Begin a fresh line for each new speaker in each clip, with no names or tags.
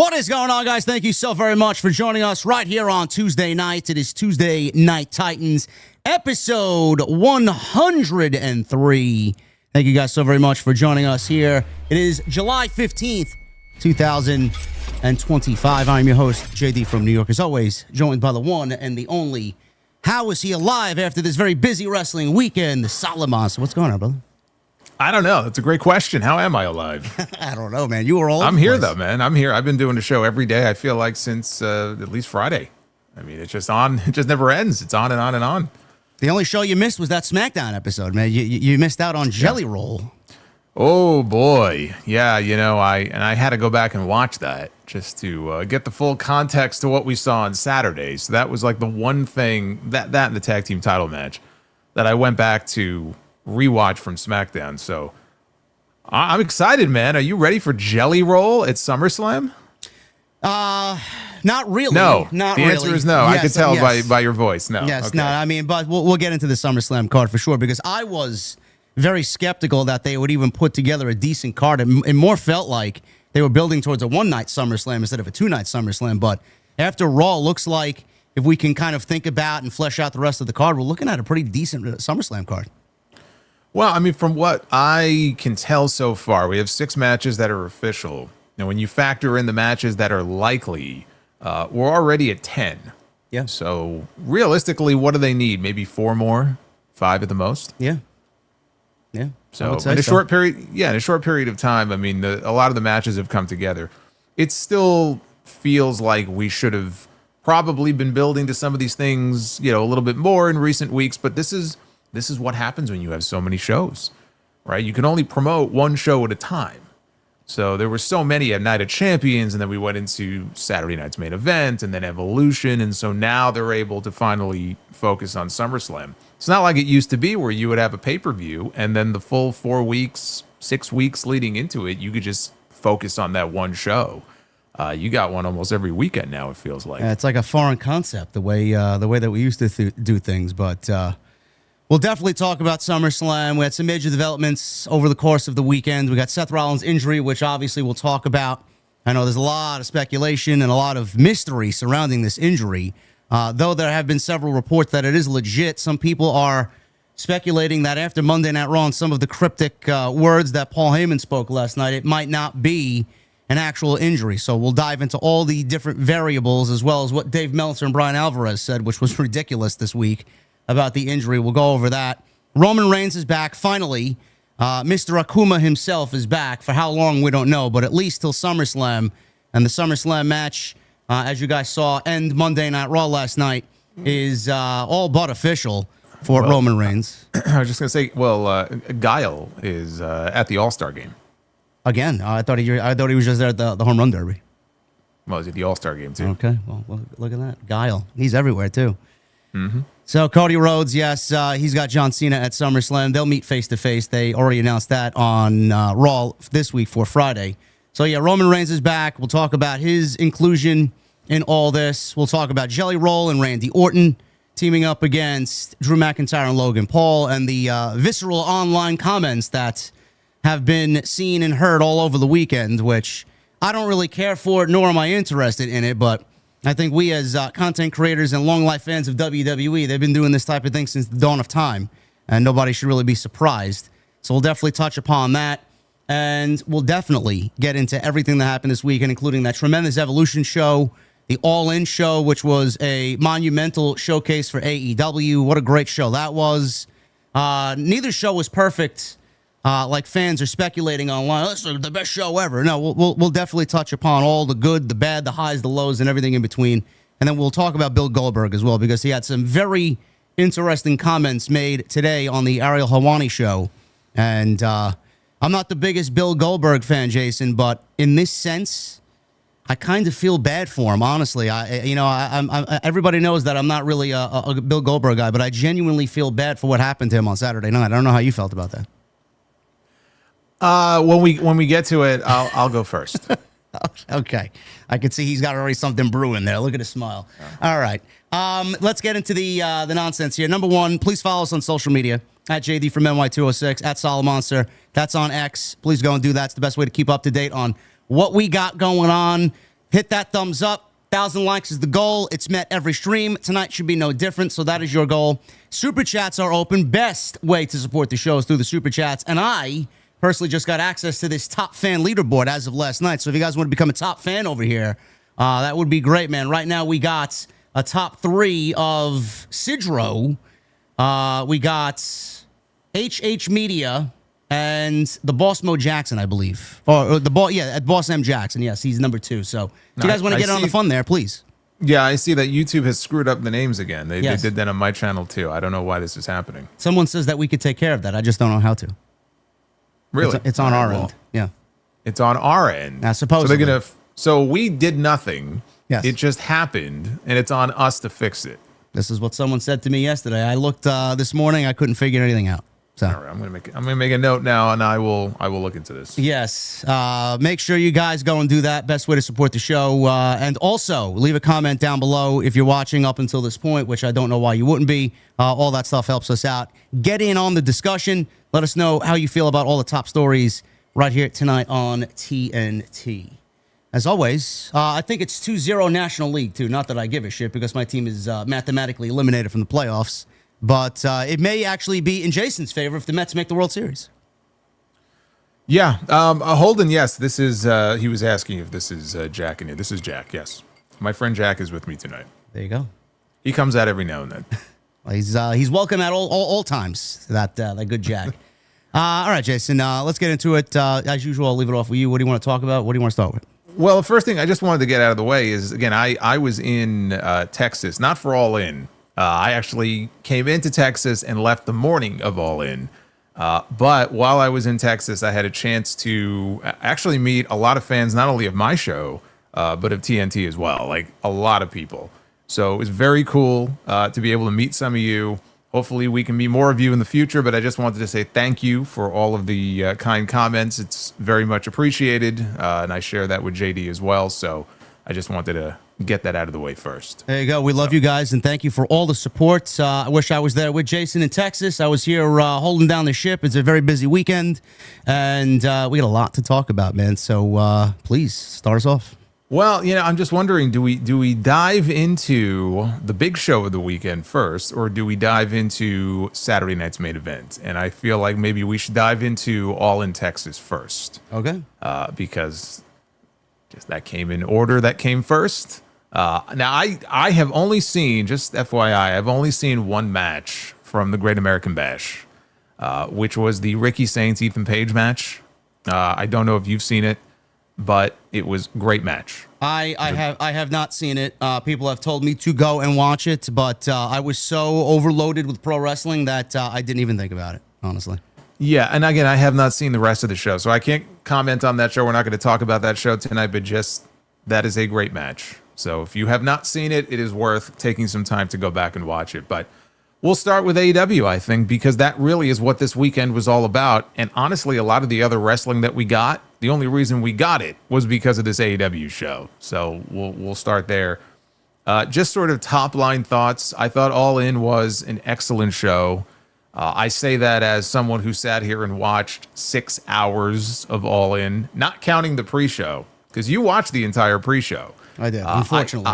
What is going on, guys? Thank you so very much for joining us right here on Tuesday night. It is Tuesday Night Titans, episode 103. Thank you guys so very much for joining us here. It is July 15th, 2025. I'm your host, JD from New York, as always, joined by the one and the only. How is he alive after this very busy wrestling weekend? The Solid Monster. What's going on, brother?
I don't know. That's a great question. How am I alive?
I don't know, man. You were all.
I'm here, though, man. I'm here. I've been doing the show every day, I feel like, since at least Friday. I mean, it's just on. It just never ends. It's on and on and on.
The only show you missed was that SmackDown episode, man. You missed out on Jelly Roll.
Oh, boy. Yeah, you know, I had to go back and watch that just to get the full context to what we saw on Saturday. So that was like the one thing, that and the tag team title match, that I went back to rewatch from SmackDown. So I'm excited, man. Are you ready for Jelly Roll at SummerSlam?
Not really.
No.
Not
the
really.
answer is no. Yes, I could tell by your voice. No.
Yes,
okay.
no. I mean, but we'll get into the SummerSlam card for sure, because I was very skeptical that they would even put together a decent card. It more felt like they were building towards a one-night SummerSlam instead of a two-night SummerSlam. But after Raw, looks like if we can kind of think about and flesh out the rest of the card, we're looking at a pretty decent SummerSlam card.
Well, I mean, from what I can tell so far, we have 6 matches that are official. Now, when you factor in the matches that are likely, we're already at 10.
Yeah.
So realistically, what do they need? Maybe 4 more? 5 at the most?
Yeah. Yeah.
So in a short period of time, I mean, a lot of the matches have come together. It still feels like we should have probably been building to some of these things, you know, a little bit more in recent weeks, but this is what happens when you have so many shows, right? You can only promote one show at a time. So there were so many at Night of Champions, and then we went into Saturday night's main event, and then Evolution, and so now they're able to finally focus on SummerSlam. It's not like it used to be where you would have a pay-per-view, and then the full 4 weeks, 6 weeks leading into it, you could just focus on that one show. You got one almost every weekend now, it feels like.
It's like a foreign concept, the way that we used to do things, but we'll definitely talk about SummerSlam. We had some major developments over the course of the weekend. We got Seth Rollins' injury, which obviously we'll talk about. I know there's a lot of speculation and a lot of mystery surrounding this injury. Though there have been several reports that it is legit, some people are speculating that after Monday Night Raw and some of the cryptic words that Paul Heyman spoke last night, it might not be an actual injury. So we'll dive into all the different variables, as well as what Dave Meltzer and Brian Alvarez said, which was ridiculous this week, about the injury. We'll go over that. Roman Reigns is back, finally. Mr. Akuma himself is back. For how long, we don't know, but at least till SummerSlam. And the SummerSlam match, as you guys saw, end Monday Night Raw last night, is all but official for Roman Reigns.
I was just going to say, Guile is at the All-Star game.
Again, I thought he was just there at the Home Run Derby.
Well, is it the All-Star game, too?
Okay, well, look at that. Guile. He's everywhere, too.
Mm-hmm.
So Cody Rhodes, yes, he's got John Cena at SummerSlam. They'll meet face-to-face. They already announced that on Raw this week for Friday. So, yeah, Roman Reigns is back. We'll talk about his inclusion in all this. We'll talk about Jelly Roll and Randy Orton teaming up against Drew McIntyre and Logan Paul, and the visceral online comments that have been seen and heard all over the weekend, which I don't really care for, nor am I interested in it, but I think we as content creators and long-life fans of WWE, they've been doing this type of thing since the dawn of time, and nobody should really be surprised. So we'll definitely touch upon that, and we'll definitely get into everything that happened this weekend, including that tremendous Evolution show, the All In show, which was a monumental showcase for AEW. What a great show that was. Neither show was perfect, like fans are speculating online. This is the best show ever. No, we'll definitely touch upon all the good, the bad, the highs, the lows, and everything in between. And then we'll talk about Bill Goldberg as well, because he had some very interesting comments made today on the Ariel Helwani show. And I'm not the biggest Bill Goldberg fan, Jason, but in this sense, I kind of feel bad for him, honestly. Everybody knows that I'm not really a Bill Goldberg guy, but I genuinely feel bad for what happened to him on Saturday night. I don't know how you felt about that.
When we get to it, I'll go first.
Okay. I can see he's got already something brewing there. Look at his smile. All right. Let's get into the nonsense here. Number one, please follow us on social media at JD from NY206, at Solid Monster. That's on X. Please go and do that. It's the best way to keep up to date on what we got going on. Hit that thumbs up. 1,000 likes is the goal. It's met every stream. Tonight should be no different, so that is your goal. Super chats are open. Best way to support the show is through the super chats. And I personally just got access to this top fan leaderboard as of last night. So if you guys want to become a top fan over here, that would be great, man. Right now we got a top 3 of Sidro. We got HH Media and the Boss Mo Jackson, I believe. Or the Boss M Jackson. Yes, he's number 2. So if you guys want to get on the fun there, please.
Yeah, I see that YouTube has screwed up the names again. They
Yes.
did that on my channel too. I don't know why this is happening.
Someone says that we could take care of that. I just don't know how to.
Really?
It's on our
Well,
end. Yeah.
It's on our end.
Now, supposedly.
So they're gonna. So we did nothing.
Yes.
It just happened, and it's on us to fix it.
This is what someone said to me yesterday. I looked this morning. I couldn't figure anything out. So.
All right, I'm gonna make a note now, and I will look into this.
Yes. Make sure you guys go and do that. Best way to support the show. And also, leave a comment down below if you're watching up until this point, which I don't know why you wouldn't be. All that stuff helps us out. Get in on the discussion. Let us know how you feel about all the top stories right here tonight on TNT. As always, I think it's 2-0 National League, too. Not that I give a shit because my team is mathematically eliminated from the playoffs. But it may actually be in Jason's favor if the Mets make the World Series.
Yeah, Holden. Yes, this is. He was asking if this is Jack in here. This is Jack. Yes, my friend Jack is with me tonight.
There you go.
He comes out every now and then.
He's welcome at all times. That good Jack. All right, Jason. Let's get into it. As usual, I'll leave it off with you. What do you want to talk about? What do you want to start with?
Well, the first thing I just wanted to get out of the way is, again, I was in Texas, not for All In. I actually came into Texas and left the morning of All In. But while I was in Texas, I had a chance to actually meet a lot of fans, not only of my show, but of TNT as well, like a lot of people. So it was very cool to be able to meet some of you. Hopefully we can meet more of you in the future, but I just wanted to say thank you for all of the kind comments. It's very much appreciated, and I share that with JD as well. So I just wanted to get that out of the way first.
There you go. We love you guys, and thank you for all the support. I wish I was there with Jason in Texas. I was here holding down the ship. It's a very busy weekend, and we got a lot to talk about, man. So please, start us off.
Well, I'm just wondering, do we dive into the big show of the weekend first, or do we dive into Saturday night's main event? And I feel like maybe we should dive into All in Texas first.
Okay.
Because just that came in order. That came first. Now, I have only seen, just FYI, I've only seen one match from the Great American Bash, which was the Ricky Saints Ethan Page match. I don't know if you've seen it, but it was a great match.
I have not seen it. People have told me to go and watch it, but I was so overloaded with pro wrestling that I didn't even think about it, honestly.
Yeah, and again, I have not seen the rest of the show, so I can't comment on that show. We're not going to talk about that show tonight, but just that is a great match. So if you have not seen it, it is worth taking some time to go back and watch it. But we'll start with AEW, I think, because that really is what this weekend was all about. And honestly, a lot of the other wrestling that we got, the only reason we got it was because of this AEW show. So we'll start there. Just sort of top line thoughts. I thought All In was an excellent show. I say that as someone who sat here and watched 6 hours of All In, not counting the pre-show, because you watched the entire pre-show.
I did, unfortunately.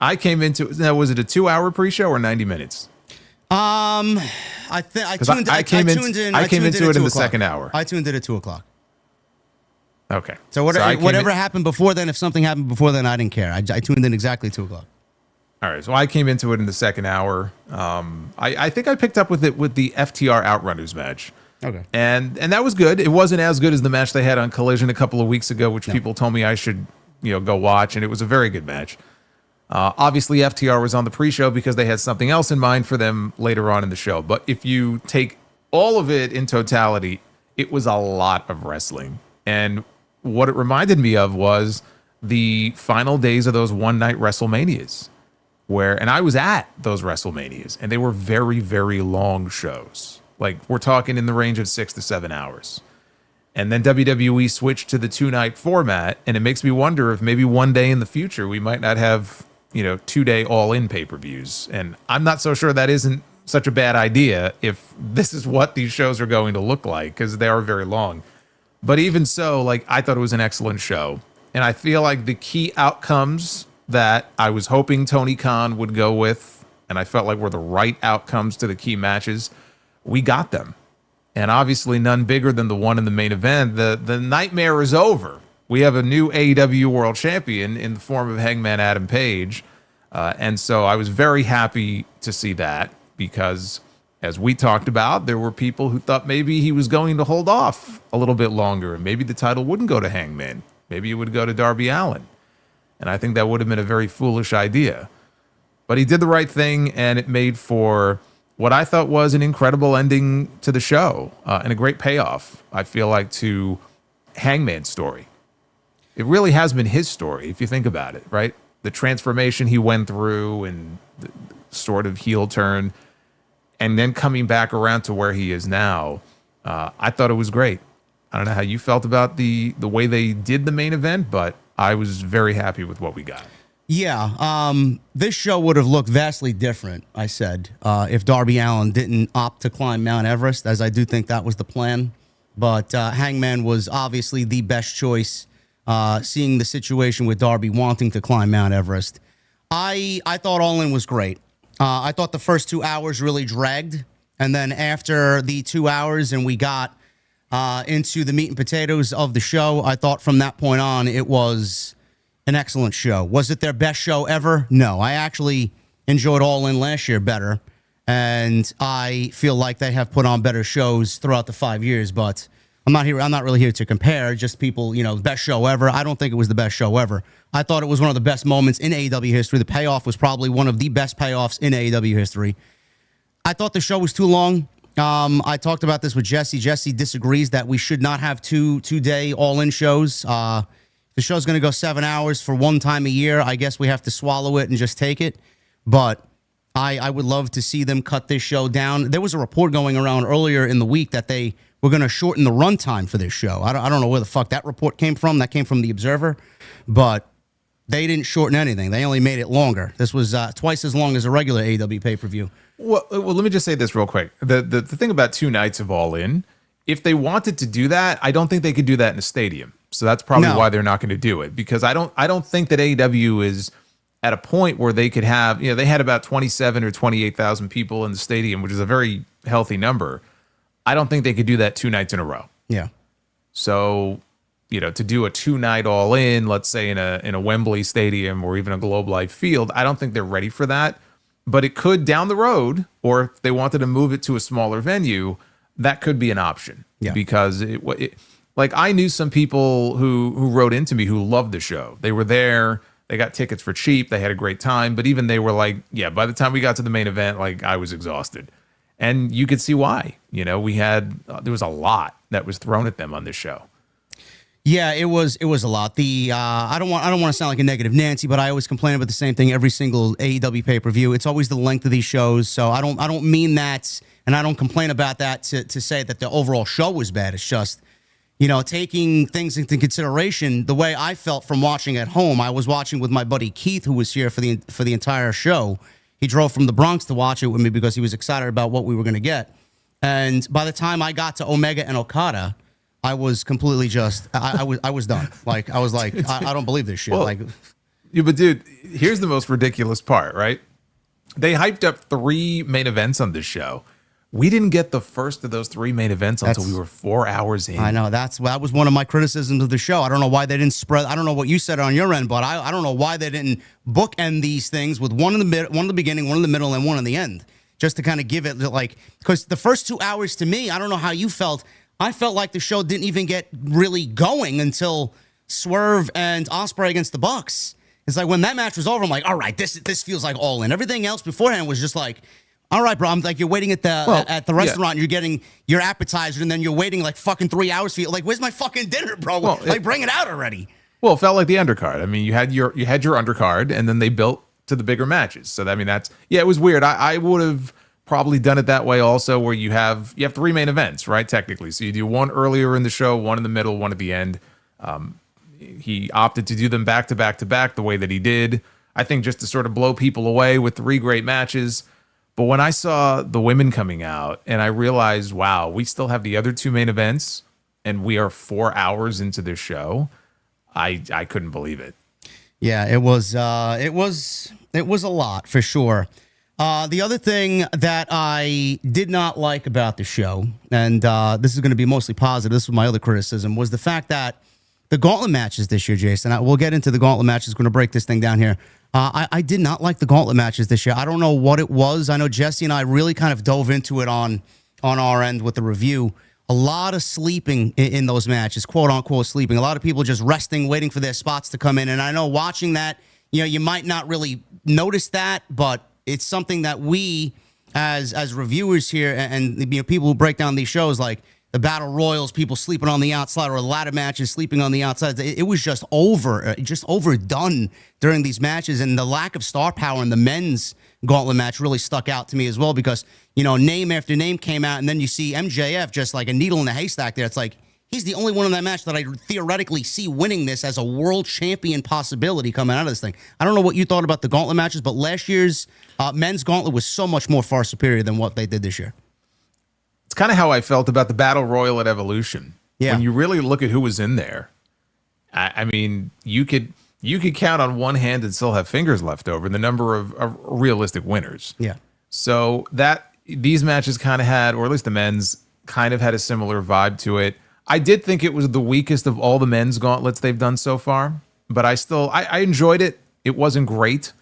I came into it. Now, was it a 2-hour pre-show or 90 minutes?
I tuned
into it in the second hour.
I tuned in at 2:00.
Okay.
So whatever happened before then, if something happened before then, I didn't care. I tuned in exactly 2:00.
All right. So I came into it in the second hour. I think I picked up with it with the FTR Outrunners match.
Okay.
And that was good. It wasn't as good as the match they had on Collision a couple of weeks ago, which people told me I should, go watch, and it was a very good match. Obviously, FTR was on the pre-show because they had something else in mind for them later on in the show. But if you take all of it in totality, it was a lot of wrestling. And what it reminded me of was the final days of those one-night WrestleManias, and I was at those WrestleManias, and they were very, very long shows. Like, we're talking in the range of 6 to 7 hours. And then WWE switched to the 2-night format, and it makes me wonder if maybe one day in the future we might not have, 2-day all-in pay-per-views. And I'm not so sure that isn't such a bad idea if this is what these shows are going to look like, because they are very long. But even so, I thought it was an excellent show. And I feel like the key outcomes that I was hoping Tony Khan would go with, and I felt like were the right outcomes to the key matches, we got them. And obviously none bigger than the one in the main event. The nightmare is over. We have a new AEW world champion in the form of Hangman Adam Page. And so I was very happy to see that because, as we talked about, there were people who thought maybe he was going to hold off a little bit longer and maybe the title wouldn't go to Hangman. Maybe it would go to Darby Allin. And I think that would have been a very foolish idea. But he did the right thing, and it made for what I thought was an incredible ending to the show and a great payoff, I feel like, to Hangman's story. It really has been his story, if you think about it, right? The transformation he went through and the sort of heel turn, and then coming back around to where he is now. I thought it was great. I don't know how you felt about the way they did the main event, but I was very happy with what we got.
Yeah, this show would have looked vastly different, I said, if Darby Allin didn't opt to climb Mount Everest, as I do think that was the plan. But Hangman was obviously the best choice, seeing the situation with Darby wanting to climb Mount Everest. I thought All In was great. I thought the first 2 hours really dragged. And then after the 2 hours and we got into the meat and potatoes of the show, I thought from that point on it was an excellent show. Was it their best show ever? No. I actually enjoyed All In last year better, and I feel like they have put on better shows throughout the 5 years, but I'm not really here to compare. Just people, best show ever. I don't think it was the best show ever. I thought it was one of the best moments in AEW history. The payoff was probably one of the best payoffs in AEW history. I thought the show was too long. I talked about this with Jesse. Jesse disagrees that we should not have two-day all-in shows. The show's going to go 7 hours for one time a year. I guess we have to swallow it and just take it. But I would love to see them cut this show down. There was a report going around earlier in the week that they were going to shorten the runtime for this show. I don't know where the fuck that report came from. That came from The Observer. But they didn't shorten anything. They only made it longer. This was twice as long as a regular AEW pay-per-view.
Well, let me just say this real quick. The thing about 2 nights of All In, if they wanted to do that, I don't think they could do that in a stadium. So that's probably why they're not going to do it, because I don't think that AEW is at a point where they could have, they had about 27 or 28,000 people in the stadium, which is a very healthy number. I don't think they could do that 2 nights in a row.
Yeah.
So, to do a 2-night All In, let's say in a Wembley Stadium or even a Globe Life Field, I don't think they're ready for that. But it could down the road, or if they wanted to move it to a smaller venue, that could be an option.
Yeah.
Because like I knew some people who wrote into me who loved the show. They were there, they got tickets for cheap, they had a great time, but even they were like, yeah, by the time we got to the main event, like I was exhausted. And you could see why. There was a lot that was thrown at them on this show.
Yeah, it was a lot. I don't want to sound like a negative Nancy, but I always complain about the same thing every single AEW pay-per-view. It's always the length of these shows. So I don't mean that, and I don't complain about that to say that the overall show was bad. It's just, taking things into consideration, the way I felt from watching at home. I was watching with my buddy Keith, who was here for the entire show. He drove from the Bronx to watch it with me because he was excited about what we were going to get. And by the time I got to Omega and Okada, I was completely I was done. Like, I was like, I don't believe this shit.
Well, yeah, but dude, here's the most ridiculous part, right? They hyped up 3 main events on this show. We didn't get the first of those 3 main events until we were 4 hours in.
I know. That was one of my criticisms of the show. I don't know why they didn't spread. I don't know what you said on your end, but I don't know why they didn't bookend these things with one in the mid, one in the beginning, one in the middle, and one in the end, just to kind of give it because the first 2 hours to me, I don't know how you felt. I felt like the show didn't even get really going until Swerve and Ospreay against the Bucks. It's like when that match was over, I'm like, all right, this feels like All In. Everything else beforehand was just like, all right, bro. I'm like, you're waiting at the restaurant, and you're getting your appetizer, and then you're waiting like fucking 3 hours for you. Like, where's my fucking dinner, bro? Well, bring it out already.
Well, it felt like the undercard. I mean, you had your undercard, and then they built to the bigger matches. So I mean, it was weird. I would have probably done it that way also, where you have 3 main events, right? Technically. So you do one earlier in the show, one in the middle, one at the end. He opted to do them back to back to back the way that he did. I think just to sort of blow people away with 3 great matches. But when I saw the women coming out and I realized, wow, we still have the other 2 main events and we are 4 hours into this show, I couldn't believe it.
Yeah, it was a lot for sure. The other thing that I did not like about the show, and this is going to be mostly positive, this was my other criticism, was the fact that the gauntlet matches this year, Jason, we'll get into the gauntlet matches, going to break this thing down here. I did not like the gauntlet matches this year. I don't know what it was. I know Jesse and I really kind of dove into it on our end with the review. A lot of sleeping in those matches, quote unquote sleeping. A lot of people just resting, waiting for their spots to come in. And I know watching that, you might not really notice that, but it's something that we as reviewers here and people who break down these shows, like the battle royals, people sleeping on the outside, or ladder matches sleeping on the outside. It was just overdone during these matches, and the lack of star power in the men's gauntlet match really stuck out to me as well, because name after name came out, and then you see MJF just like a needle in a haystack there. It's like he's the only one in that match that I theoretically see winning this as a world champion possibility coming out of this thing. I don't know what you thought about the gauntlet matches, but last year's men's gauntlet was so much more far superior than what they did this year.
It's kind of how I felt about the Battle Royal at Evolution.
Yeah.
When you really look at who was in there, I mean, you could count on one hand and still have fingers left over the number of realistic winners.
Yeah.
So these matches kind of had, or at least the men's kind of had a similar vibe to it. I did think it was the weakest of all the men's gauntlets they've done so far, but I enjoyed it. It wasn't great,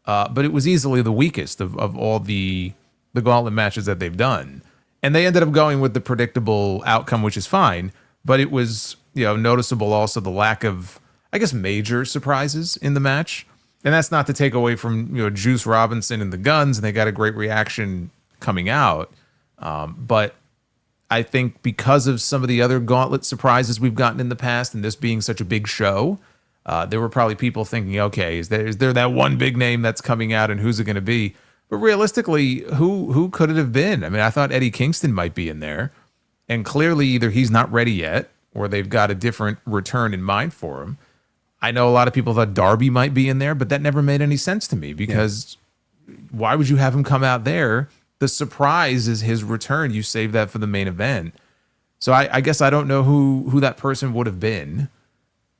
but it was easily the weakest of all the gauntlet matches that they've done. And they ended up going with the predictable outcome, which is fine. But it was, noticeable also the lack of, I guess, major surprises in the match. And that's not to take away from, Juice Robinson and the Guns, and they got a great reaction coming out. But I think because of some of the other gauntlet surprises we've gotten in the past, and this being such a big show, there were probably people thinking, okay, is there that one big name that's coming out, and who's it going to be? But realistically, who could it have been? I mean, I thought Eddie Kingston might be in there. And clearly either he's not ready yet, or they've got a different return in mind for him. I know a lot of people thought Darby might be in there, but that never made any sense to me, because why would you have him come out there? The surprise is his return. You save that for the main event. So I guess I don't know who that person would have been,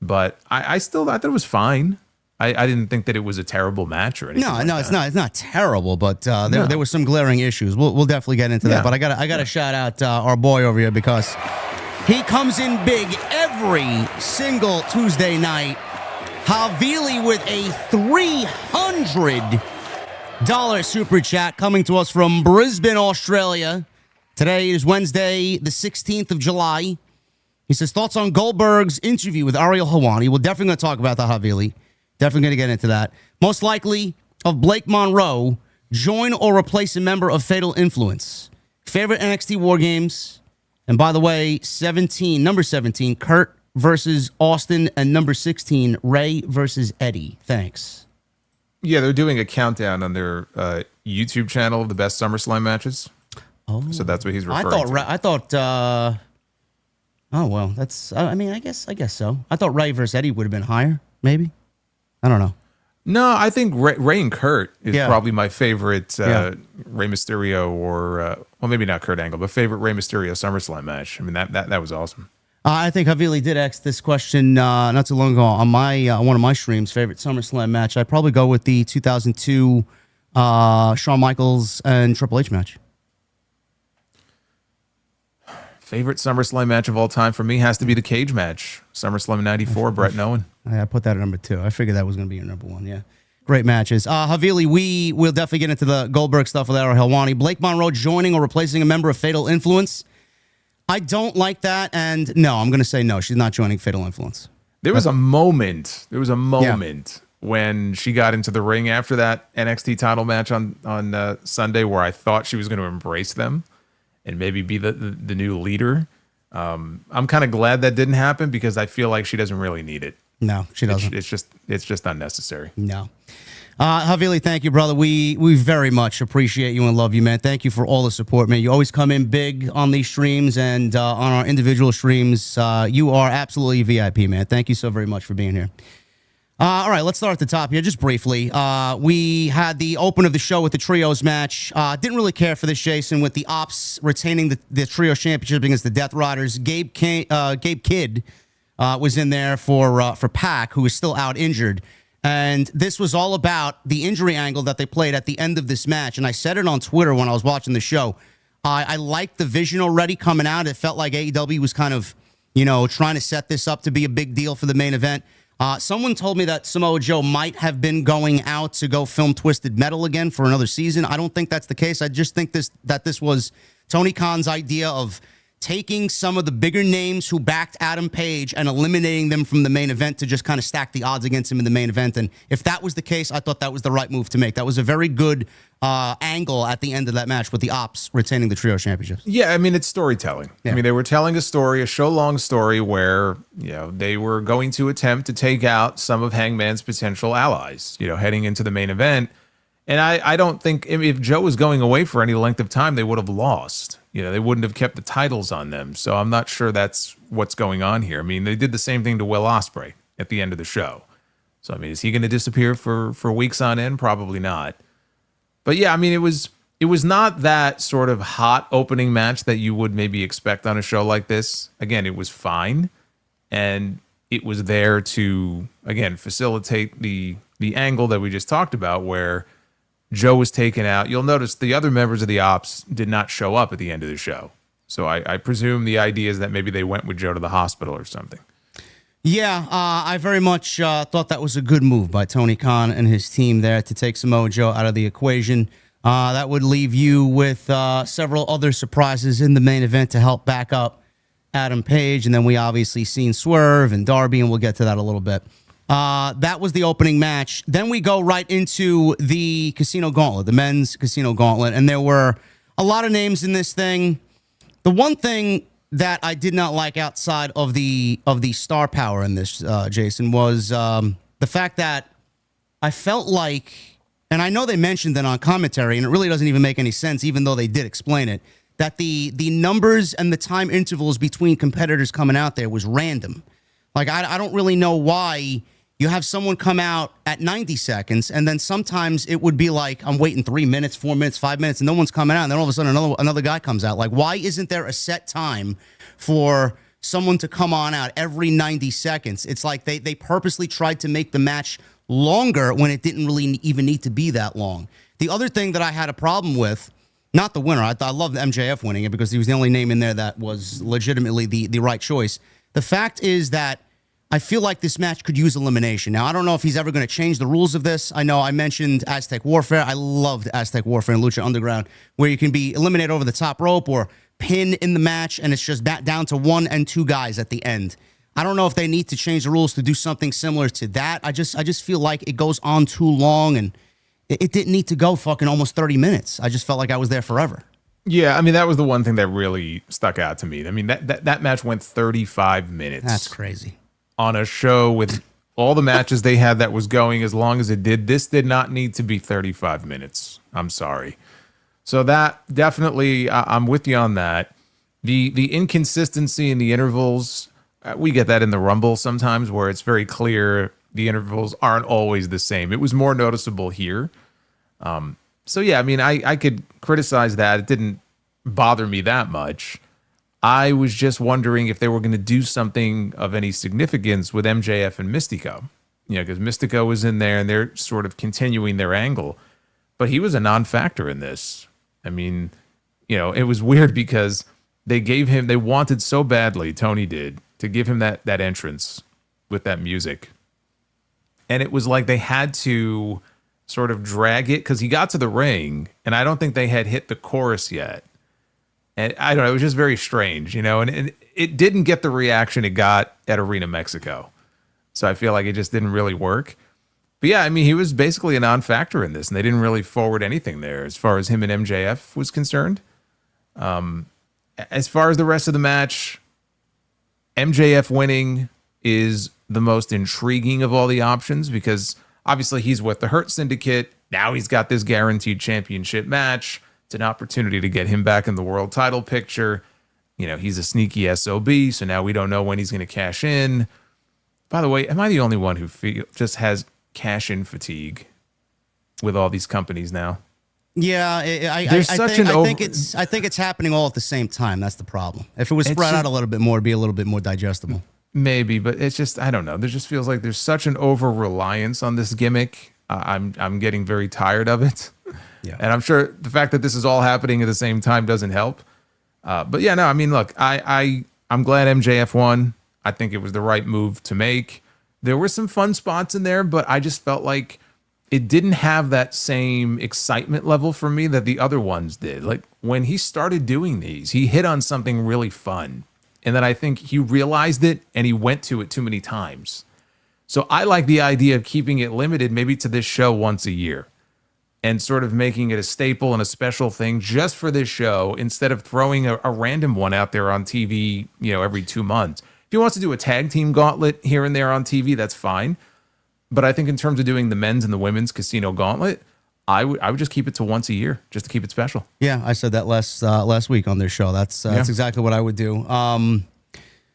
but I thought it was fine. I didn't think that it was a terrible match or anything. No,
it's not. It's not terrible, but there were some glaring issues. We'll definitely get into that. But I got to shout out our boy over here, because he comes in big every single Tuesday night. Havili with a $300 super chat coming to us from Brisbane, Australia. Today is Wednesday, the 16th of July. He says, thoughts on Goldberg's interview with Ariel Helwani. We're definitely going to talk about the Havili. Definitely going to get into that. Most likely of Blake Monroe, join or replace a member of Fatal Influence. Favorite NXT War Games. And by the way, number 17, Kurt versus Austin, and number 16, Ray versus Eddie. Thanks.
Yeah, they're doing a countdown on their YouTube channel of the best SummerSlam matches. Oh, so that's what he's referring to.
I thought. Oh well, that's. I mean, I guess so. I thought Ray versus Eddie would have been higher. Maybe. I don't know.
No, I think Ray and Kurt is probably my favorite Rey Mysterio, or well, maybe not Kurt Angle, but favorite Rey Mysterio SummerSlam match. I mean, that was awesome.
I think Havili did ask this question not too long ago on one of my streams. Favorite SummerSlam match? I'd probably go with the 2002 Shawn Michaels and Triple H match.
Favorite SummerSlam match of all time for me has to be the cage match, SummerSlam '94, Bret and Owen.
I put that at number 2. I figured that was going to be your number 1. Yeah, great matches. Havili, we will definitely get into the Goldberg stuff with Ariel Helwani. Blake Monroe joining or replacing a member of Fatal Influence. I don't like that, and no, I'm going to say no. She's not joining Fatal Influence.
There was a moment when she got into the ring after that NXT title match on Sunday where I thought she was going to embrace them and maybe be the new leader. I'm kind of glad that didn't happen, because I feel like she doesn't really need it.
No, she doesn't.
It's just unnecessary.
No. Havili, thank you, brother. We very much appreciate you and love you, man. Thank you for all the support, man. You always come in big on these streams and on our individual streams. You are absolutely VIP, man. Thank you so very much for being here. All right, let's start at the top here, just briefly. We had the open of the show with the Trios match. Didn't really care for this, Jason, with the Ops retaining the Trios championship against the Death Riders. Gabe Kidd was in there for Pac, who is still out injured. And this was all about the injury angle that they played at the end of this match. And I said it on Twitter when I was watching the show. I liked the vision already coming out. It felt like AEW was kind of, trying to set this up to be a big deal for the main event. Someone told me that Samoa Joe might have been going out to go film Twisted Metal again for another season. I don't think that's the case. I just think that this was Tony Khan's idea of taking some of the bigger names who backed Adam Page and eliminating them from the main event to just kind of stack the odds against him in the main event. And if that was the case, I thought that was the right move to make. That was a very good angle at the end of that match with the Ops retaining the Trio Championships.
Yeah, I mean, it's storytelling. Yeah. I mean, they were telling a story, a show-long story where, they were going to attempt to take out some of Hangman's potential allies, heading into the main event. And I don't think, if Joe was going away for any length of time, they would have lost. They wouldn't have kept the titles on them. So I'm not sure that's what's going on here. I mean, they did the same thing to Will Ospreay at the end of the show. So, I mean, is he going to disappear for weeks on end? Probably not. But yeah, I mean, it was not that sort of hot opening match that you would maybe expect on a show like this. Again, it was fine. And it was there to, again, facilitate the angle that we just talked about where Joe was taken out. You'll notice the other members of the Ops did not show up at the end of the show. So I presume the idea is that maybe they went with Joe to the hospital or something.
Yeah, I very much thought that was a good move by Tony Khan and his team there to take Samoa Joe out of the equation. That would leave you with several other surprises in the main event to help back up Adam Page. And then we obviously seen Swerve and Darby, and we'll get to that a little bit. That was the opening match. Then we go right into the Casino Gauntlet, the men's Casino Gauntlet. And there were a lot of names in this thing. The one thing that I did not like outside of the star power in this, Jason, was the fact that I felt like, and I know they mentioned it on commentary, and it really doesn't even make any sense, even though they did explain it, that the numbers and the time intervals between competitors coming out there was random. Like, I don't really know why you have someone come out at 90 seconds, and then sometimes it would be like, I'm waiting 3 minutes, 4 minutes, 5 minutes, and no one's coming out, and then all of a sudden another guy comes out. Like, why isn't there a set time for someone to come on out every 90 seconds? It's like they purposely tried to make the match longer when it didn't really even need to be that long. The other thing that I had a problem with, not the winner, I love MJF winning it because he was the only name in there that was legitimately the right choice. The fact is that I feel like this match could use elimination. Now, I don't know if he's ever going to change the rules of this. I know I mentioned Aztec Warfare. I loved Aztec Warfare and Lucha Underground, where you can be eliminated over the top rope or pin in the match, and it's just down to 1 and 2 guys at the end. I don't know if they need to change the rules to do something similar to that. I just feel like it goes on too long, and it didn't need to go fucking almost 30 minutes. I just felt like I was there forever.
Yeah, I mean, that was the one thing that really stuck out to me. I mean, that match went 35 minutes.
That's crazy.
On a show with all the matches they had that was going as long as it did. This did not need to be 35 minutes. I'm sorry. So that definitely, I'm with you on that. The inconsistency in the intervals, we get that in the Rumble sometimes where it's very clear the intervals aren't always the same. It was more noticeable here. So yeah, I mean, I could criticize that. It didn't bother me that much. I was just wondering if they were going to do something of any significance with MJF and Mystico. Because Mystico was in there and they're sort of continuing their angle. But he was a non-factor in this. I mean, it was weird because they wanted so badly, Tony did, to give him that entrance with that music. And it was like they had to sort of drag it because he got to the ring and I don't think they had hit the chorus yet. And I don't know, it was just very strange, and it didn't get the reaction it got at Arena Mexico. So I feel like it just didn't really work. But yeah, I mean, he was basically a non-factor in this, and they didn't really forward anything there as far as him and MJF was concerned. As far as the rest of the match, MJF winning is the most intriguing of all the options because obviously he's with the Hurt Syndicate. Now he's got this guaranteed championship match. It's an opportunity to get him back in the world title picture. He's a sneaky SOB, so now we don't know when he's going to cash in. By the way, am I the only one who just has cash-in fatigue with all these companies now?
Yeah, I think it's happening all at the same time. That's the problem. If it was spread out a little bit more, it'd be a little bit more digestible.
Maybe, but it's just, I don't know. There just feels like there's such an over reliance on this gimmick. I'm getting very tired of it.
Yeah.
And I'm sure the fact that this is all happening at the same time doesn't help. But yeah, no, I mean, look, I'm glad MJF won. I think it was the right move to make. There were some fun spots in there, but I just felt like it didn't have that same excitement level for me that the other ones did. Like when he started doing these, he hit on something really fun. And then I think he realized it and he went to it too many times. So I like the idea of keeping it limited maybe to this show once a year and sort of making it a staple and a special thing just for this show instead of throwing a random one out there on TV, every 2 months. If he wants to do a tag team gauntlet here and there on TV, that's fine. But I think in terms of doing the men's and the women's casino gauntlet, I would just keep it to once a year just to keep it special.
Yeah, I said that last week on this show. That's exactly what I would do.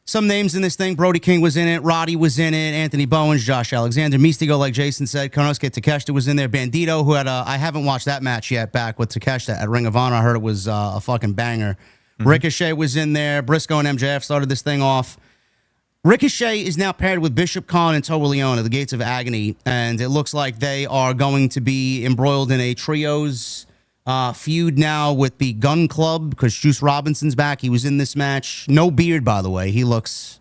Some names in this thing. Brody King was in it. Roddy was in it. Anthony Bowens, Josh Alexander, Mystico, like Jason said. Konosuke Takeshita was in there. Bandito, who had I haven't watched that match yet back with Takeshita at Ring of Honor. I heard it was a fucking banger. Mm-hmm. Ricochet was in there. Briscoe and MJF started this thing off. Ricochet is now paired with Bishop Khan and Toa Leone at the Gates of Agony, and it looks like they are going to be embroiled in a trios feud now with the Gun Club because Juice Robinson's back. He was in this match. No beard, by the way. He looks...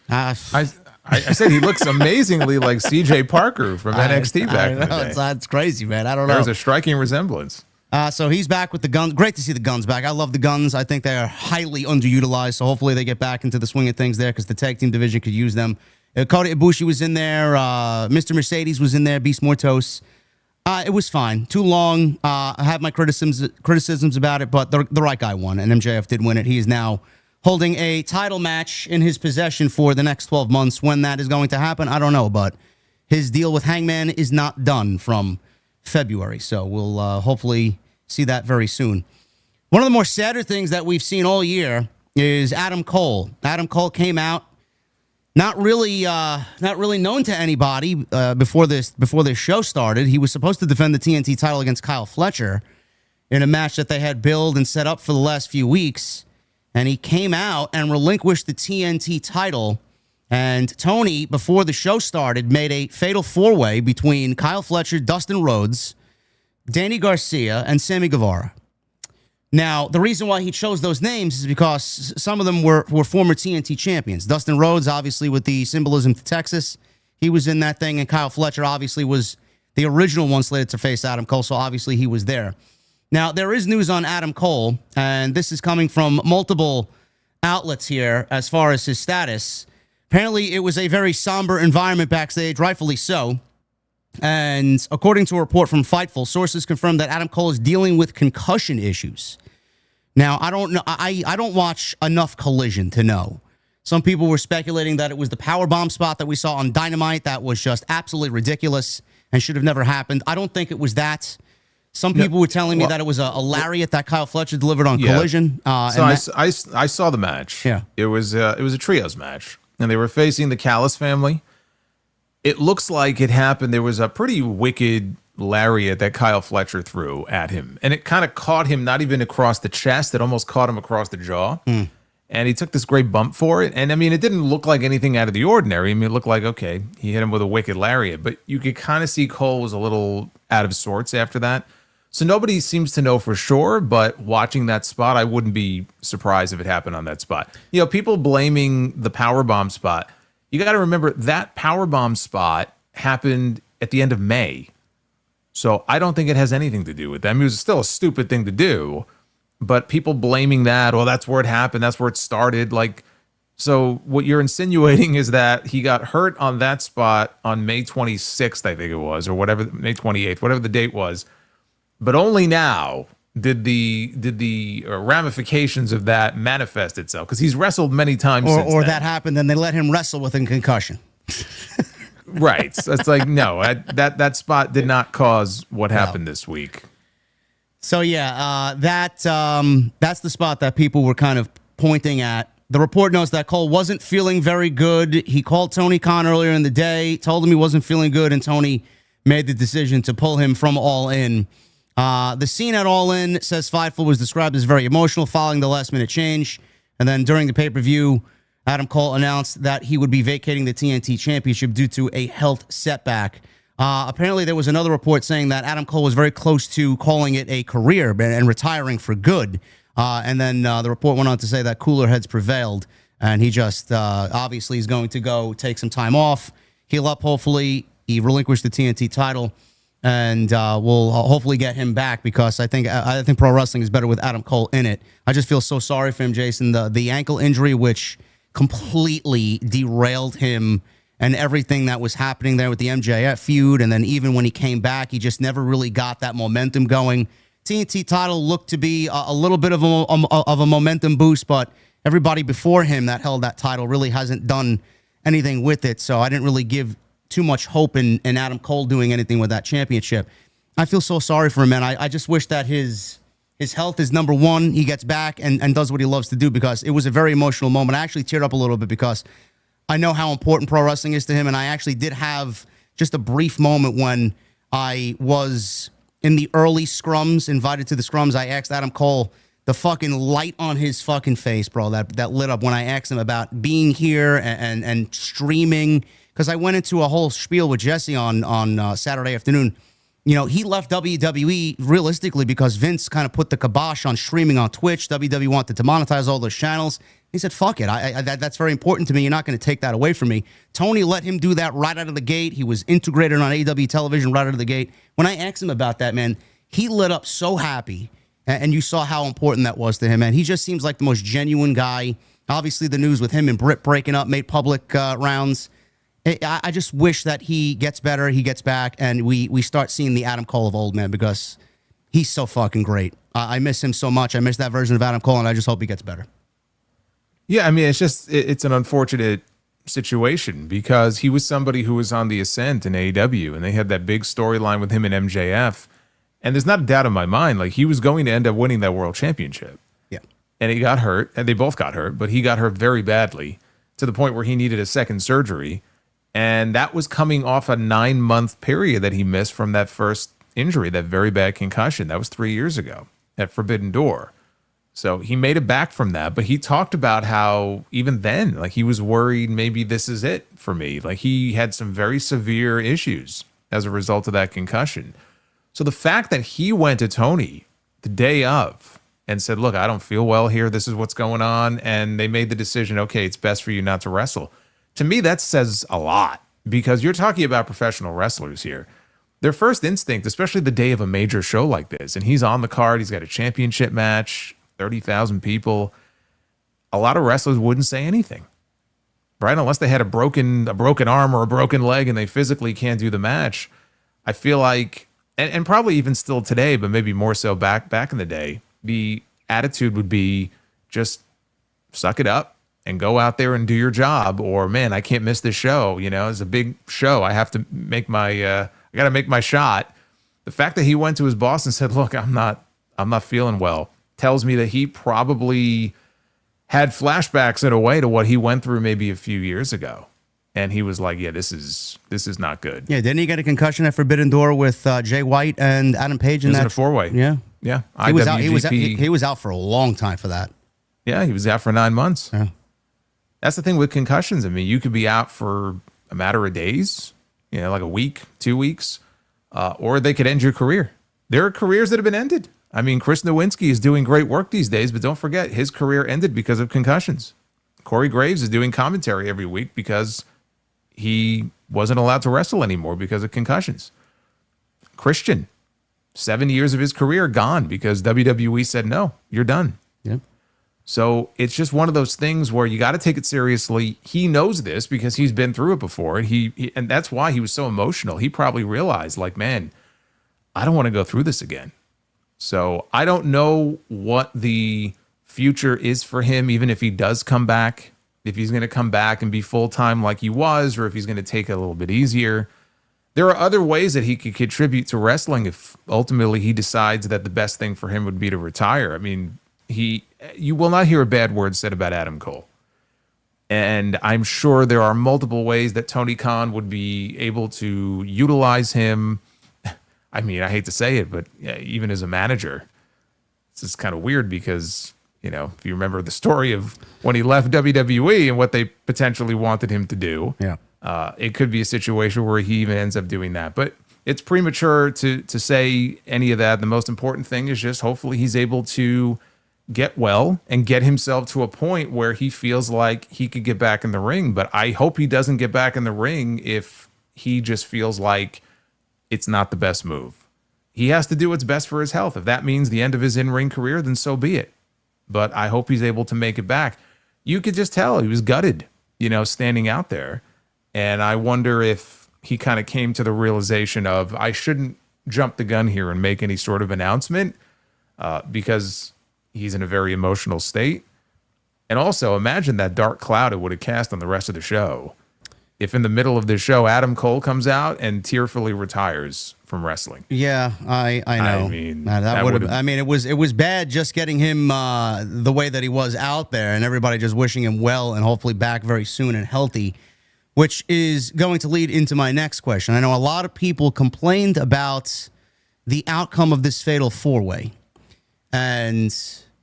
I said he looks amazingly like CJ Parker from NXT back in the day.
It's crazy, man. I don't know.
There's a striking resemblance.
So he's back with the Guns. Great to see the Guns back. I love the Guns. I think they are highly underutilized, so hopefully they get back into the swing of things there because the tag team division could use them. Kota Ibushi was in there. Mr. Mercedes was in there. Beast Mortos. It was fine. Too long. I have my criticisms about it, but the right guy won, and MJF did win it. He is now holding a title match in his possession for the next 12 months. When that is going to happen, I don't know, but his deal with Hangman is not done from February, so we'll hopefully see that very soon. One of the more sadder things that we've seen all year is Adam Cole. Adam Cole came out not really known to anybody before this show started. He was supposed to defend the TNT title against Kyle Fletcher in a match that they had billed and set up for the last few weeks, and he came out and relinquished the TNT title. And Tony, before the show started, made a fatal four-way between Kyle Fletcher, Dustin Rhodes, Danny Garcia, and Sammy Guevara. Now, the reason why he chose those names is because some of them were former TNT champions. Dustin Rhodes, obviously, with the symbolism to Texas, he was in that thing, and Kyle Fletcher, obviously, was the original one slated to face Adam Cole, so obviously he was there. Now, there is news on Adam Cole, and this is coming from multiple outlets here as far as his status. Apparently, it was a very somber environment backstage, rightfully so. And according to a report from Fightful, sources confirmed that Adam Cole is dealing with concussion issues. Now, I don't know. I don't watch enough Collision to know. Some people were speculating that it was the powerbomb spot that we saw on Dynamite that was just absolutely ridiculous and should have never happened. I don't think it was that. Some people were telling me that it was a lariat that Kyle Fletcher delivered on Collision.
I saw the match.
Yeah.
It was a trios match, and they were facing the Callis family. It looks like it happened. There was a pretty wicked lariat that Kyle Fletcher threw at him, and it kind of caught him not even across the chest. It almost caught him across the jaw, and he took this great bump for it. And I mean, it didn't look like anything out of the ordinary. I mean, it looked like, okay, he hit him with a wicked lariat, but you could kind of see Cole was a little out of sorts after that. So nobody seems to know for sure, but watching that spot, I wouldn't be surprised if it happened on that spot. People blaming the powerbomb spot. You got to remember that powerbomb spot happened at the end of May. So I don't think it has anything to do with that. I mean, it was still a stupid thing to do, but people blaming that, well, that's where it happened. That's where it started. So what you're insinuating is that he got hurt on that spot on May 26th, I think it was, or whatever, May 28th, whatever the date was. But only now did the ramifications of that manifest itself, because he's wrestled many times since
or
then.
that happened and they let him wrestle with a concussion.
Right. So it's like, no, that spot did not cause what happened this week.
So that's the spot that people were kind of pointing at. The report notes that Cole wasn't feeling very good. He called Tony Khan earlier in the day, told him he wasn't feeling good, and Tony made the decision to pull him from All In. The scene at All In, says Fightful, was described as very emotional following the last-minute change. And then during the pay-per-view, Adam Cole announced that he would be vacating the TNT Championship due to a health setback. Apparently, there was another report saying that Adam Cole was very close to calling it a career and retiring for good. And then the report went on to say that cooler heads prevailed, and he just obviously is going to go take some time off, heal up, hopefully. He relinquished the TNT title, and we'll hopefully get him back, because I think pro wrestling is better with Adam Cole in it. I just feel so sorry for him, Jason. The ankle injury, which completely derailed him and everything that was happening there with the MJF feud, and then even when he came back, he just never really got that momentum going. TNT title looked to be a little bit of a momentum boost, but everybody before him that held that title really hasn't done anything with it, so I didn't really give too much hope in Adam Cole doing anything with that championship. I feel so sorry for him, man. I just wish that his health is number one. He gets back and does what he loves to do, because it was a very emotional moment. I actually teared up a little bit because I know how important pro wrestling is to him, and I actually did have just a brief moment when I was in the early scrums, invited to the scrums. I asked Adam Cole, the fucking light on his fucking face, bro, that lit up when I asked him about being here and streaming, because I went into a whole spiel with Jesse on Saturday afternoon. You know, he left WWE realistically because Vince kind of put the kibosh on streaming on Twitch. WWE wanted to monetize all those channels. He said, fuck it. That's very important to me. You're not going to take that away from me. Tony let him do that right out of the gate. He was integrated on AEW television right out of the gate. When I asked him about that, man, he lit up so happy. And you saw how important that was to him, man. He just seems like the most genuine guy. Obviously, the news with him and Britt breaking up made public rounds. I just wish that he gets better, he gets back, and we start seeing the Adam Cole of old, man, because he's so fucking great. I miss him so much. I miss that version of Adam Cole, and I just hope he gets better.
Yeah, I mean, it's an unfortunate situation, because he was somebody who was on the ascent in AEW, and they had that big storyline with him and MJF. And there's not a doubt in my mind, like, he was going to end up winning that world championship.
Yeah.
And he got hurt, and they both got hurt, but he got hurt very badly to the point where he needed a second surgery. And that was coming off a 9-month period that he missed from that first injury, that very bad concussion. That was 3 years ago at Forbidden Door. So he made it back from that, but he talked about how even then, like, he was worried maybe this is it for me. Like, he had some very severe issues as a result of that concussion. So the fact that he went to Tony the day of and said, look, I don't feel well here. This is what's going on. And they made the decision, okay, it's best for you not to wrestle. To me, that says a lot, because you're talking about professional wrestlers here. Their first instinct, especially the day of a major show like this, and he's on the card, he's got a championship match, 30,000 people. A lot of wrestlers wouldn't say anything, right? Unless they had a broken arm or a broken leg and they physically can't do the match. I feel like, and probably even still today, but maybe more so back in the day, the attitude would be just suck it up and go out there and do your job. Or, man, I can't miss this show. You know, it's a big show. I have to make my, I got to make my shot. The fact that he went to his boss and said, look, I'm not feeling well, tells me that he probably had flashbacks in a way to what he went through maybe a few years ago. And he was like, yeah, this is not good.
Yeah, didn't he get a concussion at Forbidden Door with Jay White and Adam Page?
It was in a 4-way.
Yeah.
Yeah.
He was out. He was out for a long time for that.
Yeah, he was out for 9 months.
Yeah.
That's the thing with concussions. I mean, you could be out for a matter of days, you know, like a week, 2 weeks, or they could end your career. There are careers that have been ended. I mean, Chris Nowinski is doing great work these days, but don't forget, his career ended because of concussions. Corey Graves is doing commentary every week because he wasn't allowed to wrestle anymore because of concussions. Christian, 7 years of his career gone because WWE said, no, you're done.
Yeah.
So it's just one of those things where you got to take it seriously. He knows this because he's been through it before. And and that's why he was so emotional. He probably realized, like, man, I don't want to go through this again. So I don't know what the future is for him, even if he does come back, if he's going to come back and be full-time like he was, or if he's going to take it a little bit easier. There are other ways that he could contribute to wrestling if ultimately he decides that the best thing for him would be to retire. I mean, you will not hear a bad word said about Adam Cole. And I'm sure there are multiple ways that Tony Khan would be able to utilize him. I mean, I hate to say it, but even as a manager, it's just kind of weird because, if you remember the story of when he left WWE and what they potentially wanted him to do, it could be a situation where he even ends up doing that. But it's premature to say any of that. The most important thing is just hopefully he's able to get well and get himself to a point where he feels like he could get back in the ring. But I hope he doesn't get back in the ring if he just feels like it's not the best move. He has to do what's best for his health. If that means the end of his in-ring career, then so be it. But I hope he's able to make it back. You could just tell he was gutted, standing out there. And I wonder if he kind of came to the realization of, I shouldn't jump the gun here and make any sort of announcement because he's in a very emotional state. And also imagine that dark cloud it would have cast on the rest of the show if in the middle of the show, Adam Cole comes out and tearfully retires from wrestling.
Yeah, I know.
I mean,
that would have. I mean, it was bad just getting him the way that he was out there, and everybody just wishing him well and hopefully back very soon and healthy, which is going to lead into my next question. I know a lot of people complained about the outcome of this fatal four-way, and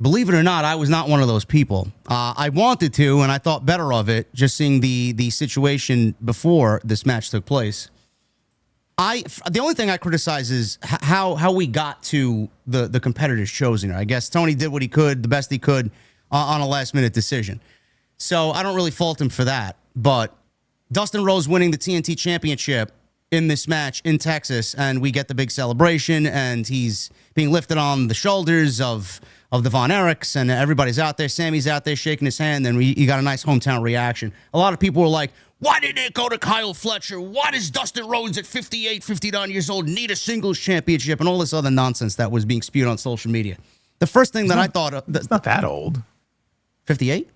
believe it or not, I was not one of those people. I wanted to, and I thought better of it, just seeing the situation before this match took place. The only thing I criticize is how we got to the competitors chosen here. I guess Tony did what he could, the best he could, on a last-minute decision. So I don't really fault him for that. But Dustin Rhodes winning the TNT Championship in this match in Texas, and we get the big celebration, and he's being lifted on the shoulders of the Von Erichs, and everybody's out there. Sammy's out there shaking his hand, and you got a nice hometown reaction. A lot of people were like, why didn't it go to Kyle Fletcher? Why does Dustin Rhodes at 58, 59 years old need a singles championship? And all this other nonsense that was being spewed on social media. The first thing I thought of...
It's not that old.
58?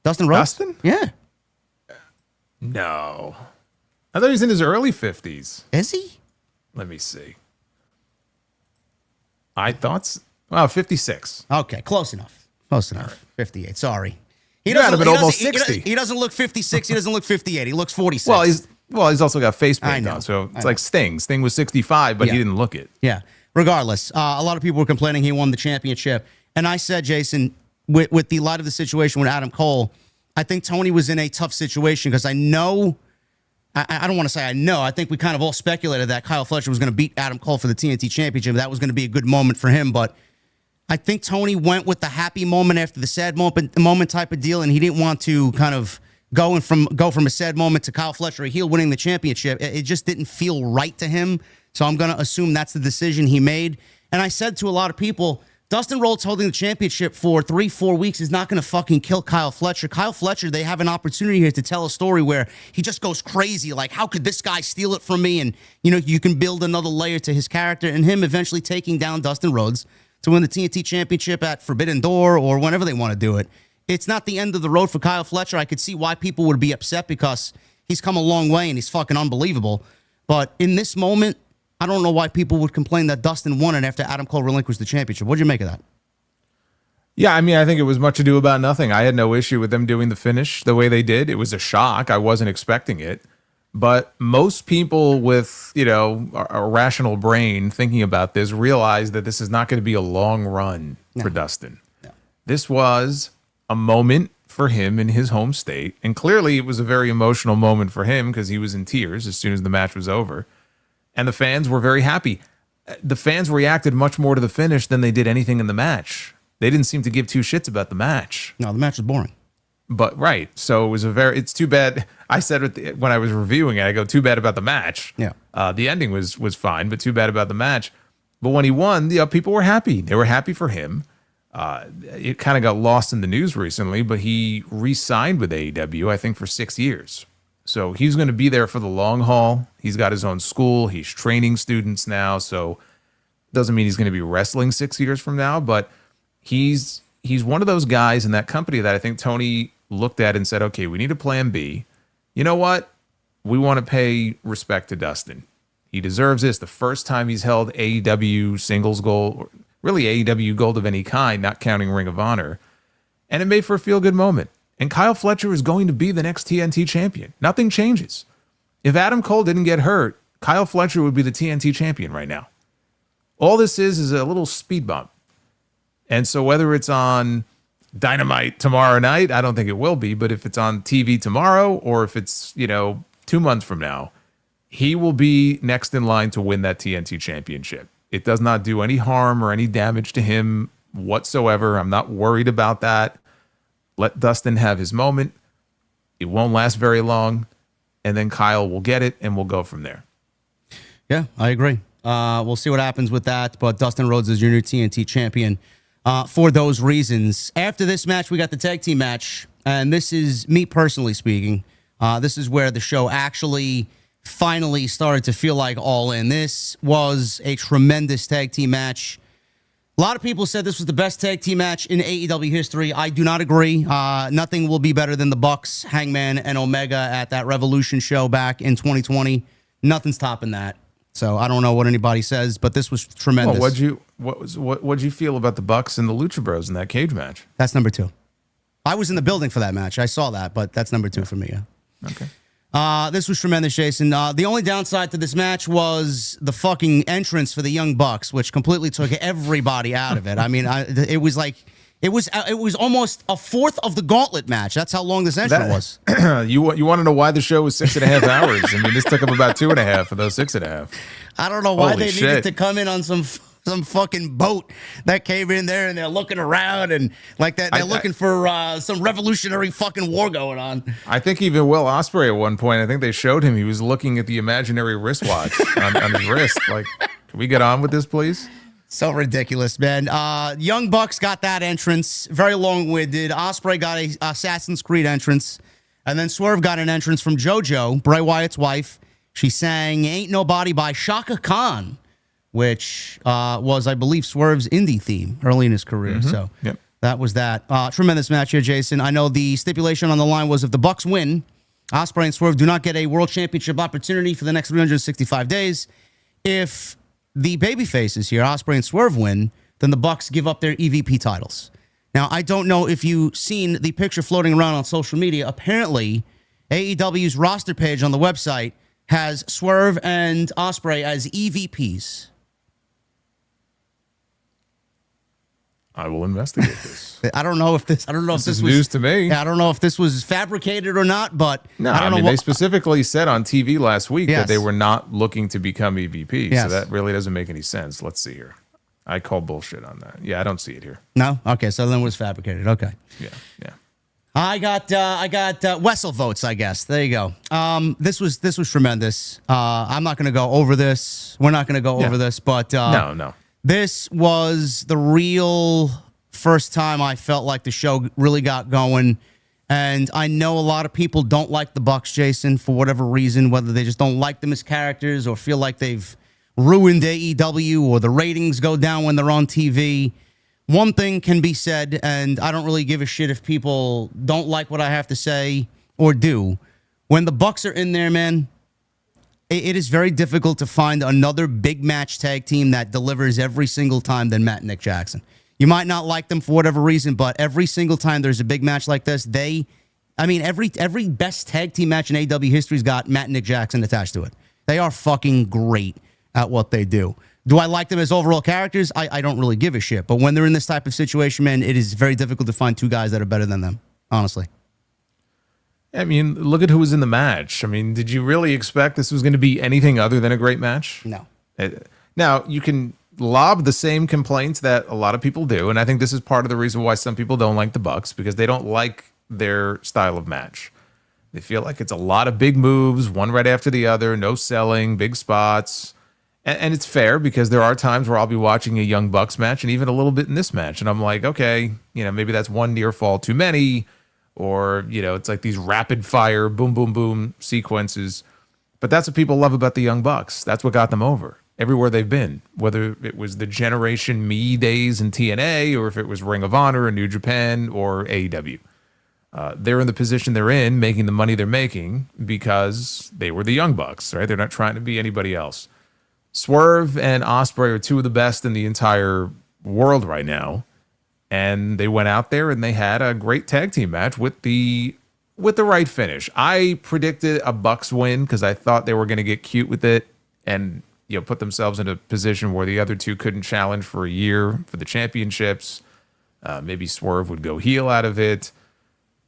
Dustin Rhodes?
Dustin?
Yeah.
No. I thought he was in his early 50s.
Is he?
Let me see. I thought... Well, 56.
Okay, close enough. Close enough. Right. 58. Sorry.
He doesn't look almost 60.
He doesn't look 56. He doesn't look 58. He looks 46.
Well, he's also got face paint on, so it's like Sting. Sting was 65, but he didn't look it.
Yeah. Regardless, a lot of people were complaining he won the championship, and I said, Jason, with the light of the situation with Adam Cole, I think Tony was in a tough situation because I know. I don't want to say I know. I think we kind of all speculated that Kyle Fletcher was going to beat Adam Cole for the TNT Championship. That was going to be a good moment for him, but I think Tony went with the happy moment after the sad moment type of deal, and he didn't want to kind of go from a sad moment to Kyle Fletcher, a heel, winning the championship. It just didn't feel right to him, so I'm going to assume that's the decision he made. And I said to a lot of people, Dustin Rhodes holding the championship for 3-4 weeks is not going to fucking kill Kyle Fletcher. Kyle Fletcher, they have an opportunity here to tell a story where he just goes crazy. Like, how could this guy steal it from me? And, you can build another layer to his character, and him eventually taking down Dustin Rhodes to win the TNT Championship at Forbidden Door or whenever they want to do it. It's not the end of the road for Kyle Fletcher. I could see why people would be upset because he's come a long way and he's fucking unbelievable. But in this moment, I don't know why people would complain that Dustin won it after Adam Cole relinquished the championship. What'd you make of that?
Yeah, I mean, I think it was much ado about nothing. I had no issue with them doing the finish the way they did. It was a shock. I wasn't expecting it. But most people with, a rational brain thinking about this realize that this is not going to be a long run for Dustin. No. This was a moment for him in his home state. And clearly it was a very emotional moment for him because he was in tears as soon as the match was over. And the fans were very happy. The fans reacted much more to the finish than they did anything in the match. They didn't seem to give two shits about the match.
No, the match was boring.
But right, so it was it's too bad. I said when I was reviewing it, I go, too bad about the match.
Yeah.
The ending was fine, but too bad about the match. But when he won, people were happy. They were happy for him. It kind of got lost in the news recently, but he re-signed with AEW, I think, for 6 years. So he's going to be there for the long haul. He's got his own school. He's training students now. So doesn't mean he's going to be wrestling 6 years from now, but he's one of those guys in that company that I think Tony looked at and said, okay, we need a plan B. You know what? We want to pay respect to Dustin. He deserves this. The first time he's held AEW singles gold, or really AEW gold of any kind, not counting Ring of Honor. And it made for a feel-good moment. And Kyle Fletcher is going to be the next TNT champion. Nothing changes. If Adam Cole didn't get hurt, Kyle Fletcher would be the TNT champion right now. All this is a little speed bump. And so whether it's on Dynamite tomorrow night, I don't think it will be, but if it's on TV tomorrow or if it's, 2 months from now, he will be next in line to win that TNT championship. It does not do any harm or any damage to him whatsoever. I'm not worried about that. Let Dustin have his moment. It won't last very long. And then Kyle will get it and we'll go from there.
Yeah, I agree. We'll see what happens with that. But Dustin Rhodes is your new TNT champion for those reasons. After this match, we got the tag team match. And this is me personally speaking. This is where the show actually finally started to feel like All In. This was a tremendous tag team match. A lot of people said this was the best tag team match in AEW history. I do not agree. Nothing will be better than the Bucks, Hangman, and Omega at that Revolution show back in 2020. Nothing's topping that. So I don't know what anybody says, but this was tremendous.
Well, what'd you feel about the Bucks and the Lucha Bros in that cage match?
That's number 2. I was in the building for that match. I saw that, but that's number 2 for me. Yeah.
Okay.
This was tremendous, Jason. The only downside to this match was the fucking entrance for the Young Bucks, which completely took everybody out of it. I mean, it was almost a fourth of the gauntlet match. That's how long this entrance was.
You want to know why the show was 6.5 hours? I mean, this took up about 2.5 of those 6.5.
I don't know why
Holy
they
shit.
needed to come in on some fucking boat that came in there and they're looking around and like that. They're looking for some revolutionary fucking war going on.
I think even Will Ospreay at one point, I think they showed him he was looking at the imaginary wristwatch on his wrist. Like, can we get on with this, please?
So ridiculous, man. Young Bucks got that entrance. Very long-winded. Ospreay got a Assassin's Creed entrance. And then Swerve got an entrance from JoJo, Bray Wyatt's wife. She sang Ain't Nobody by Shaka Khan, which was, I believe, Swerve's indie theme early in his career.
Mm-hmm.
So that was that. Tremendous match here, Jason. I know the stipulation on the line was if the Bucks win, Ospreay and Swerve do not get a world championship opportunity for the next 365 days. If the babyfaces here, Ospreay and Swerve, win, then the Bucks give up their EVP titles. Now, I don't know if you've seen the picture floating around on social media. Apparently, AEW's roster page on the website has Swerve and Ospreay as EVPs.
I will investigate this.
I don't know if this
is
was
news to me.
I don't know if this was fabricated or not, but
No,
I don't know.
they specifically said on TV last week
Yes.
that they were not looking to become EVP.
Yes.
So that really doesn't make any sense. Let's see here. I call bullshit on that. Yeah, I don't see it here.
No? Okay, so then it was fabricated. Okay.
Yeah.
I got Wessel votes, I guess. There you go. This was tremendous. I'm not going to go over this. We're not going to go over this, but
No.
this was the real first time I felt like the show really got going. And I know a lot of people don't like the Bucks, Jason, for whatever reason, whether they just don't like them as characters or feel like they've ruined AEW or the ratings go down when they're on TV. One thing can be said, and I don't really give a shit if people don't like what I have to say or do. When the Bucks are in there, man, it is very difficult to find another big match tag team that delivers every single time than Matt and Nick Jackson. You might not like them for whatever reason, but every single time there's a big match like this, every best tag team match in AEW history's got Matt and Nick Jackson attached to it. They are fucking great at what they do. Do I like them as overall characters? I don't really give a shit. But when they're in this type of situation, man, it is very difficult to find two guys that are better than them, honestly.
I mean, look at who was in the match. I mean, did you really expect this was going to be anything other than a great match?
No.
Now, you can lob the same complaints that a lot of people do, and I think this is part of the reason why some people don't like the Bucks, because they don't like their style of match. They feel like it's a lot of big moves, one right after the other, no selling, big spots. And it's fair, because there are times where I'll be watching a Young Bucks match, and even a little bit in this match, and I'm like, okay, maybe that's one near fall too many, or, it's like these rapid fire, boom, boom, boom sequences. But that's what people love about the Young Bucks. That's what got them over everywhere they've been, whether it was the Generation Me days in TNA, or if it was Ring of Honor or New Japan or AEW. They're in the position they're in, making the money they're making, because they were the Young Bucks, right? They're not trying to be anybody else. Swerve and Ospreay are two of the best in the entire world right now. And they went out there and they had a great tag team match with the right finish. I predicted a Bucks win because I thought they were going to get cute with it and put themselves in a position where the other two couldn't challenge for a year for the championships. Maybe Swerve would go heel out of it.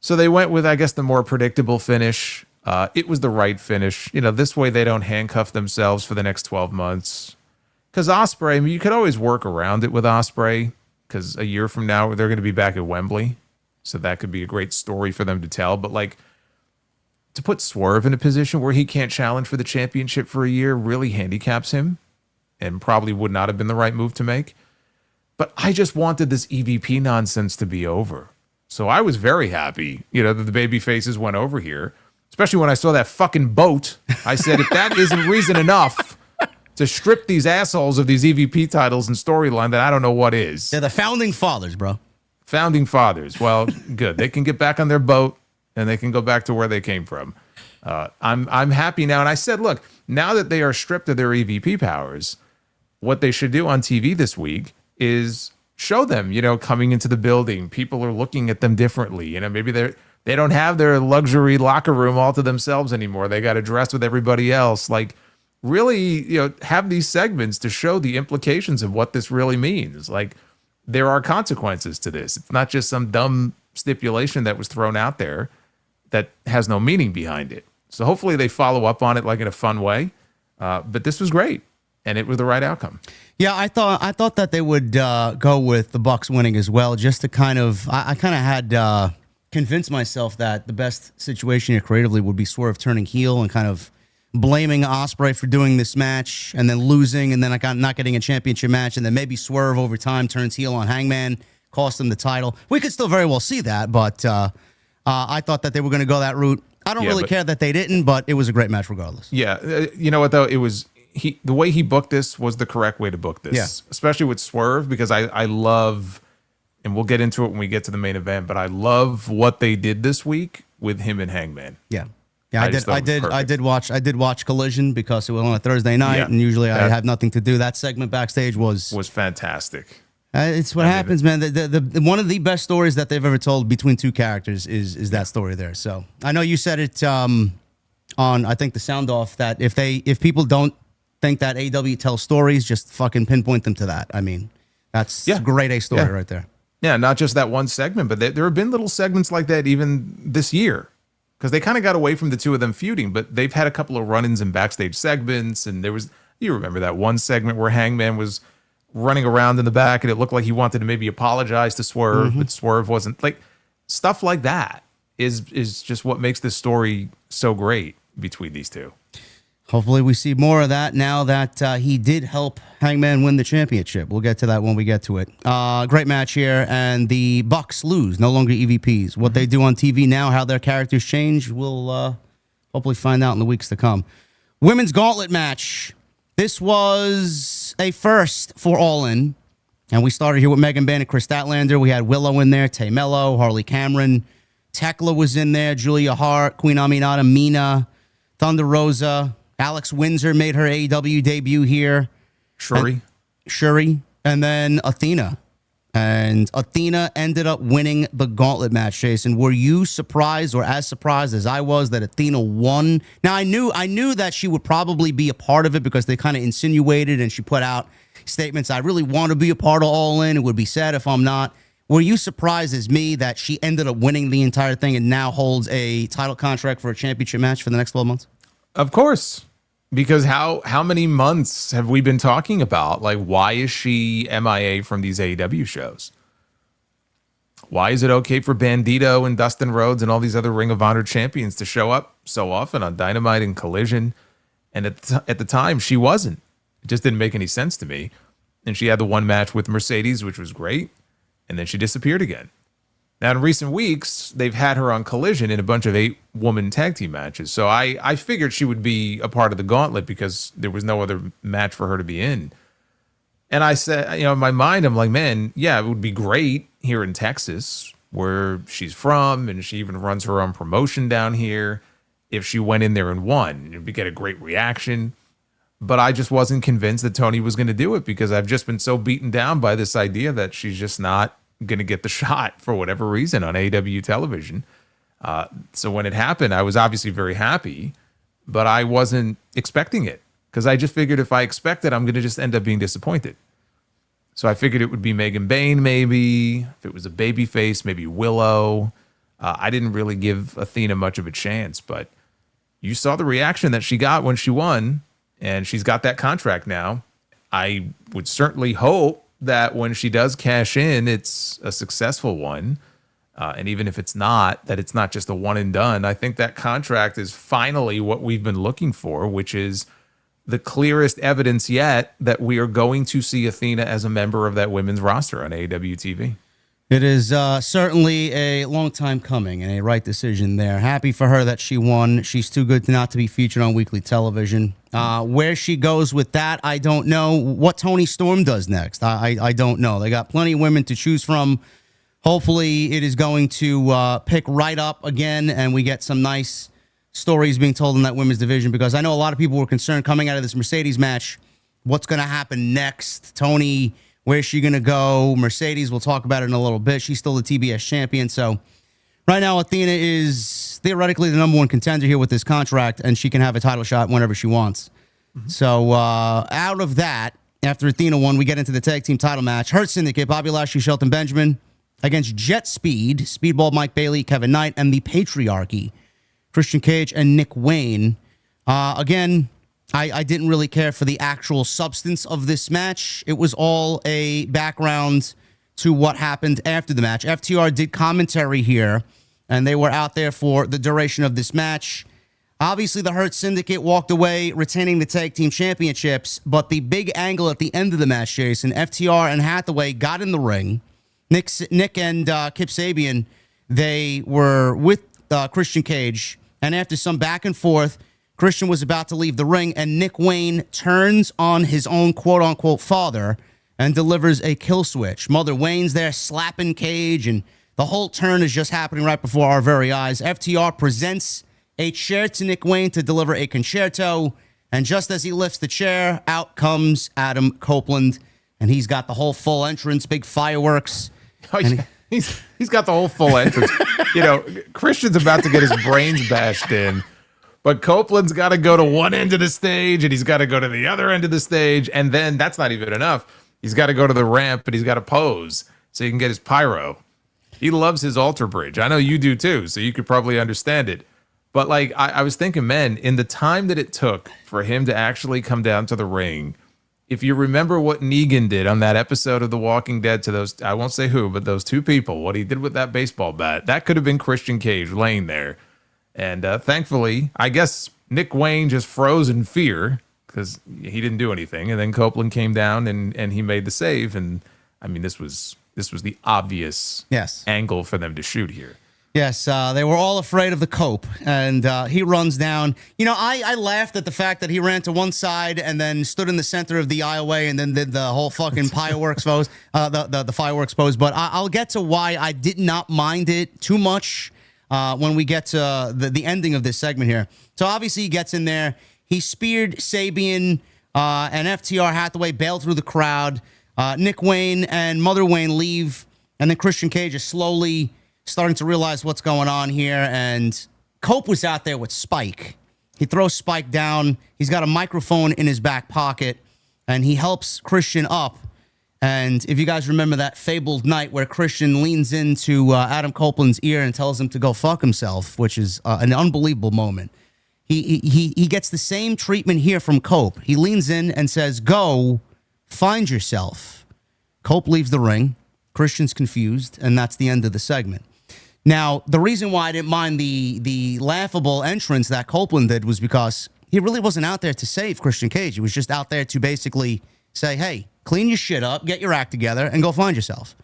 So they went with, I guess, the more predictable finish. It was the right finish. This way they don't handcuff themselves for the next 12 months. Because Ospreay, I mean, you could always work around it with Ospreay, because a year from now, they're going to be back at Wembley. So that could be a great story for them to tell. But, like, to put Swerve in a position where he can't challenge for the championship for a year really handicaps him, and probably would not have been the right move to make. But I just wanted this EVP nonsense to be over. So I was very happy, that the baby faces went over here, especially when I saw that fucking boat. I said, if that isn't reason enough to strip these assholes of these EVP titles and storyline, then I don't know what is.
They're the founding fathers, bro.
Founding fathers. Well, good. They can get back on their boat and they can go back to where they came from. I'm happy now. And I said, look, now that they are stripped of their EVP powers, what they should do on TV this week is show them, coming into the building. People are looking at them differently. Maybe they don't have their luxury locker room all to themselves anymore. They got to dress with everybody else. Like, really, have these segments to show the implications of what this really means. Like, there are consequences to this. It's not just some dumb stipulation that was thrown out there that has no meaning behind it. So hopefully they follow up on it, like, in a fun way. But this was great, and it was the right outcome.
Yeah, I thought that they would go with the Bucks winning as well, just to kind of I kind of had convinced myself that the best situation here creatively would be Swerve turning heel and kind of blaming Ospreay for doing this match and then losing and then not getting a championship match, and then maybe Swerve over time turns heel on Hangman, cost him the title. We could still very well see that, but I thought that they were going to go that route. I don't really care that they didn't, but it was a great match regardless.
Yeah, you know what though, it was. The way he booked this was the correct way to book this,
yeah.
Especially with Swerve, because I love, and we'll get into it when we get to the main event, but I love what they did this week with him and Hangman.
Yeah. Yeah, I did watch Collision because it was on a Thursday night, and usually I have nothing to do. That segment backstage was
fantastic.
It's what happens, man. The one of the best stories that they've ever told between two characters is that story there. So I know you said it on I think the sound off that if people don't think that AEW tells stories, just fucking pinpoint them to that. I mean, that's a great A story right there.
Yeah, not just that one segment, but there have been little segments like that even this year, because they kind of got away from the two of them feuding, but they've had a couple of run-ins and backstage segments, and you remember that one segment where Hangman was running around in the back and it looked like he wanted to maybe apologize to Swerve, but Swerve wasn't. Like, stuff like that is just what makes this story so great between these two.
Hopefully we see more of that now that he did help Hangman win the championship. We'll get to that when we get to it. Great match here, and the Bucks lose, no longer EVPs. What they do on TV now, how their characters change, we'll hopefully find out in the weeks to come. Women's gauntlet match. This was a first for All In, and we started here with Megan Bann and Chris Statlander. We had Willow in there, Tay Mello, Harley Cameron. Tekla was in there, Julia Hart, Queen Aminata, Mina, Thunder Rosa. Alex Windsor made her AEW debut here. Shuri. And then Athena. And Athena ended up winning the gauntlet match, Jason. Were you surprised or as surprised as I was that Athena won? Now, I knew that she would probably be a part of it because they kind of insinuated and she put out statements, I really want to be a part of All In. It would be sad if I'm not. Were you surprised as me that she ended up winning the entire thing and now holds a title contract for a championship match for the next 12 months?
Of course. Because how many months have we been talking about, like, why is she MIA from these AEW shows? Why is it okay for Bandito and Dustin Rhodes and all these other Ring of Honor champions to show up so often on Dynamite and Collision? And at the time, she wasn't. It just didn't make any sense to me. And she had the one match with Mercedes, which was great. And then she disappeared again. Now, in recent weeks, they've had her on Collision in a bunch of 8-woman tag team matches. So I figured she would be a part of the gauntlet because there was no other match for her to be in. And I said, in my mind, I'm like, man, yeah, it would be great here in Texas, where she's from, and she even runs her own promotion down here. If she went in there and won, it'd get a great reaction. But I just wasn't convinced that Tony was going to do it because I've just been so beaten down by this idea that she's just not going to get the shot for whatever reason on AEW television. So when it happened, I was obviously very happy, but I wasn't expecting it because I just figured if I expect it, I'm going to just end up being disappointed. So I figured it would be Megan Bayne, maybe. If it was a babyface, maybe Willow. I didn't really give Athena much of a chance, but you saw the reaction that she got when she won, and she's got that contract now. I would certainly hope that when she does cash in, it's a successful one. And even if it's not, that it's not just a one and done. I think that contract is finally what we've been looking for, which is the clearest evidence yet that we are going to see Athena as a member of that women's roster on AEW TV.
It is certainly a long time coming and a right decision there. Happy for her that she won. She's too good not to be featured on weekly television. Where she goes with that, I don't know. What Toni Storm does next, I don't know. They got plenty of women to choose from. Hopefully it is going to pick right up again and we get some nice stories being told in that women's division, because I know a lot of people were concerned coming out of this Mercedes match. What's going to happen next? Toni, where's she going to go? Mercedes, we'll talk about it in a little bit. She's still the TBS champion. So right now, Athena is theoretically the number one contender here with this contract, and she can have a title shot whenever she wants. Mm-hmm. So out of that, after Athena won, we get into the tag team title match. Hurt Syndicate, Bobby Lashley, Shelton Benjamin against Jet Speed, Speedball Mike Bailey, Kevin Knight, and the Patriarchy, Christian Cage and Nick Wayne. Again, I didn't really care for the actual substance of this match. It was all a background to what happened after the match. FTR did commentary here, and they were out there for the duration of this match. Obviously, the Hurt Syndicate walked away retaining the tag team championships, but the big angle at the end of the match, Jason, FTR and Hathaway got in the ring. Nick and Kip Sabian, they were with Christian Cage, and after some back and forth, Christian was about to leave the ring, and Nick Wayne turns on his own quote-unquote father and delivers a kill switch. Mother Wayne's there slapping Cage, and the whole turn is just happening right before our very eyes. FTR presents a chair to Nick Wayne to deliver a concerto, and just as he lifts the chair, out comes Adam Copeland, and he's got the whole full entrance, big fireworks.
Oh, yeah. He's got the whole full entrance. You know, Christian's about to get his brains bashed in, but Copeland's got to go to one end of the stage, and he's got to go to the other end of the stage, and then that's not even enough. He's got to go to the ramp, and he's got to pose so he can get his pyro. He loves his altar bridge. I know you do too, so you could probably understand it. But like, I was thinking, man, in the time that it took for him to actually come down to the ring, if you remember what Negan did on that episode of The Walking Dead to those, I won't say who, but those two people, what he did with that baseball bat, that could have been Christian Cage laying there. And thankfully, I guess Nick Wayne just froze in fear because he didn't do anything. And then Copeland came down and he made the save. And I mean, this was the obvious angle for them to shoot here.
Yes, they were all afraid of the Cope, and he runs down. You know, I laughed at the fact that he ran to one side and then stood in the center of the aisleway and then did the whole fucking fireworks pose, the fireworks pose. But I'll get to why I did not mind it too much when we get to the ending of this segment here. So obviously he gets in there. He speared Sabian, and FTR Hathaway bailed through the crowd. Nick Wayne and Mother Wayne leave, and then Christian Cage is slowly starting to realize what's going on here, and Cope was out there with Spike. He throws Spike down. He's got a microphone in his back pocket, and he helps Christian up. And if you guys remember that fabled night where Christian leans into Adam Copeland's ear and tells him to go fuck himself, which is an unbelievable moment. He gets the same treatment here from Cope. He leans in and says, "Go find yourself." Cope leaves the ring. Christian's confused, and that's the end of the segment. Now, the reason why I didn't mind the laughable entrance that Copeland did was because he really wasn't out there to save Christian Cage. He was just out there to basically say, hey, clean your shit up, get your act together, and go find yourself.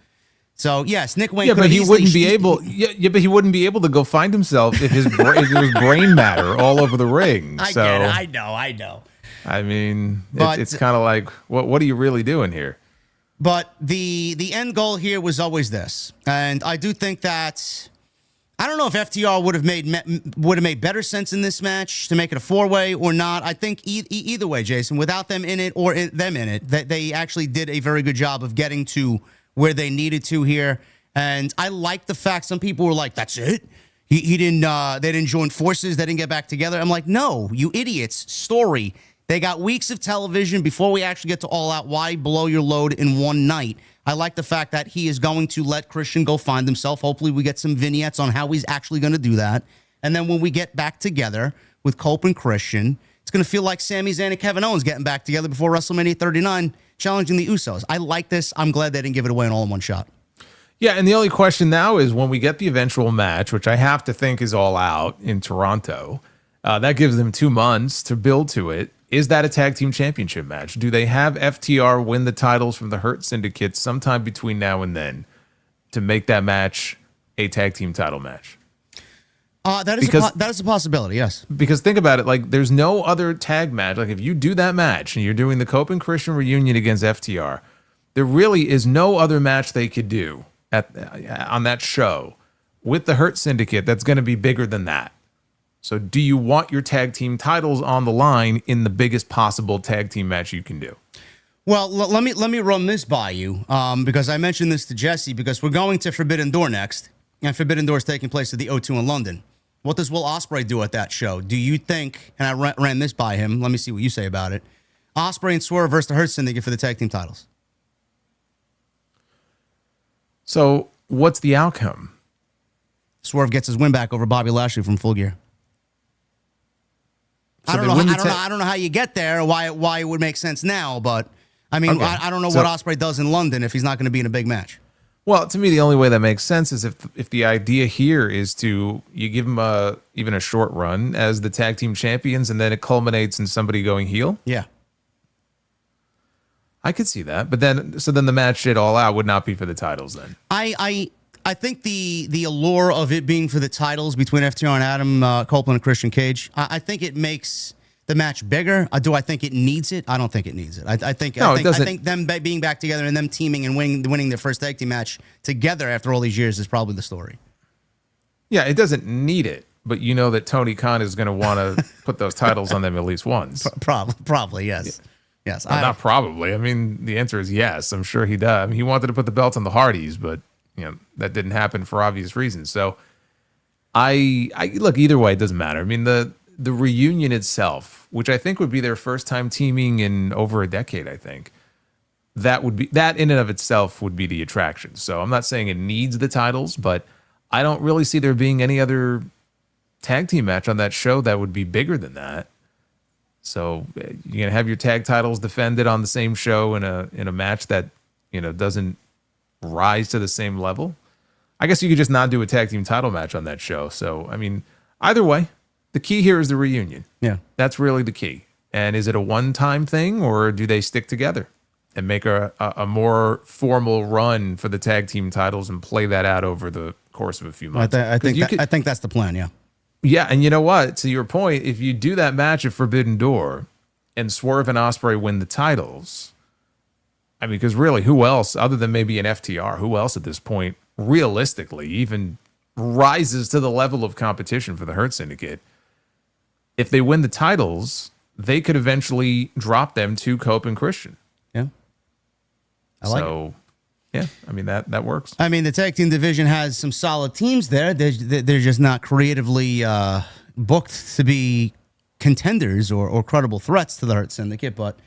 So, yes, Nick Wayne.
Yeah, but he wouldn't be able. Yeah, but he wouldn't be able to go find himself if if there was brain matter all over the ring.
I get it. I know.
I mean, it's kind of like, what are you really doing here?
But the end goal here was always this, and I do think that I don't know if FTR would have made better sense in this match to make it a four-way or not. I think either way, Jason, without them in it or them in it, that they actually did a very good job of getting to where they needed to here. And I like the fact some people were like, "That's it." He didn't. They didn't join forces. They didn't get back together. I'm like, no, you idiots. Story. They got weeks of television before we actually get to All Out. Why blow your load in one night? I like the fact that he is going to let Christian go find himself. Hopefully we get some vignettes on how he's actually going to do that. And then when we get back together with Cope and Christian, it's going to feel like Sami Zayn and Kevin Owens getting back together before WrestleMania 39, challenging the Usos. I like this. I'm glad they didn't give it away all in one shot.
Yeah, and the only question now is when we get the eventual match, which I have to think is All Out in Toronto, that gives them 2 months to build to it. Is that a tag team championship match? Do they have FTR win the titles from the Hurt Syndicate sometime between now and then to make that match a tag team title match?
That is a possibility, yes.
Because think about it, like there's no other tag match. Like if you do that match and you're doing the Cope and Christian reunion against FTR, there really is no other match they could do on that show with the Hurt Syndicate that's going to be bigger than that. So do you want your tag team titles on the line in the biggest possible tag team match you can do?
Well, let me run this by you because I mentioned this to Jesse because we're going to Forbidden Door next, and Forbidden Door is taking place at the O2 in London. What does Will Ospreay do at that show? Do you think, and I ran this by him, let me see what you say about it, Ospreay and Swerve versus the Hurt Syndicate for the tag team titles?
So what's the outcome?
Swerve gets his win back over Bobby Lashley from Full Gear.
So
I don't know how you get there, why it would make sense now, but I mean, okay. I don't know what Ospreay does in London if he's not going to be in a big match.
Well, to me, the only way that makes sense is if the idea here is to you give him even a short run as the tag team champions, and then it culminates in somebody going heel.
Yeah,
I could see that, but then the match at All Out would not be for the titles. Then
I think the allure of it being for the titles between FTR and Adam Copeland and Christian Cage, I think it makes the match bigger. Do I think it needs it? I don't think it needs it. I think them being back together and them teaming and winning their first tag team match together after all these years is probably the story.
Yeah, it doesn't need it, but you know that Tony Khan is going to want to put those titles on them at least once.
Probably, yes. Yeah. Yes.
Not probably. I mean, the answer is yes. I'm sure he does. I mean, he wanted to put the belts on the Hardys, but that didn't happen for obvious reasons. So I look, either way, it doesn't matter. I mean, the reunion itself, which I think would be their first time teaming in over a decade, I think, that in and of itself would be the attraction. So I'm not saying it needs the titles, but I don't really see there being any other tag team match on that show that would be bigger than that. So you're going to have your tag titles defended on the same show in a match that, doesn't rise to the same level. I guess you could just not do a tag team title match on that show. So, I mean, either way, the key here is the reunion.
Yeah.
That's really the key. And is it a one-time thing, or do they stick together and make a more formal run for the tag team titles and play that out over the course of a few months?
I think that's the plan, yeah.
Yeah, and you know what? To your point, if you do that match at Forbidden Door and Swerve and Ospreay win the titles, I mean, because really, who else, other than maybe an FTR, who else at this point, realistically, even rises to the level of competition for the Hurt Syndicate? If they win the titles, they could eventually drop them to Cope and Christian.
Yeah. I like it.
Yeah, I mean, that works.
I mean, the tag team division has some solid teams there. They're just not creatively booked to be contenders or credible threats to the Hurt Syndicate. But,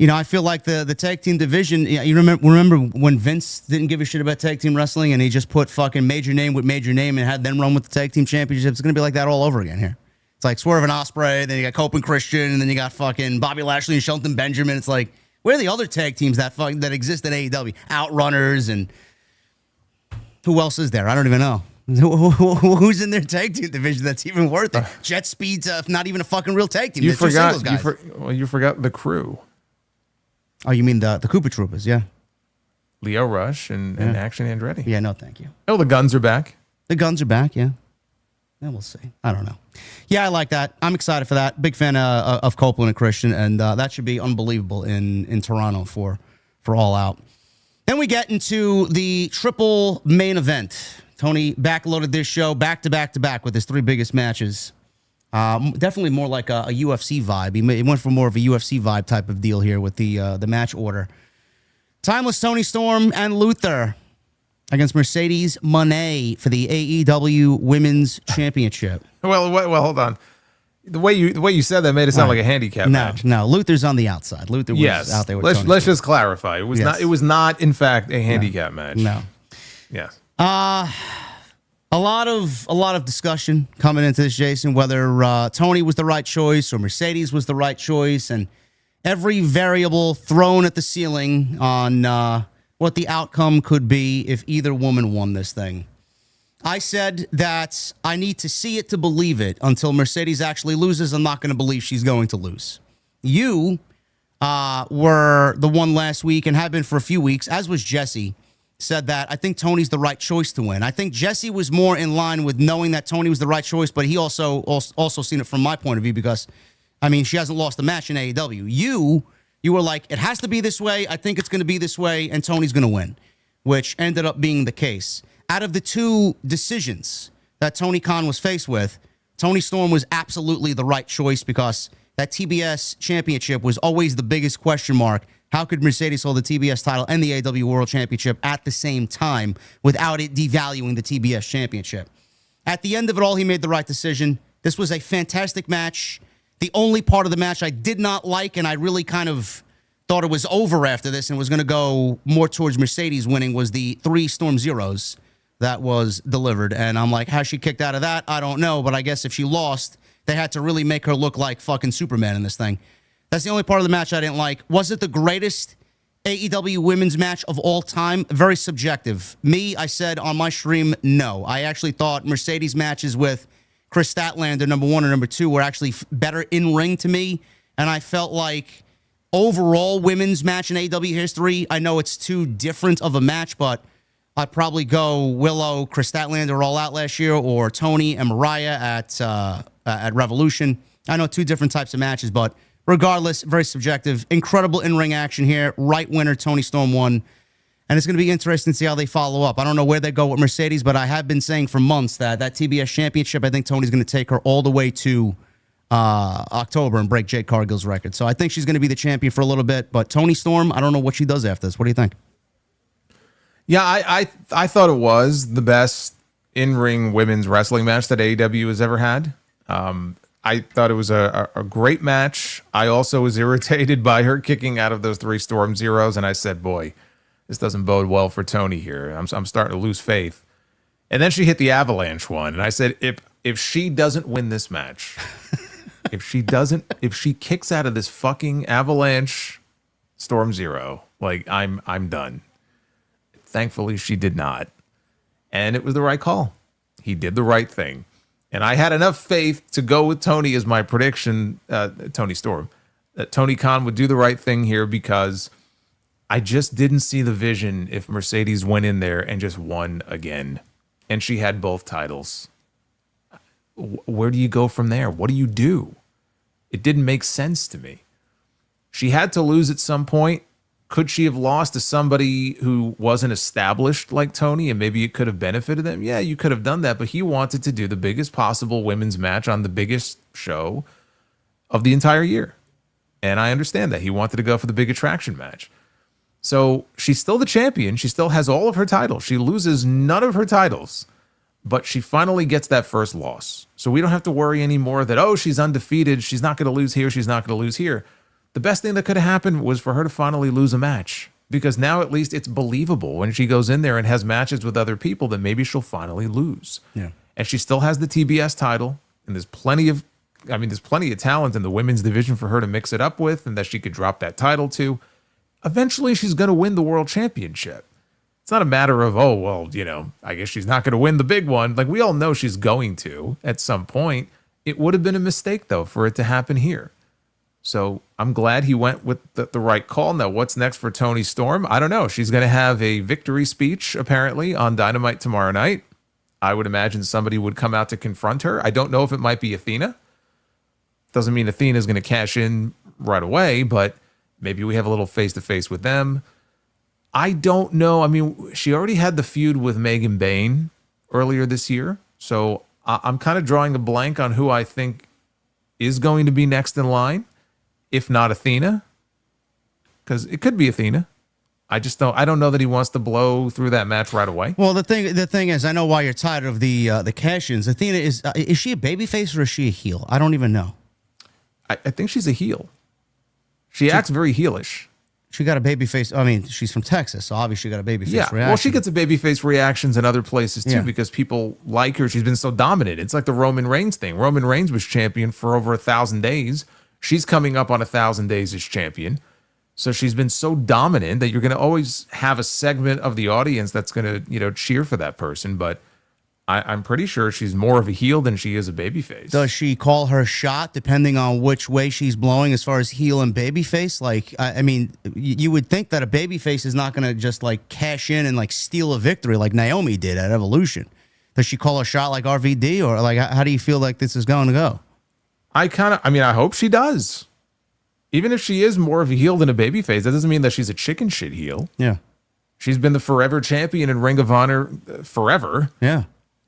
I feel like the tag team division, you remember when Vince didn't give a shit about tag team wrestling and he just put fucking major name with major name and had them run with the tag team championships? It's going to be like that all over again here. It's like Swerve and Ospreay, then you got Cope and Christian, and then you got fucking Bobby Lashley and Shelton Benjamin. It's like, where are the other tag teams that exist in AEW? Outrunners and who else is there? I don't even know. Who's in their tag team division that's even worth it? Jet Speed's not even a fucking real tag team.
You forgot the Crew.
Oh, you mean the Koopa Troopers? Yeah.
Leo Rush and Action Andretti.
Yeah, no, thank you.
Oh, the Guns are back.
The Guns are back. Yeah. Yeah, we'll see. I don't know. Yeah, I like that. I'm excited for that. Big fan of Copeland and Christian, and that should be unbelievable in Toronto for All Out. Then we get into the triple main event. Tony backloaded this show back to back with his three biggest matches. Definitely more like a UFC vibe. He went for more of a UFC vibe type of deal here with the match order. Timeless Tony Storm and Luther against Mercedes Moné for the AEW Women's Championship.
Well, hold on. The way you said that made it sound like a handicap match.
No, Luther's on the outside. Luther was out there with Tony.
Let's just clarify. It was not. It was not, in fact, a handicap match.
No.
Yes.
A lot of discussion coming into this, Jason, whether Tony was the right choice or Mercedes was the right choice, and every variable thrown at the ceiling on what the outcome could be if either woman won this thing. I said that I need to see it to believe it. Until Mercedes actually loses, I'm not going to believe she's going to lose. You were the one last week and have been for a few weeks, as was Jesse, said that I think Tony's the right choice to win. I think Jesse was more in line with knowing that Tony was the right choice, but he also seen it from my point of view because, I mean, she hasn't lost a match in AEW. You were like, it has to be this way. I think it's going to be this way, and Tony's going to win, which ended up being the case. Out of the two decisions that Tony Khan was faced with, Tony Storm was absolutely the right choice because that TBS championship was always the biggest question mark. How could Mercedes hold the TBS title and the AEW World Championship at the same time without it devaluing the TBS championship? At the end of it all, he made the right decision. This was a fantastic match. The only part of the match I did not like, and I really kind of thought it was over after this and was going to go more towards Mercedes winning, was the 3 Storm Zeros that was delivered. And I'm like, how she kicked out of that, I don't know. But I guess if she lost, they had to really make her look like fucking Superman in this thing. That's the only part of the match I didn't like. Was it the greatest AEW women's match of all time? Very subjective. Me, I said on my stream, no. I actually thought Mercedes matches with Chris Statlander, number 1 or number 2, were actually better in ring to me. And I felt like overall women's match in AEW history, I know it's too different of a match, but I'd probably go Willow, Chris Statlander All Out last year, or Tony and Mariah at Revolution. I know 2 different types of matches, but regardless, very subjective. Incredible in-ring action here. Right winner, Tony Storm won. And it's going to be interesting to see how they follow up. I don't know where they go with Mercedes, but I have been saying for months that TBS championship, I think Tony's going to take her all the way to October and break Jade Cargill's record. So I think she's going to be the champion for a little bit. But Tony Storm, I don't know what she does after this. What do you think?
Yeah, I thought it was the best in-ring women's wrestling match that AEW has ever had. I thought it was a great match. I also was irritated by her kicking out of those 3 Storm Zeros, and I said, boy, this doesn't bode well for Tony here. I'm starting to lose faith. And then she hit the avalanche one, and I said, if she doesn't win this match, if she kicks out of this fucking avalanche Storm Zero, like I'm done. Thankfully, she did not. And it was the right call. He did the right thing. And I had enough faith to go with Tony as my prediction, Tony Storm, that Tony Khan would do the right thing here because I just didn't see the vision if Mercedes went in there and just won again. And she had both titles. Where do you go from there? What do you do? It didn't make sense to me. She had to lose at some point. Could she have lost to somebody who wasn't established like Tony and maybe it could have benefited them? Yeah, you could have done that, but he wanted to do the biggest possible women's match on the biggest show of the entire year. And I understand that. He wanted to go for the big attraction match. So she's still the champion. She still has all of her titles. She loses none of her titles, but she finally gets that first loss. So we don't have to worry anymore that, oh, she's undefeated. She's not going to lose here. She's not going to lose here. The best thing that could have happened was for her to finally lose a match, because now at least it's believable when she goes in there and has matches with other people that maybe she'll finally lose. Yeah. And she still has the TBS title, and there's plenty of talent in the women's division for her to mix it up with and that she could drop that title to. Eventually she's going to win the world championship. It's not a matter of, oh, well, I guess she's not going to win the big one. Like, we all know she's going to at some point. It would have been a mistake, though, for it to happen here. So I'm glad he went with the right call. Now, what's next for Toni Storm? I don't know. She's going to have a victory speech, apparently, on Dynamite tomorrow night. I would imagine somebody would come out to confront her. I don't know if it might be Athena. Doesn't mean Athena's going to cash in right away, but maybe we have a little face-to-face with them. I don't know. I mean, she already had the feud with Megan Bayne earlier this year, so I'm kind of drawing a blank on who I think is going to be next in line. If not Athena, because it could be Athena. I don't know that he wants to blow through that match right away.
Well, the thing is, I know why you're tired of the cash-ins. Athena is she a babyface or is she a heel? I don't even know.
I think she's a heel. She acts very heelish.
She got a babyface. I mean, she's from Texas, so obviously she got a babyface reaction.
Well, she gets a babyface reactions in other places too because people like her. She's been so dominant. It's like the Roman Reigns thing. Roman Reigns was champion for over 1,000 days. She's coming up on 1,000 days as champion. So she's been so dominant that you're going to always have a segment of the audience that's going to, cheer for that person. But I'm pretty sure she's more of a heel than she is a babyface.
Does she call her shot depending on which way she's blowing as far as heel and babyface? Like, I mean, you would think that a babyface is not going to just like cash in and like steal a victory like Naomi did at Evolution. Does she call a shot like RVD, or like how do you feel like this is going to go?
I hope she does. Even if she is more of a heel than a babyface, that doesn't mean that she's a chicken shit heel.
Yeah.
She's been the forever champion in Ring of Honor forever.
Yeah.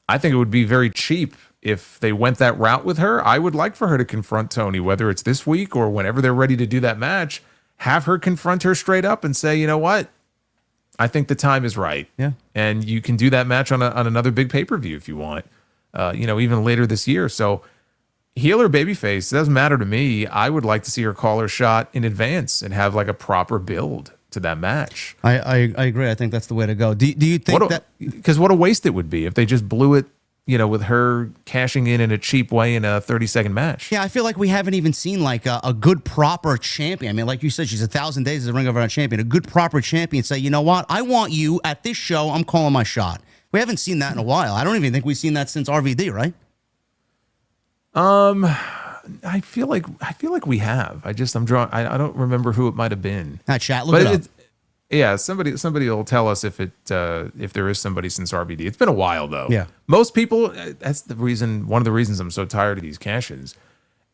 I think it would be very cheap if they went that route with her. I would like for her to confront Tony, whether it's this week or whenever they're ready to do that match. Have her confront her straight up and say, you know what? I think the time is right.
Yeah.
And you can do that match on another big pay-per-view if you want, even later this year. So heel or babyface, it doesn't matter to me. I would like to see her call her shot in advance and have like a proper build to that match.
I agree. I think that's the way to go. Do you think that?
Because what a waste it would be if they just blew it, with her cashing in a cheap way in a 30-second match.
Yeah, I feel like we haven't even seen like a good proper champion. I mean, like you said, she's 1,000 days as a Ring of Honor champion. A good proper champion say, you know what? I want you at this show. I'm calling my shot. We haven't seen that in a while. I don't even think we've seen that since RVD, right?
I feel like we have. I don't remember who it might have been.
Chat, look it up.
Yeah, somebody will tell us if there is somebody since RVD. It's been a while though.
Yeah.
Most people, that's one of the reasons I'm so tired of these cash-ins.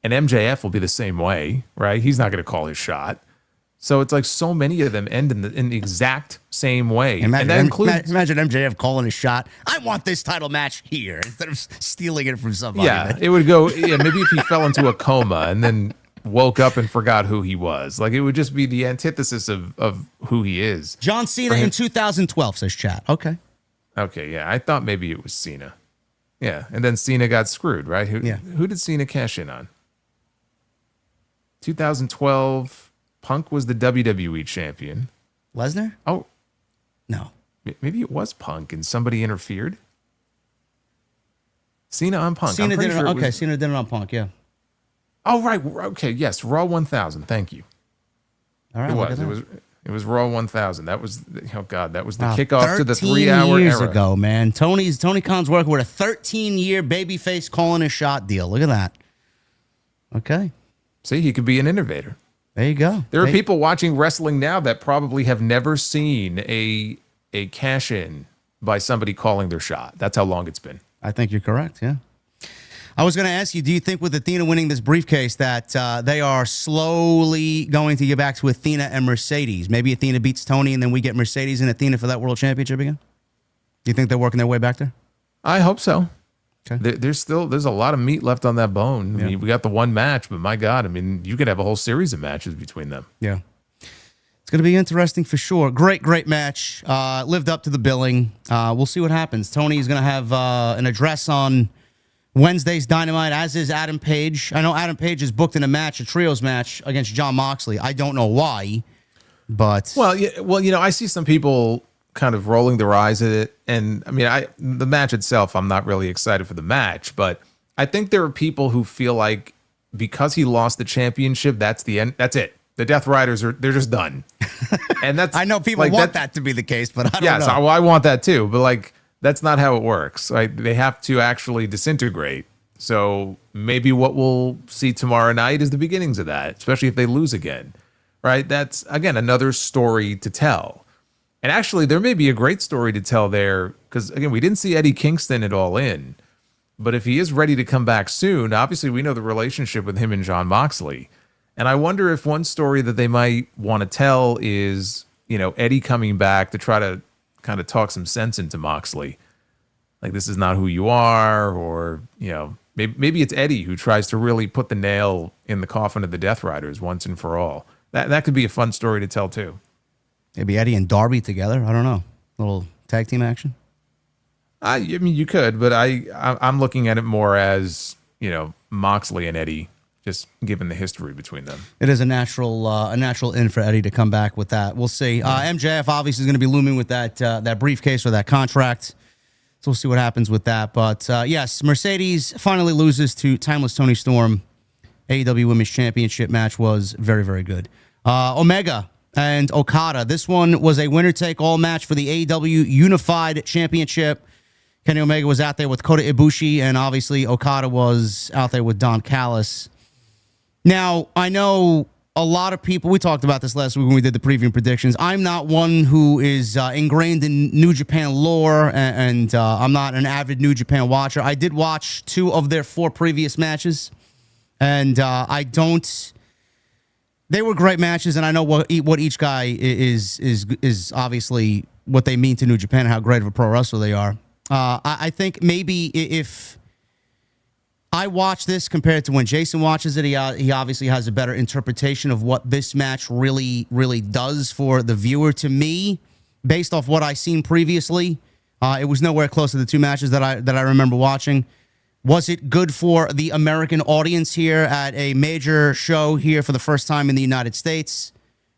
And MJF will be the same way, right? He's not going to call his shot. So it's like so many of them end in the exact same way.
Imagine,
and that includes
imagine MJF calling his shot. I want this title match here instead of stealing it from somebody.
Yeah, it would go. Yeah, maybe if he fell into a coma and then woke up and forgot who he was. Like it would just be the antithesis of who he is.
John Cena in 2012 says chat. Okay.
Okay, yeah. I thought maybe it was Cena. Yeah, and then Cena got screwed, right? Who did Cena cash in on? 2012. Punk was the WWE champion.
Lesnar?
Oh.
No.
Maybe it was Punk and somebody interfered. Cena on Punk.
Cena did it. Cena did it on Punk, yeah.
Oh, right. Okay, yes. Raw 1000. Thank you.
All right.
It was Raw 1000. That was, that was the kickoff to the 3-hour era.
Years ago, man. Tony Khan's working with a 13-year babyface calling a shot deal. Look at that. Okay.
See, he could be an innovator.
There you go.
There are people watching wrestling now that probably have never seen a cash-in by somebody calling their shot. That's how long it's been.
I think you're correct, yeah. I was going to ask you, do you think with Athena winning this briefcase that they are slowly going to get back to Athena and Mercedes? Maybe Athena beats Tony and then we get Mercedes and Athena for that world championship again? Do you think they're working their way back there?
I hope so.
Okay.
There's a lot of meat left on that bone. I mean, we got the one match, but my God, I mean, you could have a whole series of matches between them.
Yeah. It's going to be interesting for sure. Great match. Lived up to the billing. We'll see what happens. Tony's going to have an address on Wednesday's Dynamite, as is Adam Page. I know Adam Page is booked in a trios match against Jon Moxley. I don't know why, but...
Well, I see some people kind of rolling their eyes at it. And I mean, the match itself, I'm not really excited for the match, but I think there are people who feel like because he lost the championship, that's the end. That's it. The Death Riders they're just done. And that's
I know people want that to be the case, but I don't know.
Yeah, I want that too, but like that's not how it works. Like they have to actually disintegrate. So maybe what we'll see tomorrow night is the beginnings of that, especially if they lose again. Right? That's again another story to tell. And actually, there may be a great story to tell there because, again, we didn't see Eddie Kingston at All In. But if he is ready to come back soon, obviously we know the relationship with him and Jon Moxley. And I wonder if one story that they might want to tell is, Eddie coming back to try to kind of talk some sense into Moxley. Like, this is not who you are, or, maybe it's Eddie who tries to really put the nail in the coffin of the Death Riders once and for all. That could be a fun story to tell, too.
Maybe Eddie and Darby together. I don't know. Little tag team action.
I mean, you could, but I'm looking at it more as, Moxley and Eddie, just given the history between them.
It is a natural in for Eddie to come back with that. We'll see. MJF obviously is going to be looming with that briefcase or that contract. So we'll see what happens with that. But yes, Mercedes finally loses to Timeless Tony Storm. AEW Women's Championship match was very, very good. Omega and Okada. This one was a winner-take-all match for the AEW Unified Championship. Kenny Omega was out there with Kota Ibushi, and obviously Okada was out there with Don Callis. Now, I know a lot of people, we talked about this last week when we did the preview predictions. I'm not one who is ingrained in New Japan lore, and I'm not an avid New Japan watcher. I did watch 2 of their 4 previous matches, and they were great matches, and I know what each guy is obviously what they mean to New Japan and how great of a pro wrestler they are. I think maybe if I watch this compared to when Jason watches it, he obviously has a better interpretation of what this match really, really does for the viewer. To me, based off what I've seen previously, it was nowhere close to the 2 matches that I remember watching. Was it good for the American audience here at a major show here for the first time in the United States?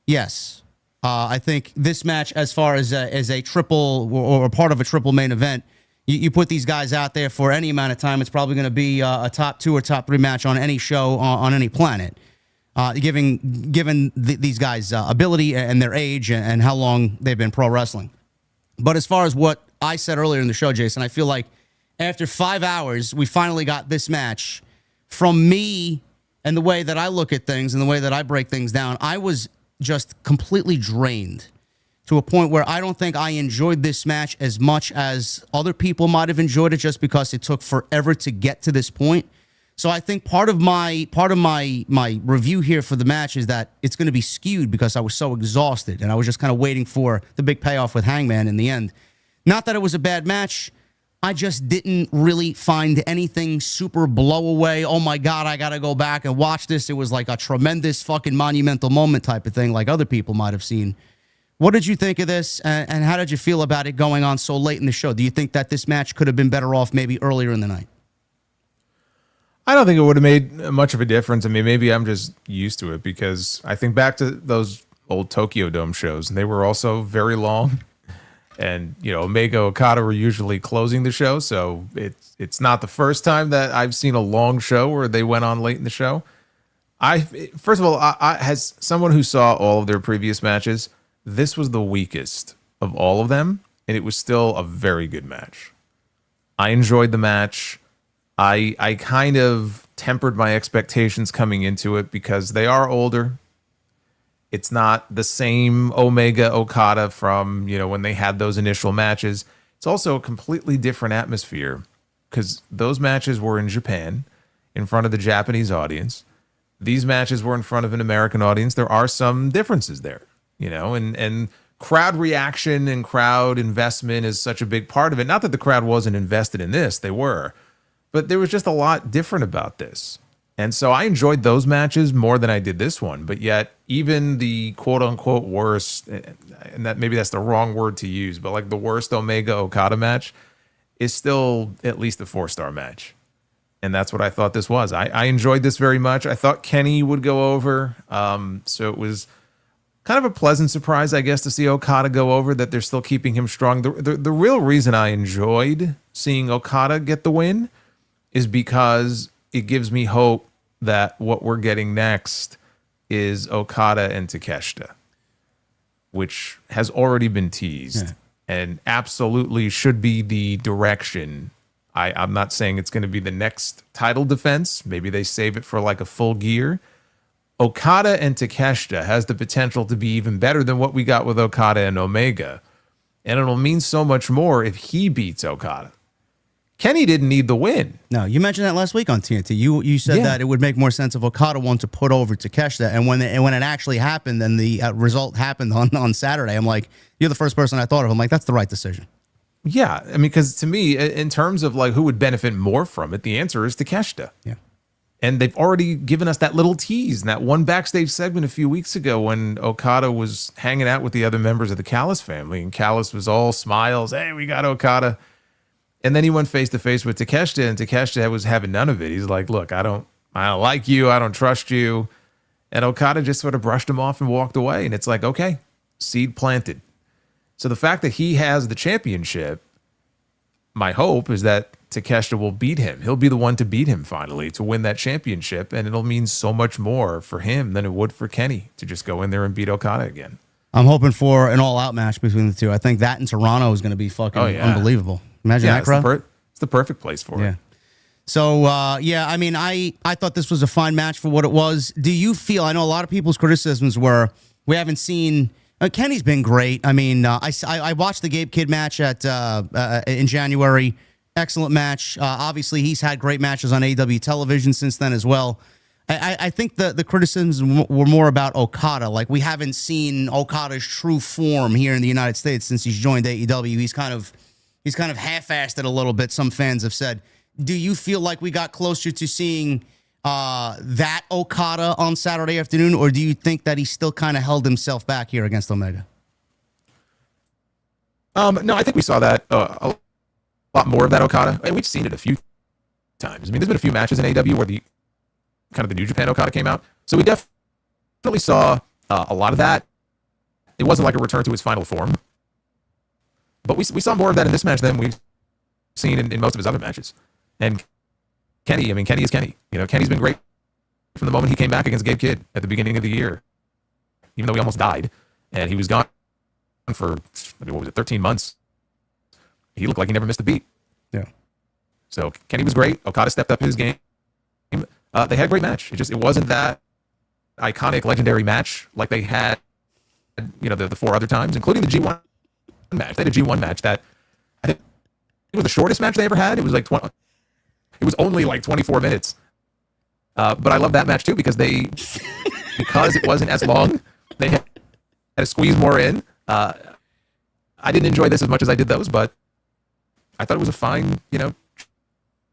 Yes. I think this match, as far as a triple or part of a triple main event, you put these guys out there for any amount of time, it's probably going to be a top 2 or top 3 match on any show on any planet, given these guys' ability and their age and how long they've been pro wrestling. But as far as what I said earlier in the show, Jason, I feel like after 5 hours, we finally got this match. From me and the way that I look at things and the way that I break things down, I was just completely drained to a point where I don't think I enjoyed this match as much as other people might have enjoyed it, just because it took forever to get to this point. So I think part of my review here for the match is that it's going to be skewed because I was so exhausted and I was just kind of waiting for the big payoff with Hangman in the end. Not that it was a bad match. I just didn't really find anything super blow away. Oh my God, I got to go back and watch this. It was like a tremendous fucking monumental moment type of thing like other people might have seen. What did you think of this, and how did you feel about it going on so late in the show? Do you think that this match could have been better off maybe earlier in the night?
I don't think it would have made much of a difference. I mean, maybe I'm just used to it because I think back to those old Tokyo Dome shows, and they were also very long. And, Omega, Okada were usually closing the show, so it's not the first time that I've seen a long show where they went on late in the show. First of all, as someone who saw all of their previous matches, this was the weakest of all of them, and it was still a very good match. I enjoyed the match. I kind of tempered my expectations coming into it because they are older. It's not the same Omega Okada from, when they had those initial matches. It's also a completely different atmosphere because those matches were in Japan in front of the Japanese audience. These matches were in front of an American audience. There are some differences there. And crowd reaction and crowd investment is such a big part of it. Not that the crowd wasn't invested in this, they were. But there was just a lot different about this. And so I enjoyed those matches more than I did this one. But yet, even the quote-unquote worst, and that maybe that's the wrong word to use, but like the worst Omega-Okada match is still at least a 4-star match. And that's what I thought this was. I enjoyed this very much. I thought Kenny would go over. So it was kind of a pleasant surprise, I guess, to see Okada go over, that they're still keeping him strong. The real reason I enjoyed seeing Okada get the win is because it gives me hope that what we're getting next is Okada and Takeshita, which has already been teased and absolutely should be the direction. I'm not saying it's going to be the next title defense. Maybe they save it for like a Full Gear. Okada and Takeshita has the potential to be even better than what we got with Okada and Omega. And it'll mean so much more if he beats Okada. Kenny didn't need the win.
No, you mentioned that last week on TNT. You said that it would make more sense if Okada won to put over Takeshita. And when it actually happened and the result happened on Saturday, I'm like, you're the first person I thought of. I'm like, that's the right decision.
Yeah, I mean, because to me, in terms of like who would benefit more from it, the answer is Takeshita.
Yeah.
And they've already given us that little tease in that one backstage segment a few weeks ago when Okada was hanging out with the other members of the Callis family, and Callis was all smiles. Hey, we got Okada. And then he went face to face with Takeshita, and Takeshita was having none of it. He's like, look, I don't like you. I don't trust you. And Okada just sort of brushed him off and walked away. And it's like, okay, seed planted. So the fact that he has the championship, my hope is that Takeshita will beat him. He'll be the one to beat him finally to win that championship, and it'll mean so much more for him than it would for Kenny to just go in there and beat Okada again.
I'm hoping for an all-out match between the two. I think that in Toronto is going to be fucking unbelievable. Imagine that crowd.
It's the perfect place for it.
So, I mean, I thought this was a fine match for what it was. Do you feel, I know a lot of people's criticisms were, we haven't seen, Kenny's been great. I mean, I watched the Gabe Kidd match in January. Excellent match. Obviously, he's had great matches on AEW television since then as well. I think the criticisms were more about Okada. Like, we haven't seen Okada's true form here in the United States since he's joined AEW. He's kind of half-assed it a little bit, some fans have said. Do you feel like we got closer to seeing that Okada on Saturday afternoon, or do you think that he still kind of held himself back here against Omega?
No, I think we saw that a lot more of that Okada, and we've seen it a few times. I mean, there's been a few matches in AEW where the New Japan Okada came out, so we definitely saw a lot of that. It wasn't like a return to his final form, but we saw more of that in this match than we've seen in most of his other matches. And Kenny is Kenny. You know, Kenny's been great from the moment he came back against Gabe Kidd at the beginning of the year, even though he almost died, and he was gone for 13 months. He looked like he never missed a beat.
Yeah.
So Kenny was great. Okada stepped up his game. They had a great match. It wasn't that iconic, legendary match like they had, the 4 other times, including the G1 match. They had a G1 match that I think it was the shortest match they ever had. It was only like 24 minutes. But I love that match too because it wasn't as long, they had to squeeze more in. I didn't enjoy this as much as I did those, but I thought it was a fine,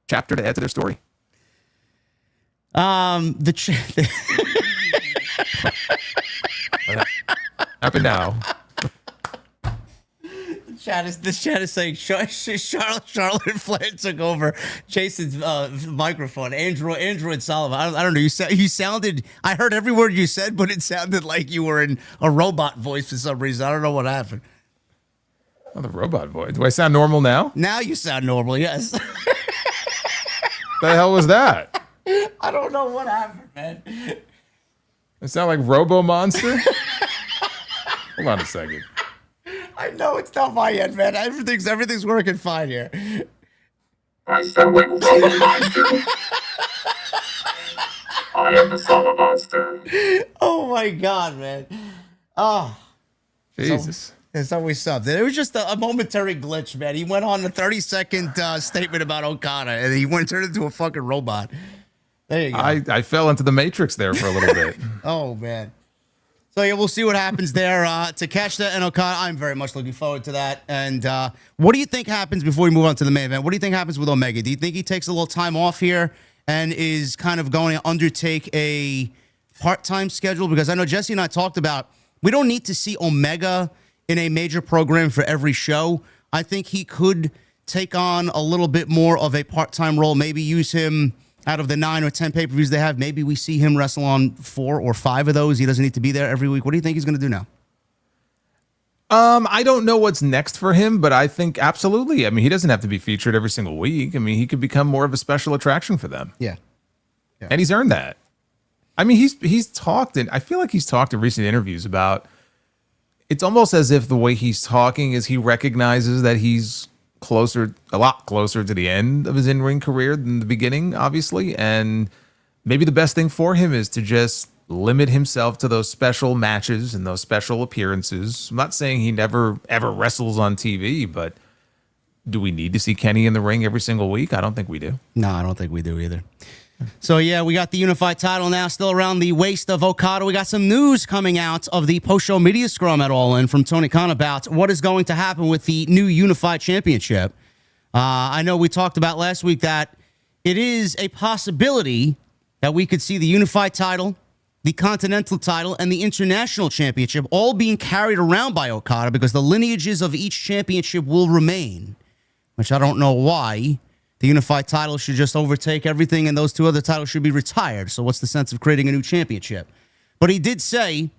chapter to add to their story.
What
happened now?
The chat is saying Charlotte Flair took over Jason's microphone. Android Sullivan. I don't know. You sounded. I heard every word you said, but it sounded like you were in a robot voice for some reason. I don't know what happened.
Oh, the robot voice. Do I sound normal now?
Now you sound normal. Yes.
The hell was that?
I don't know what happened, man.
It sound like Robo Monster? Hold on a second.
I know it's not my end, man. Everything's working fine here.
I sound like Robo Monster. I am the Summer Monster.
Oh my God, man. Oh.
Jesus.
It's always something. It was just a momentary glitch, man. He went on a 30-second statement about Okada, and he turned into a fucking robot. There you go.
I fell into the Matrix there for a little bit.
Oh, man. So, yeah, we'll see what happens there. Takeshita and Okada, I'm very much looking forward to that. And what do you think happens before we move on to the main event? What do you think happens with Omega? Do you think he takes a little time off here and is kind of going to undertake a part-time schedule? Because I know Jesse and I talked about we don't need to see Omega in a major program for every show. I think he could take on a little bit more of a part-time role, maybe use him out of the 9 or 10 pay-per-views they have. Maybe we see him wrestle on 4 or 5 of those. He doesn't need to be there every week. What do you think he's going to do now?
I don't know what's next for him, but I think absolutely. I mean, he doesn't have to be featured every single week. I mean, he could become more of a special attraction for them.
Yeah.
And he's earned that. I mean, he's talked, and I feel like he's talked in recent interviews about, it's almost as if the way he's talking is he recognizes that he's a lot closer to the end of his in-ring career than the beginning, obviously. And maybe the best thing for him is to just limit himself to those special matches and those special appearances. I'm not saying he never, ever wrestles on TV, but do we need to see Kenny in the ring every single week? I don't think we do.
No, I don't think we do either. So, yeah, we got the unified title now still around the waist of Okada. We got some news coming out of the post-show media scrum at All In from Tony Khan about what is going to happen with the new unified championship. I know we talked about last week that it is a possibility that we could see the unified title, the Continental title, and the International Championship all being carried around by Okada because the lineages of each championship will remain, which I don't know why. The unified title should just overtake everything, and those two other titles should be retired. So what's the sense of creating a new championship? But he did say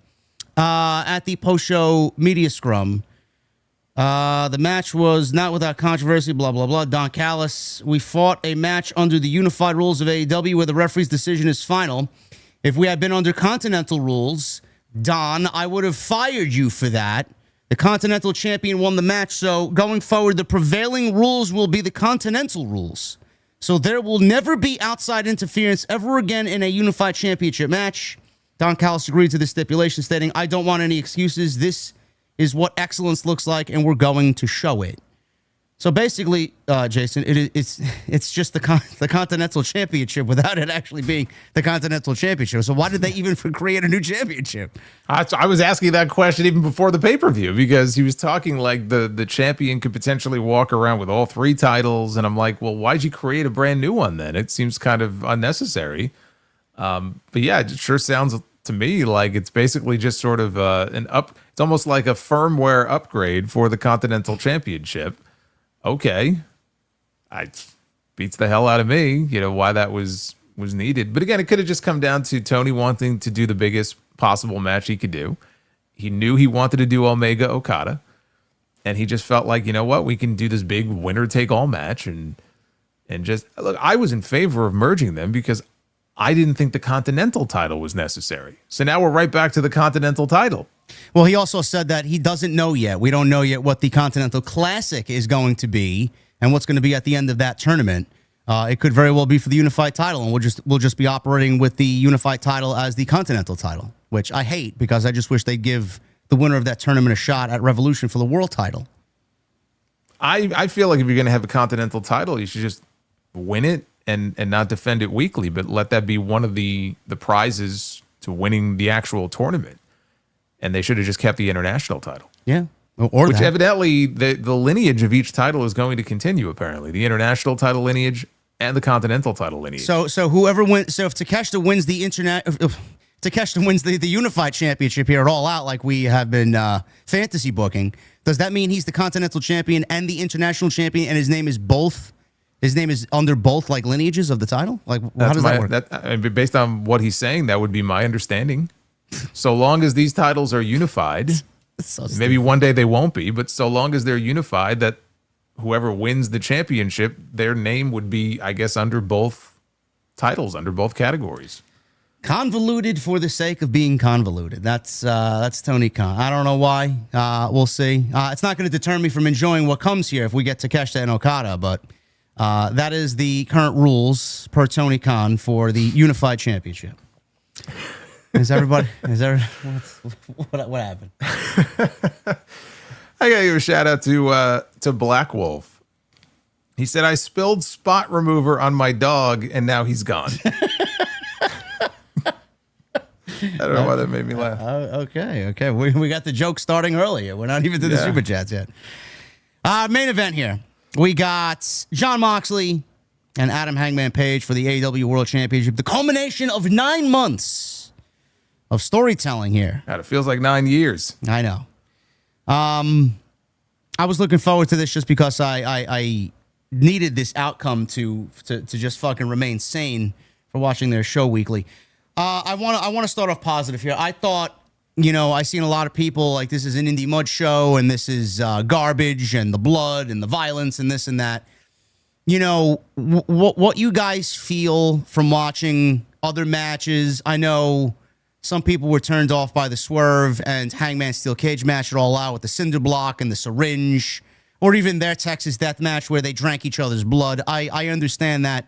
at the post-show media scrum, the match was not without controversy, blah, blah, blah. Don Callis, we fought a match under the unified rules of AEW where the referee's decision is final. If we had been under Continental rules, Don, I would have fired you for that. The Continental Champion won the match, so going forward, the prevailing rules will be the Continental rules. So there will never be outside interference ever again in a unified championship match. Don Callis agreed to the stipulation, stating, I don't want any excuses. This is what excellence looks like, and we're going to show it. So basically, Jason, it's just the Continental Championship without it actually being the Continental Championship. So why did they even create a new championship?
I was asking that question even before the pay-per-view because he was talking like the champion could potentially walk around with all three titles. And I'm like, well, why'd you create a brand new one then? It seems kind of unnecessary. But yeah, it sure sounds to me like it's basically just sort of it's almost like a firmware upgrade for the Continental Championship. Okay, it beats the hell out of me, why that was needed. But again, it could have just come down to Tony wanting to do the biggest possible match he could do. He knew he wanted to do Omega Okada, and he just felt like, what, we can do this big winner take all match and just look. I was in favor of merging them because I didn't think the Continental title was necessary. So now we're right back to the Continental title.
Well, he also said that he doesn't know yet. We don't know yet what the Continental Classic is going to be and what's going to be at the end of that tournament. It could very well be for the unified title, and we'll just be operating with the unified title as the Continental title, which I hate because I just wish they'd give the winner of that tournament a shot at Revolution for the world title.
I feel like if you're going to have a Continental title, you should just win it and not defend it weekly, but let that be one of the prizes to winning the actual tournament. And they should have just kept the international title.
Yeah. Which
evidently the lineage of each title is going to continue, apparently. The international title lineage and the continental title lineage.
So whoever wins, so if Takeshita wins Takeshita wins the unified championship here at All Out, like we have been fantasy booking, does that mean he's the continental champion and the international champion, and his name is under both like lineages of the title? Like, how does that work?
Based on what he's saying, that would be my understanding. So long as these titles are unified,
so
maybe one day they won't be, but so long as they're unified, that whoever wins the championship, their name would be, I guess, under both titles, under both categories.
Convoluted for the sake of being convoluted. That's Tony Khan. I don't know why. We'll see. It's not going to deter me from enjoying what comes here if we get Takeshita and Okada, but that is the current rules per Tony Khan for the unified championship. What happened?
I gotta give a shout out to Black Wolf. He said, I spilled spot remover on my dog and now he's gone. I don't know why that made me laugh.
Okay. We got the joke starting earlier. We're not even to the super chats yet. Main event here. We got Jon Moxley and Adam Hangman Page for the AEW World Championship. The culmination of 9 months of storytelling here.
God, it feels like 9 years.
I know. I was looking forward to this just because I needed this outcome to just fucking remain sane for watching their show weekly. I want to start off positive here. I thought, I seen a lot of people like this is an indie mud show and this is garbage and the blood and the violence and this and that. What you guys feel from watching other matches. I know some people were turned off by the Swerve and Hangman Steel Cage match at All Out with the cinder block and the syringe, or even their Texas death match where they drank each other's blood. I understand that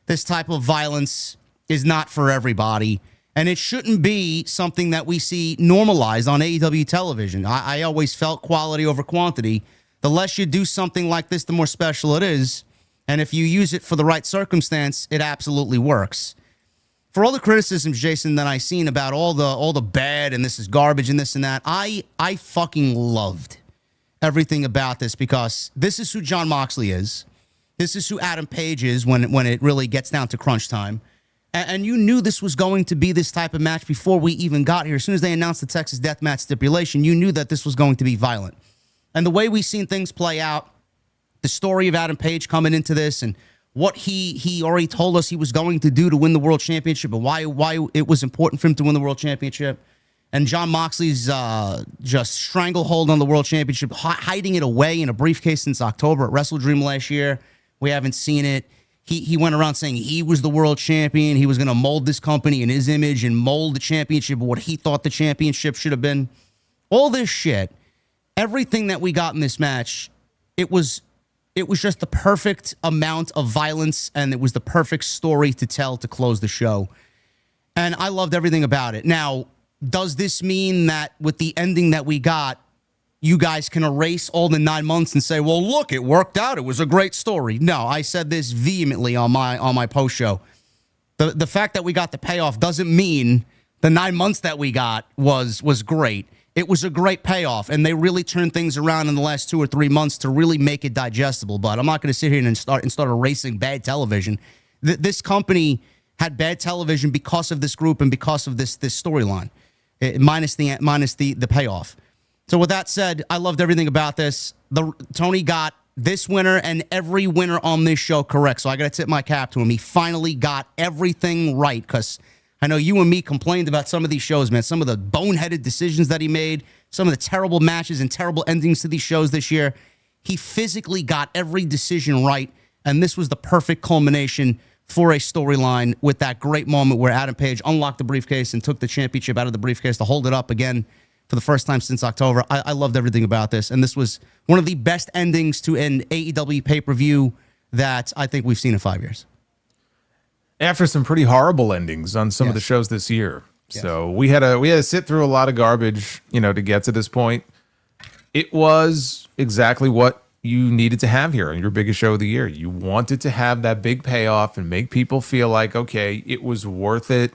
this type of violence is not for everybody, and it shouldn't be something that we see normalized on AEW television. I always felt quality over quantity. The less you do something like this, the more special it is, and if you use it for the right circumstance, it absolutely works. For all the criticisms, Jason, that I seen about all the bad and this is garbage and this and that, I fucking loved everything about this because this is who Jon Moxley is. This is who Adam Page is when it really gets down to crunch time. And you knew this was going to be this type of match before we even got here. As soon as they announced the Texas Deathmatch stipulation, you knew that this was going to be violent. And the way we've seen things play out, the story of Adam Page coming into this and what he already told us he was going to do to win the world championship and why it was important for him to win the world championship. And Jon Moxley's just stranglehold on the world championship, hiding it away in a briefcase since October at WrestleDream last year. We haven't seen it. He went around saying he was the world champion. He was going to mold this company in his image and mold the championship of what he thought the championship should have been. All this shit, everything that we got in this match, it was just the perfect amount of violence, and it was the perfect story to tell to close the show. And I loved everything about it. Now, does this mean that with the ending that we got, you guys can erase all the 9 months and say, well, look, it worked out. It was a great story. No, I said this vehemently on my post show. The fact that we got the payoff doesn't mean the 9 months that we got was great. It was a great payoff, and they really turned things around in the last 2 or 3 months to really make it digestible. But I'm not going to sit here and start erasing bad television. This company had bad television because of this group and because of this storyline, minus the payoff. So with that said, I loved everything about this. Tony got this winner and every winner on this show correct. So I got to tip my cap to him. He finally got everything right, because I know you and me complained about some of these shows, man. Some of the boneheaded decisions that he made, some of the terrible matches and terrible endings to these shows this year. He physically got every decision right, and this was the perfect culmination for a storyline with that great moment where Adam Page unlocked the briefcase and took the championship out of the briefcase to hold it up again for the first time since October. I loved everything about this, and this was one of the best endings to an AEW pay-per-view that I think we've seen in 5 years.
After some pretty horrible endings on some of the shows this year. So we had to sit through a lot of garbage, to get to this point. It was exactly what you needed to have here on your biggest show of the year. You wanted to have that big payoff and make people feel like, okay, it was worth it.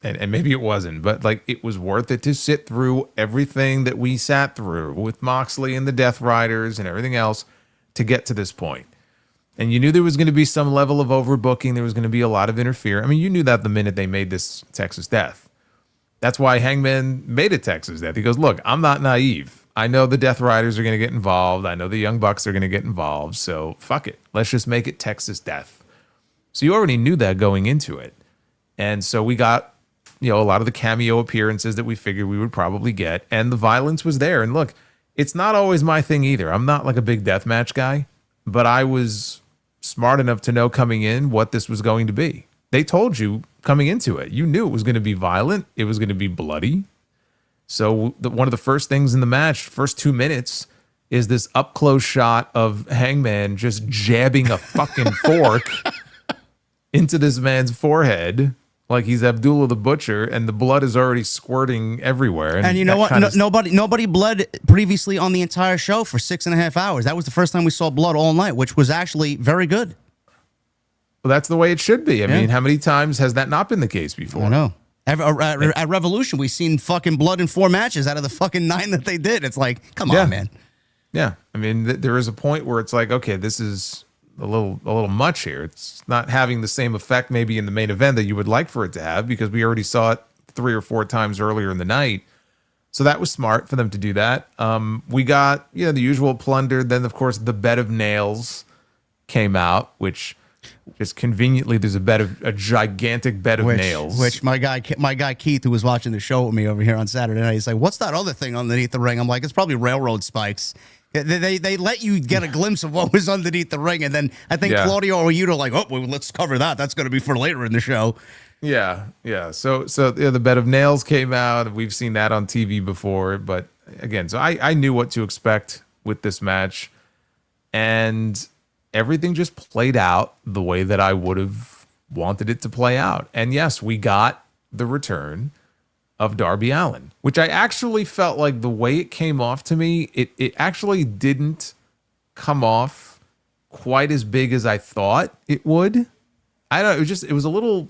And maybe it wasn't, but like it was worth it to sit through everything that we sat through with Moxley and the Death Riders and everything else to get to this point. And you knew there was going to be some level of overbooking. There was going to be a lot of interference. I mean, you knew that the minute they made this Texas Death. That's why Hangman made it Texas Death. He goes, look, I'm not naive. I know the Death Riders are going to get involved. I know the Young Bucks are going to get involved. So fuck it. Let's just make it Texas Death. So you already knew that going into it. And so we got, a lot of the cameo appearances that we figured we would probably get. And the violence was there. And look, it's not always my thing either. I'm not like a big deathmatch guy, but I was smart enough to know coming in what this was going to be. They told you coming into it. You knew it was going to be violent. It was going to be bloody. So one of the first things in the match, first 2 minutes, is this up close shot of Hangman just jabbing a fucking fork into this man's forehead like he's Abdullah the Butcher, and the blood is already squirting everywhere. And
you know what? Nobody bled previously on the entire show for 6.5 hours. That was the first time we saw blood all night, which was actually very good.
Well, that's the way it should be. I mean, how many times has that not been the case before?
I know. At Revolution, we've seen fucking blood in 4 matches out of the fucking 9 that they did. It's like, come on, man.
Yeah. I mean, there is a point where it's like, okay, this is a little much here. It's not having the same effect maybe in the main event that you would like for it to have, because we already saw it 3 or 4 times earlier in the night. So that was smart for them to do that. We got, the usual plunder. Then, of course, the bed of nails came out, which just conveniently there's a gigantic bed of nails.
Which my guy Keith, who was watching the show with me over here on Saturday night, he's like, what's that other thing underneath the ring? I'm like, it's probably railroad spikes. They let you get a glimpse of what was underneath the ring, and then I think Claudio or you are like, oh, well, let's cover that. That's going to be for later in the show.
Yeah. So the bed of nails came out. We've seen that on TV before, but again, so I knew what to expect with this match, and everything just played out the way that I would have wanted it to play out. And yes, we got the return of Darby Allin, which I actually felt like the way it came off to me, it actually didn't come off quite as big as I thought it would. I don't know, it was a little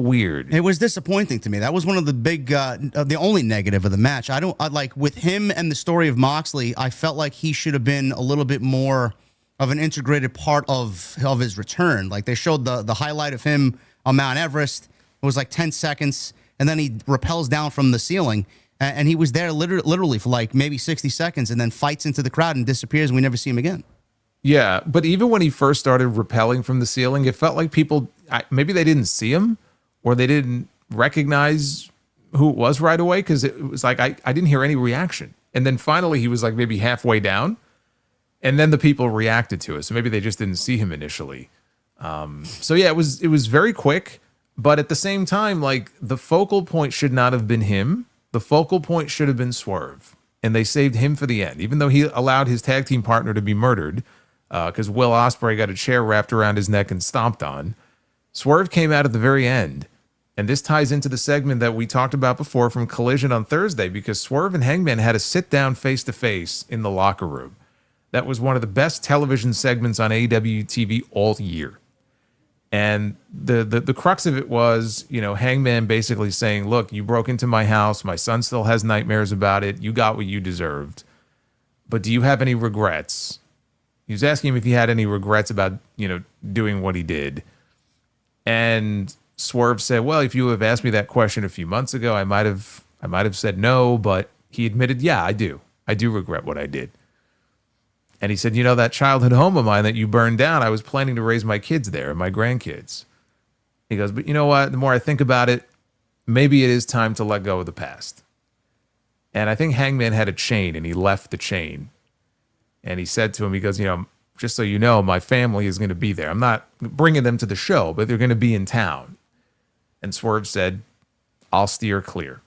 weird.
It was disappointing to me. That was one of the big, the only negative of the match. I like with him and the story of Moxley, I felt like he should have been a little bit more of an integrated part of his return. Like they showed the highlight of him on Mount Everest. It was like 10 seconds, and then he rappels down from the ceiling, and he was there literally for like maybe 60 seconds, and then fights into the crowd and disappears, and we never see him again.
Yeah, but even when he first started rappelling from the ceiling, it felt like people, maybe they didn't see him or they didn't recognize who it was right away, because it was like I didn't hear any reaction. And then finally he was like maybe halfway down, and then the people reacted to it. So maybe they just didn't see him initially. So yeah, it was very quick, but at the same time, like the focal point should not have been him. The focal point should have been Swerve, and they saved him for the end, even though he allowed his tag team partner to be murdered. Because Will Ospreay got a chair wrapped around his neck and stomped on. Swerve came out at the very end. And this ties into the segment that we talked about before from Collision on Thursday, because Swerve and Hangman had a sit-down face-to-face in the locker room. That was one of the best television segments on AEW TV all year. And the crux of it was, Hangman basically saying, look, you broke into my house. My son still has nightmares about it. You got what you deserved. But do you have any regrets? He was asking him if he had any regrets about, doing what he did. And Swerve said, well, if you have asked me that question a few months ago, I might have said no, but he admitted, yeah, I do. I do regret what I did. And he said, that childhood home of mine that you burned down, I was planning to raise my kids there and my grandkids. He goes, but you know what? The more I think about it, maybe it is time to let go of the past. And I think Hangman had a chain, and he left the chain. And he said to him, he goes, just so you know, my family is going to be there. I'm not bringing them to the show, but they're going to be in town. And Swerve said, I'll steer clear.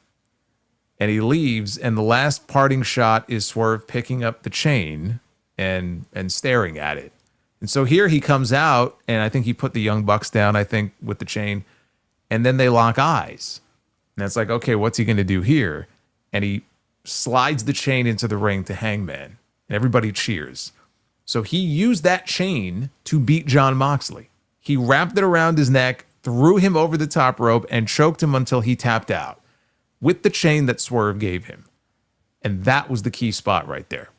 And he leaves, and the last parting shot is Swerve picking up the chain and staring at it. And so here he comes out, and I think he put the Young Bucks down, with the chain, and then they lock eyes. And it's like, okay, what's he going to do here? And he slides the chain into the ring to Hangman. And everybody cheers. So he used that chain to beat Jon Moxley. He wrapped it around his neck, threw him over the top rope, and choked him until he tapped out with the chain that Swerve gave him. And that was the key spot right there.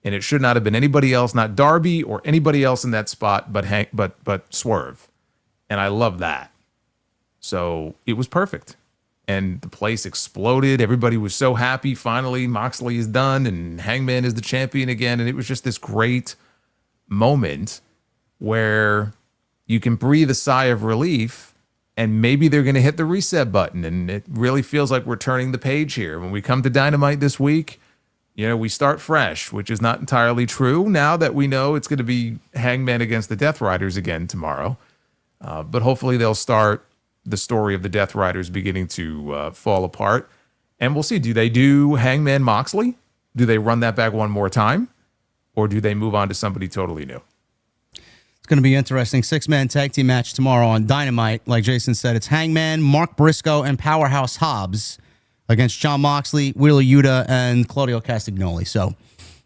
And it should not have been anybody else, not Darby or anybody else in that spot, but Swerve. And I love that. So it was perfect. And the place exploded. Everybody was so happy. Finally, Moxley is done and Hangman is the champion again. And it was just this great moment where you can breathe a sigh of relief, and maybe they're going to hit the reset button. And it really feels like we're turning the page here. When we come to Dynamite this week, we start fresh, which is not entirely true now that we know it's going to be Hangman against the Death Riders again tomorrow. But hopefully they'll start the story of the Death Riders beginning to fall apart. And we'll see. Do they do Hangman Moxley? Do they run that back one more time? Or do they move on to somebody totally new?
It's going to be interesting. 6-man tag team match tomorrow on Dynamite. Like Jason said, it's Hangman, Mark Briscoe, and Powerhouse Hobbs against Jon Moxley, Wheeler Yuta, and Claudio Castagnoli. So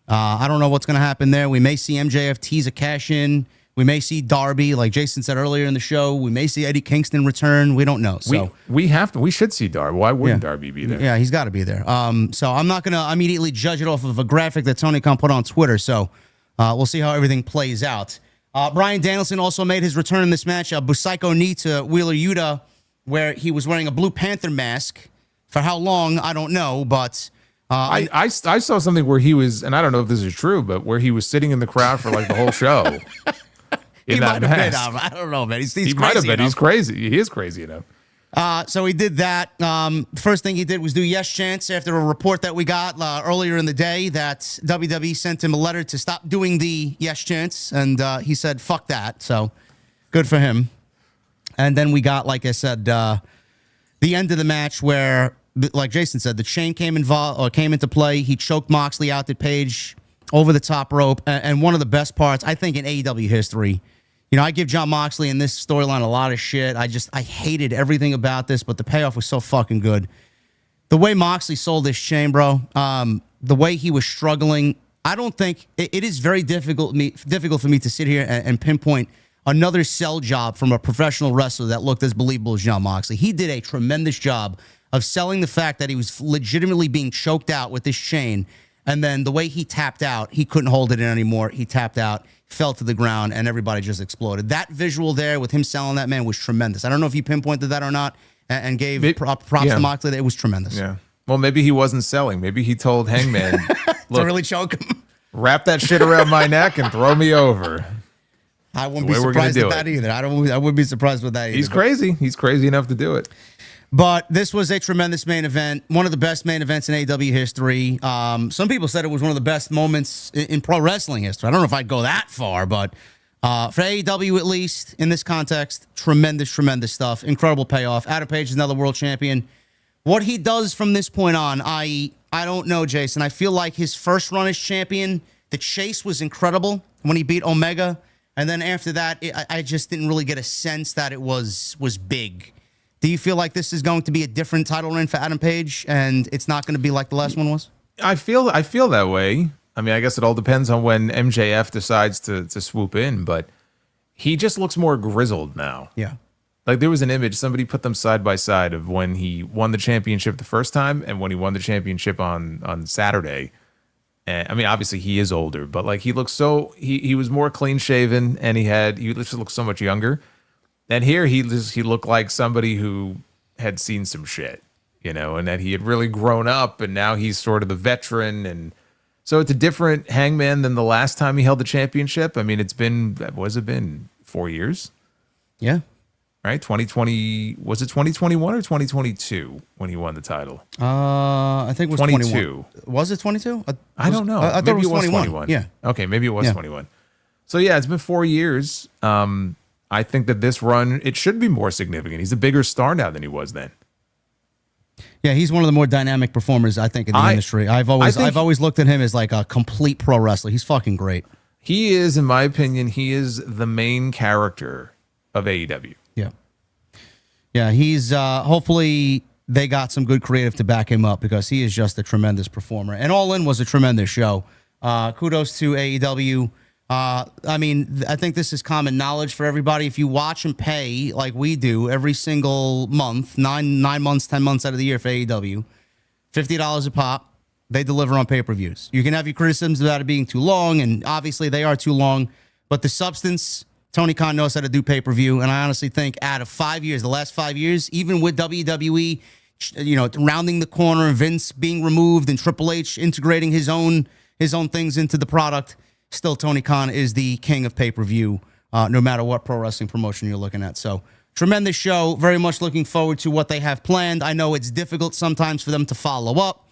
I don't know what's going to happen there. We may see MJF tease a cash-in. We may see Darby, like Jason said earlier in the show. We may see Eddie Kingston return. We don't know. So
we should see Darby. Why wouldn't Darby be there?
Yeah, he's got to be there. So I'm not going to immediately judge it off of a graphic that Tony Khan put on Twitter. So we'll see how everything plays out. Bryan Danielson also made his return in this match. A Busaiku knee to Wheeler Yuta, where he was wearing a Blue Panther mask. For how long, I don't know, but
I saw something where he was, and I don't know if this is true, but where he was sitting in the crowd for like the whole show.
He might have been. I don't know, man. He
might have been. He's crazy. He is crazy enough.
So he did that. First thing he did was do yes chants after a report that we got earlier in the day that WWE sent him a letter to stop doing the yes chants, and he said, fuck that. So good for him. And then we got, like I said, the end of the match where, like Jason said, the chain came into play. He choked Moxley out to Page over the top rope. And one of the best parts, I think, in AEW history. I give Jon Moxley in this storyline a lot of shit. I hated everything about this, but the payoff was so fucking good. The way Moxley sold this chain, bro, the way he was struggling, I don't think it is very difficult for me to sit here and pinpoint another sell job from a professional wrestler that looked as believable as Jon Moxley. He did a tremendous job of selling the fact that he was legitimately being choked out with this chain, And then the way he tapped out, he couldn't hold it in anymore. He tapped out, fell to the ground, and everybody just exploded. That visual there with him selling that man was tremendous. I don't know if you pinpointed that or not and gave props to Moxley. It was tremendous.
Yeah. Well, maybe he wasn't selling. Maybe he told Hangman,
to really choke him.
Wrap that shit around my neck and throw me over.
I wouldn't be surprised with that either. I wouldn't be surprised with that either.
He's crazy. He's crazy enough to do it.
But this was a tremendous main event, one of the best main events in AEW history. Some people said it was one of the best moments in pro wrestling history. I don't know if I'd go that far, but for AEW at least, in this context, tremendous, tremendous stuff. Incredible payoff. Adam Page is another world champion. What he does from this point on, I don't know, Jason. I feel like his first run as champion, the chase was incredible when he beat Omega. And then after that, I just didn't really get a sense that it was big. Do you feel like this is going to be a different title reign for Adam Page, and it's not going to be like the last one was?
I feel that way. I mean, I guess it all depends on when MJF decides to swoop in, but he just looks more grizzled now.
Yeah.
Like there was an image, somebody put them side by side of when he won the championship the first time and when he won the championship on Saturday. And I mean, obviously he is older, but like he looks he was more clean shaven and he just looked so much younger. And here he looked like somebody who had seen some shit, you know, and that he had really grown up and now he's sort of the veteran. And so it's a different Hangman than the last time he held the championship. I mean, it's been 4 years?
Yeah.
Right? 2020, was it 2021 or 2022 when he won the title?
I think it was 22. Was it 22?
I don't know.
I thought
maybe
it was 21. Yeah.
Okay, maybe it was 21. So yeah, it's been 4 years. I think that this run, it should be more significant. He's a bigger star now than he was then.
Yeah, he's one of the more dynamic performers, I think, in the industry. I've always looked at him as like a complete pro wrestler. He's fucking great.
He is, in my opinion, he is the main character of AEW.
Yeah. Yeah, he's hopefully they got some good creative to back him up because he is just a tremendous performer. And All In was a tremendous show. Kudos to AEW. I mean, I think this is common knowledge for everybody. If you watch and pay like we do every single month, 9 months, 10 months out of the year for AEW, $50 a pop, they deliver on pay-per-views. You can have your criticisms about it being too long, and obviously they are too long, but the substance, Tony Khan knows how to do pay-per-view, and I honestly think out of 5 years, the last 5 years, even with WWE, you know, rounding the corner and Vince being removed and Triple H integrating his own things into the product, still, Tony Khan is the king of pay-per-view, no matter what pro wrestling promotion you're looking at. So, tremendous show. Very much looking forward to what they have planned. I know it's difficult sometimes for them to follow up.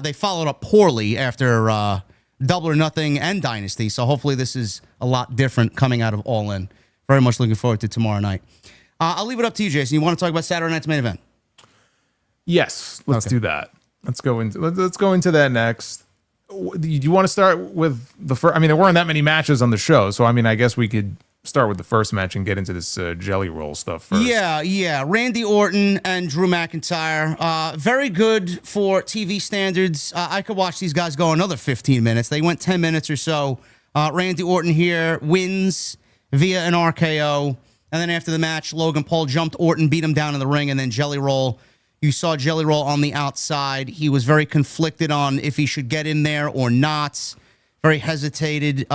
They followed up poorly after Double or Nothing and Dynasty, so hopefully this is a lot different coming out of All In. Very much looking forward to tomorrow night. I'll leave it up to you, Jason. You want to talk about Saturday night's main event?
Yes, let's do that. Let's go into that next. Do you want to start with the first? I mean, there weren't that many matches on the show, so I mean, I guess we could start with the first match and get into this jelly roll stuff first.
Yeah. Randy Orton and Drew McIntyre. Very good for TV standards. I could watch these guys go another 15 minutes. They went 10 minutes or so. Randy Orton here wins via an RKO. And then after the match, Logan Paul jumped Orton, beat him down in the ring, and then jelly roll. You saw Jelly Roll on the outside. He was very conflicted on if he should get in there or not. Very hesitated.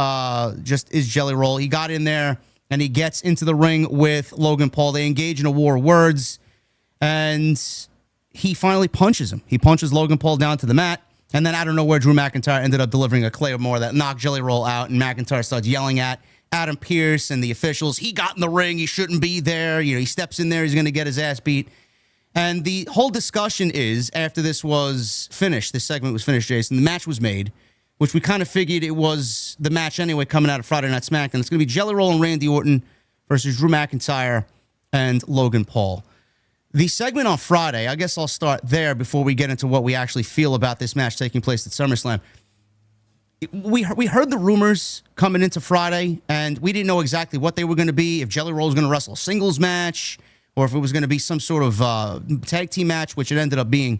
Just is Jelly Roll. He got in there, and he gets into the ring with Logan Paul. They engage in a war of words, and he finally punches him. He punches Logan Paul down to the mat, and then I don't know where Drew McIntyre ended up delivering a Claymore that knocked Jelly Roll out, and McIntyre starts yelling at Adam Pearce and the officials. He got in the ring. He shouldn't be there. You know, he steps in there. He's going to get his ass beat. And the whole discussion is, after this was finished, this segment was finished, Jason, the match was made, which we kind of figured it was the match anyway coming out of Friday Night SmackDown. It's going to be Jelly Roll and Randy Orton versus Drew McIntyre and Logan Paul. The segment on Friday, I guess I'll start there before we get into what we actually feel about this match taking place at SummerSlam. We heard the rumors coming into Friday, and we didn't know exactly what they were going to be, if Jelly Roll was going to wrestle a singles match, or if it was going to be some sort of tag team match, which it ended up being.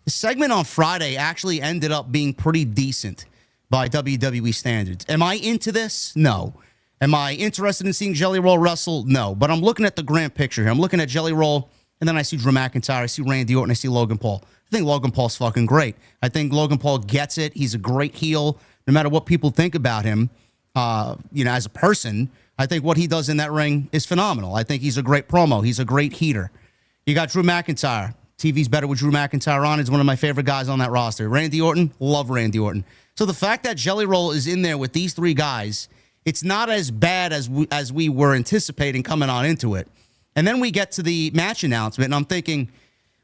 The segment on Friday actually ended up being pretty decent by WWE standards. Am I into this? No. Am I interested in seeing Jelly Roll wrestle? No. But I'm looking at the grand picture here. I'm looking at Jelly Roll And then I see Drew McIntyre, I see Randy Orton, I see Logan Paul. I think Logan Paul's fucking great. I think Logan Paul gets it. He's a great heel. No matter what people think about him, as a person, I think what he does in that ring is phenomenal. I think he's a great promo. He's a great heater. You got Drew McIntyre. TV's better with Drew McIntyre on. He's one of my favorite guys on that roster. Randy Orton, love Randy Orton. So the fact that Jelly Roll is in there with these three guys, it's not as bad as we were anticipating coming on into it. And then we get to the match announcement, and I'm thinking,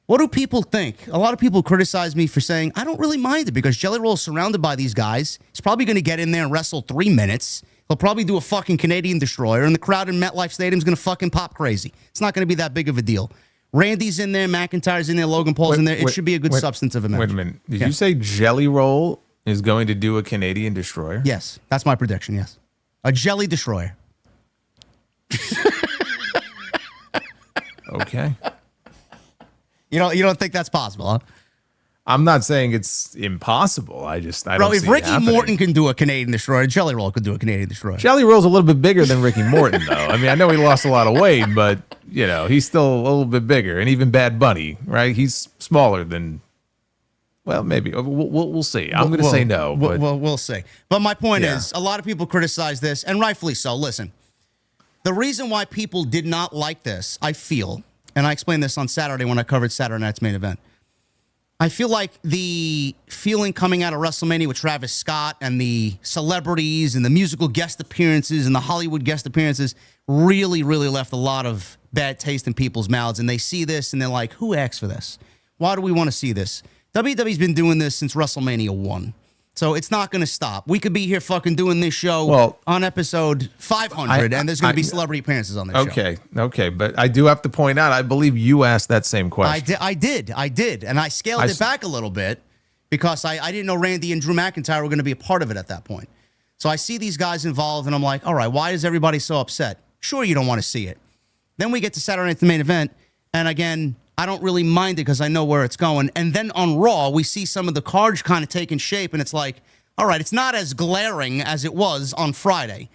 what do people think? A lot of people criticize me for saying, I don't really mind it because Jelly Roll is surrounded by these guys. He's probably going to get in there and wrestle 3 minutes. He'll probably do a fucking Canadian Destroyer, and the crowd in MetLife Stadium is going to fucking pop crazy. It's not going to be that big of a deal. Randy's in there, McIntyre's in there, Logan Paul's in there. It should be a good substance of a match.
Wait a minute. Did you say Jelly Roll is going to do a Canadian Destroyer?
Yes, that's my prediction, yes. A Jelly Destroyer.
Okay.
You don't think that's possible, huh?
I'm not saying it's impossible. I don't see
if Ricky
it happening.
Morton can do a Canadian Destroyer, Jelly Roll could do a Canadian Destroyer.
Jelly Roll's a little bit bigger than Ricky Morton, though. I mean, I know he lost a lot of weight, but, he's still a little bit bigger. And even Bad Bunny, right? He's smaller than, well, maybe. We'll see. I'm going to say no. But
We'll see. But my point is, a lot of people criticize this, and rightfully so. Listen, the reason why people did not like this, I feel, and I explained this on Saturday when I covered Saturday Night's Main Event, I feel like the feeling coming out of WrestleMania with Travis Scott and the celebrities and the musical guest appearances and the Hollywood guest appearances really, really left a lot of bad taste in people's mouths. And they see this and they're like, who asked for this? Why do we want to see this? WWE's been doing this since WrestleMania 1. So it's not going to stop. We could be here fucking doing this show on episode 500, and there's going to be celebrity appearances on this show.
Okay. But I do have to point out, I believe you asked that same question.
I did. And I scaled it back a little bit because I didn't know Randy and Drew McIntyre were going to be a part of it at that point. So I see these guys involved, and I'm like, all right, why is everybody so upset? Sure, you don't want to see it. Then we get to Saturday Night, the main event, and again, I don't really mind it because I know where it's going. And then on Raw, we see some of the cards kind of taking shape, and it's like, all right, it's not as glaring as it was on Friday.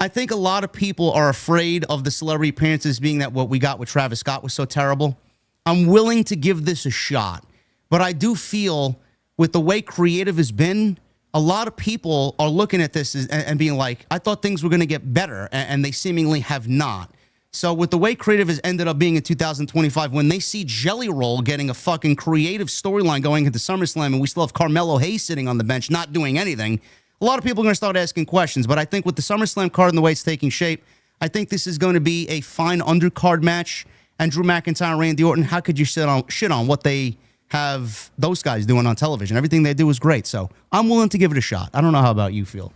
I think a lot of people are afraid of the celebrity appearances being that what we got with Travis Scott was so terrible. I'm willing to give this a shot, but I do feel with the way creative has been, a lot of people are looking at this and being like, I thought things were going to get better, and they seemingly have not. So with the way creative has ended up being in 2025, when they see Jelly Roll getting a fucking creative storyline going into SummerSlam and we still have Carmelo Hayes sitting on the bench not doing anything, a lot of people are going to start asking questions. But I think with the SummerSlam card and the way it's taking shape, I think this is going to be a fine undercard match. And Drew McIntyre and Randy Orton, how could you shit on what they have those guys doing on television? Everything they do is great. So I'm willing to give it a shot. I don't know how about you feel.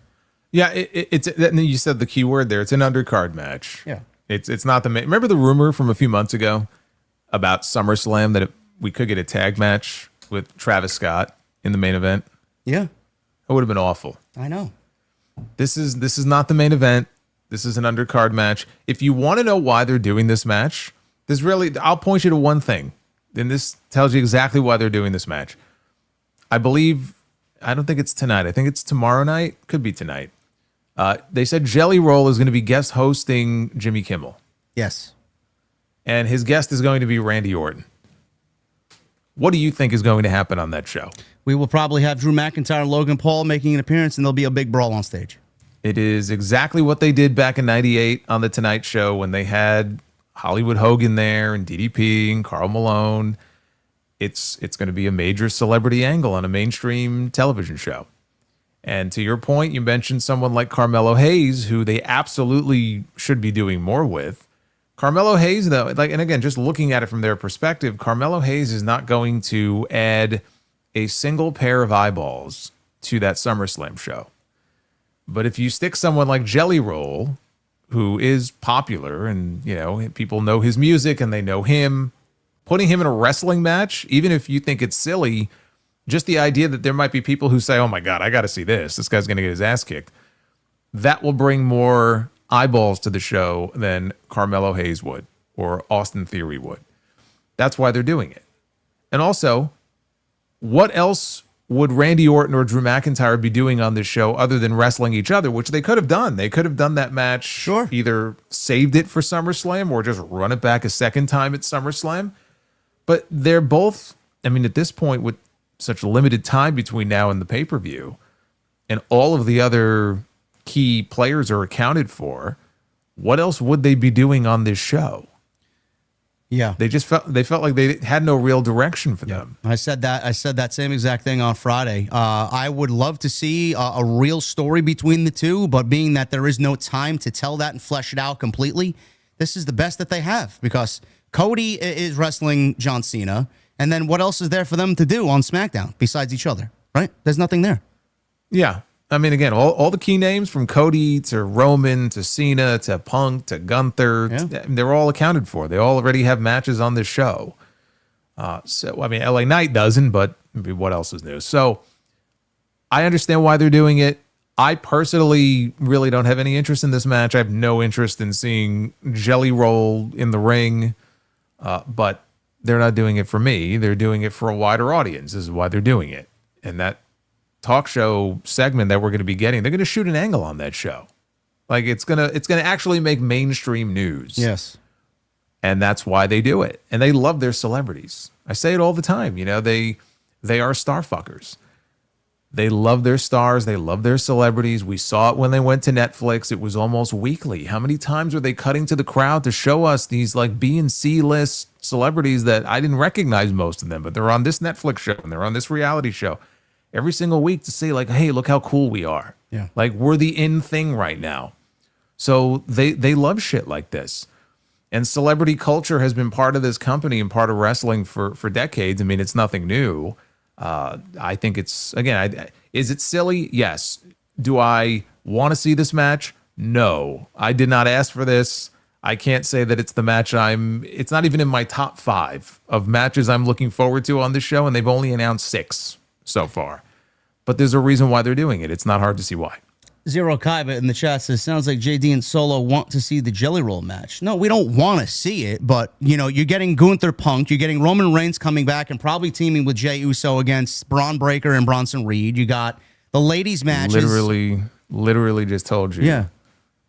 Yeah, it's and you said the key word there. It's an undercard match.
Yeah.
It's not the main. Remember the rumor from a few months ago about SummerSlam that we could get a tag match with Travis Scott in the main event?
Yeah.
It would have been awful.
I know.
This is not the main event. This is an undercard match. If you want to know why they're doing this match, I'll point you to one thing. And this tells you exactly why they're doing this match. I don't think it's tonight. I think it's tomorrow night. Could be tonight. They said Jelly Roll is going to be guest hosting Jimmy Kimmel.
Yes.
And his guest is going to be Randy Orton. What do you think is going to happen on that show?
We will probably have Drew McIntyre and Logan Paul making an appearance, and there'll be a big brawl on stage.
It is exactly what they did back in '98 on The Tonight Show when they had Hollywood Hogan there and DDP and Karl Malone. It's going to be a major celebrity angle on a mainstream television show. And to your point, you mentioned someone like Carmelo Hayes, who they absolutely should be doing more with. Carmelo Hayes, though, and again, just looking at it from their perspective, Carmelo Hayes is not going to add a single pair of eyeballs to that SummerSlam show. But if you stick someone like Jelly Roll, who is popular and, people know his music and they know him, putting him in a wrestling match, even if you think it's silly, just the idea that there might be people who say, oh my God, I got to see this. This guy's going to get his ass kicked. That will bring more eyeballs to the show than Carmelo Hayes would or Austin Theory would. That's why they're doing it. And also, what else would Randy Orton or Drew McIntyre be doing on this show other than wrestling each other, which they could have done. They could have done that match,
Sure.
either saved it for SummerSlam or just run it back a second time at SummerSlam. But they're both, I mean, at this point, with such limited time between now and the pay-per-view, and all of the other key players are accounted for, what else would they be doing on this show?
Yeah.
They felt like they had no real direction for them.
I said that same exact thing on Friday. I would love to see a real story between the two, but being that there is no time to tell that and flesh it out completely, this is the best that they have, because Cody is wrestling John Cena, and then what else is there for them to do on SmackDown besides each other, right? There's nothing there.
Yeah. I mean, again, all the key names from Cody to Roman to Cena to Punk to Gunther, they're all accounted for. They all already have matches on this show. So, I mean, LA Knight doesn't, but maybe what else is new? So I understand why they're doing it. I personally really don't have any interest in this match. I have no interest in seeing Jelly Roll in the ring, but they're not doing it for me. They're doing it for a wider audience. This is why they're doing it. And that talk show segment that we're going to be getting, they're going to shoot an angle on that show. Like it's going to actually make mainstream news.
Yes.
And that's why they do it. And they love their celebrities. I say it all the time. You know, they are star fuckers. They love their stars. They love their celebrities. We saw it when they went to Netflix. It was almost weekly. How many times were they cutting to the crowd to show us these like B and C list celebrities that I didn't recognize most of them, but they're on this Netflix show and they're on this reality show every single week to say like, hey, look how cool we are.
Yeah.
Like we're the in thing right now. So they love shit like this. And celebrity culture has been part of this company and part of wrestling for decades. I mean, it's nothing new. I think it's, again, is it silly? Yes. Do I want to see this match? No. I did not ask for this. I can't say that it's the match it's not even in my top 5 of matches I'm looking forward to on this show, and they've only announced 6 so far. But there's a reason why they're doing it. It's not hard to see why.
Zero Kaiba in the chat says, sounds like JD and Solo want to see the Jelly Roll match. No, we don't want to see it, but, you know, you're getting Gunther Punk, you're getting Roman Reigns coming back and probably teaming with Jey Uso against Bron Breakker and Bronson Reed. You got the ladies matches.
Literally just told you.
Yeah.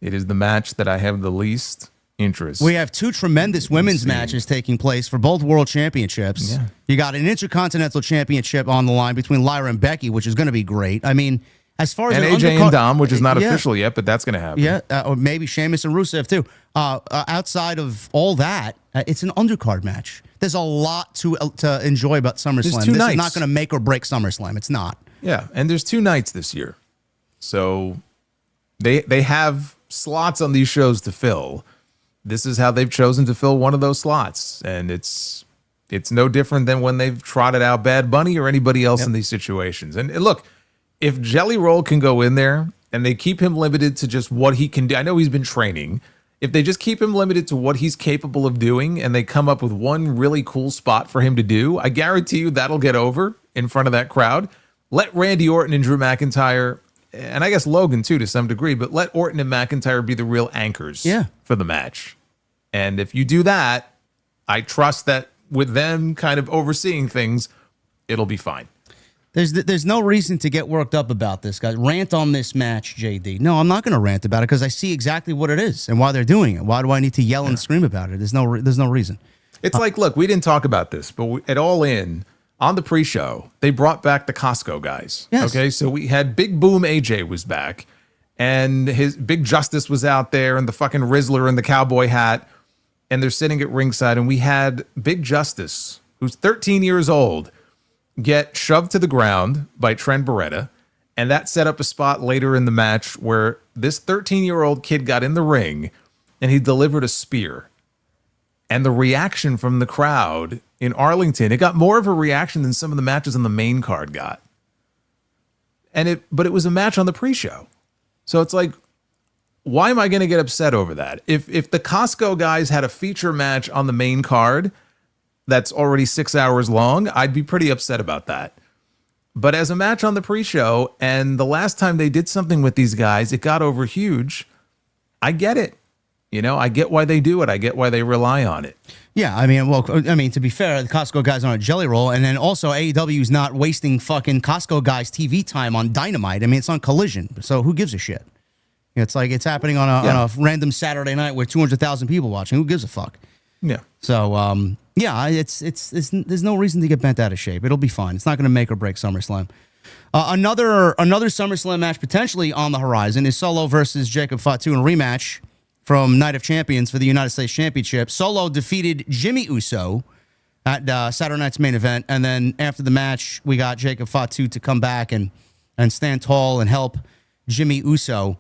It is the match that I have the least interest.
We have 2 tremendous women's matches taking place for both world championships.
Yeah.
You got an Intercontinental Championship on the line between Lyra and Becky, which is going to be great. I mean, as far as
and AJ and Dom, which is not official yet, but that's going to happen.
Yeah, or maybe Sheamus and Rusev too. Outside of all that, it's an undercard match. There's a lot to enjoy about SummerSlam. This is not going to make or break SummerSlam. It's not.
Yeah, and there's 2 nights this year, so they have slots on these shows to fill. This is how they've chosen to fill one of those slots, and it's no different than when they've trotted out Bad Bunny or anybody else in these situations. And look, if Jelly Roll can go in there and they keep him limited to just what he can do, I know he's been training. If they just keep him limited to what he's capable of doing and they come up with one really cool spot for him to do, I guarantee you that'll get over in front of that crowd. Let Randy Orton and Drew McIntyre, and I guess Logan too to some degree, but let Orton and McIntyre be the real anchors for the match. And if you do that, I trust that with them kind of overseeing things, it'll be fine.
There's no reason to get worked up about this, guys. Rant on this match, JD. No, I'm not going to rant about it because I see exactly what it is and why they're doing it. Why do I need to yell and scream about it? There's no reason.
It's like, look, we didn't talk about this, but at All In, on the pre-show, they brought back the Costco guys.
Yes.
Okay, so we had Big Boom AJ was back, and his Big Justice was out there, and the fucking Rizzler in the cowboy hat, and they're sitting at ringside, and we had Big Justice, who's 13 years old, get shoved to the ground by Trent Beretta, and that set up a spot later in the match where this 13-year-old kid got in the ring and he delivered a spear. And the reaction from the crowd in Arlington, it got more of a reaction than some of the matches on the main card got. But it was a match on the pre-show. So it's like, why am I going to get upset over that? If the Costco guys had a feature match on the main card that's already 6 hours long, I'd be pretty upset about that. But as a match on the pre-show, and the last time they did something with these guys, it got over huge. I get it. You know, I get why they do it. I get why they rely on it.
Yeah, I mean, to be fair, the Costco guy's on a jelly roll, and then also AEW's not wasting fucking Costco guys' TV time on Dynamite. I mean, it's on Collision, so who gives a shit? It's like it's happening on a random Saturday night with 200,000 people watching. Who gives a fuck?
Yeah.
So, it's there's no reason to get bent out of shape. It'll be fine. It's not going to make or break SummerSlam. Another SummerSlam match potentially on the horizon is Solo versus Jacob Fatu in a rematch from Night of Champions for the United States Championship. Solo defeated Jimmy Uso at Saturday night's main event, and then after the match, we got Jacob Fatu to come back and stand tall and help Jimmy Uso.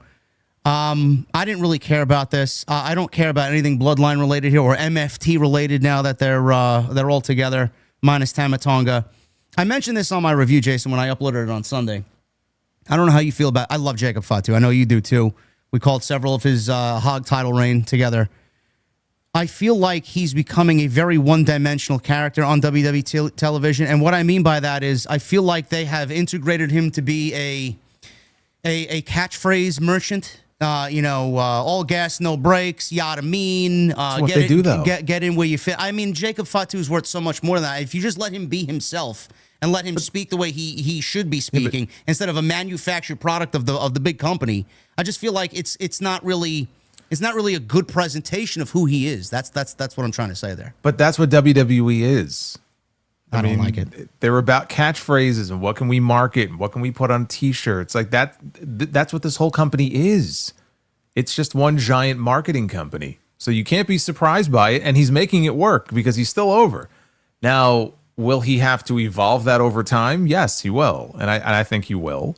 I didn't really care about this. I don't care about anything Bloodline related here or MFT related now that they're all together, minus Tama Tonga. I mentioned this on my review, Jason, when I uploaded it on Sunday. I don't know how you feel about it. I love Jacob Fatu. I know you do too. We called several of his hog title reign together. I feel like he's becoming a very one-dimensional character on WWE television. And what I mean by that is I feel like they have integrated him to be a catchphrase merchant. All gas, no brakes, yada mean.
What they do, though.
Get in where you fit. I mean, Jacob Fatu is worth so much more than that. If you just let him be himself and let him speak the way he should be speaking instead of a manufactured product of the big company, I just feel like it's not really a good presentation of who he is. That's what I'm trying to say there.
But that's what WWE is.
I don't like it.
They're about catchphrases and what can we market and what can we put on T-shirts. Like that. That's what this whole company is. It's just one giant marketing company. So you can't be surprised by it. And he's making it work because he's still over. Now, will he have to evolve that over time? Yes, he will. And I think he will.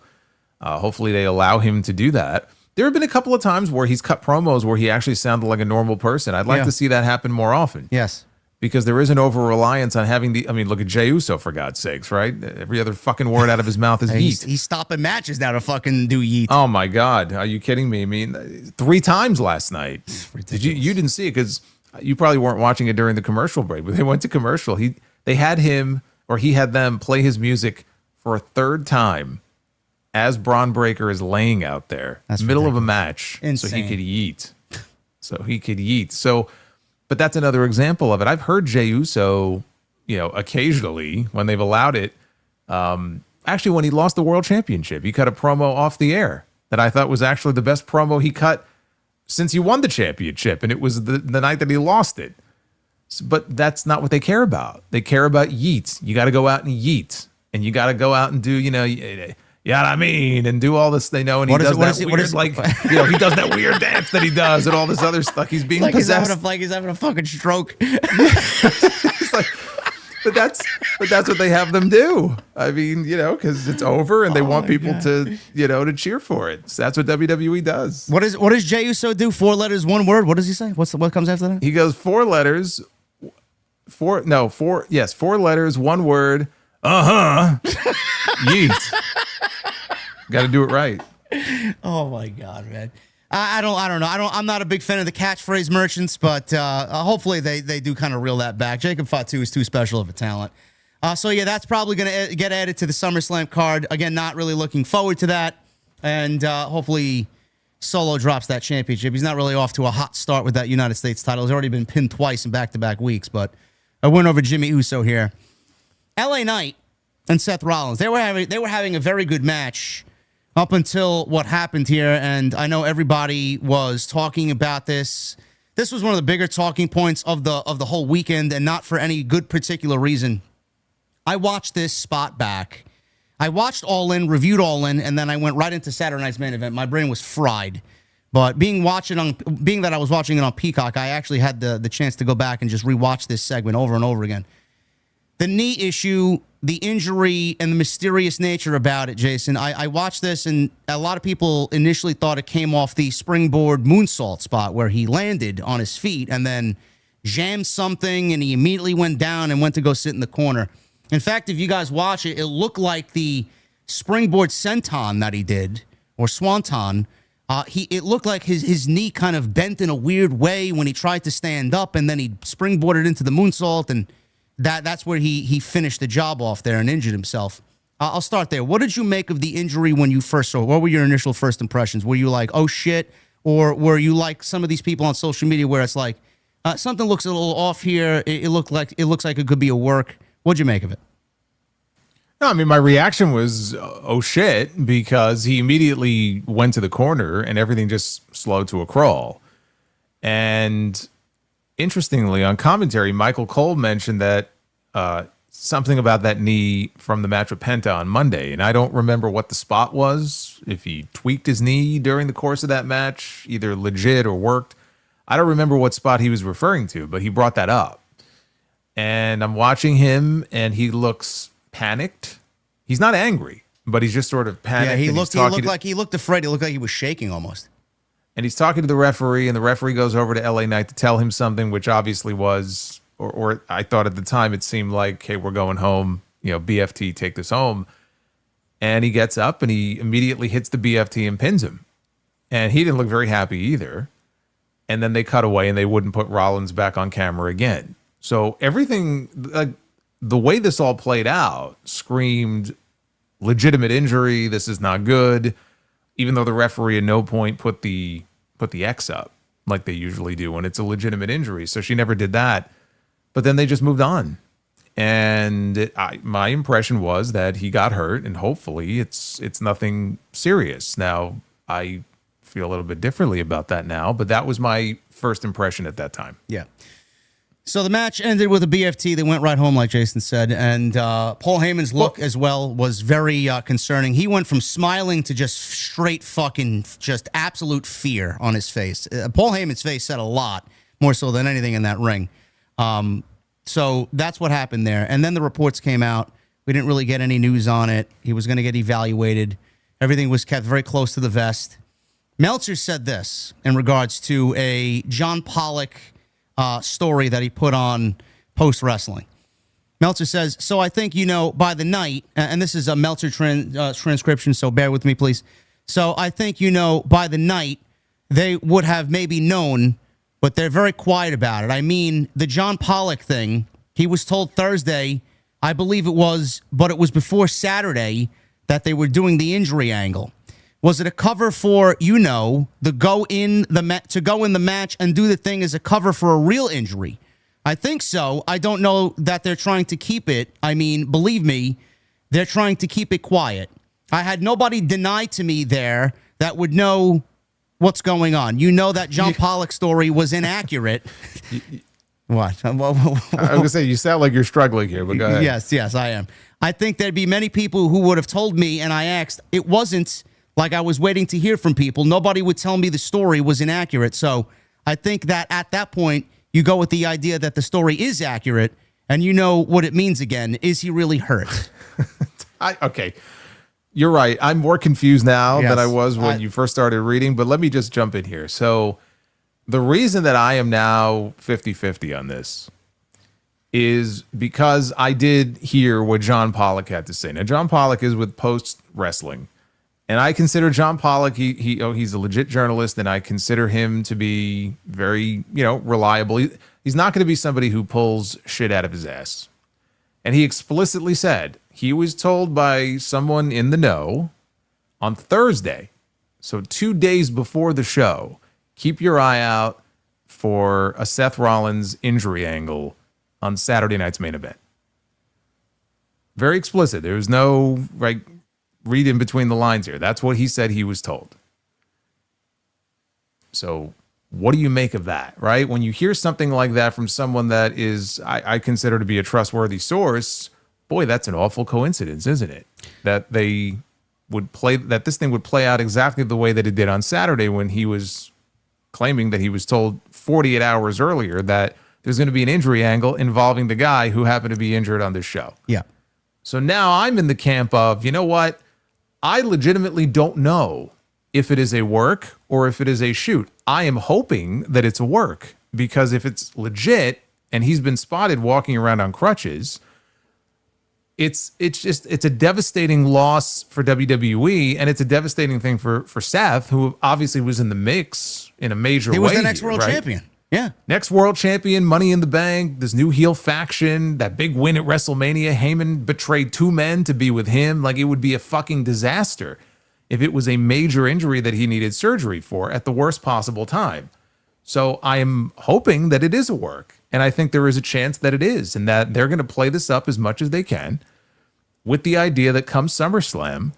Hopefully they allow him to do that. There have been a couple of times where he's cut promos where he actually sounded like a normal person. I'd like to see that happen more often.
Yes.
Because there is an over-reliance on having look at Jey Uso, for God's sakes, right? Every other fucking word out of his mouth is yeet.
He's stopping matches now to fucking do yeet.
Oh, my God. Are you kidding me? I mean, 3 times last night. You didn't see it because you probably weren't watching it during the commercial break, but they went to commercial. He had them play his music for a 3rd time as Bron Breakker is laying out there, middle of a match,
Insane.
so he could yeet. But that's another example of it. I've heard Jey Uso, occasionally when they've allowed it. Actually, when he lost the world championship, he cut a promo off the air that I thought was actually the best promo he cut since he won the championship. And it was the night that he lost it. But that's not what they care about. They care about yeet. You got to go out and yeet. And you got to go out and do, you know what I mean? And do all this, and he does he does that weird dance that he does and all this other stuff. He's being possessed.
He's having a fucking stroke.
It's like, but that's what they have them do. I mean, because it's over and they want people to cheer for it. So that's what WWE does.
What does Jey Uso do? 4 letters, 1 word. What does he say? What comes after that?
He goes 4 letters. 4 letters, 1 word. Yeet. Got to do it right.
Oh my God, man. I don't know. I'm not a big fan of the catchphrase merchants, but hopefully they do kind of reel that back. Jacob Fatu is too special of a talent. So yeah, that's probably going to get added to the SummerSlam card. Again, not really looking forward to that. And hopefully Solo drops that championship. He's not really off to a hot start with that United States title. He's already been pinned twice in back-to-back weeks, but a win over Jimmy Uso here. LA Knight and Seth Rollins, they were having a very good match up until what happened here, and I know everybody was talking about this. This was one of the bigger talking points of the whole weekend, and not for any good particular reason. I watched this spot back. I watched All In, reviewed All In, and then I went right into Saturday night's main event. My brain was fried. But being that I was watching it on Peacock, I actually had the chance to go back and just rewatch this segment over and over again. The knee issue, the injury, and the mysterious nature about it, Jason. I watched this, and a lot of people initially thought it came off the springboard moonsault spot where he landed on his feet and then jammed something, and he immediately went down and went to go sit in the corner. In fact, if you guys watch it, it looked like the springboard senton that he did, or swanton. It looked like his knee kind of bent in a weird way when he tried to stand up, and then he springboarded into the moonsault, and that's where he finished the job off there and injured himself. I'll start there. What did you make of the injury when you first saw it? What were your initial first impressions? Were you like, oh shit? Or were you like some of these people on social media where it's like, Something looks a little off here. It looks like it could be a work. What'd you make of it?
No, I mean, my reaction was, oh shit, because he immediately went to the corner and everything just slowed to a crawl. And interestingly, on commentary, Michael Cole mentioned that something about that knee from the match with Penta on Monday. And I don't remember what the spot was, if he tweaked his knee during the course of that match, either legit or worked. I don't remember what spot he was referring to, but he brought that up. And I'm watching him, and he looks panicked. He's not angry, but he's just sort of panicked.
Yeah, he looked afraid. He looked like he was shaking almost.
And he's talking to the referee, and the referee goes over to LA Knight to tell him something, which obviously was, or I thought at the time it seemed like, hey, we're going home. You know, BFT, take this home. And he gets up and he immediately hits the BFT and pins him. And he didn't look very happy either. And then they cut away and they wouldn't put Rollins back on camera again. So everything, like the way this all played out, screamed legitimate injury. This is not good. Even though the referee at no point put the X up like they usually do when it's a legitimate injury. So she never did that. But then they just moved on. And my impression was that he got hurt, and hopefully it's nothing serious. Now, I feel a little bit differently about that now, but that was my first impression at that time.
Yeah. So the match ended with a BFT. They went right home, like Jason said. And Paul Heyman's look as well was very concerning. He went from smiling to just straight fucking, just absolute fear on his face. Paul Heyman's face said a lot, more so than anything in that ring. So that's what happened there. And then the reports came out. We didn't really get any news on it. He was going to get evaluated. Everything was kept very close to the vest. Meltzer said this in regards to a John Pollock story that he put on post-wrestling. Meltzer says, so I think, by the night, and this is a Meltzer transcription, so bear with me, please. So I think, by the night, they would have maybe known, but they're very quiet about it. I mean, the John Pollock thing, he was told Thursday, I believe it was, but it was before Saturday, that they were doing the injury angle. Was it a cover for, to go in the match and do the thing as a cover for a real injury? I think so. I don't know that they're trying to keep it. I mean, believe me, they're trying to keep it quiet. I had nobody deny to me there that would know what's going on. That John Pollock story was inaccurate. What? I was going
to say, you sound like you're struggling here, but go ahead.
Yes, I am. I think there'd be many people who would have told me, and I asked, it wasn't like I was waiting to hear from people. Nobody would tell me the story was inaccurate. So I think that at that point, you go with the idea that the story is accurate, and you know what it means again. Is he really hurt?
Okay. You're right. I'm more confused now than I was when you first started reading, but let me just jump in here. So the reason that I am now 50-50 on this is because I did hear what John Pollock had to say. Now, John Pollock is with Post Wrestling. And I consider John Pollock, he's a legit journalist, and I consider him to be very, reliable. He's not going to be somebody who pulls shit out of his ass. And he explicitly said he was told by someone in the know on Thursday, so 2 days before the show, keep your eye out for a Seth Rollins injury angle on Saturday night's main event. Very explicit. There was no, read in between the lines here. That's what he said he was told. So what do you make of that, right? When you hear something like that from someone that is, I consider to be a trustworthy source, boy, that's an awful coincidence, isn't it? That this thing would play out exactly the way that it did on Saturday when he was claiming that he was told 48 hours earlier that there's going to be an injury angle involving the guy who happened to be injured on this show.
Yeah.
So now I'm in the camp of, you know what? I legitimately don't know if it is a work or if it is a shoot. I am hoping that it's a work, because if it's legit and he's been spotted walking around on crutches, it's a devastating loss for WWE, and it's a devastating thing for Seth, who obviously was in the mix in a major way.
He was the next world champion. Yeah.
Next world champion, Money in the Bank, this new heel faction, that big win at WrestleMania. Heyman betrayed two men to be with him. Like, it would be a fucking disaster if it was a major injury that he needed surgery for at the worst possible time. So I'm hoping that it is a work. And I think there is a chance that it is, and that they're going to play this up as much as they can with the idea that come SummerSlam,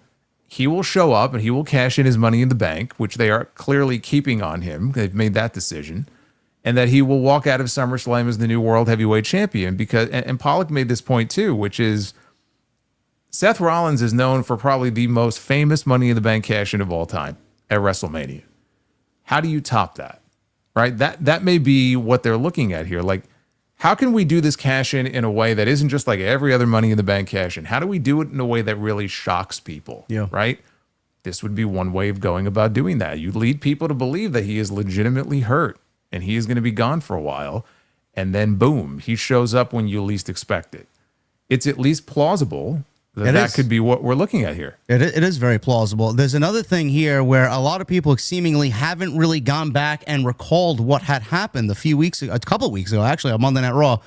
he will show up and he will cash in his money in the bank, which they are clearly keeping on him. They've made that decision. And that he will walk out of SummerSlam as the new World Heavyweight Champion. Because, and Pollock made this point too, which is Seth Rollins is known for probably the most famous Money in the Bank cash-in of all time at WrestleMania. How do you top that? Right? That may be what they're looking at here. Like, how can we do this cash-in in a way that isn't just like every other Money in the Bank cash-in? How do we do it in a way that really shocks people?
Yeah.
Right? This would be one way of going about doing that. You lead people to believe that he is legitimately hurt and he is going to be gone for a while. And then, boom, he shows up when you least expect it. It's at least plausible that could be what we're looking at here.
It is very plausible. There's another thing here where a lot of people seemingly haven't really gone back and recalled what had happened a couple of weeks ago, actually, on Monday Night Raw.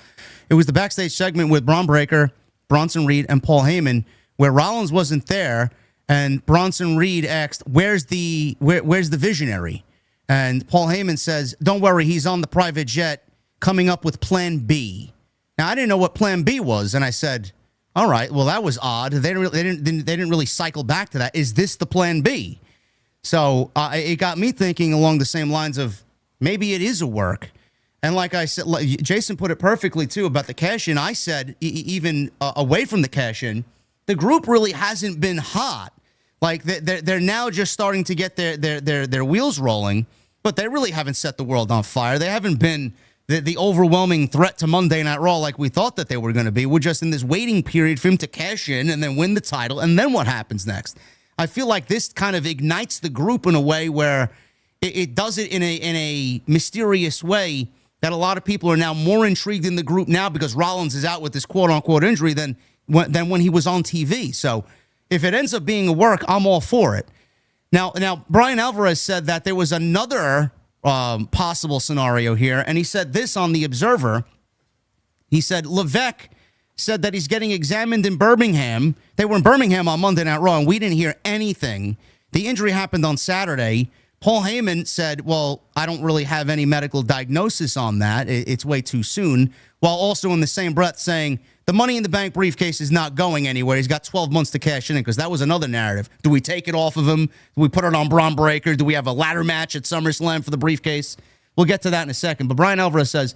It was the backstage segment with Bron Breakker, Bronson Reed, and Paul Heyman, where Rollins wasn't there, and Bronson Reed asked, where's the visionary? And Paul Heyman says, don't worry, he's on the private jet coming up with Plan B. Now, I didn't know what Plan B was, and I said, all right, well, that was odd. They didn't really cycle back to that. Is this the Plan B? So it got me thinking along the same lines of maybe it is a work. And like I said, Jason put it perfectly too about the cash-in. I said even away from the cash-in, the group really hasn't been hot. Like they're now just starting to get their wheels rolling, but they really haven't set the world on fire. They haven't been the overwhelming threat to Monday Night Raw like we thought that they were going to be. We're just in this waiting period for him to cash in and then win the title, and then what happens next? I feel like this kind of ignites the group in a way where it does it in a mysterious way that a lot of people are now more intrigued in the group now because Rollins is out with this quote-unquote injury than when he was on TV. So if it ends up being a work, I'm all for it. Now Brian Alvarez said that there was another possible scenario here, and he said this on The Observer. He said Levesque said that he's getting examined in Birmingham. They were in Birmingham on Monday Night Raw, and we didn't hear anything. The injury happened on Saturday. Paul Heyman said, well, I don't really have any medical diagnosis on that. It's way too soon, while also in the same breath saying the Money in the Bank briefcase is not going anywhere. He's got 12 months to cash in, because that was another narrative. Do we take it off of him? Do we put it on Bron Breakker? Do we have a ladder match at SummerSlam for the briefcase? We'll get to that in a second. But Brian Alvarez says,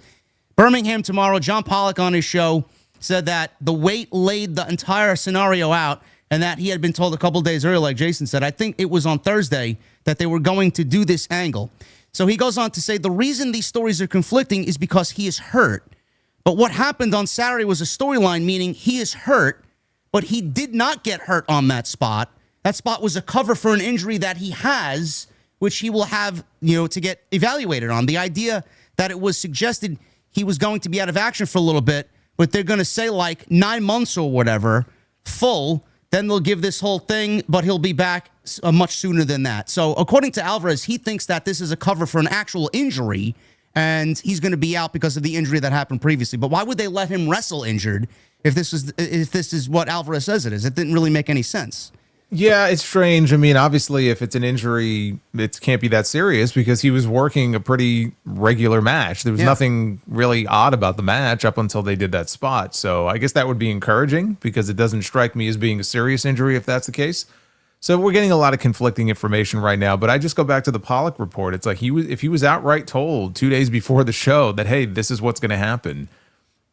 Birmingham tomorrow. John Pollock on his show said that the weight laid the entire scenario out, and that he had been told a couple days earlier, like Jason said, I think it was on Thursday, that they were going to do this angle. So he goes on to say the reason these stories are conflicting is because he is hurt. But what happened on Saturday was a storyline, meaning he is hurt, but he did not get hurt on that spot. That spot was a cover for an injury that he has, which he will have, to get evaluated on. The idea that it was suggested he was going to be out of action for a little bit, but they're going to say like 9 months or whatever, full, then they'll give this whole thing, but he'll be back much sooner than that. So according to Alvarez, he thinks that this is a cover for an actual injury, and he's going to be out because of the injury that happened previously. But why would they let him wrestle injured if this is what Alvarez says it is? It didn't really make any sense.
Yeah, it's strange. I mean, obviously, if it's an injury, it can't be that serious because he was working a pretty regular match. There was nothing really odd about the match up until they did that spot. So I guess that would be encouraging because it doesn't strike me as being a serious injury if that's the case. So we're getting a lot of conflicting information right now. But I just go back to the Pollock report. It's like if he was outright told 2 days before the show that, hey, this is what's going to happen,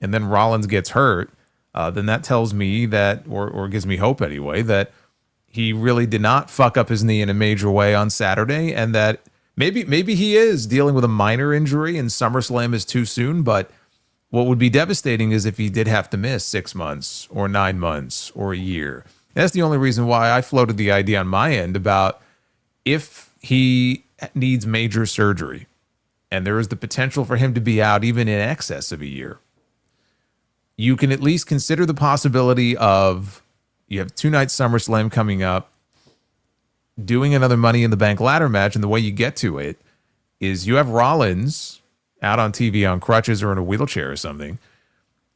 and then Rollins gets hurt, then that tells me that, or gives me hope anyway, that he really did not fuck up his knee in a major way on Saturday, and that maybe he is dealing with a minor injury and SummerSlam is too soon. But what would be devastating is if he did have to miss 6 months or 9 months or a year. That's the only reason why I floated the idea on my end about if he needs major surgery and there is the potential for him to be out even in excess of a year, you can at least consider the possibility of, you have 2 nights SummerSlam coming up, doing another Money in the Bank ladder match, and the way you get to it is you have Rollins out on TV on crutches or in a wheelchair or something,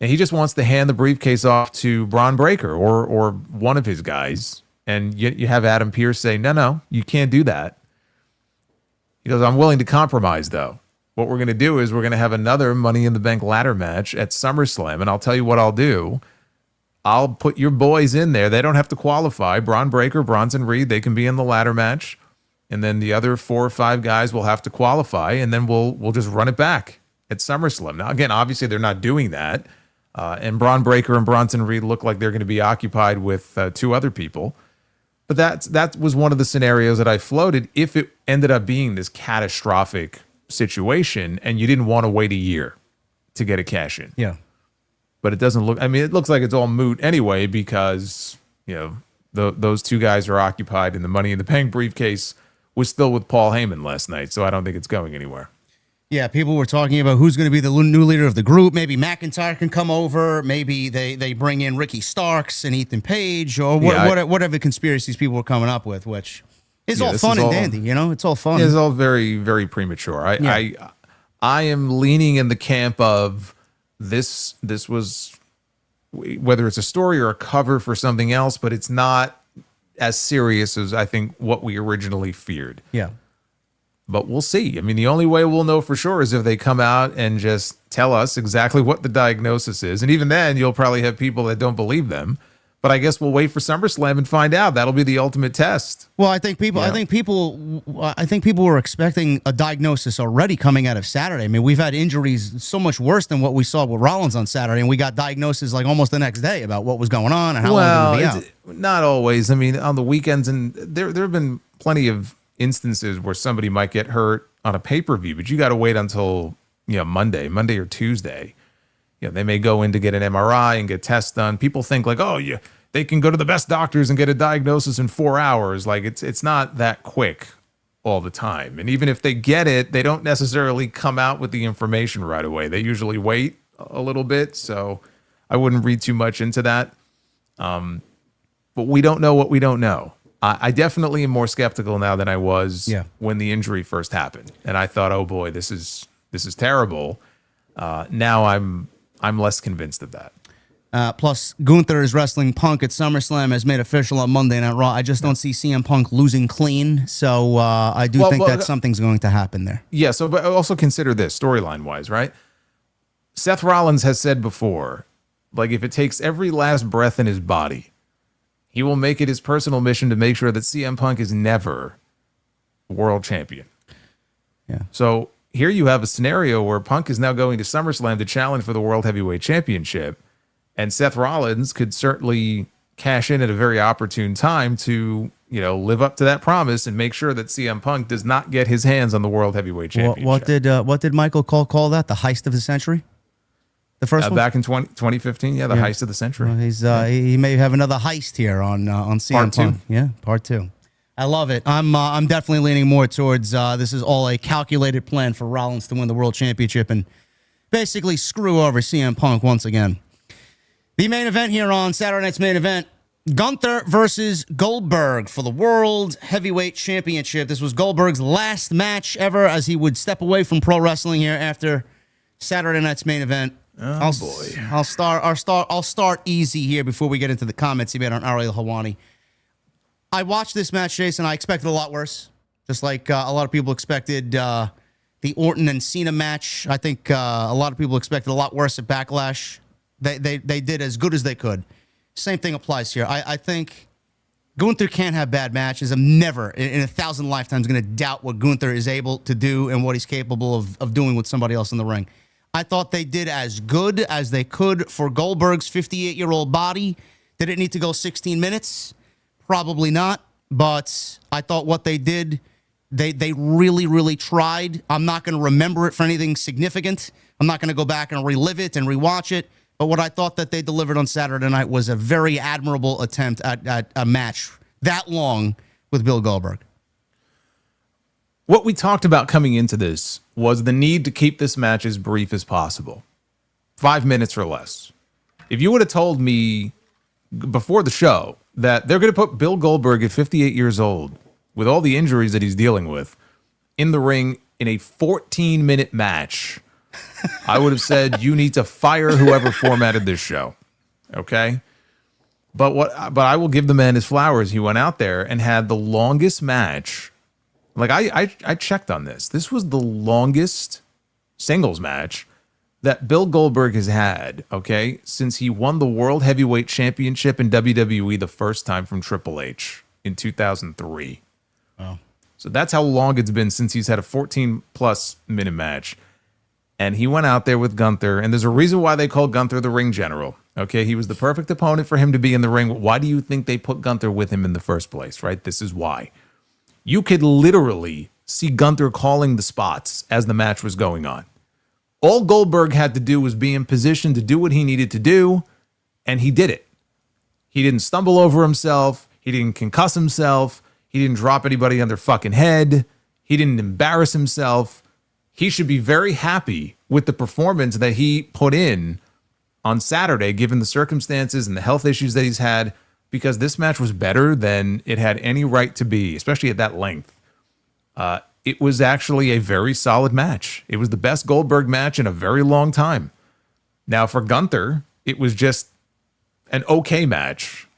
and he just wants to hand the briefcase off to Bron Breakker or one of his guys, and you have Adam Pearce say, no, you can't do that. He goes, I'm willing to compromise, though. what we're going to do is we're going to have another Money in the Bank ladder match at SummerSlam. And I'll tell you what I'll do. I'll put your boys in there. They don't have to qualify. Bron Breakker, Bronson Reed, they can be in the ladder match. And then the other 4 or 5 guys will have to qualify. And then we'll just run it back at SummerSlam. Now, again, obviously they're not doing that. And Bron Breakker and Bronson Reed look like they're going to be occupied with 2 other people. But that was one of the scenarios that I floated if it ended up being this catastrophic situation and you didn't want to wait a year to get a cash in.
Yeah.
But it doesn't look, I mean, it looks like it's all moot anyway because, those 2 guys are occupied and the Money in the Bank briefcase was still with Paul Heyman last night. So I don't think it's going anywhere.
Yeah, people were talking about who's going to be the new leader of the group. Maybe McIntyre can come over. Maybe they bring in Ricky Starks and Ethan Page or whatever conspiracies people were coming up with, which is all fun and dandy. It's all fun.
It's all very, very premature. I am leaning in the camp of this was, whether it's a story or a cover for something else, but it's not as serious as I think what we originally feared.
Yeah.
But we'll see. I mean, the only way we'll know for sure is if they come out and just tell us exactly what the diagnosis is. And even then, you'll probably have people that don't believe them. But I guess we'll wait for SummerSlam and find out. That'll be the ultimate test.
Well, I think people were expecting a diagnosis already coming out of Saturday. I mean, we've had injuries so much worse than what we saw with Rollins on Saturday, and we got diagnoses like almost the next day about what was going on and how long it was going to be out.
Not always. I mean, on the weekends, and there have been plenty of instances where somebody might get hurt on a pay-per-view, but you got to wait until Monday or Tuesday. They may go in to get an MRI and get tests done. People think like, they can go to the best doctors and get a diagnosis in 4 hours. Like it's not that quick all the time. And even if they get it, they don't necessarily come out with the information right away. They usually wait a little bit. So I wouldn't read too much into that. But we don't know what we don't know. I definitely am more skeptical now than I was when the injury first happened. And I thought, oh boy, this is terrible. Now I'm less convinced of that.
Plus, Gunther is wrestling Punk at SummerSlam as made official on Monday Night Raw. I just don't see CM Punk losing clean. So I do think that something's going to happen there. Yeah,
so but also consider this storyline-wise, right? Seth Rollins has said before, like if it takes every last breath in his body, he will make it his personal mission to make sure that CM Punk is never world champion.
Yeah.
So here you have a scenario where Punk is now going to SummerSlam to challenge for the World Heavyweight Championship, and Seth Rollins could certainly cash in at a very opportune time to, live up to that promise and make sure that CM Punk does not get his hands on the World Heavyweight Championship.
What did Michael call that? The heist of the century? The first one?
Back in 2015, the heist of the century.
Well, he may have another heist here on CM
Part
Punk.
2.
Yeah, part 2. I love it. I'm definitely leaning more towards this is all a calculated plan for Rollins to win the World Championship and basically screw over CM Punk once again. The main event here on Saturday night's main event, Gunther versus Goldberg for the World Heavyweight Championship. This was Goldberg's last match ever as he would step away from pro wrestling here after Saturday night's main event.
Oh boy!
I'll start easy here before we get into the comments he made on Ariel Helwani. I watched this match, Jason. I expected a lot worse, just like a lot of people expected the Orton and Cena match. I think a lot of people expected a lot worse at Backlash. They did as good as they could. Same thing applies here. I think Gunther can't have bad matches. I'm never in 1,000 lifetimes going to doubt what Gunther is able to do and what he's capable of doing with somebody else in the ring. I thought they did as good as they could for Goldberg's 58-year-old body. Did it need to go 16 minutes? Probably not. But I thought what they did, they really, really tried. I'm not going to remember it for anything significant. I'm not going to go back and relive it and rewatch it. But what I thought that they delivered on Saturday night was a very admirable attempt at a match that long with Bill Goldberg.
What we talked about coming into this was the need to keep this match as brief as possible. 5 minutes or less. If you would have told me before the show that they're going to put Bill Goldberg at 58 years old with all the injuries that he's dealing with in the ring in a 14-minute match, I would have said you need to fire whoever formatted this show. Okay? But I will give the man his flowers. He went out there and had the longest match. Like I checked on this. This was the longest singles match that Bill Goldberg has had, okay, since he won the World Heavyweight Championship in WWE the first time from Triple H in 2003.
Wow.
So that's how long it's been since he's had a 14-plus minute match. And he went out there with Gunther, and there's a reason why they call Gunther the ring general. Okay, he was the perfect opponent for him to be in the ring. Why do you think they put Gunther with him in the first place, right? This is why. You could literally see Gunther calling the spots as the match was going on. All Goldberg had to do was be in position to do what he needed to do, and he did it. He didn't stumble over himself. He didn't concuss himself. He didn't drop anybody on their fucking head. He didn't embarrass himself. He should be very happy with the performance that he put in on Saturday, given the circumstances and the health issues that he's had, because this match was better than it had any right to be, especially at that length. It was actually a very solid match. It was the best Goldberg match in a very long time. Now, for Gunther, it was just an okay match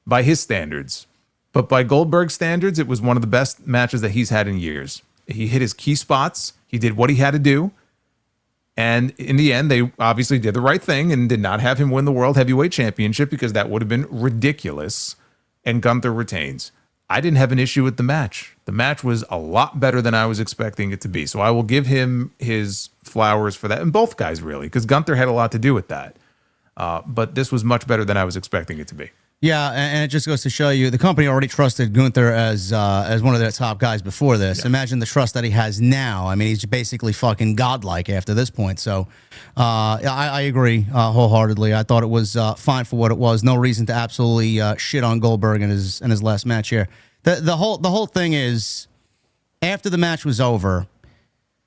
by his standards. But by Goldberg's standards, it was one of the best matches that he's had in years. He hit his key spots. He did what he had to do. And in the end, they obviously did the right thing and did not have him win the World Heavyweight Championship because that would have been ridiculous. And Gunther retains. I didn't have an issue with the match. The match was a lot better than I was expecting it to be. So I will give him his flowers for that. And both guys, really, because Gunther had a lot to do with that. But this was much better than I was expecting it to be.
Yeah, and it just goes to show you the company already trusted Gunther as one of their top guys before this. Yeah. Imagine the trust that he has now. I mean, he's basically fucking godlike after this point. So I agree wholeheartedly. I thought it was fine for what it was. No reason to absolutely shit on Goldberg in his last match here. The whole thing is, after the match was over,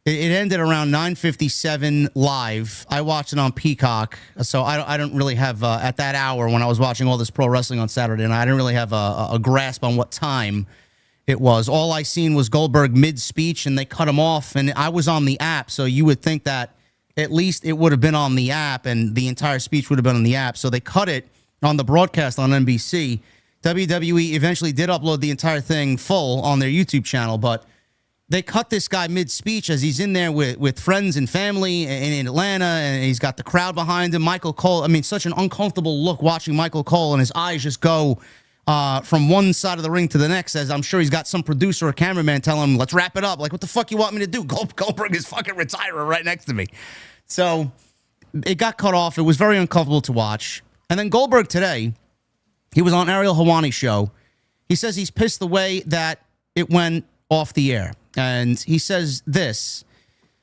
it ended around 9:57 live. I watched it on Peacock, so I don't really have, at that hour when I was watching all this pro wrestling on Saturday, and I didn't really have a grasp on what time it was. All I seen was Goldberg mid-speech, and they cut him off, and I was on the app, so you would think that at least it would have been on the app, and the entire speech would have been on the app. So they cut it on the broadcast on NBC. WWE eventually did upload the entire thing full on their YouTube channel, but they cut this guy mid-speech as he's in there with friends and family in Atlanta, and he's got the crowd behind him. Michael Cole, I mean, such an uncomfortable look watching Michael Cole, and his eyes just go from one side of the ring to the next, as I'm sure he's got some producer or cameraman telling him, let's wrap it up. Like, what the fuck you want me to do? Goldberg is fucking retiring right next to me. So it got cut off. It was very uncomfortable to watch. And then Goldberg today, he was on Ariel Helwani's show. He says he's pissed the way that it went off the air. And he says this: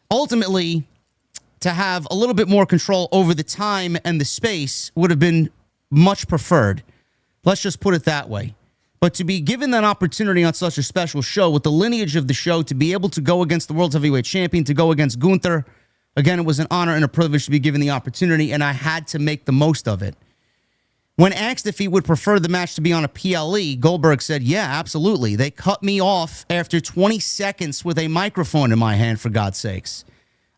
ultimately, to have a little bit more control over the time and the space would have been much preferred. Let's just put it that way. But to be given that opportunity on such a special show, with the lineage of the show, to be able to go against the World Heavyweight Champion, to go against Gunther, again, it was an honor and a privilege to be given the opportunity, and I had to make the most of it. When asked if he would prefer the match to be on a PLE, Goldberg said, yeah, absolutely. They cut me off after 20 seconds with a microphone in my hand, for God's sakes.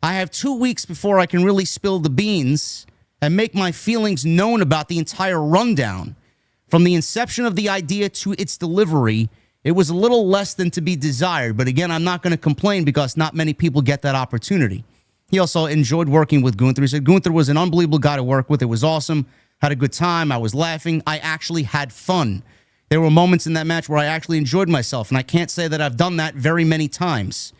I have 2 weeks before I can really spill the beans and make my feelings known about the entire rundown. From the inception of the idea to its delivery, it was a little less than to be desired. But again, I'm not going to complain because not many people get that opportunity. He also enjoyed working with Gunther. He said Gunther was an unbelievable guy to work with. It was awesome. Had a good time. I was laughing. I actually had fun. There were moments in that match where I actually enjoyed myself, and I can't say that I've done that very many times.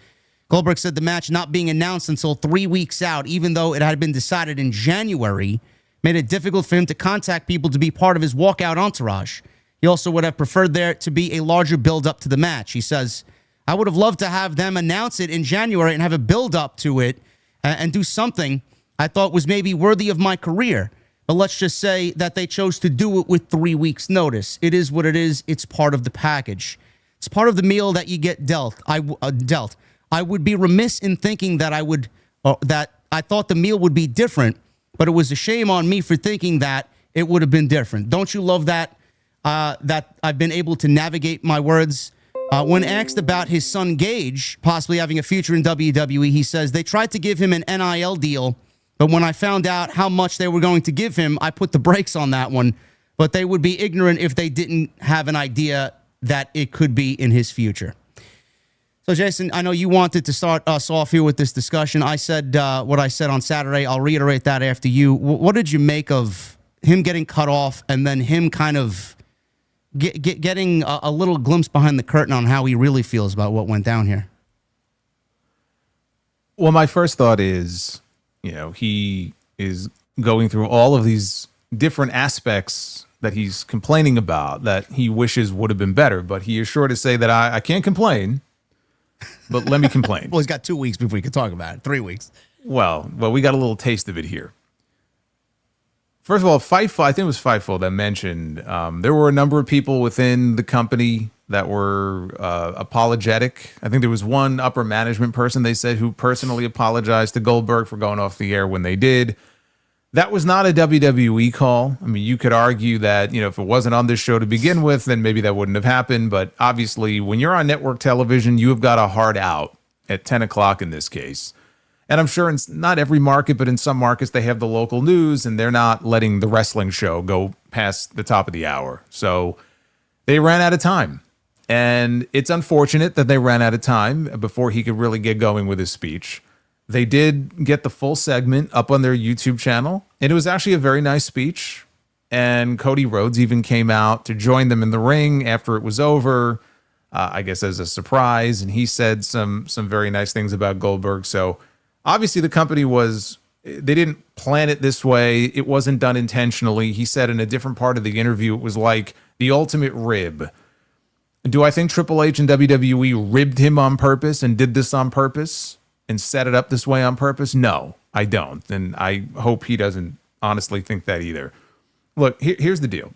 Goldberg said the match not being announced until 3 weeks out, even though it had been decided in January, made it difficult for him to contact people to be part of his walkout entourage. He also would have preferred there to be a larger build-up to the match. He says, I would have loved to have them announce it in January and have a build-up to it and do something I thought was maybe worthy of my career. But let's just say that they chose to do it with 3 weeks' notice. It is what it is. It's part of the package. It's part of the meal that you get dealt. I would be remiss in thinking that I thought the meal would be different, but it was a shame on me for thinking that it would have been different. Don't you love that? That I've been able to navigate my words. When asked about his son Gage possibly having a future in WWE, he says they tried to give him an NIL deal. But when I found out how much they were going to give him, I put the brakes on that one. But they would be ignorant if they didn't have an idea that it could be in his future. So, Jason, I know you wanted to start us off here with this discussion. I said what I said on Saturday. I'll reiterate that after you. What did you make of him getting cut off and then him kind of getting a little glimpse behind the curtain on how he really feels about what went down here?
Well, my first thought is, he is going through all of these different aspects that he's complaining about that he wishes would have been better. But he is sure to say that I can't complain. But let me complain.
Well, he's got 2 weeks before we can talk about it. 3 weeks.
Well, we got a little taste of it here. First of all, Fightful, I think it was Fightful that mentioned there were a number of people within the company that were apologetic. I think there was one upper management person, they said, who personally apologized to Goldberg for going off the air when they did. That was not a WWE call. I mean, you could argue that, if it wasn't on this show to begin with, then maybe that wouldn't have happened. But obviously, when you're on network television, you have got a hard out at 10 o'clock in this case. And I'm sure in not every market, but in some markets, they have the local news, and they're not letting the wrestling show go past the top of the hour. So they ran out of time. And it's unfortunate that they ran out of time before he could really get going with his speech. They did get the full segment up on their YouTube channel, and it was actually a very nice speech. And Cody Rhodes even came out to join them in the ring after it was over, I guess as a surprise. And he said some very nice things about Goldberg. So obviously the company they didn't plan it this way. It wasn't done intentionally. He said in a different part of the interview, it was like the ultimate rib. Do I think Triple H and WWE ribbed him on purpose and did this on purpose and set it up this way on purpose? No, I don't. And I hope he doesn't honestly think that either. Look, here's the deal.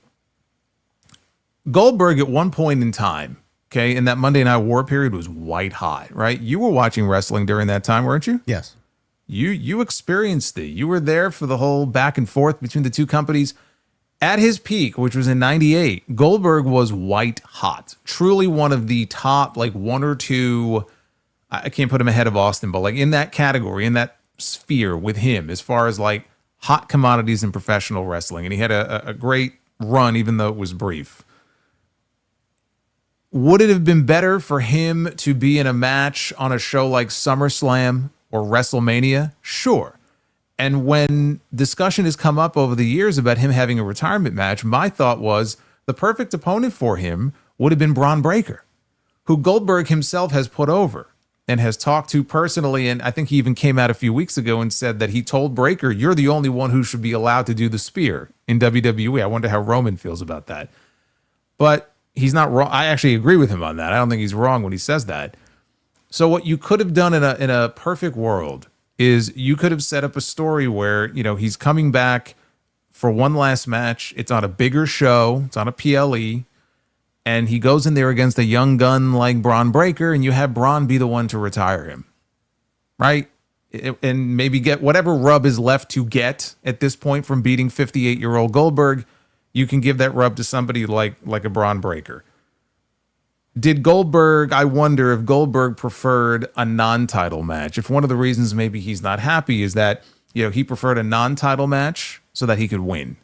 Goldberg at one point in time, okay, in that Monday Night War period was white hot, right? You were watching wrestling during that time, weren't you?
Yes.
You experienced it. You were there for the whole back and forth between the two companies. At his peak, which was in 98, Goldberg was white hot. Truly one of the top, like one or two, I can't put him ahead of Austin, but like in that category, in that sphere with him, as far as like hot commodities in professional wrestling. And he had a great run, even though it was brief. Would it have been better for him to be in a match on a show like SummerSlam or WrestleMania? Sure. And when discussion has come up over the years about him having a retirement match, my thought was the perfect opponent for him would have been Bron Breakker, who Goldberg himself has put over and has talked to personally. And I think he even came out a few weeks ago and said that he told Breakker, you're the only one who should be allowed to do the spear in WWE. I wonder how Roman feels about that. But he's not wrong. I actually agree with him on that. I don't think he's wrong when he says that. So what you could have done in a perfect world is you could have set up a story where, he's coming back for one last match. It's on a bigger show. It's on a PLE. And he goes in there against a young gun like Bron Breakker, and you have Bron be the one to retire him. Right? And maybe get whatever rub is left to get at this point from beating 58-year-old Goldberg. You can give that rub to somebody like a Bron Breakker. I wonder if Goldberg preferred a non-title match. If one of the reasons maybe he's not happy is that, he preferred a non-title match so that he could win.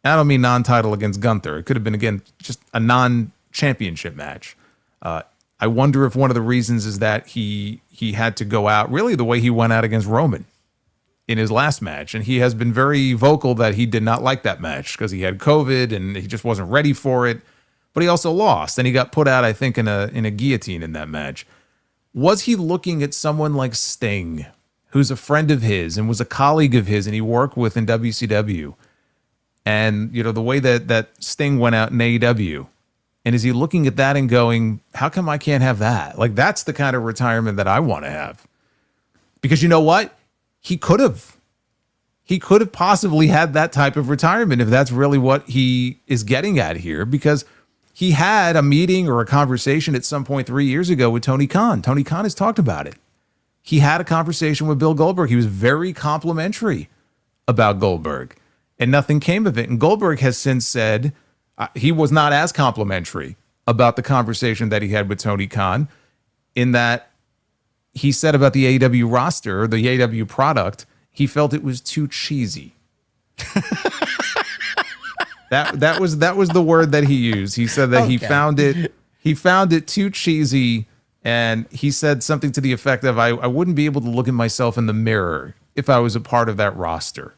I don't mean non-title against Gunther. It could have been, again, just a non-championship match. I wonder if one of the reasons is that he had to go out really the way he went out against Roman in his last match. And he has been very vocal that he did not like that match because he had COVID and he just wasn't ready for it. But he also lost, and he got put out, I think, in a guillotine in that match. Was he looking at someone like Sting, who's a friend of his and was a colleague of his and he worked with in WCW? And, the way that Sting went out in AEW, and is he looking at that and going, how come I can't have that? Like, that's the kind of retirement that I want to have. Because you know what? He could have possibly had that type of retirement if that's really what he is getting at here, because he had a meeting or a conversation at some point 3 years ago with Tony Khan. Tony Khan has talked about it. He had a conversation with Bill Goldberg. He was very complimentary about Goldberg, and nothing came of it. And Goldberg has since said he was not as complimentary about the conversation that he had with Tony Khan, in that he said about the AEW roster, the AEW product, he felt it was too cheesy. That was the word that he used. He said that he found it too cheesy And he said something to the effect of, I wouldn't be able to look at myself in the mirror if I was a part of that roster.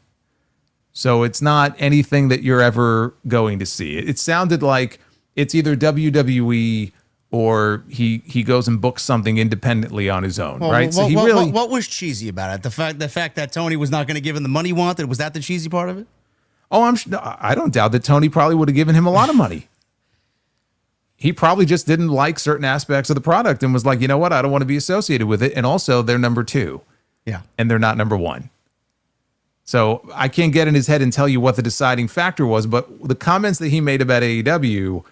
So it's not anything that you're ever going to see. It sounded like it's either WWE or he goes and books something independently on his own, right? So
what was cheesy about it? The fact that Tony was not going to give him the money he wanted, was that the cheesy part of it?
Oh, I don't doubt that Tony probably would have given him a lot of money. He probably just didn't like certain aspects of the product and was like, you know what? I don't want to be associated with it. And also, they're number 2.
Yeah.
And they're not number 1. So I can't get in his head and tell you what the deciding factor was, but the comments that he made about AEW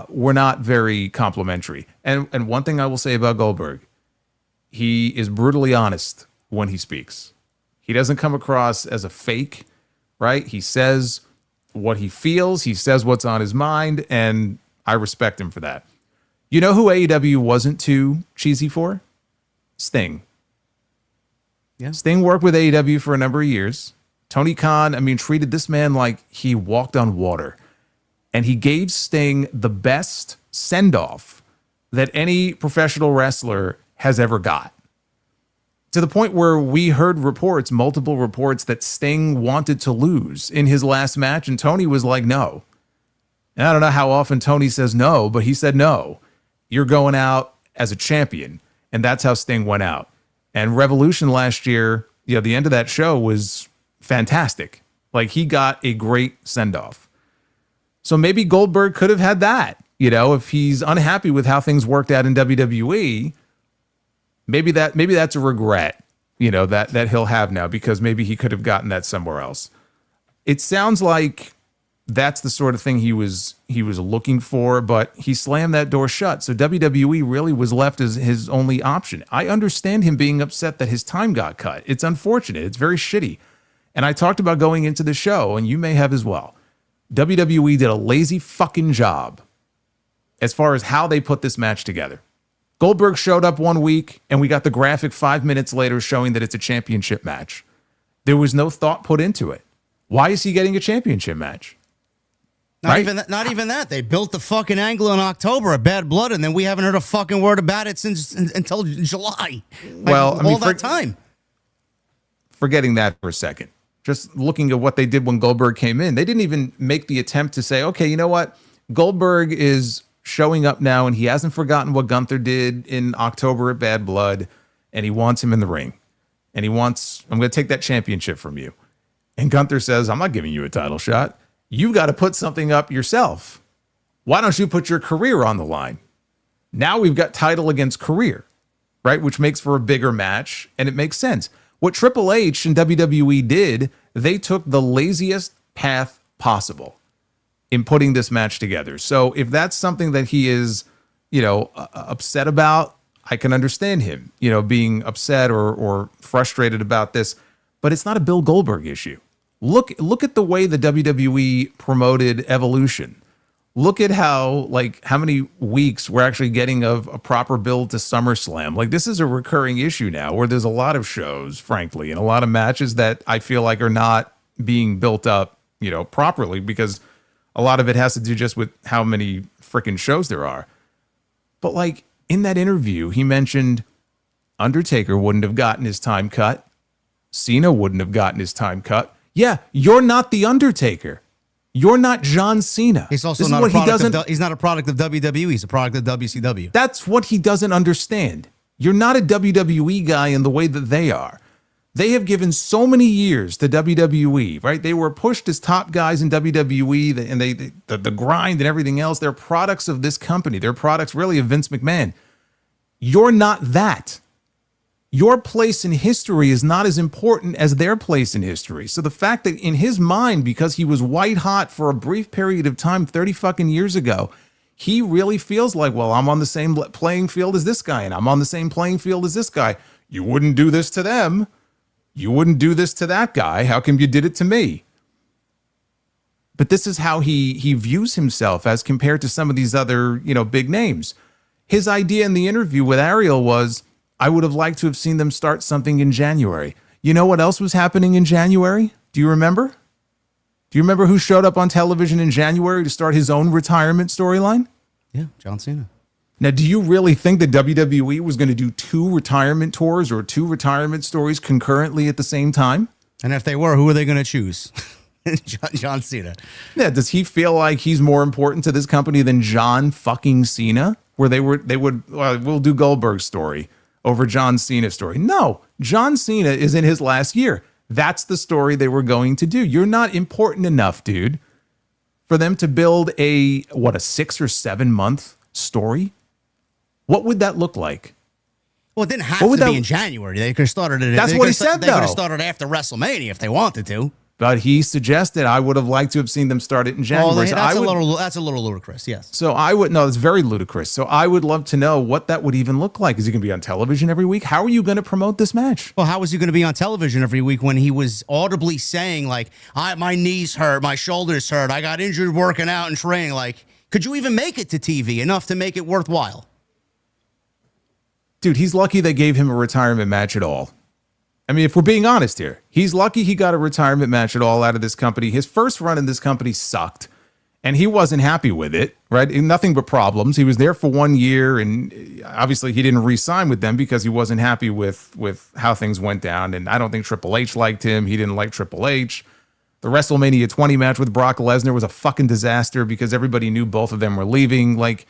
were not very complimentary. And one thing I will say about Goldberg, he is brutally honest when he speaks. He doesn't come across as a fake, right? He says what he feels. He says what's on his mind, and I respect him for that. You know who AEW wasn't too cheesy for? Sting.
Yeah.
Sting worked with AEW for a number of years. Tony Khan, treated this man like he walked on water. And he gave Sting the best send-off that any professional wrestler has ever got. To the point where we heard multiple reports, that Sting wanted to lose in his last match, and Tony was like, no. And I don't know how often Tony says no, but he said no. You're going out as a champion. And that's how Sting went out. And Revolution last year, the end of that show was fantastic. Like, he got a great send-off. So maybe Goldberg could have had that. If he's unhappy with how things worked out in WWE, maybe that's a regret, that he'll have now, because maybe he could have gotten that somewhere else. It sounds like that's the sort of thing he was looking for, but he slammed that door shut. So WWE really was left as his only option. I understand him being upset that his time got cut. It's unfortunate. It's very shitty. And I talked about going into the show, and you may have as well. WWE did a lazy fucking job as far as how they put this match together. Goldberg showed up one week, and we got the graphic 5 minutes later showing that it's a championship match. There was no thought put into it. Why is he getting a championship match?
Not even that. They built the fucking angle in October of Bad Blood, and then we haven't heard a fucking word about it until July. That time.
Forgetting that for a second. Just looking at what they did when Goldberg came in, they didn't even make the attempt to say, okay, you know what? Goldberg is showing up now, and he hasn't forgotten what Gunther did in October at Bad Blood, and he wants him in the ring. And I'm going to take that championship from you. And Gunther says, I'm not giving you a title shot. You got to put something up yourself. Why don't you put your career on the line? Now we've got title against career, right? Which makes for a bigger match, and it makes sense. What Triple H and WWE did, they took the laziest path possible in putting this match together. So if that's something that he is, upset about, I can understand him, being upset or frustrated about this, but it's not a Bill Goldberg issue. Look at the way the WWE promoted Evolution. Look at how many weeks we're actually getting of a proper build to SummerSlam. Like, this is a recurring issue now where there's a lot of shows, frankly, and a lot of matches that I feel like are not being built up, properly, because a lot of it has to do just with how many freaking shows there are. But in that interview, he mentioned Undertaker wouldn't have gotten his time cut. Cena wouldn't have gotten his time cut. Yeah, you're not the Undertaker. You're not John Cena.
He's also not a product he's not a product of WWE. He's a product of WCW.
That's what he doesn't understand. You're not a WWE guy in the way that they are. They have given so many years to WWE, right? They were pushed as top guys in WWE, and the grind and everything else. They're products of this company. They're products really of Vince McMahon. You're not that. Your place in history is not as important as their place in history. So the fact that in his mind, because he was white hot for a brief period of time 30 fucking years ago, he really feels like, well, I'm on the same playing field as this guy, and I'm on the same playing field as this guy. You wouldn't do this to them. You wouldn't do this to that guy. How come you did it to me? But this is how he views himself as compared to some of these other, big names. His idea in the interview with Ariel was, I would have liked to have seen them start something in January. You know what else was happening in January? Do you remember? Do you remember who showed up on television in January to start his own retirement storyline?
Yeah, John Cena.
Now, do you really think that WWE was going to do 2 retirement tours or 2 retirement stories concurrently at the same time?
And if they were, who are they going to choose? John Cena.
Yeah, does he feel like he's more important to this company than John fucking Cena? Where we'll do Goldberg's story over John Cena's story. No, John Cena is in his last year. That's the story they were going to do. You're not important enough, dude, for them to build a 6 or 7 month story. What would that look like?
Well, it didn't have to be in January. They could have started it.
That's what he said, though.
They could have started after WrestleMania if they wanted to.
But he suggested I would have liked to have seen them start it in January.
Well, that's a little ludicrous, yes.
So it's very ludicrous. So I would love to know what that would even look like. Is he going to be on television every week? How are you going to promote this match?
Well, how was he going to be on television every week when he was audibly saying, like, my knees hurt, my shoulders hurt, I got injured working out and training? Like, could you even make it to TV enough to make it worthwhile?
Dude, he's lucky they gave him a retirement match at all. I mean, if we're being honest here, he's lucky he got a retirement match at all out of this company. His first run in this company sucked, and he wasn't happy with it, right? Nothing but problems. He was there for 1 year, and obviously he didn't re-sign with them because he wasn't happy with how things went down, and I don't think Triple H liked him. He didn't like Triple H. The WrestleMania 20 match with Brock Lesnar was a fucking disaster because everybody knew both of them were leaving. Like,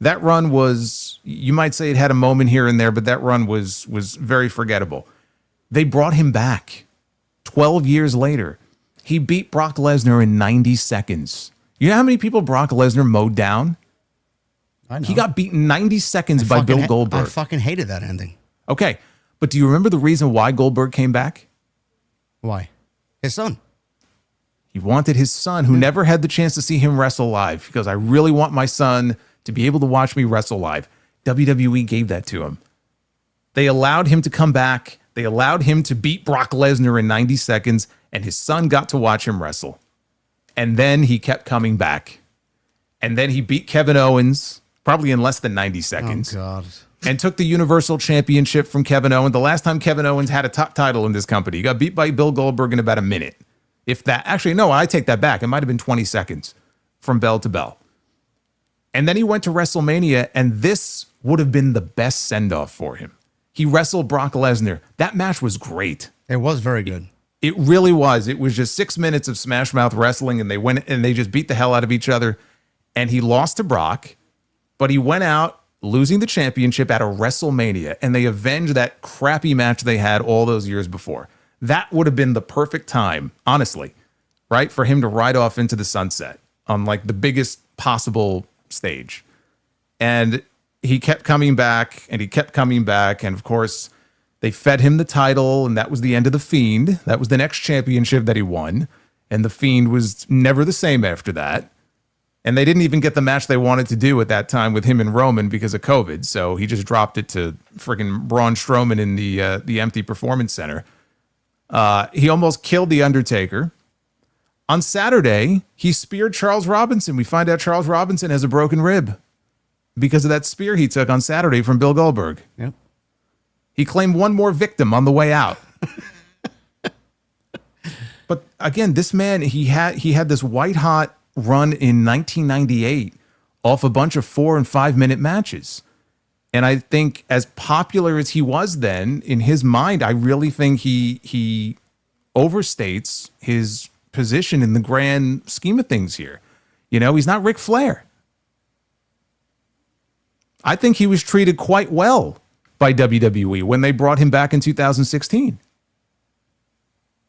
that run was, you might say it had a moment here and there, but that run was very forgettable. They brought him back 12 years later. He beat Brock Lesnar in 90 seconds. You know how many people Brock Lesnar mowed down?
I know.
He got beaten 90 seconds by Bill Goldberg.
I fucking hated that ending.
Okay, but do you remember the reason why Goldberg came back?
Why? His son.
He wanted his son, who never had the chance to see him wrestle live, because I really want my son to be able to watch me wrestle live. WWE gave that to him. They allowed him to come back. They allowed him to beat Brock Lesnar in 90 seconds, and his son got to watch him wrestle. And then he kept coming back. And then he beat Kevin Owens, probably in less than 90 seconds.
Oh, God.
And took the Universal Championship from Kevin Owens. The last time Kevin Owens had a top title in this company, he got beat by Bill Goldberg in about a minute. If that, actually, no, I take that back. It might have been 20 seconds from bell to bell. And then he went to WrestleMania, and this would have been the best send-off for him. He wrestled Brock Lesnar. That match was great.
It was very good.
It really was. It was just 6 minutes of smash mouth wrestling, and they went and they just beat the hell out of each other. And he lost to Brock, but he went out losing the championship at a WrestleMania, and they avenged that crappy match they had all those years before. That would have been the perfect time, honestly, right, for him to ride off into the sunset on like the biggest possible stage. And he kept coming back, and he kept coming back, and of course they fed him the title, and that was the end of the Fiend. That was the next championship that he won, and the Fiend was never the same after that. And they didn't even get the match they wanted to do at that time with him and Roman because of COVID, so he just dropped it to freaking Braun Strowman in the empty Performance Center. He almost killed The Undertaker. On Saturday, he speared Charles Robinson. We find out Charles Robinson has a broken rib because of that spear he took on Saturday from Bill Goldberg.
Yep.
He claimed one more victim on the way out. But again, this man, he had this white hot run in 1998 off a bunch of 4 and 5 minute matches. And I think as popular as he was then, in his mind, I really think he overstates his position in the grand scheme of things here. You know, he's not Ric Flair. I think he was treated quite well by WWE when they brought him back in 2016.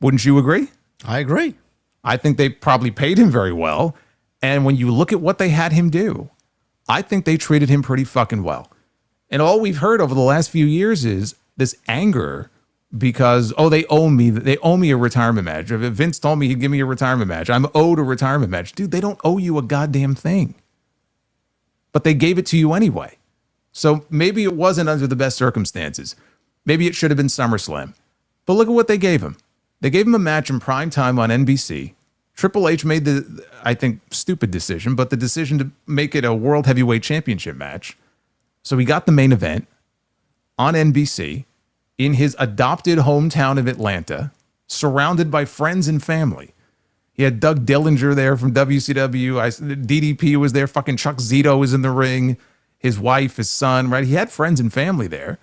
Wouldn't you agree?
I agree.
I think they probably paid him very well. And when you look at what they had him do, I think they treated him pretty fucking well. And all we've heard over the last few years is this anger because, they owe me a retirement match. If Vince told me he'd give me a retirement match, I'm owed a retirement match. Dude, they don't owe you a goddamn thing. But they gave it to you anyway. So maybe it wasn't under the best circumstances. Maybe it should have been SummerSlam. But look at what they gave him. They gave him a match in prime time on NBC. Triple H made the, I think, stupid decision, but the decision to make it a World Heavyweight Championship match. So he got the main event on NBC in his adopted hometown of Atlanta, surrounded by friends and family. He had Doug Dillinger there from WCW. DDP was there. Fucking Chuck Zito was in the ring. his wife, his son, right? He had friends and family there.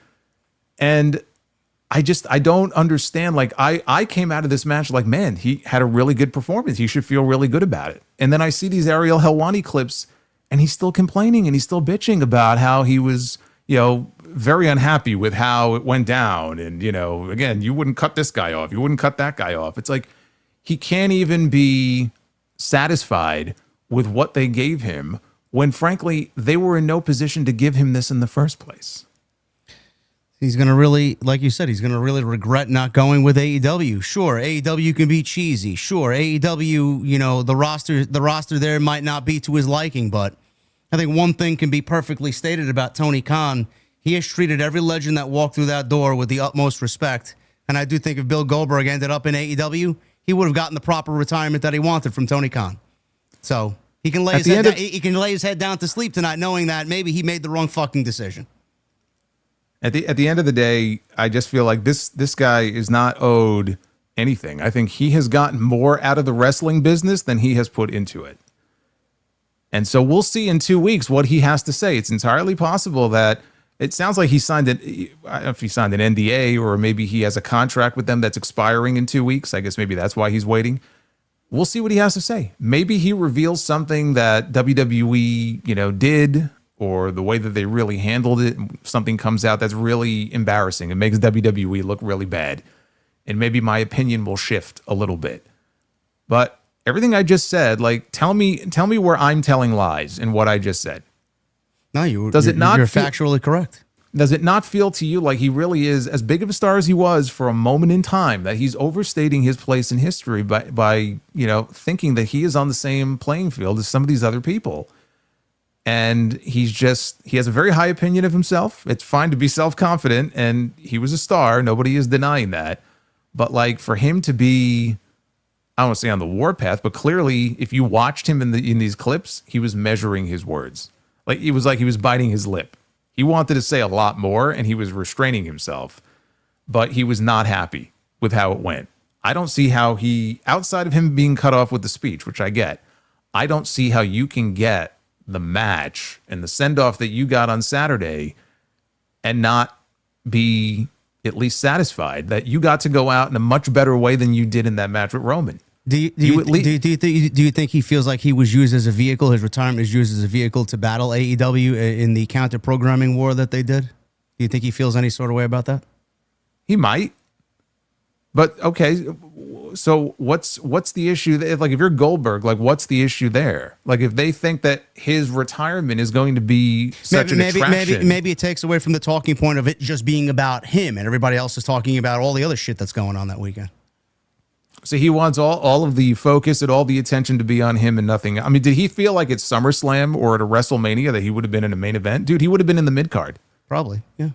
And I don't understand. Like, I came out of this match like, man, he had a really good performance. He should feel really good about it. And then I see these Ariel Helwani clips, and he's still complaining and he's still bitching about how he was, very unhappy with how it went down. And, again, you wouldn't cut this guy off. You wouldn't cut that guy off. It's like he can't even be satisfied with what they gave him when, frankly, they were in no position to give him this in the first place.
He's going to really, like you said, he's going to really regret not going with AEW. Sure, AEW can be cheesy. Sure, AEW, the roster there might not be to his liking, but I think one thing can be perfectly stated about Tony Khan. He has treated every legend that walked through that door with the utmost respect. And I do think if Bill Goldberg ended up in AEW, he would have gotten the proper retirement that he wanted from Tony Khan. So he can lay his head down to sleep tonight knowing that maybe he made the wrong fucking decision.
At the end of the day, I just feel like this guy is not owed anything. I think he has gotten more out of the wrestling business than he has put into it. And so we'll see in 2 weeks what he has to say. It's entirely possible that it sounds like I don't know if he signed an NDA or maybe he has a contract with them that's expiring in 2 weeks. I guess maybe that's why he's waiting. We'll see what he has to say. Maybe he reveals something that WWE, did, or the way that they really handled it. Something comes out that's really embarrassing. It makes WWE look really bad. And maybe my opinion will shift a little bit. But everything I just said, like, tell me where I'm telling lies in what I just said.
No, you're
factually
correct.
Does it not feel to you like he really is as big of a star as he was for a moment in time, that he's overstating his place in history by thinking that he is on the same playing field as some of these other people? And he has a very high opinion of himself. It's fine to be self-confident, and he was a star. Nobody is denying that. But like, for him to be, I don't want to say on the warpath, but clearly if you watched him in these clips, he was measuring his words. Like he was biting his lip. He wanted to say a lot more and he was restraining himself, but he was not happy with how it went. I don't see how outside of him being cut off with the speech, which I get, I don't see how you can get the match and the send-off that you got on Saturday and not be at least satisfied that you got to go out in a much better way than you did in that match with Roman.
Do you think he feels like he was used as a vehicle? His retirement is used as a vehicle to battle AEW in the counter programming war that they did? Do you think he feels any sort of way about that?
He might. But okay, so what's the issue? Like, if you're Goldberg, like, what's the issue there? Like, if they think that his retirement is going to be such an attraction,
maybe it takes away from the talking point of it just being about him, and everybody else is talking about all the other shit that's going on that weekend.
So he wants all of the focus and all the attention to be on him and nothing. I mean, did he feel like at SummerSlam or at a WrestleMania that he would have been in a main event? Dude, he would have been in the mid card.
Probably, yeah.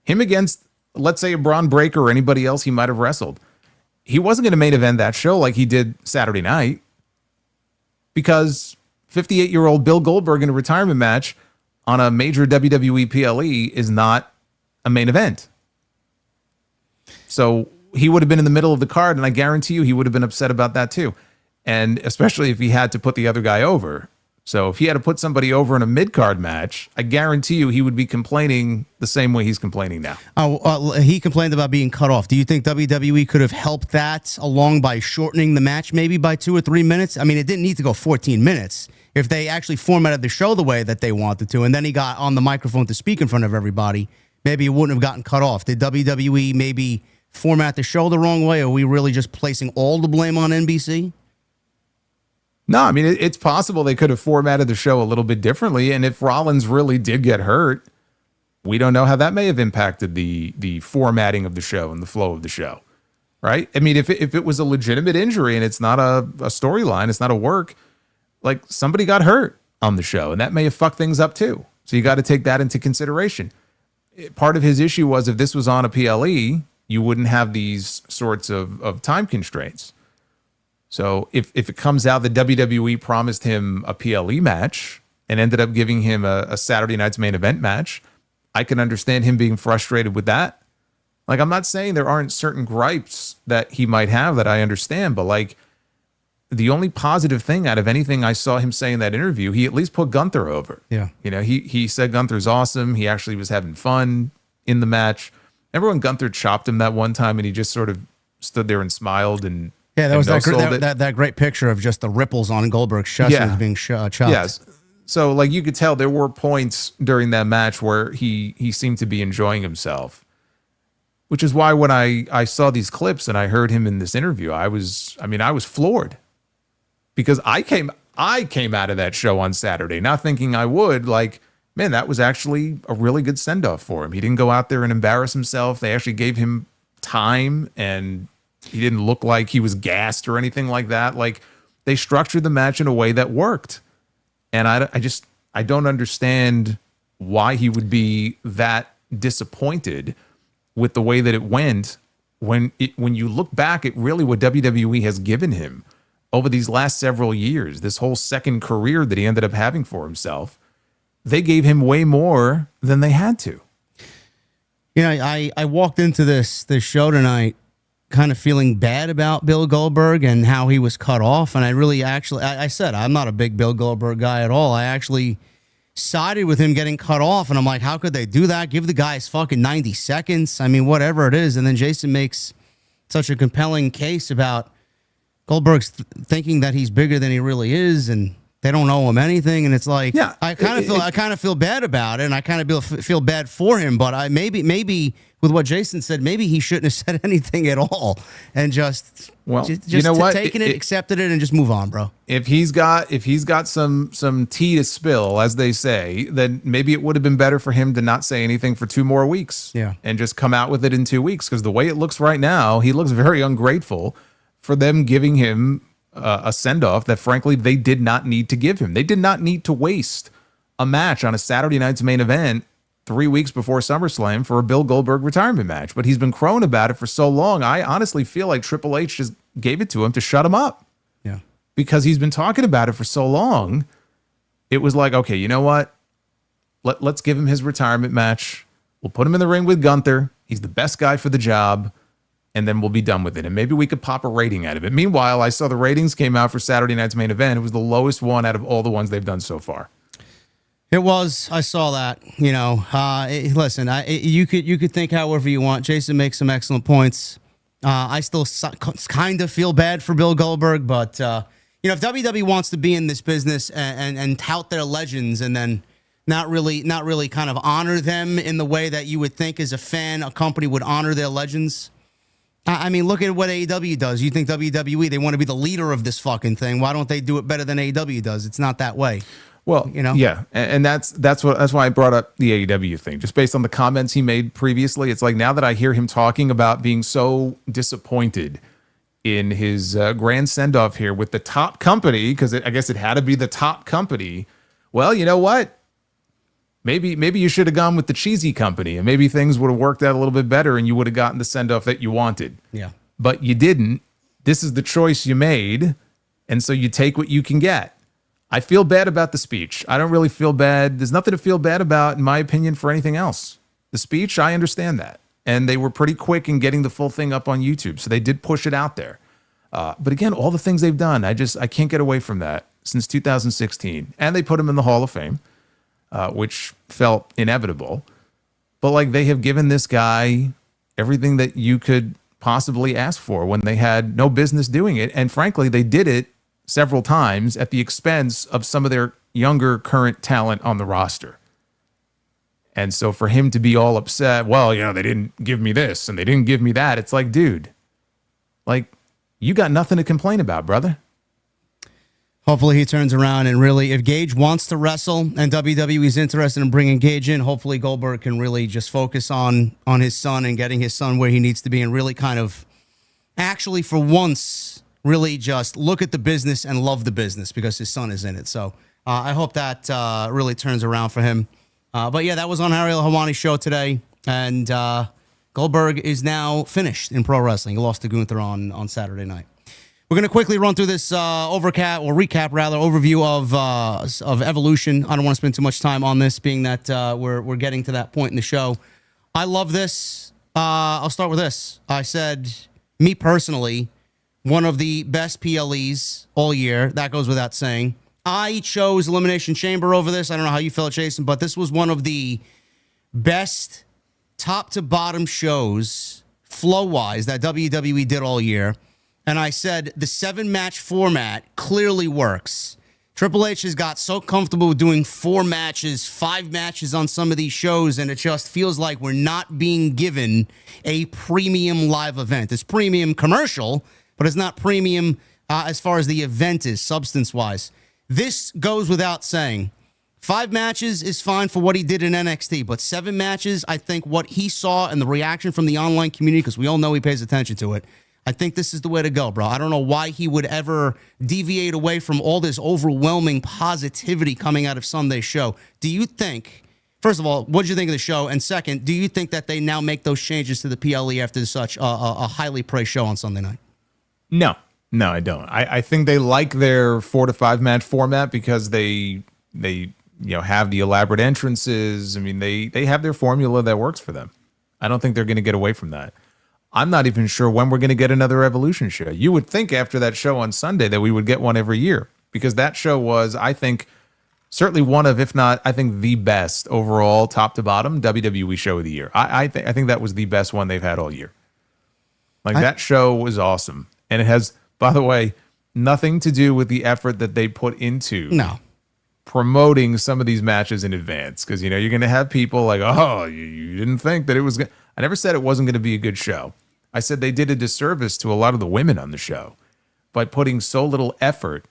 Him against, let's say, a Bron Breakker or anybody else he might have wrestled. He wasn't going to main event that show like he did Saturday night, because 58-year-old Bill Goldberg in a retirement match on a major WWE PLE is not a main event. So he would have been in the middle of the card, and I guarantee you he would have been upset about that too. And especially if he had to put the other guy over. So if he had to put somebody over in a mid-card match, I guarantee you he would be complaining the same way he's complaining now.
He complained about being cut off. Do you think WWE could have helped that along by shortening the match maybe by 2 or 3 minutes? I mean, it didn't need to go 14 minutes. If they actually formatted the show the way that they wanted to, and then he got on the microphone to speak in front of everybody, maybe it wouldn't have gotten cut off. Did WWE maybe format the show the wrong way? Or are we really just placing all the blame on NBC?
No, I mean, it's possible they could have formatted the show a little bit differently. And if Rollins really did get hurt, we don't know how that may have impacted the formatting of the show and the flow of the show, right? I mean, if it was a legitimate injury and it's not a storyline, it's not a work, like somebody got hurt on the show and that may have fucked things up too. So you got to take that into consideration. Part of his issue was if this was on a PLE, you wouldn't have these sorts of time constraints. So if it comes out that WWE promised him a PLE match and ended up giving him a Saturday night's main event match, I can understand him being frustrated with that. Like, I'm not saying there aren't certain gripes that he might have that I understand, but like, the only positive thing out of anything I saw him say in that interview, he at least put Gunther over.
Yeah.
You know, he said Gunther's awesome. He actually was having fun in the match. Remember when Gunther chopped him that one time and he just sort of stood there and smiled and
there was
no-sold
that great picture of just the ripples on Goldberg's chest as being chopped.
Yes. So like you could tell there were points during that match where he seemed to be enjoying himself. Which is why when I saw these clips and I heard him in this interview, I was floored. Because I came out of that show on Saturday not thinking I would. Like, man, that was actually a really good send-off for him. He didn't go out there and embarrass himself. They actually gave him time, and he didn't look like he was gassed or anything like that. Like, they structured the match in a way that worked. And I don't understand why he would be that disappointed with the way that it went when you look back at really what WWE has given him over these last several years, this whole second career that he ended up having for himself. They gave him way more than they had to.
You know, I walked into this show tonight kind of feeling bad about Bill Goldberg and how he was cut off. And I said, I'm not a big Bill Goldberg guy at all. I actually sided with him getting cut off. And I'm like, how could they do that? Give the guys fucking 90 seconds. I mean, whatever it is. And then Jason makes such a compelling case about Goldberg's thinking that he's bigger than he really is, and they don't owe him anything. And it's like,
yeah,
I kind of feel bad about it, and I kind of feel bad for him. But maybe with what Jason said, maybe he shouldn't have said anything at all, and just
you know what,
taken it, accepted it, and just move on, bro.
If he's got some tea to spill, as they say, then maybe it would have been better for him to not say anything for 2 more weeks, and just come out with it in 2 weeks. Because the way it looks right now, he looks very ungrateful for them giving him a send-off that, frankly, they did not need to give him. They did not need to waste a match on a Saturday night's main event 3 weeks before SummerSlam for a Bill Goldberg retirement match. But he's been crowing about it for so long. I honestly feel like Triple H just gave it to him to shut him up.
Yeah.
Because he's been talking about it for so long. It was like, okay, you know what? Let's give him his retirement match. We'll put him in the ring with Gunther. He's the best guy for the job. And then we'll be done with it. And maybe we could pop a rating out of it. Meanwhile, I saw the ratings came out for Saturday night's main event. It was the lowest one out of all the ones they've done so far.
It was. I saw that. You know, listen, you could think however you want. Jason makes some excellent points. I still kind of feel bad for Bill Goldberg, but you know, if WWE wants to be in this business and tout their legends and then not really kind of honor them in the way that you would think as a fan a company would honor their legends. I mean, look at what AEW does. You think WWE, they want to be the leader of this fucking thing. Why don't they do it better than AEW does? It's not that way.
Well,
you know,
yeah, and that's why I brought up the AEW thing, just based on the comments he made previously. It's like, now that I hear him talking about being so disappointed in his grand send-off here with the top company, because I guess it had to be the top company. Well, you know what? Maybe you should have gone with the cheesy company, and maybe things would have worked out a little bit better, and you would have gotten the send-off that you wanted.
Yeah,
but you didn't. This is the choice you made, and so you take what you can get. I feel bad about the speech. I don't really feel bad. There's nothing to feel bad about, in my opinion, for anything else. The speech, I understand that. And they were pretty quick in getting the full thing up on YouTube. So they did push it out there. But again, all the things they've done, I can't get away from that since 2016. And they put him in the Hall of Fame, which felt inevitable. But like, they have given this guy everything that you could possibly ask for when they had no business doing it. And frankly, they did it several times at the expense of some of their younger current talent on the roster. And so for him to be all upset, well, you know, they didn't give me this and they didn't give me that. It's like, dude, like, you got nothing to complain about, brother.
Hopefully he turns around and really, if Gage wants to wrestle and WWE is interested in bringing Gage in, hopefully Goldberg can really just focus on his son and getting his son where he needs to be, and really kind of actually for once really just look at the business and love the business because his son is in it. So I hope that really turns around for him. But yeah, that was on Ariel Helwani's show today. And Goldberg is now finished in pro wrestling. He lost to Gunther on Saturday night. We're going to quickly run through this recap overview of Evolution. I don't want to spend too much time on this, being that we're getting to that point in the show. I love this. I'll start with this. I said, me personally, one of the best PLEs all year. That goes without saying. I chose Elimination Chamber over this. I don't know how you felt, Jason, but this was one of the best top to bottom shows flow-wise that WWE did all year. And I said the 7-match format clearly works. Triple H has got so comfortable with doing 4 matches, 5 matches on some of these shows, and it just feels like we're not being given a premium live event. It's premium commercial, but it's not premium as far as the event is, substance-wise. This goes without saying. 5 matches is fine for what he did in NXT, but 7 matches, I think what he saw and the reaction from the online community, because we all know he pays attention to it, I think this is the way to go, bro. I don't know why he would ever deviate away from all this overwhelming positivity coming out of Sunday's show. Do you think, first of all, what did you think of the show? And second, do you think that they now make those changes to the PLE after such a highly praised show on Sunday night?
No, I don't. I think they like their 4 to 5 match format because they have the elaborate entrances. I mean, they have their formula that works for them. I don't think they're going to get away from that. I'm not even sure when we're going to get another Evolution show. You would think after that show on Sunday that we would get one every year, because that show was, I think, certainly one of, if not, I think the best overall, top to bottom, WWE show of the year. I think that was the best one they've had all year. That show was awesome. And it has, by the way, nothing to do with the effort that they put into promoting some of these matches in advance. Because, you're going to have people like, oh, you didn't think that it was good. I never said it wasn't going to be a good show. I said they did a disservice to a lot of the women on the show by putting so little effort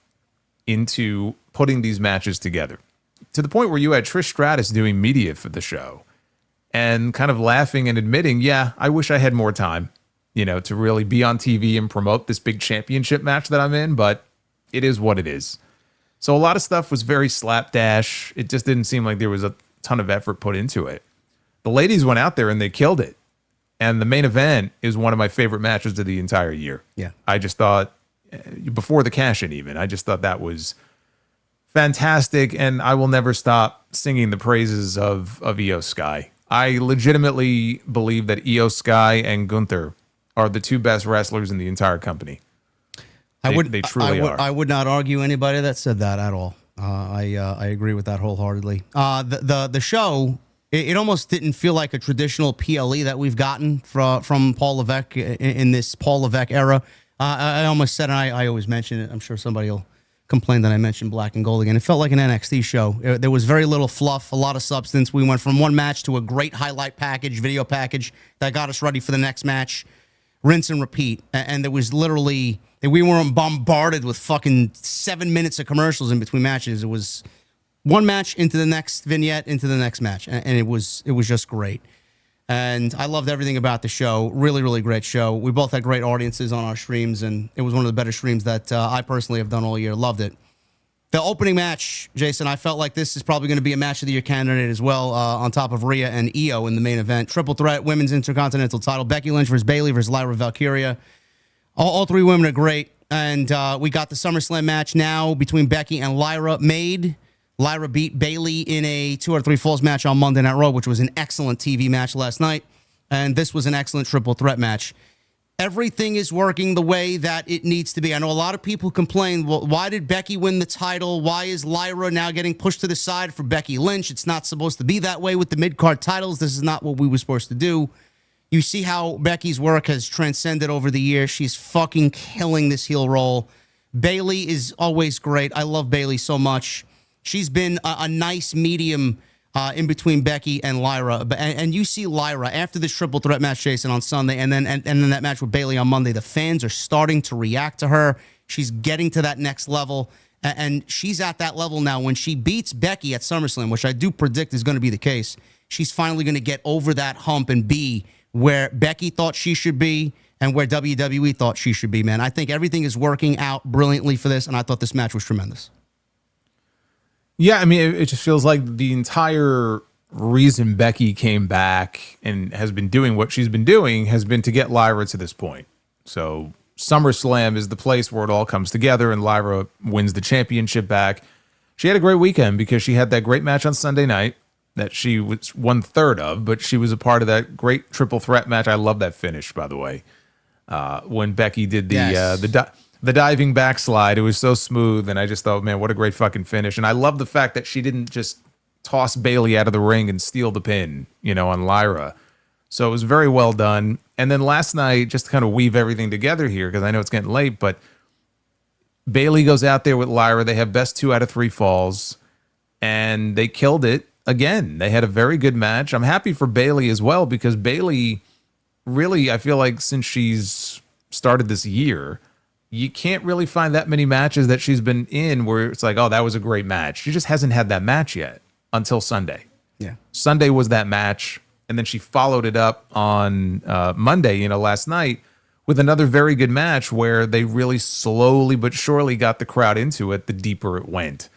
into putting these matches together, to the point where you had Trish Stratus doing media for the show and kind of laughing and admitting, yeah, I wish I had more time, to really be on TV and promote this big championship match that I'm in, but it is what it is. So a lot of stuff was very slapdash. It just didn't seem like there was a ton of effort put into it. The ladies went out there and they killed it. And the main event is one of my favorite matches of the entire year. Yeah. I just thought, before the cash-in even, I just thought that was fantastic. And I will never stop singing the praises of Io Sky. I legitimately believe that Io Sky and Gunther are the 2 best wrestlers in the entire company. They truly are. I would
not argue anybody that said that at all. I agree with that wholeheartedly. The show... It almost didn't feel like a traditional PLE that we've gotten from Paul Levesque in this Paul Levesque era. I almost said, and I always mention it, I'm sure somebody will complain that I mentioned Black and Gold again. It felt like an NXT show. There was very little fluff, a lot of substance. We went from one match to a great highlight package, video package that got us ready for the next match. Rinse and repeat. And there was literally, we weren't bombarded with fucking 7 minutes of commercials in between matches. It was one match into the next vignette, into the next match. And it was just great. And I loved everything about the show. Really, really great show. We both had great audiences on our streams, and it was one of the better streams that I personally have done all year. Loved it. The opening match, Jason, I felt like this is probably going to be a match of the year candidate as well, on top of Rhea and Io in the main event. Triple threat, women's intercontinental title. Becky Lynch versus Bayley versus Lyra Valkyria. All 3 women are great. And we got the SummerSlam match now between Becky and Lyra made. Lyra beat Bayley in a 2 out of 3 falls match on Monday Night Raw, which was an excellent TV match last night. And this was an excellent triple threat match. Everything is working the way that it needs to be. I know a lot of people complain, well, why did Becky win the title? Why is Lyra now getting pushed to the side for Becky Lynch? It's not supposed to be that way with the mid-card titles. This is not what we were supposed to do. You see how Becky's work has transcended over the years. She's fucking killing this heel role. Bayley is always great. I love Bayley so much. She's been a nice medium in between Becky and Lyra. And you see Lyra after this triple threat match, Jason, on Sunday, and then that match with Bayley on Monday. The fans are starting to react to her. She's getting to that next level. And she's at that level now. When she beats Becky at SummerSlam, which I do predict is going to be the case, she's finally going to get over that hump and be where Becky thought she should be and where WWE thought she should be, man. I think everything is working out brilliantly for this, and I thought this match was tremendous.
Yeah, I mean, it just feels like the entire reason Becky came back and has been doing what she's been doing has been to get Lyra to this point. So SummerSlam is the place where it all comes together and Lyra wins the championship back. She had a great weekend because she had that great match on Sunday night that she was 1/3 of, but she was a part of that great triple threat match. I love that finish, by the way. when Becky did
Yes.
the diving backslide. It was so smooth, and I just thought, man, what a great fucking finish. And I love the fact that she didn't just toss Bayley out of the ring and steal the pin, on Lyra. So it was very well done. And then last night, just to kind of weave everything together here, because I know it's getting late, but Bayley goes out there with Lyra. They have best 2 out of 3 falls, and they killed it again. They had a very good match. I'm happy for Bayley as well, because Bayley really, I feel like since she's started this year, you can't really find that many matches that she's been in where it's like, oh, that was a great match. She just hasn't had that match yet until Sunday.
Yeah.
Sunday was that match. And then she followed it up on Monday, last night with another very good match where they really slowly but surely got the crowd into it the deeper it went.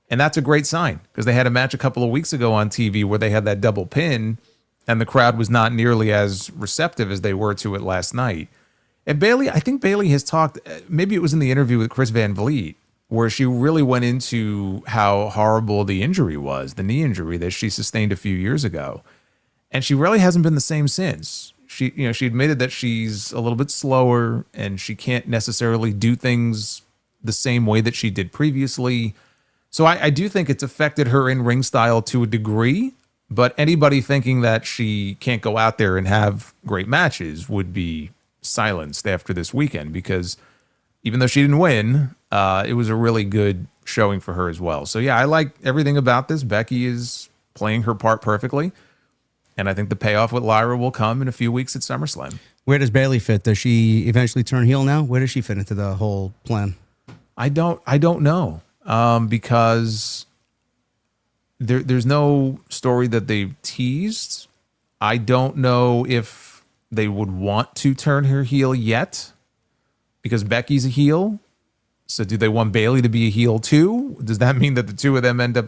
And that's a great sign, because they had a match a couple of weeks ago on TV where they had that double pin and the crowd was not nearly as receptive as they were to it last night. And Bayley, I think Bayley has talked, maybe it was in the interview with Chris Van Vliet, where she really went into how horrible the injury was, the knee injury that she sustained a few years ago. And she really hasn't been the same since. She admitted that she's a little bit slower and she can't necessarily do things the same way that she did previously. So I do think it's affected her in-ring style to a degree, but anybody thinking that she can't go out there and have great matches would be silenced after this weekend, because even though she didn't win, it was a really good showing for her as well. So yeah, I like everything about this. Becky is playing her part perfectly. And I think the payoff with Lyra will come in a few weeks at SummerSlam.
Where does Bayley fit? Does she eventually turn heel now? Where does she fit into the whole plan?
I don't know, because there's no story that they've teased. I don't know if they would want to turn her heel yet, because Becky's a heel. So do they want Bayley to be a heel too? Does that mean that the two of them end up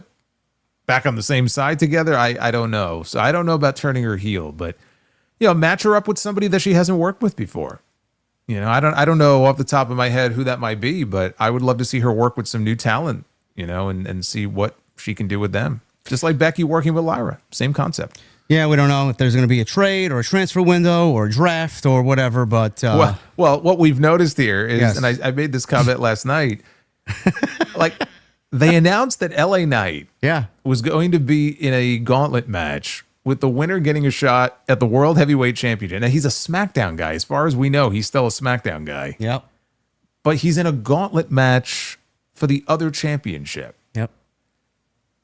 back on the same side together? I don't know. So I don't know about turning her heel, but match her up with somebody that she hasn't worked with before. I don't know off the top of my head who that might be, but I would love to see her work with some new talent, and see what she can do with them. Just like Becky working with Lyra, same concept.
Yeah, we don't know if there's going to be a trade or a transfer window or a draft or whatever, but
well, what we've noticed here is,
yes.
and I made this comment last night, like, they announced that LA Knight was going to be in a gauntlet match with the winner getting a shot at the World Heavyweight Championship. Now, he's a SmackDown guy. As far as we know, he's still a SmackDown guy.
Yep.
But he's in a gauntlet match for the other championship.
Yep.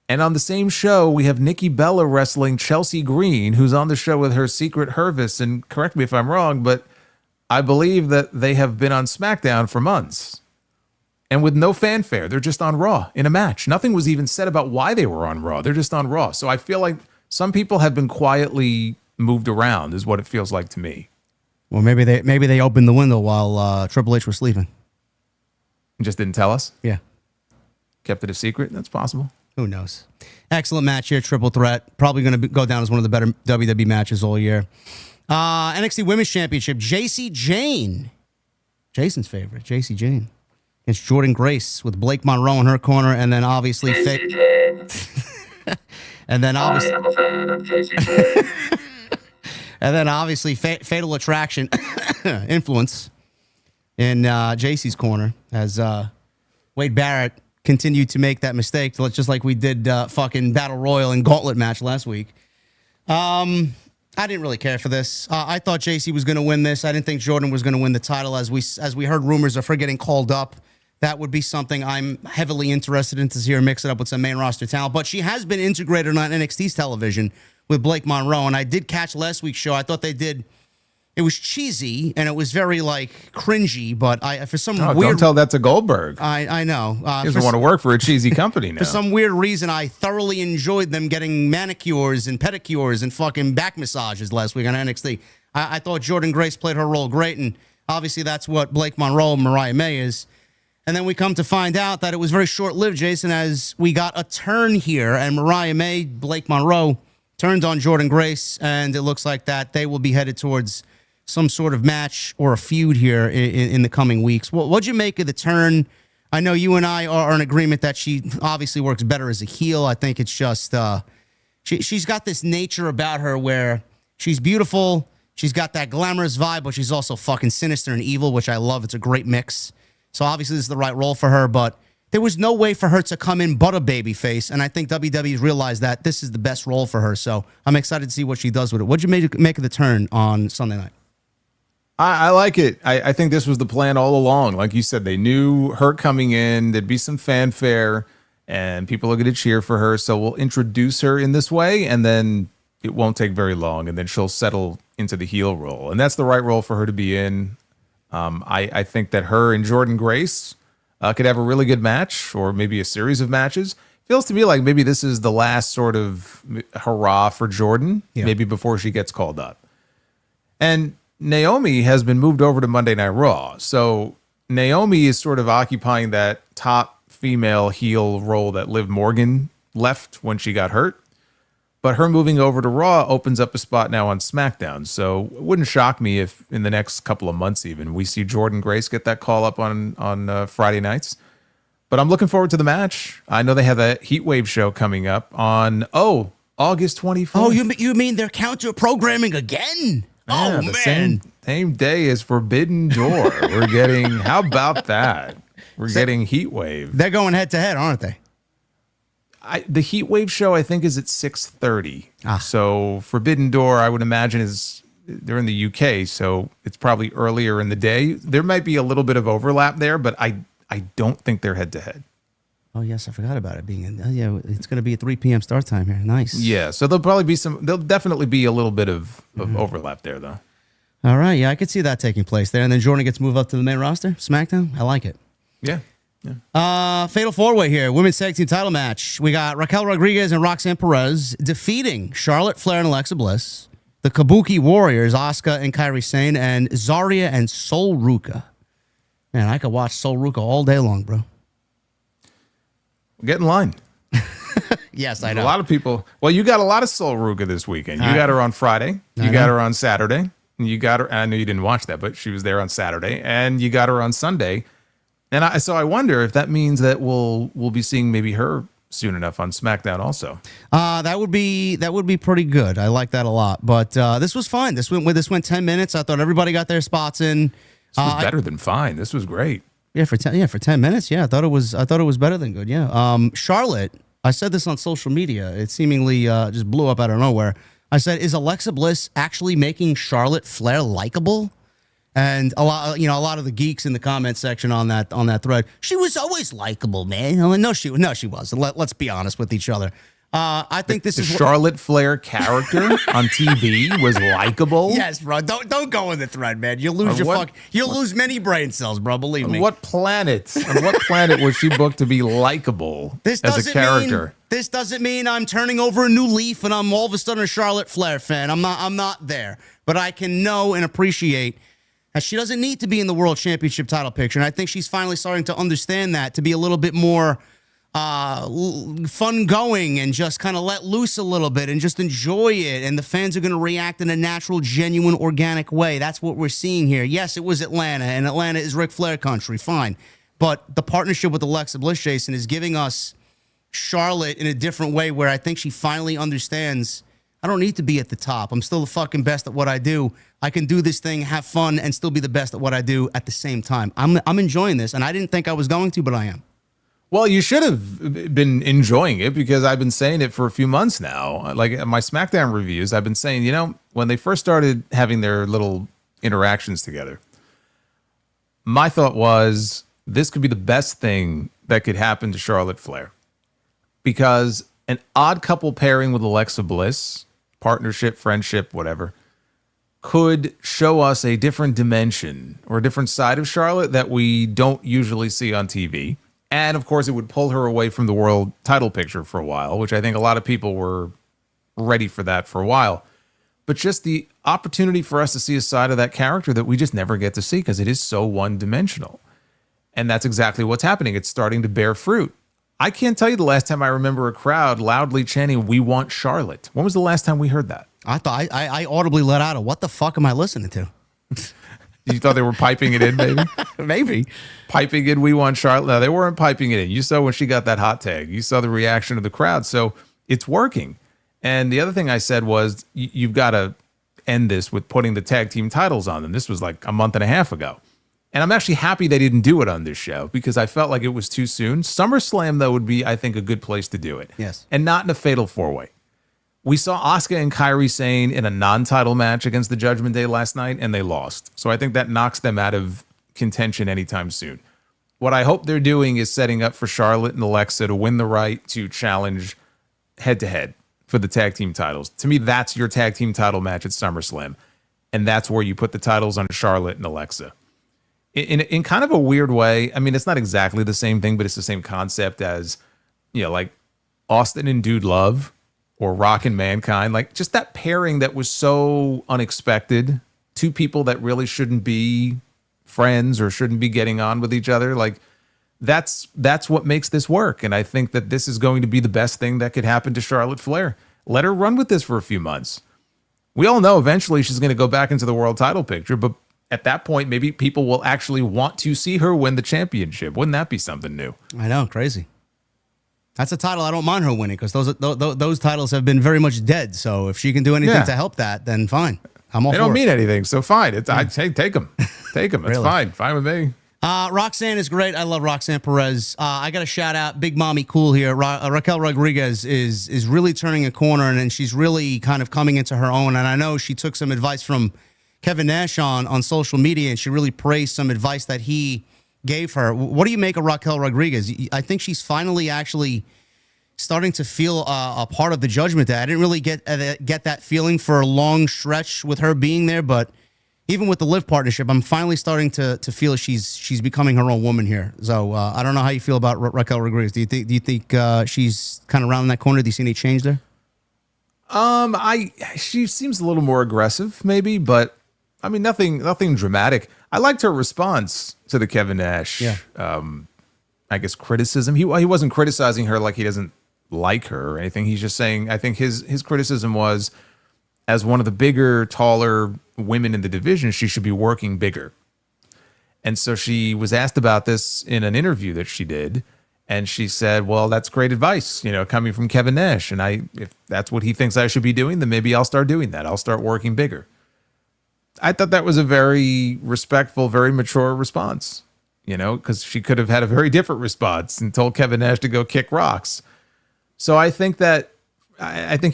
And on the same show, we have Nikki Bella wrestling Chelsea Green, who's on the show with her Secret Hervis. And correct me if I'm wrong, but I believe that they have been on SmackDown for months. And with no fanfare, they're just on Raw in a match. Nothing was even said about why they were on Raw. They're just on Raw. So I feel like some people have been quietly moved around, is what it feels like to me.
Well, maybe they opened the window while Triple H was sleeping.
And just didn't tell us?
Yeah.
Kept it a secret? That's possible.
Who knows? Excellent match here, triple threat. Probably going to go down as one of the better WWE matches all year. NXT Women's Championship, Jacy Jayne. Jason's favorite, Jacy Jayne. Against Jordan Grace with Blake Monroe in her corner, and then obviously and then obviously
I am a fan of Jacy Jayne.
and then obviously Fatal Attraction influence in Jacy's corner as Wade Barrett continued to make that mistake, just like we did fucking Battle Royal and Gauntlet match last week. I didn't really care for this. I thought Jacy was going to win this. I didn't think Jordan was going to win the title. As we heard rumors of her getting called up, that would be something I'm heavily interested in to see her mix it up with some main roster talent. But she has been integrated on NXT's television with Blake Monroe, and I did catch last week's show. I thought they did. It was cheesy and it was very cringy, but for some weird.
Don't tell that to Goldberg.
I know.
He doesn't want to work for a cheesy company now.
For some weird reason, I thoroughly enjoyed them getting manicures and pedicures and fucking back massages last week on NXT. I thought Jordan Grace played her role great, and obviously that's what Blake Monroe and Mariah May is. And then we come to find out that it was very short-lived, Jason, as we got a turn here, and Mariah May, Blake Monroe, turned on Jordan Grace, and it looks like that they will be headed towards some sort of match or a feud here in the coming weeks. What'd you make of the turn? I know you and I are in agreement that she obviously works better as a heel. I think it's just she's got this nature about her where she's beautiful, She's got that glamorous vibe, but she's also fucking sinister and evil, which I love. It's a great mix. So obviously this is the right role for her, but there was no way for her to come in but a babyface, and I think WWE's realized that this is the best role for her. So I'm excited to see what she does with it. What'd you make of the turn on Sunday night?
I like it. I think this was the plan all along. Like you said, they knew her coming in. There'd be some fanfare, and people are going to cheer for her. So we'll introduce her in this way, and then it won't take very long, and then she'll settle into the heel role. And that's the right role for her to be in. I think that her and Jordynne Grace could have a really good match, or maybe a series of matches. Feels to me like maybe this is the last sort of hurrah for Jordynne, maybe before she gets called up. And Naomi has been moved over to Monday Night Raw. So Naomi is sort of occupying that top female heel role that Liv Morgan left when she got hurt. But her moving over to Raw opens up a spot now on SmackDown. So it wouldn't shock me if in the next couple of months even we see Jordynne Grace get that call up on Friday nights. But I'm looking forward to the match. I know they have a Heatwave show coming up on, August 24th.
Oh, you mean they're counter-programming again?
Yeah,
man.
Same day as Forbidden Door. We're getting, how about that? We're getting Heatwave.
They're going head-to-head, aren't they?
The Heatwave show, I think, is at 6:30. So Forbidden Door, I would imagine, they're in the UK, so it's probably earlier in the day. There might be a little bit of overlap there, but I don't think they're head-to-head.
Oh, yes, I forgot about it being in. It's going to be a 3 p.m. start time here. Nice.
Yeah, so there'll definitely be a little bit of overlap there, though.
All right, yeah, I could see that taking place there. And then Jordynne gets moved up to the main roster, SmackDown. I like it.
Yeah.
Fatal four-way here. Women's tag team title match. We got Raquel Rodriguez and Roxanne Perez defeating Charlotte Flair and Alexa Bliss, the Kabuki Warriors, Asuka and Kairi Sane, and Zarya and Sol Ruka. Man, I could watch Sol Ruka all day long, bro.
Get in line.
Yes, I know.
A lot of people. Well, you got a lot of Sol Ruka this weekend. You got her on Friday. You got her on Saturday. And you got her. I know you didn't watch that, but she was there on Saturday, and you got her on Sunday. And so I wonder if that means that we'll be seeing maybe her soon enough on SmackDown also.
That would be pretty good. I like that a lot. But this was fine. This went 10 minutes. I thought everybody got their spots in.
This was better than fine. This was great.
Yeah, for 10 minutes. Yeah, I thought it was better than good. Yeah. Charlotte, I said this on social media. It seemingly just blew up out of nowhere. I said, is Alexa Bliss actually making Charlotte Flair likable? And a lot of the geeks in the comment section on that thread, she was always likable, man. I'm like, no, she wasn't. Let's be honest with each other. I think this is
Charlotte Flair character on TV was likable.
Yes, bro. Don't go in the thread, man. You'll lose you'll lose many brain cells, bro. Believe me.
On what planet was she booked to be likable as a character?
This doesn't mean I'm turning over a new leaf and I'm all of a sudden a Charlotte Flair fan. I'm not there. But I can know and appreciate that she doesn't need to be in the World Championship title picture. And I think she's finally starting to understand that, to be a little bit more fun going and just kind of let loose a little bit and just enjoy it. And the fans are going to react in a natural, genuine, organic way. That's what we're seeing here. Yes, it was Atlanta, and Atlanta is Ric Flair country. Fine. But the partnership with Alexa Bliss, Jason, is giving us Charlotte in a different way, where I think she finally understands, I don't need to be at the top. I'm still the fucking best at what I do. I can do this thing, have fun, and still be the best at what I do at the same time. I'm enjoying this, and I didn't think I was going to, but I am.
Well, you should have been enjoying it, because I've been saying it for a few months now. Like my SmackDown reviews, I've been saying, when they first started having their little interactions together, my thought was this could be the best thing that could happen to Charlotte Flair. Because an odd couple pairing with Alexa Bliss, partnership, friendship, whatever, could show us a different dimension or a different side of Charlotte that we don't usually see on TV. And, of course, it would pull her away from the world title picture for a while, which I think a lot of people were ready for that for a while. But just the opportunity for us to see a side of that character that we just never get to see, because it is so one-dimensional. And that's exactly what's happening. It's starting to bear fruit. I can't tell you the last time I remember a crowd loudly chanting, "We want Charlotte." When was the last time we heard that?
I thought I audibly let out a, what the fuck am I listening to?
You thought they were piping it in, maybe?
Maybe.
Piping in, "We want Charlotte." No, they weren't piping it in. You saw when she got that hot tag. You saw the reaction of the crowd. So it's working. And the other thing I said was, you've got a end this with putting the tag team titles on them. This was like a month and a half ago. And I'm actually happy they didn't do it on this show because I felt like it was too soon. SummerSlam, though, would be, I think, a good place to do it.
Yes.
And not in a fatal four-way. We saw Asuka and Kairi Sane in a non-title match against the Judgment Day last night, and they lost. So I think that knocks them out of contention anytime soon. What I hope they're doing is setting up for Charlotte and Alexa to win the right to challenge head-to-head for the tag team titles. To me, that's your tag team title match at SummerSlam. And that's where you put the titles on Charlotte and Alexa. In kind of a weird way, I mean, it's not exactly the same thing, but it's the same concept as, like Austin and Dude Love or Rock and Mankind. Like, just that pairing that was so unexpected. Two people that really shouldn't be friends or shouldn't be getting on with each other. Like, that's what makes this work. And I think that this is going to be the best thing that could happen to Charlotte Flair. Let her run with this for a few months. We all know eventually she's going to go back into the world title picture, but at that point, maybe people will actually want to see her win the championship. Wouldn't that be something new?
I know, crazy. That's a title I don't mind her winning because those titles have been very much dead. So if she can do anything to help that, then fine. I'm all for it.
They don't mean anything, so fine. I say take them. Take them. It's
Really?
fine with me.
Roxanne is great. I love Roxanne Perez. I got to shout out Big Mommy Cool here. Raquel Rodriguez is really turning a corner, and she's really kind of coming into her own. And I know she took some advice from Kevin Nash on social media, and she really praised some advice that he gave her. What do you make of Raquel Rodriguez? I think she's finally actually starting to feel a part of the Judgment Day. I didn't really get that feeling for a long stretch with her being there, but even with the Liv partnership, I'm finally starting to feel she's becoming her own woman here. So I don't know how you feel about Raquel Rodriguez. Do you think she's kind of rounding that corner? Do you see any change there?
She seems a little more aggressive, maybe, but I mean nothing dramatic. I liked her response to the Kevin Nash, I guess, criticism. He wasn't criticizing her like he doesn't like her or anything. He's just saying, I think his criticism was, as one of the bigger, taller women in the division, she should be working bigger. And so she was asked about this in an interview that she did, and she said, well, that's great advice, coming from Kevin Nash. And if that's what he thinks I should be doing, then maybe I'll start doing that. I'll start working bigger. I thought that was a very respectful, very mature response, because she could have had a very different response and told Kevin Nash to go kick rocks. So I think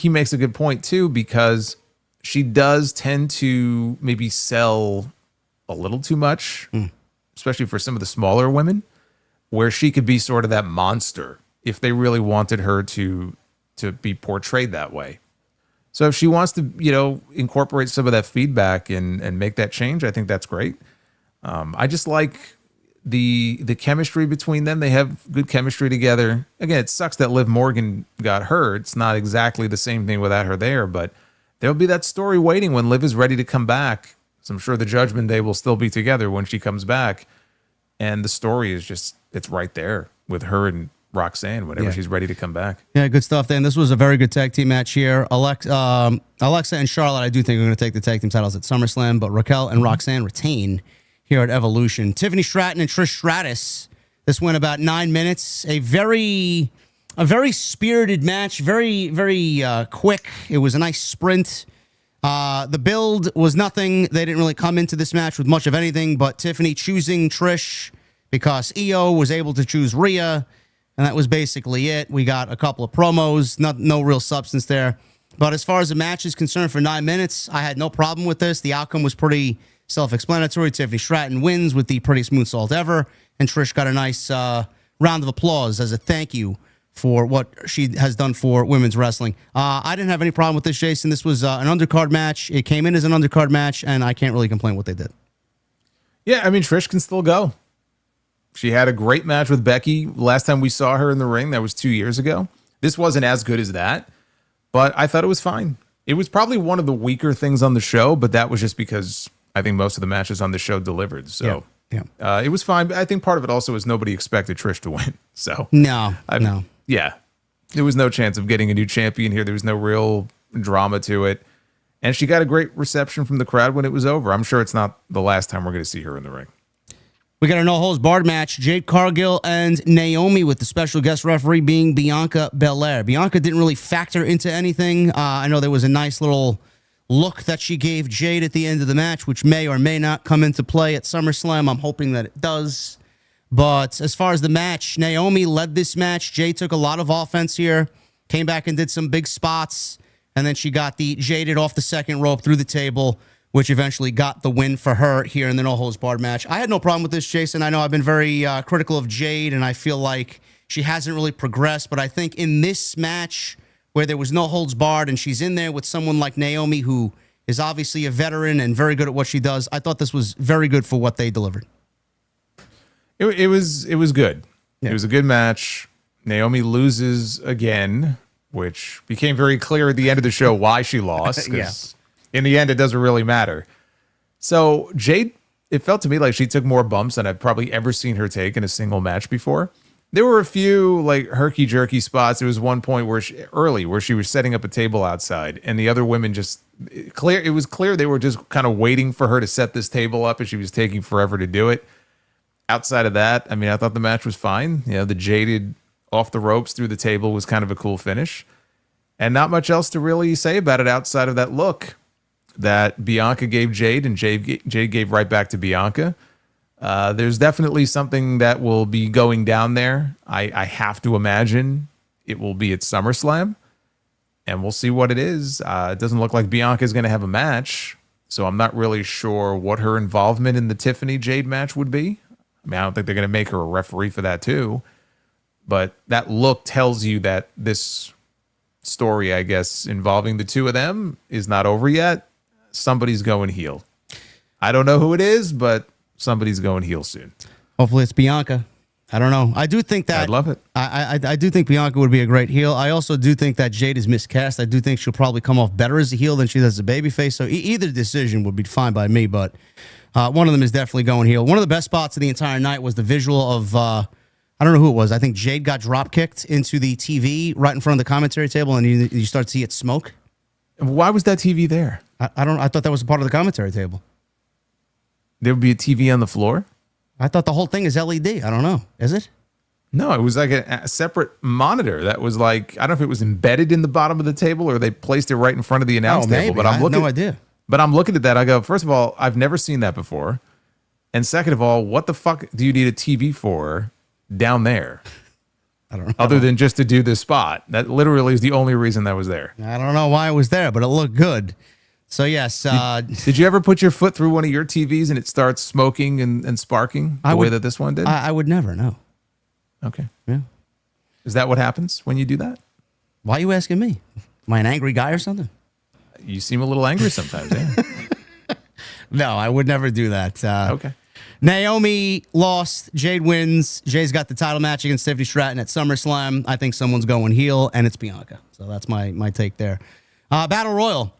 he makes a good point too, because she does tend to maybe sell a little too much, especially for some of the smaller women, where she could be sort of that monster if they really wanted her to be portrayed that way. So if she wants to, incorporate some of that feedback and make that change, I think that's great. I just like the chemistry between them. They have good chemistry together. Again, it sucks that Liv Morgan got hurt. It's not exactly the same thing without her there, but there'll be that story waiting when Liv is ready to come back. So I'm sure the Judgment Day will still be together when she comes back. And the story is it's right there with her and Roxanne whenever she's ready to come back.
Yeah, good stuff, Dan. This was a very good tag team match here. Alexa and Charlotte, I do think are going to take the tag team titles at SummerSlam, but Raquel and Roxanne retain here at Evolution. Tiffany Stratton and Trish Stratus. This went about 9 minutes. A very spirited match. Very, very quick. It was a nice sprint. The build was nothing. They didn't really come into this match with much of anything, but Tiffany choosing Trish because Io was able to choose Rhea, and that was basically it. We got a couple of promos, no real substance there. But as far as the match is concerned for 9 minutes, I had no problem with this. The outcome was pretty self-explanatory. Tiffany Stratton wins with the prettiest moonsault ever, and Trish got a nice round of applause as a thank you for what she has done for women's wrestling. I didn't have any problem with this, Jason. This was an undercard match. It came in as an undercard match, and I can't really complain what they did.
Yeah, I mean, Trish can still go. She had a great match with Becky. Last time we saw her in the ring, that was 2 years ago. This wasn't as good as that, but I thought it was fine. It was probably one of the weaker things on the show, but that was just because I think most of the matches on the show delivered. So it was fine. But I think part of it also is nobody expected Trish to win. So
No.
Yeah, there was no chance of getting a new champion here. There was no real drama to it. And she got a great reception from the crowd when it was over. I'm sure it's not the last time we're going to see her in the ring.
We got a no-holds-barred match. Jade Cargill and Naomi, with the special guest referee being Bianca Belair. Bianca didn't really factor into anything. I know there was a nice little look that she gave Jade at the end of the match, which may or may not come into play at SummerSlam. I'm hoping that it does. But as far as the match, Naomi led this match. Jade took a lot of offense here, came back and did some big spots, and then she got the Jaded off the second rope through the table, which eventually got the win for her here in the no-holds-barred match. I had no problem with this, Jason. I know I've been very critical of Jade, and I feel like she hasn't really progressed, but I think in this match where there was no holds barred and she's in there with someone like Naomi, who is obviously a veteran and very good at what she does, I thought this was very good for what they delivered.
It was good.
Yeah.
It was a good match. Naomi loses again, which became very clear at the end of the show why she lost.
Yeah.
In the end, it doesn't really matter. So Jade, it felt to me like she took more bumps than I've probably ever seen her take in a single match before. There were a few like herky-jerky spots. There was one point where she was setting up a table outside, and the other women it was clear they were just kind of waiting for her to set this table up, and she was taking forever to do it. Outside of that, I mean, I thought the match was fine. You know, the Jaded off the ropes through the table was kind of a cool finish. And not much else to really say about it outside of that look that Bianca gave Jade, and Jade gave right back to Bianca. There's definitely something that will be going down there. I have to imagine it will be at SummerSlam, and we'll see what it is. It doesn't look like Bianca is going to have a match, so I'm not really sure what her involvement in the Tiffany Jade match would be. I mean, I don't think they're going to make her a referee for that too, but that look tells you that this story, I guess, involving the two of them is not over yet. Somebody's going heel. I don't know who it is, but somebody's going heel soon.
Hopefully it's Bianca. I don't know. I do think that
I'd love it.
I do think Bianca would be a great heel. I also do think that Jade is miscast. I do think she'll probably come off better as a heel than she does as a babyface. So either decision would be fine by me, but one of them is definitely going heel. One of the best spots of the entire night was the visual of I don't know who it was. I think Jade got drop kicked into the TV right in front of the commentary table, and you start to see it smoke.
Why was that TV there?
I thought that was a part of the commentary table.
There would be a TV on the floor?
I thought the whole thing is LED. I don't know. Is it?
No, it was like a separate monitor that was like, I don't know if it was embedded in the bottom of the table or they placed it right in front of the announce table. But
I have no idea.
But I'm looking at that. I go, first of all, I've never seen that before. And second of all, what the fuck do you need a TV for down there?
I don't know.
Other than just to do this spot. That literally is the only reason that was there.
I don't know why it was there, but it looked good. So, yes.
Did you ever put your foot through one of your TVs and it starts smoking and sparking the way that this one did?
I would never know.
Okay.
Yeah.
Is that what happens when you do that?
Why are you asking me? Am I an angry guy or something?
You seem a little angry sometimes, yeah.
No, I would never do that.
Okay.
Naomi lost. Jade wins. Jade's got the title match against Tiffany Stratton at SummerSlam. I think someone's going heel, and it's Bianca. So that's my take there. Battle Royal.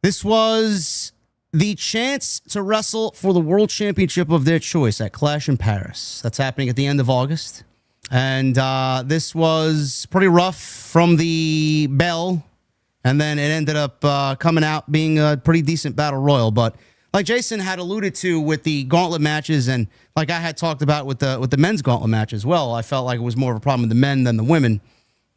This was the chance to wrestle for the world championship of their choice at Clash in Paris. That's happening at the end of August. And this was pretty rough from the bell. And then it ended up coming out being a pretty decent battle royal. But like Jason had alluded to with the gauntlet matches, and like I had talked about with the men's gauntlet match as well, I felt like it was more of a problem with the men than the women.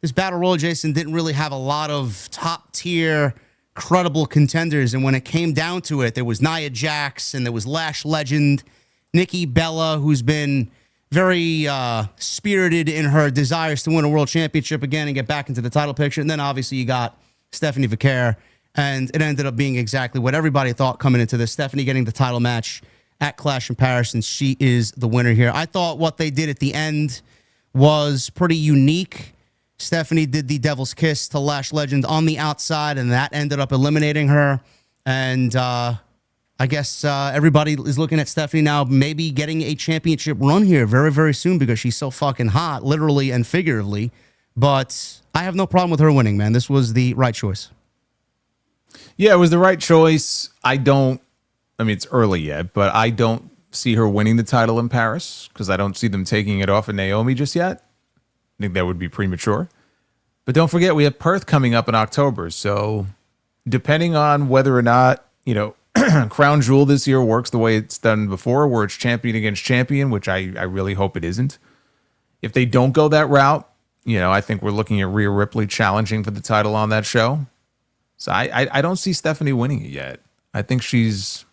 This battle royal, Jason, didn't really have a lot of top tier credible contenders, and when it came down to it, there was Nia Jax and there was Lash Legend, Nikki Bella, who's been very spirited in her desires to win a world championship again and get back into the title picture. And then obviously you got Stephanie Vaquer, and it ended up being exactly what everybody thought coming into this. Stephanie getting the title match at Clash in Paris, and she is the winner here. I thought what they did at the end was pretty unique. Stephanie did the Devil's Kiss to Lash Legend on the outside, and that ended up eliminating her. And I guess everybody is looking at Stephanie now maybe getting a championship run here very, very soon because she's so fucking hot, literally and figuratively. But I have no problem with her winning, man. This was the right choice.
Yeah, it was the right choice. I mean, it's early yet, but I don't see her winning the title in Paris because I don't see them taking it off of Naomi just yet. I think that would be premature. But don't forget, we have Perth coming up in October. So depending on whether or not, Crown Jewel this year works the way it's done before, where it's champion against champion, which I really hope it isn't. If they don't go that route, I think we're looking at Rhea Ripley challenging for the title on that show. So I don't see Stephanie winning it yet. I think she's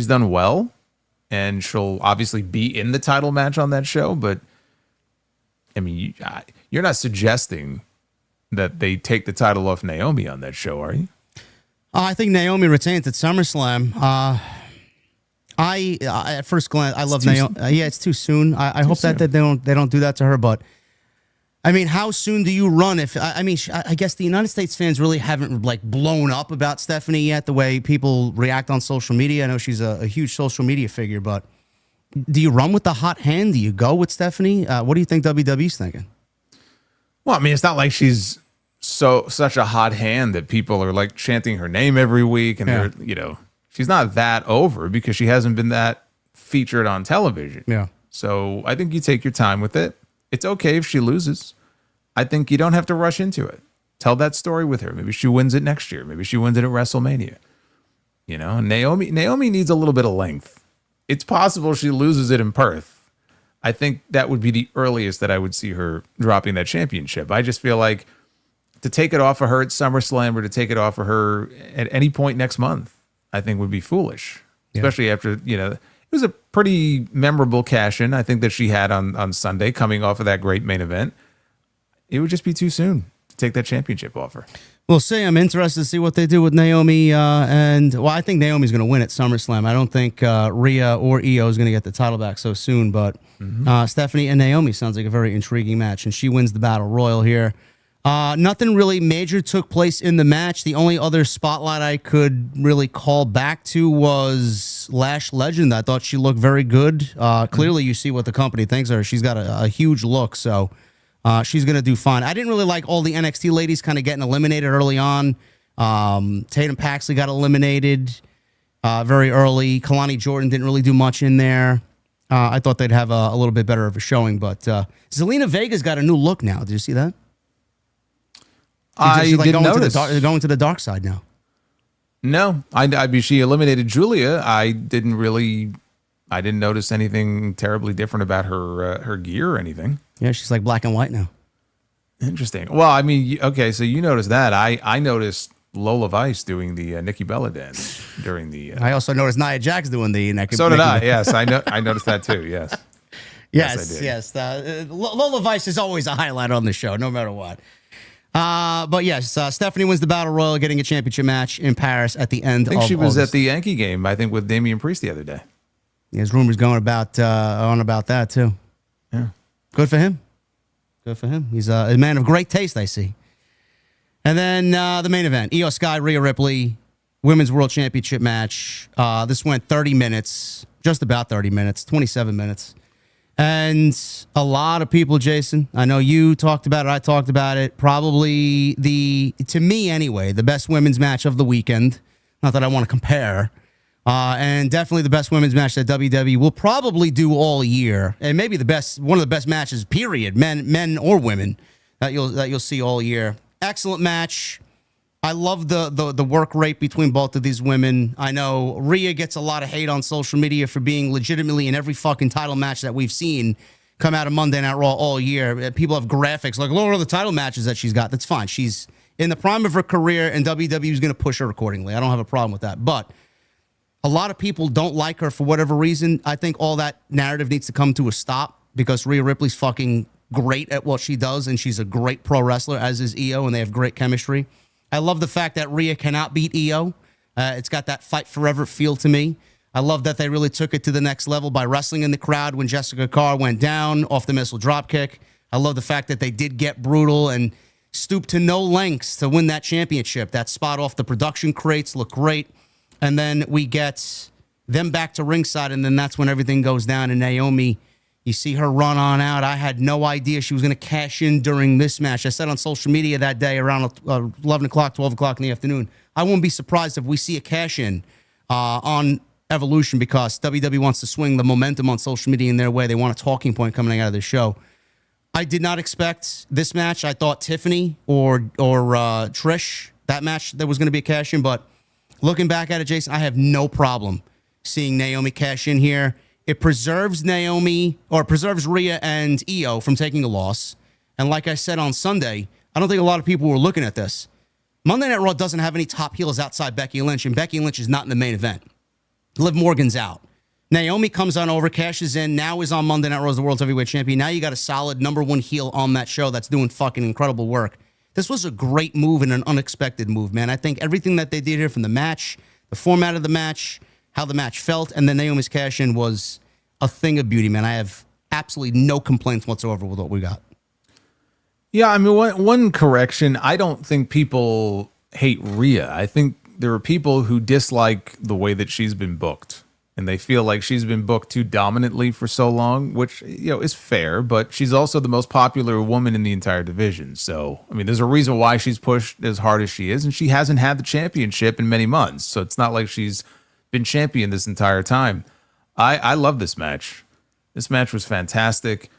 done well, and she'll obviously be in the title match on that show. But I mean, you're not suggesting that they take the title off Naomi on that show, are you?
I think Naomi retains at SummerSlam. At first glance, I love Naomi. Yeah, it's too soon. I hope that they don't do that to her. But I mean, how soon do you run? If I mean, I guess the United States fans really haven't like blown up about Stephanie yet. The way people react on social media. I know she's a huge social media figure, but do you run with the hot hand? Do you go with Stephanie? What do you think WWE's thinking?
Well, I mean, it's not like she's such a hot hand that people are like chanting her name every week, and they're, you know, she's not that over because she hasn't been that featured on television.
Yeah.
So I think you take your time with it. It's okay if she loses. I think you don't have to rush into it. Tell that story with her. Maybe she wins it next year. Maybe she wins it at WrestleMania. You know, Naomi needs a little bit of length. It's possible she loses it in Perth. I think that would be the earliest that I would see her dropping that championship. I just feel like to take it off of her at SummerSlam or to take it off of her at any point next month, I think would be foolish, especially after, you know, it was a pretty memorable cash-in, I think, that she had on Sunday coming off of that great main event. It would just be too soon to take that championship off her.
We'll see. I'm interested to see what they do with Naomi. I think Naomi's going to win at SummerSlam. I don't think Rhea or Io is going to get the title back so soon, but Stephanie and Naomi sounds like a very intriguing match, and she wins the Battle Royal here. Nothing really major took place in the match. The only other spotlight I could really call back to was Lash Legend. I thought she looked very good. Clearly, you see what the company thinks of her. She's got a huge look, so she's going to do fine. I didn't really like all the NXT ladies kind of getting eliminated early on. Tatum Paxley got eliminated very early. Kalani Jordan didn't really do much in there. I thought they'd have a little bit better of a showing, but Zelina Vega's got a new look now. Did you see that?
She's like
didn't
notice.
Going to the dark side now.
No, I mean, she eliminated Julia. I didn't notice anything terribly different about her gear or anything.
Yeah, she's like black and white now.
Interesting. Well, I mean, okay, so you noticed that. I noticed Lola Vice doing the Nikki Bella dance during the.
I also noticed Nia Jax doing the Nikki.
So did I. Yes, I noticed that too. Yes.
Yes. Lola Vice is always a highlight on the show, no matter what. But yes, Stephanie wins the Battle Royal, getting a championship match in Paris at the end of
August. I think she was
August.
at the Yankee game, I think, with Damian Priest the other day.
There's rumors going about that too.
Yeah.
Good for him. He's a man of great taste, I see. And then the main event, Io Sky, Rhea Ripley, Women's World Championship match. This went 30 minutes, just about 30 minutes, 27 minutes. And a lot of people, Jason, I know you talked about it, I talked about it, probably to me anyway, the best women's match of the weekend. Not that I want to compare. And definitely the best women's match that WWE will probably do all year. And maybe one of the best matches, period, men or women, that you'll see all year. Excellent match. I love the work rate between both of these women. I know Rhea gets a lot of hate on social media for being legitimately in every fucking title match that we've seen come out of Monday Night Raw all year. People have graphics like, look at all the title matches that she's got. That's fine. She's in the prime of her career, and WWE is going to push her accordingly. I don't have a problem with that. But a lot of people don't like her for whatever reason. I think all that narrative needs to come to a stop because Rhea Ripley's fucking great at what she does, and she's a great pro wrestler, as is Io, and they have great chemistry. I love the fact that Rhea cannot beat Io. It's got that fight forever feel to me. I love that they really took it to the next level by wrestling in the crowd when Jessica Carr went down off the missile dropkick. I love the fact that they did get brutal and stoop to no lengths to win that championship. That spot off the production crates looked great. And then we get them back to ringside, and then that's when everything goes down. And Naomi, you see her run on out. I had no idea she was going to cash in during this match. I said on social media that day around 11 o'clock, 12 o'clock in the afternoon, I wouldn't be surprised if we see a cash in on Evolution because WWE wants to swing the momentum on social media in their way. They want a talking point coming out of the show. I did not expect this match. I thought Tiffany or Trish, that match, there was going to be a cash in, but looking back at it, Jason, I have no problem seeing Naomi cash in here. It preserves Rhea and Io from taking a loss. And like I said on Sunday, I don't think a lot of people were looking at this. Monday Night Raw doesn't have any top heels outside Becky Lynch, and Becky Lynch is not in the main event. Liv Morgan's out. Naomi comes on over, cashes in, now is on Monday Night Raw as the World Heavyweight Champion. Now you got a solid number one heel on that show that's doing fucking incredible work. This was a great move and an unexpected move, man. I think everything that they did here from the match, the format of the match, how the match felt, and then Naomi's cash-in was a thing of beauty, man. I have absolutely no complaints whatsoever with what we got.
Yeah, I mean, one correction. I don't think people hate Rhea. I think there are people who dislike the way that she's been booked. And they feel like she's been booked too dominantly for so long, which, is fair, but she's also the most popular woman in the entire division. So, I mean, there's a reason why she's pushed as hard as she is, and she hasn't had the championship in many months. So it's not like she's been champion this entire time. I love this match. This match was fantastic.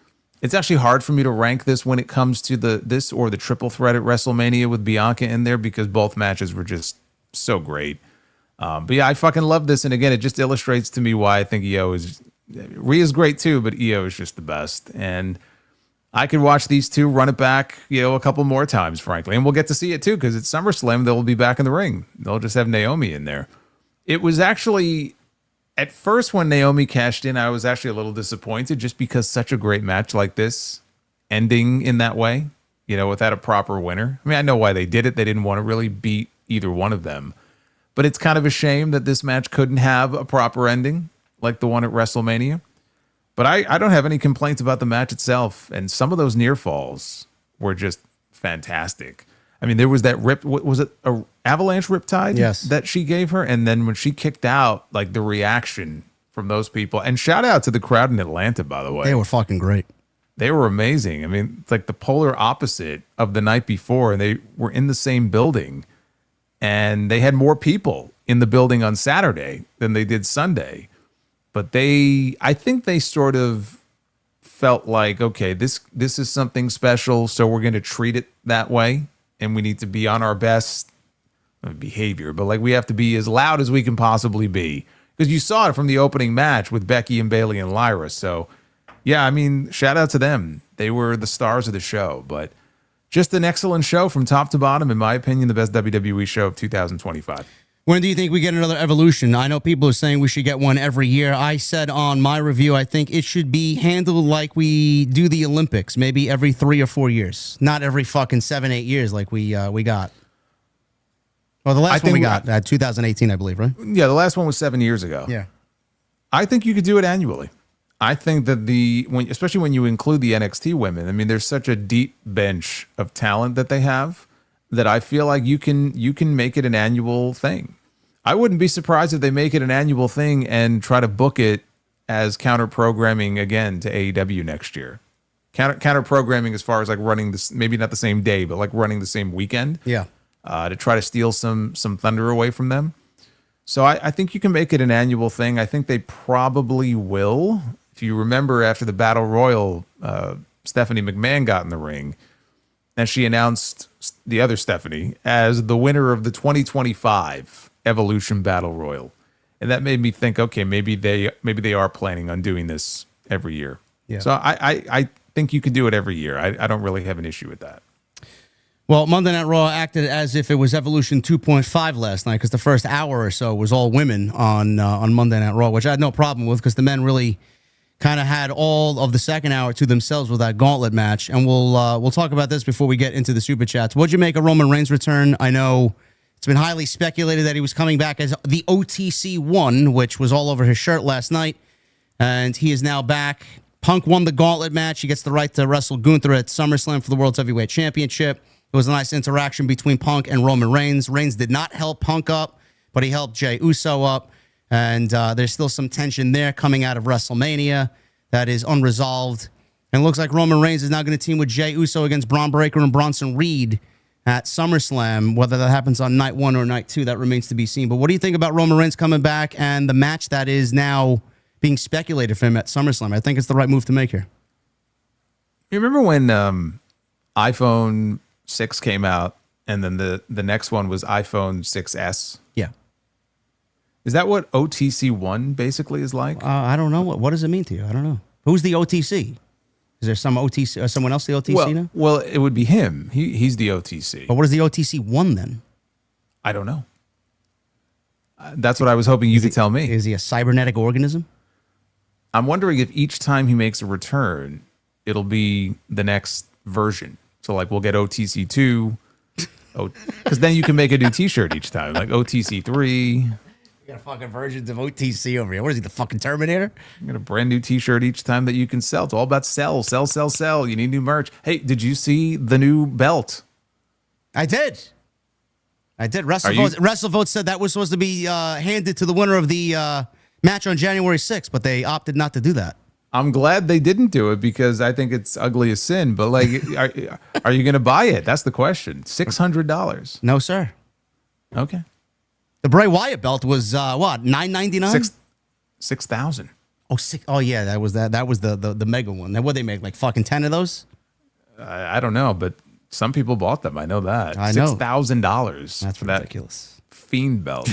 It's actually hard for me to rank this when it comes to this or the triple threat at WrestleMania with Bianca in there, because both matches were just so great. But yeah, I fucking love this. And again, it just illustrates to me why I think Rhea's great too, but Io is just the best. And I could watch these two run it back, a couple more times, frankly. And we'll get to see it too, because at SummerSlam, they'll be back in the ring. They'll just have Naomi in there. It was actually, at first when Naomi cashed in, I was actually a little disappointed just because such a great match like this ending in that way, without a proper winner. I mean, I know why they did it. They didn't want to really beat either one of them. But it's kind of a shame that this match couldn't have a proper ending like the one at WrestleMania. But I don't have any complaints about the match itself. And some of those near falls were just fantastic. I mean, there was that was it a avalanche riptide?
Yes.
That she gave her? And then when she kicked out, like the reaction from those people. And shout out to the crowd in Atlanta, by the way.
They were fucking great.
They were amazing. I mean, it's like the polar opposite of the night before. And they were in the same building. And they had more people in the building on Saturday than they did Sunday. But I think they sort of felt like, okay, this is something special, so we're going to treat it that way. And we need to be on our best behavior. But like we have to be as loud as we can possibly be. Because you saw it from the opening match with Becky and Bayley and Lyra. So, yeah, I mean, shout out to them. They were the stars of the show. But just an excellent show from top to bottom. In my opinion, the best WWE show of 2025.
When do you think we get another Evolution? I know people are saying we should get one every year. I said on my review, I think it should be handled like we do the Olympics, maybe every 3 or 4 years, not every fucking 7-8 years like we got. Well, the last one we got, 2018, I believe, right?
Yeah, the last one was 7 years ago.
Yeah.
I think you could do it annually. I think that especially when you include the NXT women, I mean, there's such a deep bench of talent that they have that I feel like you can make it an annual thing. I wouldn't be surprised if they make it an annual thing and try to book it as counter programming again to AEW next year. Counter programming as far as like running this, maybe not the same day, but like running the same weekend.
Yeah.
To try to steal some thunder away from them. So I think you can make it an annual thing. I think they probably will. If you remember, after the Battle Royal, Stephanie McMahon got in the ring, and she announced the other Stephanie as the winner of the 2025 Evolution Battle Royal. And that made me think, okay, maybe they are planning on doing this every year.
Yeah.
So I think you could do it every year. I don't really have an issue with that.
Well, Monday Night Raw acted as if it was Evolution 2.5 last night because the first hour or so was all women on Monday Night Raw, which I had no problem with because the men really kind of had all of the second hour to themselves with that gauntlet match. And we'll talk about this before we get into the Super Chats. What'd you make of Roman Reigns' return? I know it's been highly speculated that he was coming back as the OTC1, which was all over his shirt last night. And he is now back. Punk won the gauntlet match. He gets the right to wrestle Gunther at SummerSlam for the World Heavyweight Championship. It was a nice interaction between Punk and Roman Reigns. Reigns did not help Punk up, but he helped Jey Uso up. And there's still some tension there coming out of WrestleMania that is unresolved. And it looks like Roman Reigns is now going to team with Jey Uso against Bron Breakker and Bronson Reed at SummerSlam. Whether that happens on night 1 or night 2, that remains to be seen. But what do you think about Roman Reigns coming back and the match that is now being speculated for him at SummerSlam? I think it's the right move to make here.
You remember when iPhone 6 came out and then the next one was iPhone 6S?
Yeah.
Is that what OTC1 basically is like?
I don't know. What does it mean to you? I don't know. Who's the OTC? Is there some OTC or someone else the OTC now?
Well, it would be him. He's the OTC.
But what is the OTC1 then?
I don't know. That's what I was hoping you could tell me.
Is he a cybernetic organism?
I'm wondering if each time he makes a return, it'll be the next version. So like we'll get OTC2, because then you can make a new T-shirt each time, like OTC3.
You got fucking versions of OTC over here. What is he, the fucking Terminator?
You get a brand new T-shirt each time that you can sell. It's all about sell. You need new merch. Hey, did you see the new belt?
I did. WrestleVotes said that was supposed to be handed to the winner of the match on January 6th, but they opted not to do that.
I'm glad they didn't do it because I think it's ugly as sin. But like, are you going to buy it? That's the question. $600.
No, sir.
Okay.
The Bray Wyatt belt was what, $9.99?
6,000.
Oh yeah, that was the mega one. What they make, like fucking 10 of those?
I don't know, but some people bought them. I know that.
I know.
$6,000.
That's ridiculous.
That Fiend belt.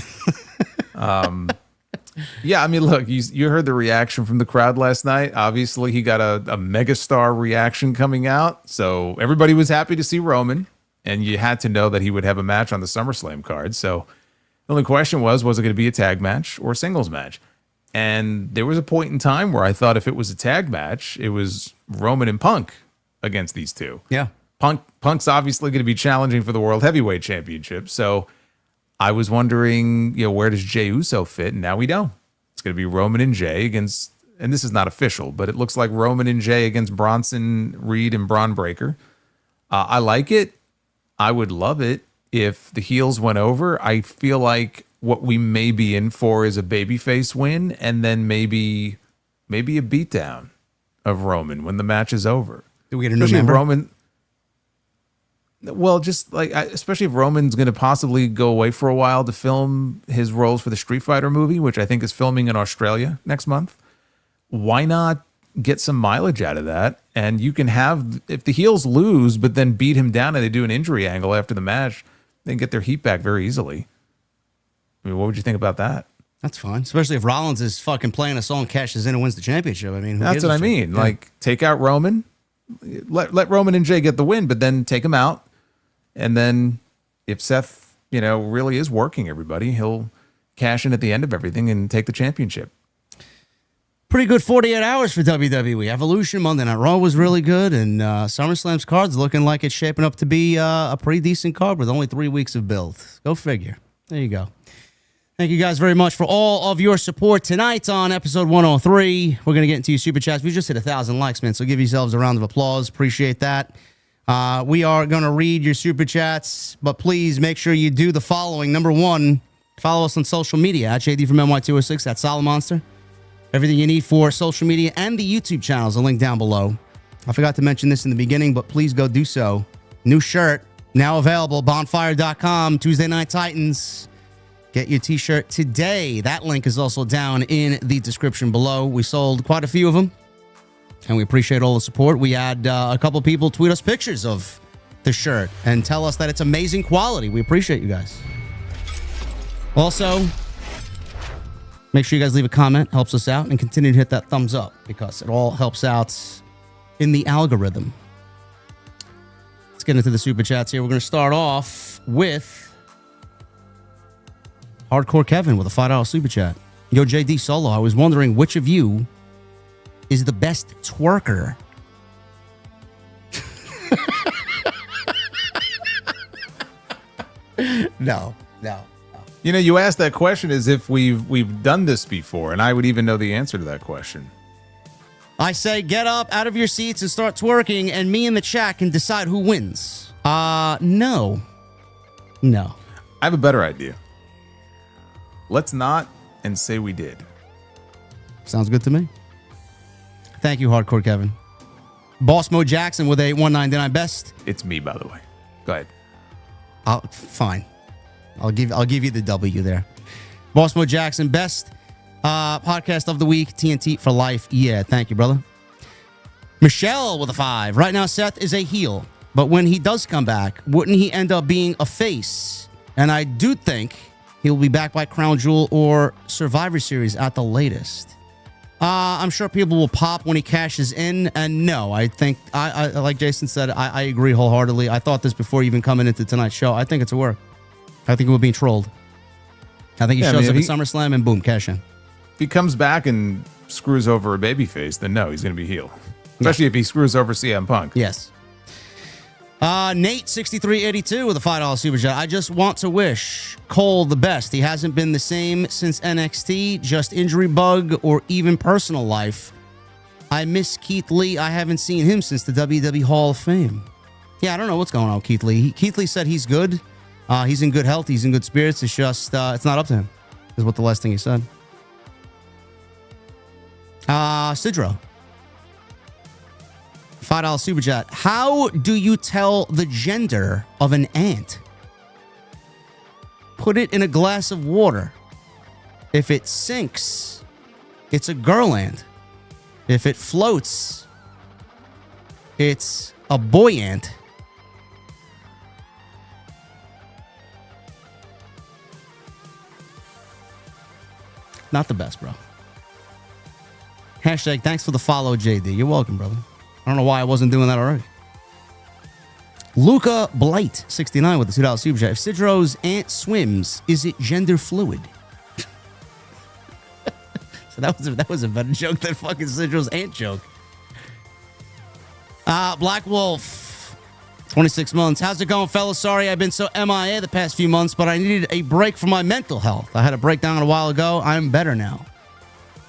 Yeah, I mean, look, you heard the reaction from the crowd last night. Obviously, he got a megastar reaction coming out. So everybody was happy to see Roman, and you had to know that he would have a match on the SummerSlam card. So the only question was it going to be a tag match or a singles match? And there was a point in time where I thought if it was a tag match, it was Roman and Punk against these two.
Yeah.
Punk's obviously going to be challenging for the World Heavyweight Championship. So I was wondering, where does Jey Uso fit? And now we know. It's going to be Roman and Jey against, and this is not official, but it looks like Roman and Jey against Bronson Reed and Bron Breakker. I like it. I would love it if the heels went over. I feel like what we may be in for is a babyface win and then maybe a beatdown of Roman when the match is over.
Do we get a new member?
Roman. Well, just like, especially if Roman's going to possibly go away for a while to film his roles for the Street Fighter movie, which I think is filming in Australia next month. Why not get some mileage out of that? And you can have, if the heels lose, but then beat him down and they do an injury angle after the match, they can get their heat back very easily. I mean, what would you think about that?
That's fine, especially if Rollins is fucking playing a song, cashes in and wins the championship. I mean,
that's what I mean. Yeah. Like, take out Roman, let Roman and Jey get the win, but then take him out. And then if Seth, really is working everybody, he'll cash in at the end of everything and take the championship.
Pretty good 48 hours for WWE. Evolution, Monday Night Raw was really good. And SummerSlam's card's looking like it's shaping up to be a pretty decent card with only 3 weeks of build. Go figure. There you go. Thank you guys very much for all of your support tonight on episode 103. We're going to get into your super chats. We just hit 1,000 likes, man. So give yourselves a round of applause. Appreciate that. We are going to read your super chats, but please make sure you do the following. Number one, follow us on social media at JD from NY206, at Solid Monster. Everything you need for social media and the YouTube channel is a link down below. I forgot to mention this in the beginning, but please go do so. New shirt now available, bonfire.com, Tuesday Night Titans. Get your t-shirt today. That link is also down in the description below. We sold quite a few of them, and we appreciate all the support. We had a couple people tweet us pictures of the shirt and tell us that it's amazing quality. We appreciate you guys. Also, make sure you guys leave a comment. Helps us out. And continue to hit that thumbs up because it all helps out in the algorithm. Let's get into the super chats here. We're going to start off with Hardcore Kevin with a $5 super chat. Yo, JD Solo, I was wondering which of you is the best twerker. No.
You asked that question as if we've done this before, and I would even know the answer to that question.
I say get up out of your seats and start twerking, and me in the chat can decide who wins. No. I
have a better idea. Let's not and say we did.
Sounds good to me. Thank you, Hardcore Kevin. Boss Mo Jackson with a 199 best.
It's me, by the way. Go ahead.
Fine. I'll give you the W there. Boss Mo Jackson, best podcast of the week, TNT for life. Yeah, thank you, brother. Michelle with a 5. Right now, Seth is a heel, but when he does come back, wouldn't he end up being a face? And I do think he'll be back by Crown Jewel or Survivor Series at the latest. I'm sure people will pop when he cashes in, and no, I think, I like Jason said, I agree wholeheartedly. I thought this before even coming into tonight's show. I think it's a work. I think we're being trolled. I think he shows up at SummerSlam and boom, cash in.
If he comes back and screws over a babyface, then no, he's going to be heel. Especially if he screws over CM Punk.
Yes. Nate 6382 with a $5 super chat. I just want to wish Cole the best. He hasn't been the same since NXT, just injury bug or even personal life. I miss Keith Lee. I haven't seen him since the WWE Hall of Fame. Yeah, I don't know what's going on with Keith Lee. Keith Lee said he's good. He's in good health. He's in good spirits. It's just, it's not up to him, is what the last thing he said. Sidro. $5 super chat. How do you tell the gender of an ant? Put it in a glass of water. If it sinks, it's a girl ant. If it floats, it's a boy ant. Not the best, bro. Hashtag thanks for the follow, JD. You're welcome, brother. I don't know why I wasn't doing that already. Luca Blight, 69 with the $2 super chat. If Sidro's ant swims, is it gender fluid? So that was a better joke than fucking Sidro's ant joke. Black Wolf, 26 months. How's it going, fellas? Sorry I've been so MIA the past few months, but I needed a break from my mental health. I had a breakdown a while ago. I'm better now.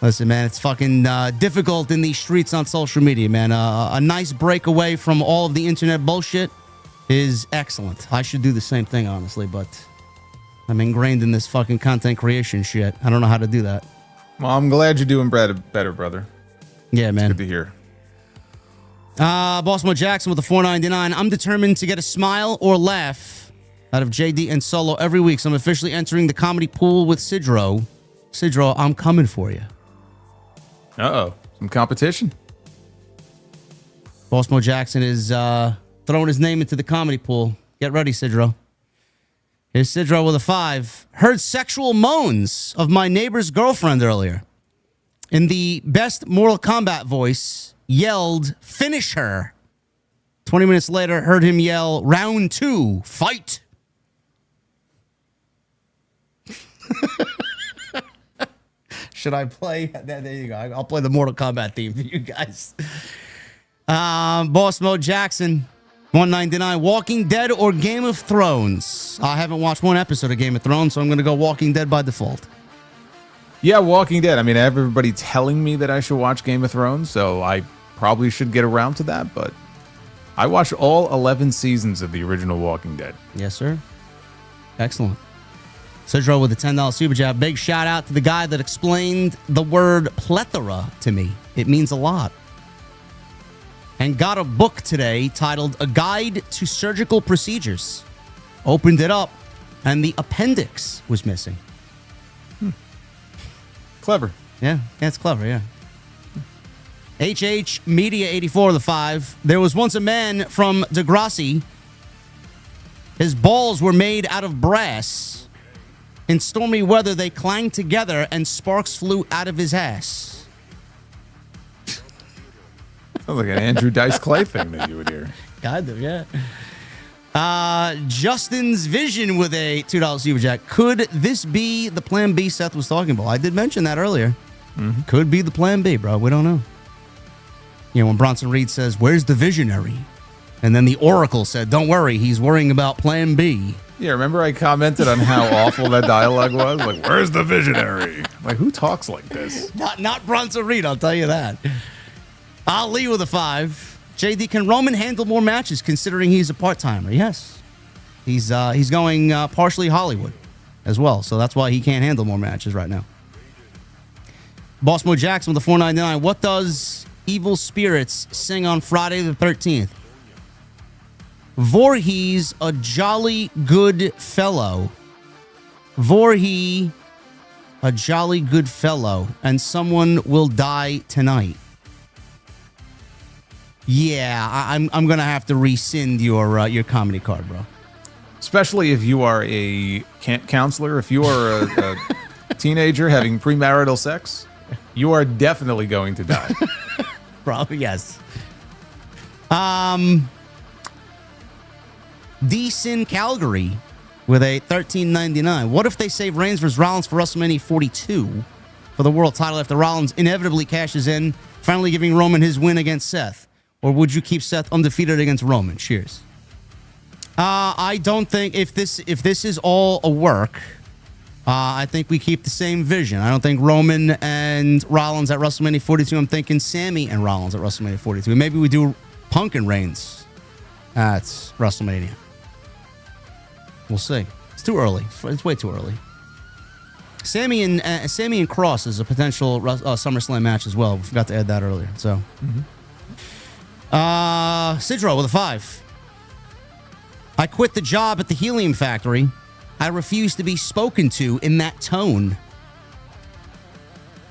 Listen, man, it's fucking difficult in these streets on social media, man. A nice break away from all of the internet bullshit is excellent. I should do the same thing, honestly, but I'm ingrained in this fucking content creation shit. I don't know how to do that.
Well, I'm glad you're doing better, brother.
Yeah, man.
It's good to hear.
Bossmo Jackson with the $4.99. I'm determined to get a smile or laugh out of JD and Solo every week, so I'm officially entering the comedy pool with Sidro. Sidro, I'm coming for you.
Uh-oh. Some competition.
Bossmo Jackson is throwing his name into the comedy pool. Get ready, Sidro. Here's Sidro with a 5. Heard sexual moans of my neighbor's girlfriend earlier. In the best Mortal Kombat voice, yelled, finish her. 20 minutes later, heard him yell, round 2, fight. Should I play? There you go. I'll play the Mortal Kombat theme for you guys. Boss Mode Jackson, $1.99. Walking Dead or Game of Thrones? I haven't watched one episode of Game of Thrones, so I'm going to go Walking Dead by default.
Yeah, Walking Dead. I mean, everybody telling me that I should watch Game of Thrones, so I probably should get around to that, but I watched all 11 seasons of the original Walking Dead.
Yes, sir. Excellent. Sidro with a $10 super chat. Big shout out to the guy that explained the word plethora to me. It means a lot. And got a book today titled A Guide to Surgical Procedures. Opened it up, and the appendix was missing.
Clever.
Yeah, it's clever, yeah. HH Media 84 the 5. There was once a man from Degrassi. His balls were made out of brass. In stormy weather, they clanged together and sparks flew out of his ass.
Sounds like an Andrew Dice Clay thing that you would hear.
Kind of, yeah. Justin's Vision with a $2 super chat. Could this be the plan B Seth was talking about? I did mention that earlier. Mm-hmm. Could be the plan B, bro. We don't know. You know, when Bronson Reed says, where's the visionary? And then the Oracle said, don't worry, he's worrying about plan B.
Yeah, remember I commented on how awful that dialogue was? Like, where's the visionary? Like, who talks like this?
Not Bronson Reed, I'll tell you that. Ali with a 5. JD, can Roman handle more matches considering he's a part-timer? Yes. He's going partially Hollywood as well, so that's why he can't handle more matches right now. Boss Mo Jackson with the $4.99. What does Evil Spirits sing on Friday the 13th? Voorhees, a jolly good fellow. Voorhees, a jolly good fellow, and someone will die tonight. Yeah, I'm gonna have to rescind your comedy card, bro.
Especially if you are a camp counselor, if you are a teenager having premarital sex, you are definitely going to die.
Probably yes. D-Sin Calgary with a $13.99. What if they save Reigns versus Rollins for WrestleMania 42 for the world title after Rollins inevitably cashes in, finally giving Roman his win against Seth? Or would you keep Seth undefeated against Roman? Cheers. I don't think if this is all a work, I think we keep the same vision. I don't think Roman and Rollins at WrestleMania 42. I'm thinking Sammy and Rollins at WrestleMania 42. Maybe we do Punk and Reigns at WrestleMania. We'll see. It's too early. It's way too early. Sammy and Cross is a potential SummerSlam match as well. We forgot to add that earlier. So, Sidro with a 5. I quit the job at the Helium Factory. I refuse to be spoken to in that tone.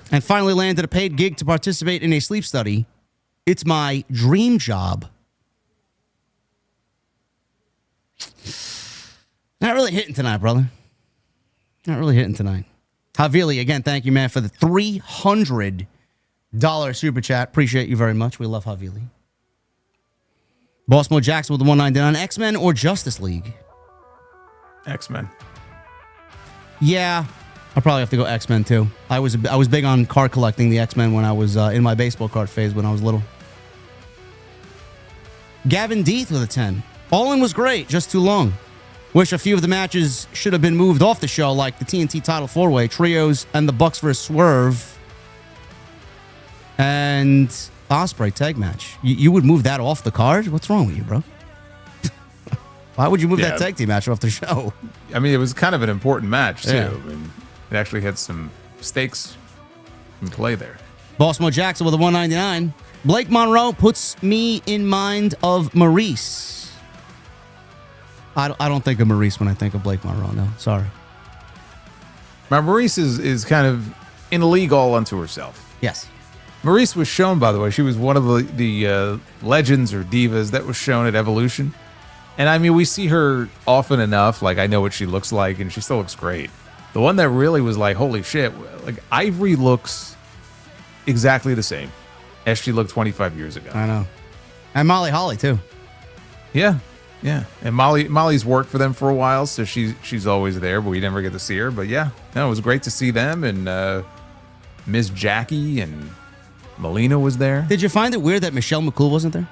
And finally landed a paid gig to participate in a sleep study. It's my dream job. Not really hitting tonight, brother. Not really hitting tonight. Havili, again, thank you, man, for the $300 super chat. Appreciate you very much. We love Havili. Boss Mo Jackson with the $1.99. X-Men or Justice League?
X-Men.
Yeah, I'll probably have to go X-Men too. I was big on card collecting the X-Men when I was in my baseball card phase when I was little. Gavin Deeth with a 10. All In was great, just too long. Wish a few of the matches should have been moved off the show, like the TNT title 4-way, trios, and the Bucks vs. Swerve, and Ospreay tag match. You would move that off the card? What's wrong with you, bro? Why would you move that tag team match off the show?
I mean, it was kind of an important match, too.
Yeah.
I mean, it actually had some stakes in play there.
Boss Mo Jackson with a $1.99. Blake Monroe puts me in mind of Maurice. I don't think of Maurice when I think of Blake Monroe. No, sorry.
Now, Maurice is kind of in a league all unto herself.
Yes.
Maurice was shown, by the way, she was one of the legends or divas that was shown at Evolution. And I mean, we see her often enough. Like, I know what she looks like, and she still looks great. The one that really was like, holy shit, like Ivory looks exactly the same as she looked 25 years ago.
I know. And Molly Holly, too.
Yeah. Yeah. And Molly's worked for them for a while, so she's always there, but we never get to see her. But yeah, no, it was great to see them. And Miss Jackie and Melina was there.
Did you find it weird that Michelle McCool wasn't there?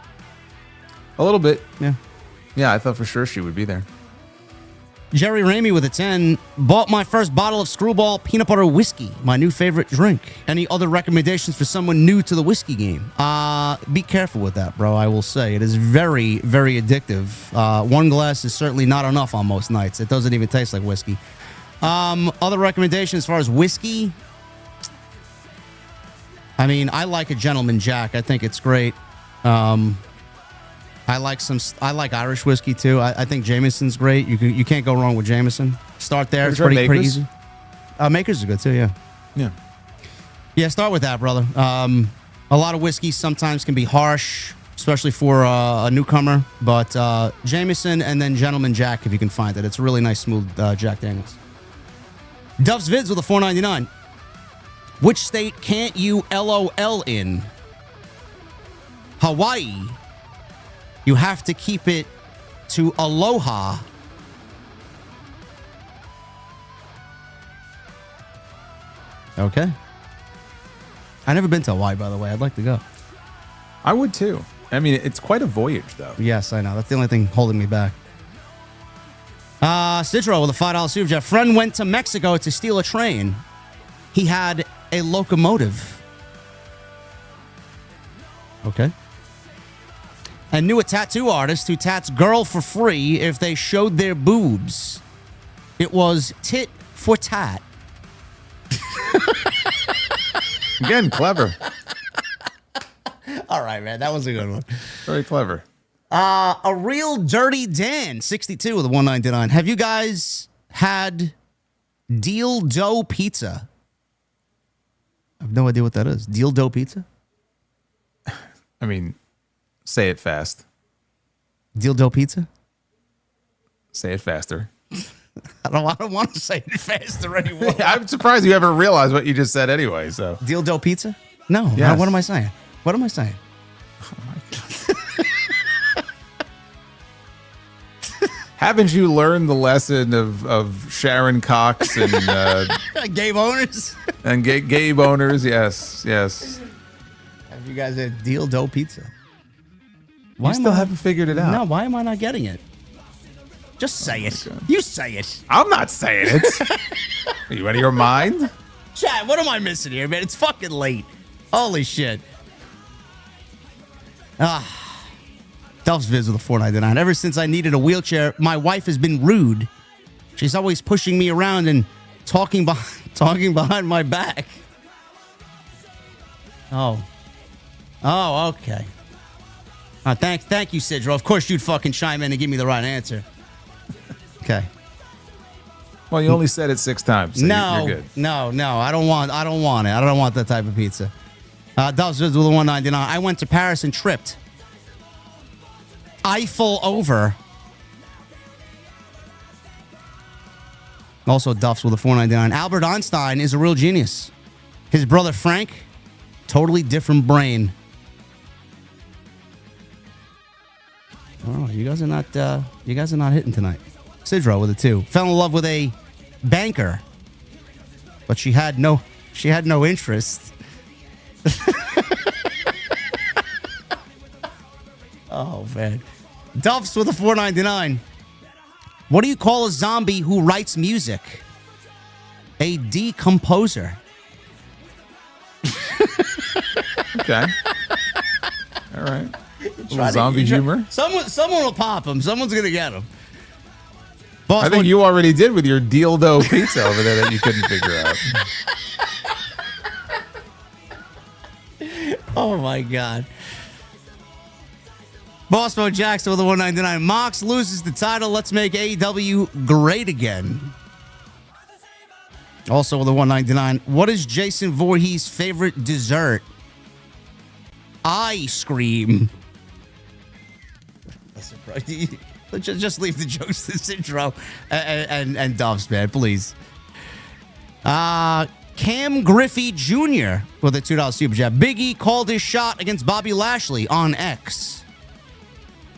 A little bit.
Yeah.
Yeah, I thought for sure she would be there.
Jerry Ramey with a 10. Bought my first bottle of Screwball peanut butter whiskey, my new favorite drink. Any other recommendations for someone new to the whiskey game? Be careful with that, bro. I will say it is very, very addictive. One glass is certainly not enough on most nights. It doesn't even taste like whiskey. Other recommendations as far as whiskey? I mean, I like a Gentleman Jack. I think it's great. I like Irish whiskey too. I think Jameson's great. You can't go wrong with Jameson. Start there. It's pretty easy. Makers is good too. Yeah. Yeah. Start with that, brother. A lot of whiskeys sometimes can be harsh, especially for a newcomer. But Jameson and then Gentleman Jack, if you can find it, it's a really nice, smooth Jack Daniels. Duff's Vids with a $4.99. Which state can't you LOL in? Hawaii. You have to keep it to aloha. Okay. I've never been to Hawaii, by the way. I'd like to go.
I would too. I mean, it's quite a voyage, though.
Yes, I know. That's the only thing holding me back. Citro with a $5 super chat. Friend went to Mexico to steal a train. He had a locomotive. Okay. And knew a tattoo artist who tats girl for free if they showed their boobs. It was tit for tat.
Again, clever.
All right, man. That was a good one.
Very clever.
A real Dirty Dan, 62 with a 199. Have you guys had Deal Dough Pizza? I have no idea what that is. Deal Dough Pizza?
I mean, say it fast.
Deal Dough Pizza?
Say it faster.
I don't want to say it faster anymore.
I'm surprised you ever realized what you just said anyway. So
Deal Dough Pizza? No.
Yes.
What am I saying? What am I saying?
Haven't you learned the lesson of Sharon Cox and
Gabe owners.
and Gabe owners? Yes.
Have you guys had dildo pizza?
You still haven't figured it out.
No, why am I not getting it? Just say it.
God.
You say it.
I'm not saying it. Are you out of your mind?
Chat, what am I missing here, man? It's fucking late. Holy shit. Duff's Viz with a $4.99. Ever since I needed a wheelchair, my wife has been rude. She's always pushing me around and talking behind my back. Oh, okay. Thank you, Sidro. Of course you'd fucking chime in and give me the right answer. Okay.
Well, you only said it 6 times. So
No,
you're good.
no. I don't want it. I don't want that type of pizza. Duff's Viz with a $1.99. I went to Paris and tripped. Eiffel over. Also, Duff's with a $4.99. Albert Einstein is a real genius. His brother Frank, totally different brain. Oh, you guys are not hitting tonight. Sidro with a 2. Fell in love with a banker, but she had no interest. Oh man. Duff's with a $4.99. What do you call a zombie who writes music? A decomposer.
Okay. All right. Little zombie humor.
Someone will pop him. Someone's gonna get him.
I think you already did with your dildo pizza over there that you couldn't figure out.
Oh my God. Bossmo Jackson with a $1.99. Mox loses the title. Let's make AEW great again. Also with a $1.99. What is Jason Voorhees' favorite dessert? Ice cream. That's surprising. Just leave the jokes to Sidro and Dobbs, man, please. Cam Griffey Jr. with a $2 super chat. Big E called his shot against Bobby Lashley on X.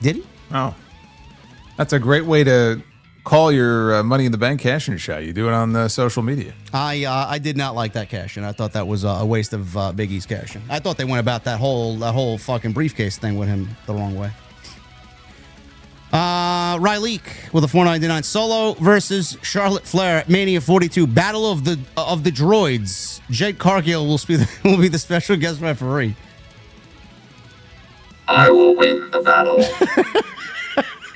Did he?
Oh. That's a great way to call your Money in the Bank cash-in shot. You do it on social media.
I did not like that cash-in. I thought that was a waste of Big E's cash-in. I thought they went about that whole fucking briefcase thing with him the wrong way. Ryleek with a $4.99. Solo versus Charlotte Flair at Mania 42. Battle of the Droids. Jake Cargill will be the special guest referee.
I will win the battle.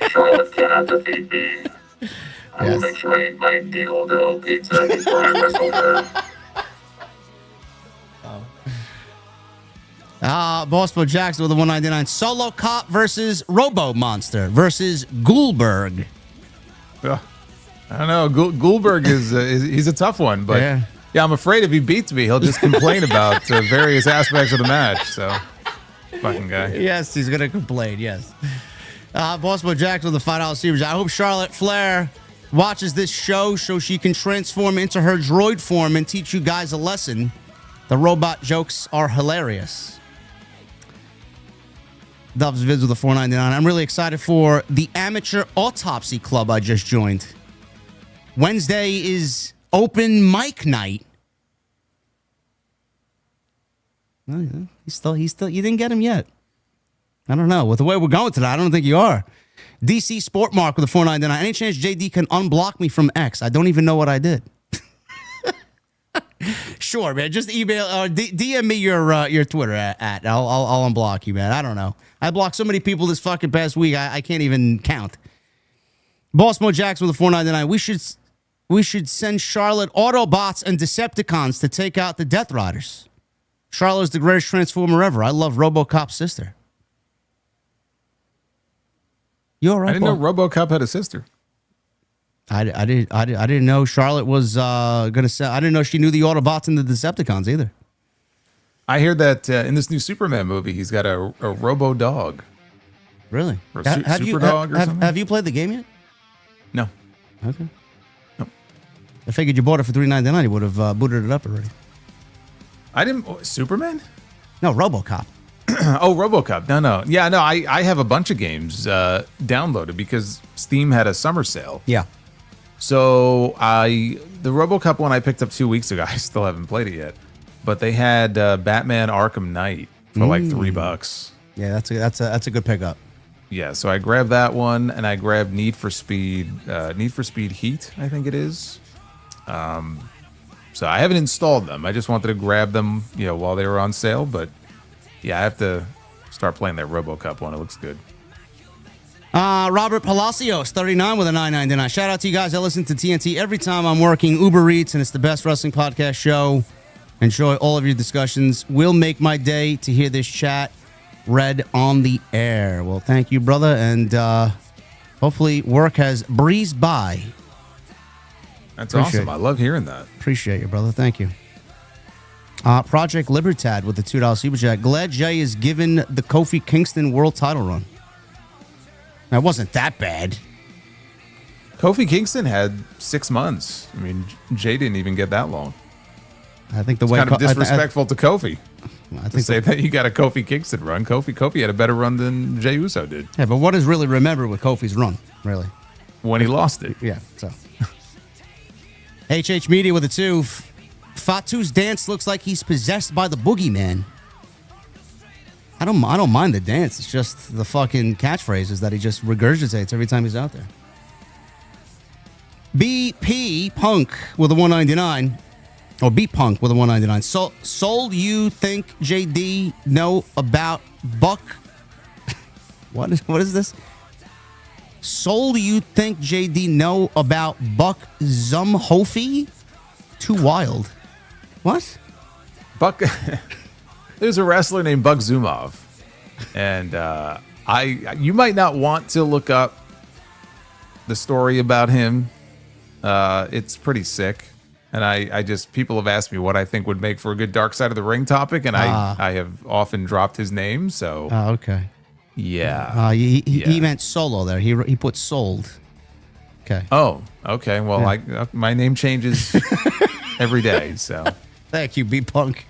Charlotte cannot defeat me. I will make sure I eat my dildo pizza before I wrestle her.
Bossmo Jackson with a $1.99. Solo Cop versus Robo Monster versus Goldberg.
I don't know. Goldberg is he's a tough one, but yeah, I'm afraid if he beats me, he'll just complain about various aspects of the match. So, fucking guy.
Yes, he's gonna complain. Yes. Bossmo Jackson with a $5 super chat. I hope Charlotte Flair watches this show so she can transform into her droid form and teach you guys a lesson. The robot jokes are hilarious. Dove's Viz with a $4.99. I'm really excited for the Amateur Autopsy Club I just joined. Wednesday is open mic night. Oh, yeah. He's still. You didn't get him yet. I don't know. With the way we're going today, I don't think you are. DC Sport Mark with a $4.99. Any chance JD can unblock me from X? I don't even know what I did. Sure, man. Just email or DM me your Twitter at. I'll unblock you, man. I don't know. I blocked so many people this fucking past week. I can't even count. Bossmo Jackson with a $4.99. We should send Charlotte Autobots and Decepticons to take out the Death Riders. Charlotte's the greatest transformer ever. I love RoboCop's sister. You all right?
I didn't know RoboCop had a sister.
I didn't know Charlotte was gonna say. I didn't know she knew the Autobots and the Decepticons either.
I hear that in this new Superman movie, he's got a Robo Dog.
Really?
Or Super Dog or something?
Have you played the game yet?
No.
Okay.
No.
I figured you bought it for $3.99. You would have booted it up already.
I didn't. Superman?
No, RoboCop.
Oh, RoboCop. No. Yeah, no, I have a bunch of games downloaded because Steam had a summer sale.
Yeah.
So the RoboCop one I picked up 2 weeks ago. I still haven't played it yet. But they had Batman Arkham Knight for like $3.
Yeah, that's a good pickup.
Yeah, so I grabbed that one, and I grabbed Need for Speed Heat, I think it is. So I haven't installed them. I just wanted to grab them, while they were on sale. But yeah, I have to start playing that RoboCop one. It looks good.
Robert Palacios, 39 with a 999. Shout out to you guys. I listen to TNT every time I'm working Uber Eats, and it's the best wrestling podcast show. Enjoy all of your discussions. Will make my day to hear this chat read on the air. Well, thank you, brother, and hopefully work has breezed by.
That's awesome. I love hearing that.
Appreciate you, brother. Thank you. Project Libertad with the $2 super chat. Glad Jay is given the Kofi Kingston world title run. That wasn't that bad.
Kofi Kingston had 6 months. I mean, Jay didn't even get that long.
I think the
it's
way
kind of disrespectful to Kofi.
I think
say that you got a Kofi Kingston run. Kofi had a better run than Jey Uso did.
Yeah, but what is really remembered with Kofi's run, really?
When he lost it.
Yeah, so. HH Media with a 2. Fatu's dance looks like he's possessed by the boogeyman. I don't mind the dance. It's just the fucking catchphrases that he just regurgitates every time he's out there. BP Punk with a 199. Or B Punk with a 199. Sold you think JD know about Buck? What is this? Soul you think JD know about Buck Zumhofe? Too wild. What?
Buck. There's a wrestler named Buck Zumhofe, and you might not want to look up the story about him. It's pretty sick, and I just people have asked me what I think would make for a good Dark Side of the Ring topic, and I have often dropped his name. So
okay.
Yeah.
He meant solo there. He put sold. Okay.
Oh, okay. Well, yeah. My name changes every day, so.
Thank you, B-Punk.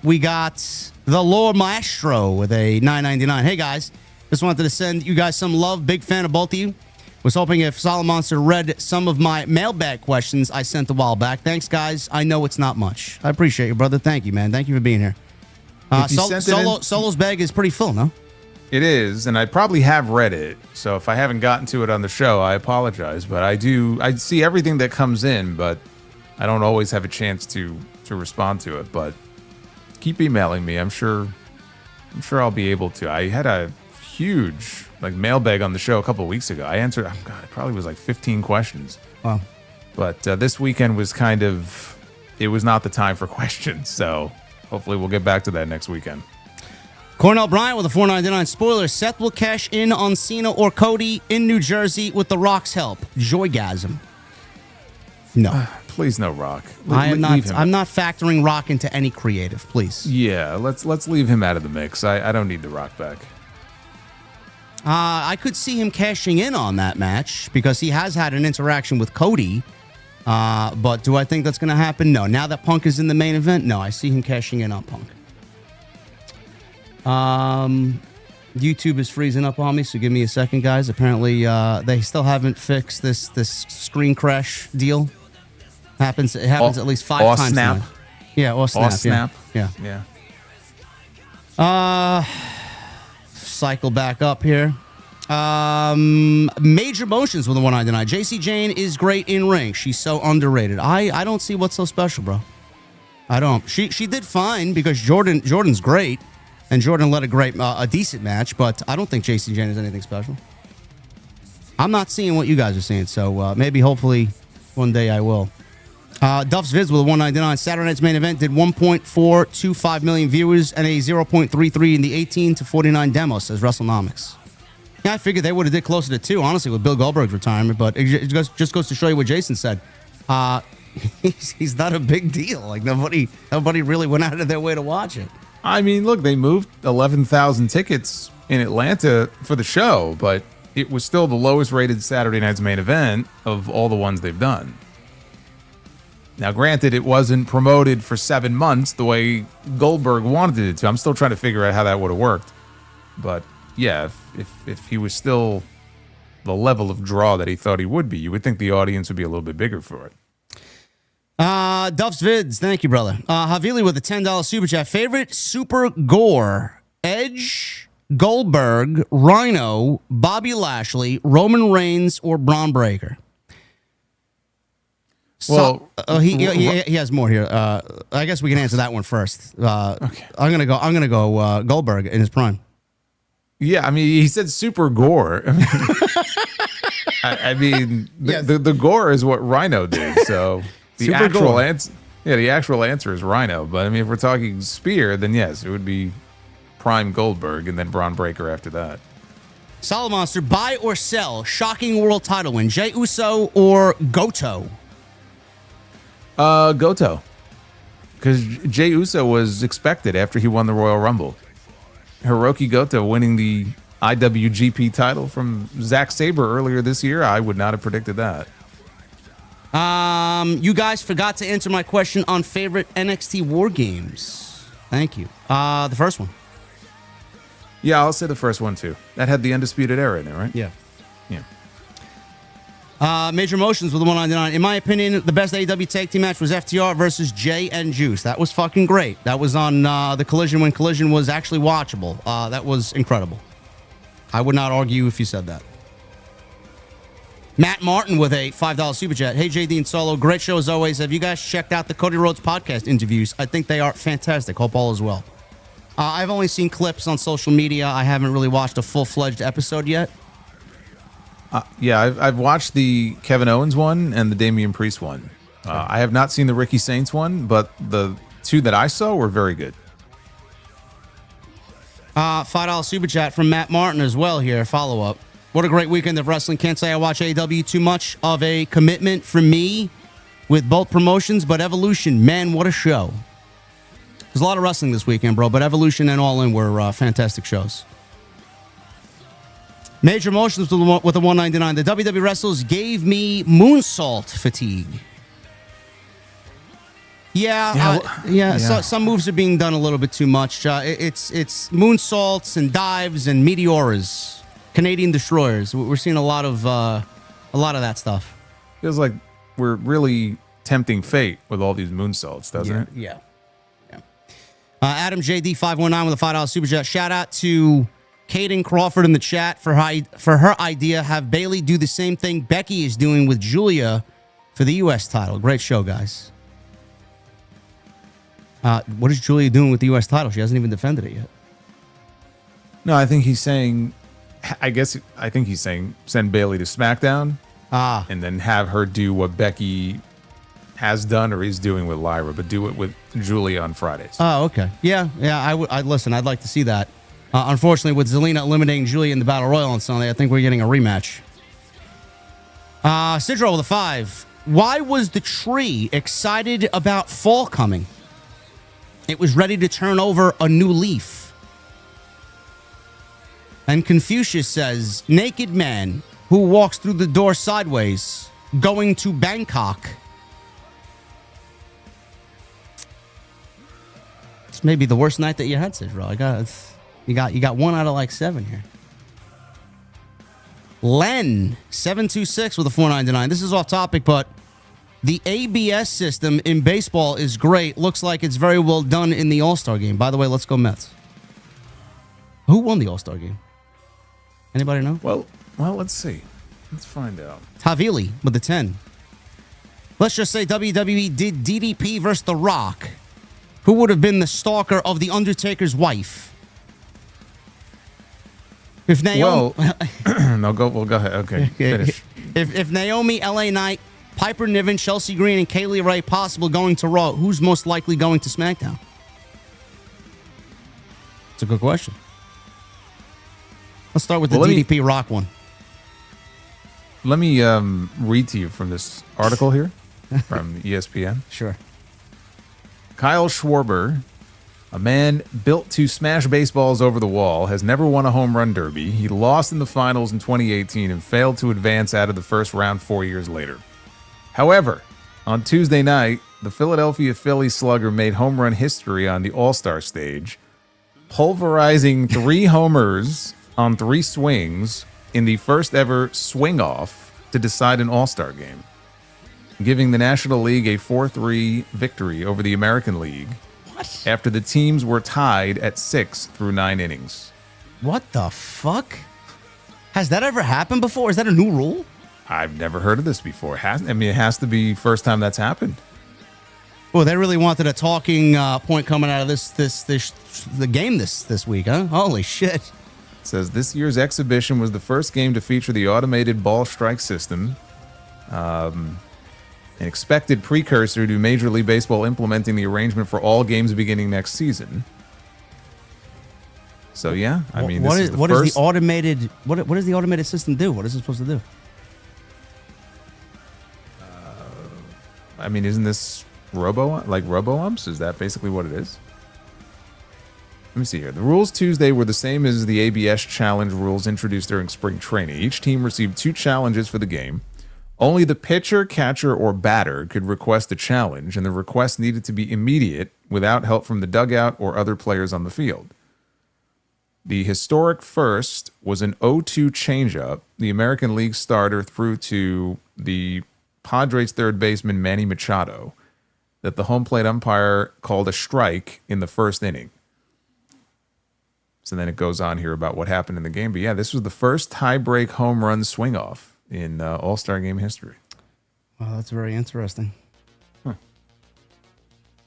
We got the Lord Maestro with a $9.99. Hey, guys. Just wanted to send you guys some love. Big fan of both of you. Was hoping if Solid Monster read some of my mailbag questions I sent a while back. Thanks, guys. I know it's not much. I appreciate you, brother. Thank you, man. Thank you for being here. Solo's bag is pretty full, no?
It is, and I probably have read it. So if I haven't gotten to it on the show, I apologize. But I see everything that comes in, but I don't always have a chance to respond to it. But keep emailing me. I'm sure I'll be able to. I had a huge mailbag on the show a couple of weeks ago. I answered, it probably was 15 questions.
Wow.
But this weekend was it was not the time for questions. So hopefully we'll get back to that next weekend.
Cornell Bryant with a $4.99. Spoiler, Seth will cash in on Cena or Cody in New Jersey with The Rock's help. Joygasm. No.
Please no Rock.
I'm not factoring Rock into any creative, please.
Yeah, let's leave him out of the mix. I don't need The Rock back.
I could see him cashing in on that match because he has had an interaction with Cody. But do I think that's going to happen? No. Now that Punk is in the main event, no. I see him cashing in on Punk. YouTube is freezing up on me, so give me a second, guys. Apparently, they still haven't fixed this screen crash deal. It happens at least 5 times
snap.
now. Yeah, or snap.
Snap.
Yeah. Cycle back up here. Major Motions with a 199. JC Jane is great in ring. She's so underrated. I don't see what's so special, bro. I don't. She did fine because Jordan's great. And Jordan led a decent match, but I don't think JC Jane is anything special. I'm not seeing what you guys are seeing, so hopefully, one day I will. Duff's Vids with a 199. Saturday night's main event did 1.425 million viewers and a 0.33 in the 18 to 49 demo, says WrestleNomics. Yeah, I figured they would have did closer to 2, honestly, with Bill Goldberg's retirement, but it just goes to show you what Jason said. He's not a big deal. Nobody really went out of their way to watch it.
I mean, look, they moved 11,000 tickets in Atlanta for the show, but it was still the lowest rated Saturday night's main event of all the ones they've done. Now, granted, it wasn't promoted for 7 months the way Goldberg wanted it to. I'm still trying to figure out how that would have worked. But yeah, if he was still the level of draw that he thought he would be, you would think the audience would be a little bit bigger for it.
Duff's Vids, thank you, brother. Havili with a $10 super chat. Favorite super gore: Edge, Goldberg, Rhino, Bobby Lashley, Roman Reigns, or Bron Breakker?
Well,
he has more here. I guess we can answer that one first.
Okay.
I'm gonna go Goldberg in his prime.
Yeah, I mean, he said super gore. I mean, the gore is what Rhino did. So the
Super
actual
gore.
answer, the actual answer is Rhino. But I mean, if we're talking spear, then yes, it would be prime Goldberg and then Bron Breakker after that.
Solid Monster, buy or sell? Shocking world title win: Jey Uso or Goto?
Goto, because Jey Uso was expected after he won the Royal Rumble. Hiroki Goto winning the IWGP title from Zack Sabre earlier this year, I would not have predicted that.
You guys forgot to answer my question on favorite NXT War Games. Thank you. The first one.
Yeah, I'll say the first one too. That had the Undisputed Era in it, right?
Yeah.
Yeah.
Major Motions with the 199. In my opinion, the best AEW tag team match was FTR versus Jay and Juice. That was fucking great. That was on the Collision when Collision was actually watchable. That was incredible. I would not argue if you said that. Matt Martin with a $5 super chat. Hey, JD and Solo, great show as always. Have you guys checked out the Cody Rhodes podcast interviews? I think they are fantastic. Hope all is well. I've only seen clips on social media. I haven't really watched a full-fledged episode yet.
Yeah, I've watched the Kevin Owens one and the Damian Priest one. I have not seen the Ricky Saints one, but the two that I saw were very good.
$5 super chat from Matt Martin as well here. Follow up. What a great weekend of wrestling. Can't say I watch AEW too much of a commitment for me with both promotions, but Evolution, man, what a show. There's a lot of wrestling this weekend, bro, but Evolution and All In were fantastic shows. Major Motions with the 199. The WWE wrestlers gave me moonsault fatigue. Yeah. So, some moves are being done a little bit too much. It's moonsaults and dives and meteoras, Canadian destroyers. We're seeing a lot of that stuff.
Feels like we're really tempting fate with all these moonsaults, doesn't it?
Yeah. Adam JD 519 with a $5 super chat. Shout out to Kaden Crawford in the chat for her idea. Have Bayley do the same thing Becky is doing with Julia for the US title. Great show, guys. What is Julia doing with the US title? She hasn't even defended it yet.
No, I think he's saying send Bayley to SmackDown and then have her do what Becky has done or is doing with Lyra, but do it with Julia on Fridays. Oh,
okay. Yeah. I'd listen. I'd like to see that. Unfortunately, with Zelina eliminating Julia in the Battle Royal on Sunday, I think we're getting a rematch. Sidro with a 5. Why was the tree excited about fall coming? It was ready to turn over a new leaf. And Confucius says, naked man who walks through the door sideways, going to Bangkok. It's maybe the worst night that you had, Sidro. You got 1 out of like 7 here. Len 726 with a 499. This is off topic, but the ABS system in baseball is great. Looks like it's very well done in the All-Star game. By the way, let's go Mets. Who won the All-Star game? Anybody know?
Well, let's see. Let's find out.
Havili with the 10. Let's just say WWE did DDP versus The Rock. Who would have been the stalker of The Undertaker's wife? If Naomi...
Well, go ahead. Okay, finish.
If Naomi, LA Knight, Piper Niven, Chelsea Green, and Kaylee Ray possible going to Raw, who's most likely going to SmackDown? It's a good question. Let's start with the DDP Rock one.
Let me read to you from this article here from ESPN.
Sure.
Kyle Schwarber, a man built to smash baseballs over the wall, has never won a home run derby. He lost in the finals in 2018 and failed to advance out of the first round 4 years later. However, on Tuesday night, the Philadelphia Phillies slugger made home run history on the All-Star stage, pulverizing 3 homers on 3 swings in the first ever swing-off to decide an All-Star game, giving the National League a 4-3 victory over the American League after the teams were tied at 6 through 9 innings.
What the fuck? Has that ever happened before? Is that a new rule?
I've never heard of this before. It has to be first time that's happened.
Well, they really wanted a talking point coming out of the game this week, huh? Holy shit.
It says this year's exhibition was the first game to feature the automated ball strike system, an expected precursor to Major League Baseball implementing the arrangement for all games beginning next season. So yeah, I mean,
what is the automated? What does the automated system do? What is it supposed to do?
I mean, isn't this robo umps? Is that basically what it is? Let me see here. The rules Tuesday were the same as the ABS challenge rules introduced during spring training. Each team received 2 challenges for the game. Only the pitcher, catcher, or batter could request a challenge, and the request needed to be immediate without help from the dugout or other players on the field. The historic first was an 0-2 changeup. The American League starter threw to the Padres third baseman Manny Machado that the home plate umpire called a strike in the first inning. So then it goes on here about what happened in the game. But yeah, this was the first tie-break home run swing-off in All-Star Game history.
Wow, that's very interesting. Huh.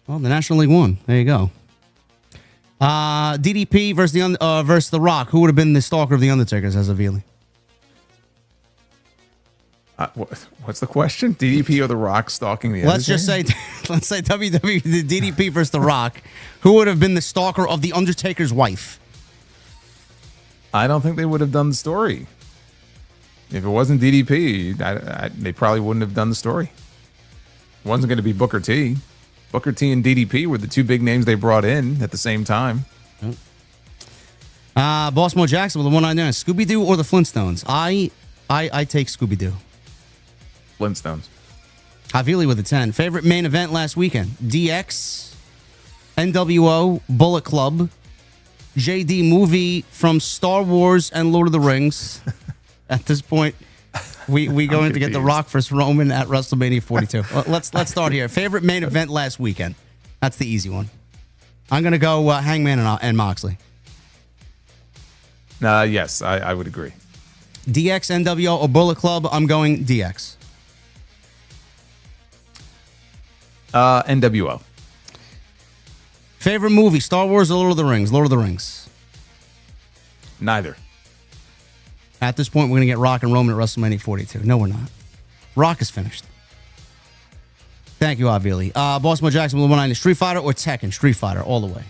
Well, the National League won. There you go. DDP versus The Rock. Who would have been the stalker of The Undertaker as Avili?
What's the question? DDP or The Rock stalking the Undertaker?
Let's say WWE, the DDP versus The Rock. Who would have been the stalker of The Undertaker's wife?
I don't think they would have done the story. If it wasn't DDP, they probably wouldn't have done the story. It wasn't going to be Booker T. Booker T and DDP were the 2 big names they brought in at the same time.
Boss Mo Jackson with the 199. Scooby-Doo or the Flintstones? I take Scooby-Doo.
Flintstones.
Havili with a 10. Favorite main event last weekend? DX, NWO, Bullet Club, JD movie from Star Wars and Lord of the Rings. At this point, we going to get The Rock versus Roman at WrestleMania 42. Let's start here. Favorite main event last weekend? That's the easy one. I'm going to go Hangman and Moxley.
Yes, I would agree.
DX, NWO, or Bullet Club? I'm going DX.
NWO.
Favorite movie, Star Wars or Lord of the Rings? Lord of the Rings.
Neither.
At this point, we're going to get Rock and Roman at WrestleMania 42. No, we're not. Rock is finished. Thank you, Avili. Boss Mo Jackson with 190. Street Fighter or Tekken? Street Fighter, all the way.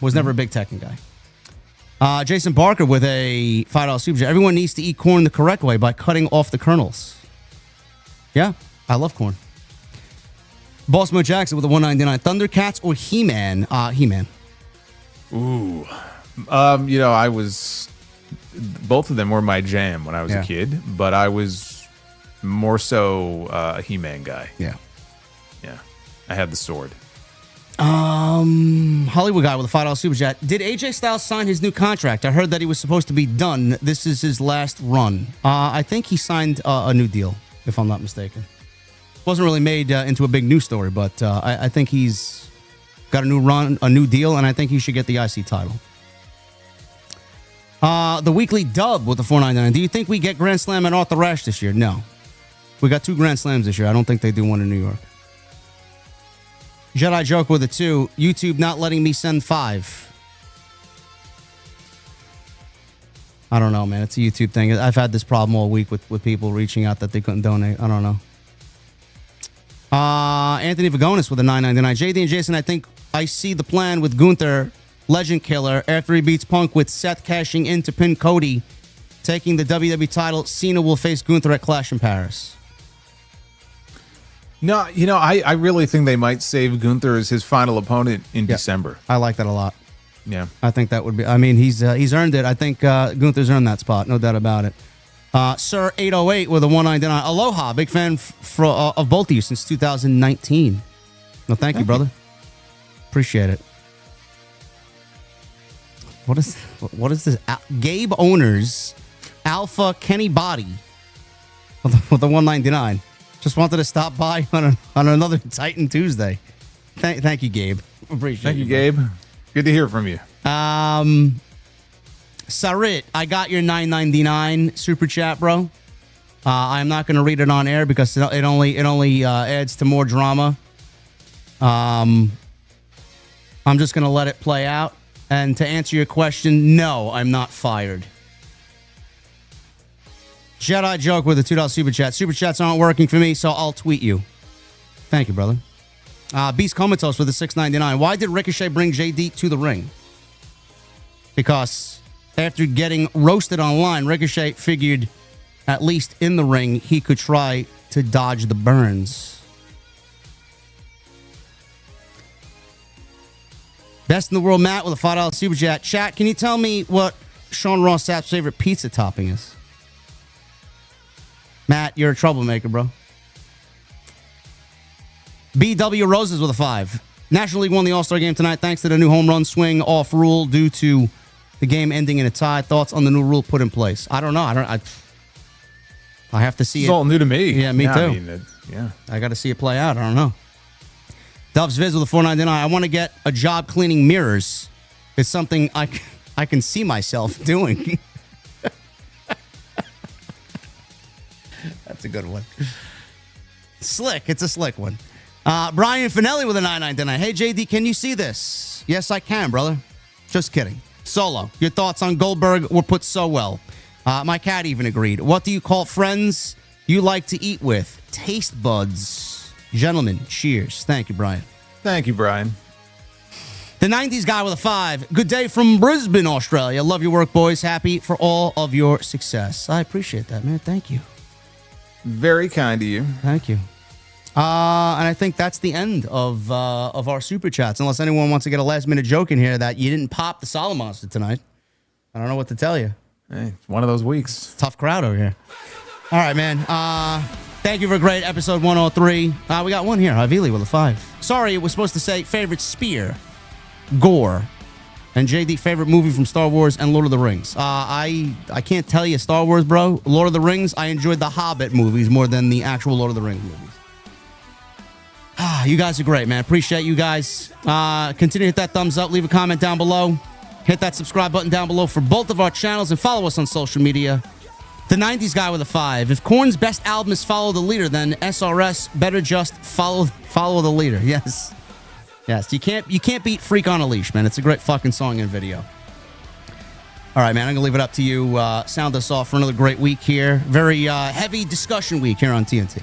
Was never a big Tekken guy. Jason Barker with a $5 super chat. Everyone needs to eat corn the correct way by cutting off the kernels. Yeah, I love corn. Boss Mo Jackson with a 199. Thundercats or He-Man? He-Man.
Ooh. I was... Both of them were my jam when I was a kid, but I was more so a He-Man guy.
Yeah.
Yeah. I had the sword.
Hollywood guy with a $5 super chat. Did AJ Styles sign his new contract? I heard that he was supposed to be done. This is his last run. I think he signed a new deal, if I'm not mistaken. Wasn't really made into a big news story, but I think he's got a new run, a new deal, and I think he should get the IC title. The weekly dub with the $4.99. Do you think we get Grand Slam and Arthur Ashe this year? No. We got 2 Grand Slams this year. I don't think they do one in New York. Jedi Joke with a 2. YouTube not letting me send 5. I don't know, man. It's a YouTube thing. I've had this problem all week with people reaching out that they couldn't donate. I don't know. Anthony Vagonis with a $9.99. JD and Jason, I think I see the plan with Gunther, Legend Killer, after he beats Punk, with Seth cashing in to pin Cody, taking the WWE title. Cena will face Gunther at Clash in Paris.
No, I really think they might save Gunther as his final opponent in December.
I like that a lot.
Yeah.
I think that would be... I mean, he's earned it. I think Gunther's earned that spot. No doubt about it. Sir 808 with a $1.99. Aloha. Big fan of both of you since 2019. No, thank you, brother. Appreciate it. What is this? Gabe Owners, Alpha Kenny Body with the 199. Just wanted to stop by on another Titan Tuesday. Thank you, Gabe. Appreciate it.
Thank you, Gabe. Good to hear from you.
Sarit, I got your $9.99 super chat, bro. I'm not going to read it on air because it only adds to more drama. I'm just going to let it play out. And to answer your question, no, I'm not fired. Jedi Joke with a $2 super chat. Super chats aren't working for me, so I'll tweet you. Thank you, brother. Beast Comatose with a $6.99. Why did Ricochet bring JD to the ring? Because after getting roasted online, Ricochet figured, at least in the ring, he could try to dodge the burns. Best in the world, Matt, with a $5 super chat. Chat, can you tell me what Sean Ross Sapp's favorite pizza topping is? Matt, you're a troublemaker, bro. BW Roses with a 5. National League won the All-Star game tonight thanks to the new home run swing off rule due to the game ending in a tie. Thoughts on the new rule put in place? I don't know. I have to see it.
It's all new to me.
Yeah, me too.
I mean,
I got to see it play out. I don't know. Doves Viz with a $4.99. I want to get a job cleaning mirrors. It's something I can see myself doing. That's a good one. Slick. It's a slick one. Brian Finelli with a $9.99. Hey, JD, can you see this? Yes, I can, brother. Just kidding. Solo, your thoughts on Goldberg were put so well. My cat even agreed. What do you call friends you like to eat with? Taste buds. Gentlemen, cheers. Thank you, Brian.
Thank you, Brian.
The 90s guy with a 5. Good day from Brisbane, Australia. Love your work, boys. Happy for all of your success. I appreciate that, man. Thank you.
Very kind of you.
Thank you. And I think that's the end of our super chats. Unless anyone wants to get a last-minute joke in here that you didn't pop the Solid Monster tonight. I don't know what to tell you.
Hey, it's one of those weeks.
Tough crowd over here. All right, man. Thank you for a great episode 103. We got one here. Havili with a 5. Sorry, it was supposed to say favorite spear, gore, and JD favorite movie from Star Wars and Lord of the Rings. I can't tell you Star Wars, bro. Lord of the Rings, I enjoyed the Hobbit movies more than the actual Lord of the Rings movies. You guys are great, man. Appreciate you guys. Continue to hit that thumbs up. Leave a comment down below. Hit that subscribe button down below for both of our channels and follow us on social media. The 90s guy with a 5. If Korn's best album is Follow the Leader, then SRS better just follow the leader. Yes. Yes. You can't beat Freak on a Leash, man. It's a great fucking song and video. All right, man. I'm going to leave it up to you. Sound us off for another great week here. Very heavy discussion week here on TNT.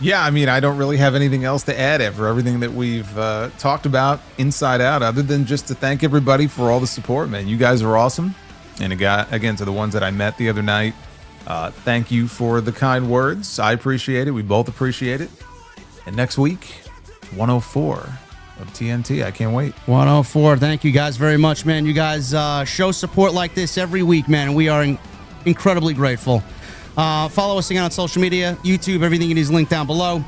Yeah, I mean, I don't really have anything else to add after everything that we've talked about inside out, other than just to thank everybody for all the support, man. You guys are awesome. And again, to the ones that I met the other night, thank you for the kind words. I appreciate it. We both appreciate it. And next week, 104 of TNT. I can't wait.
104. Thank you guys very much, man. You guys show support like this every week, man. And we are incredibly grateful. Follow us again on social media, YouTube, everything is linked down below.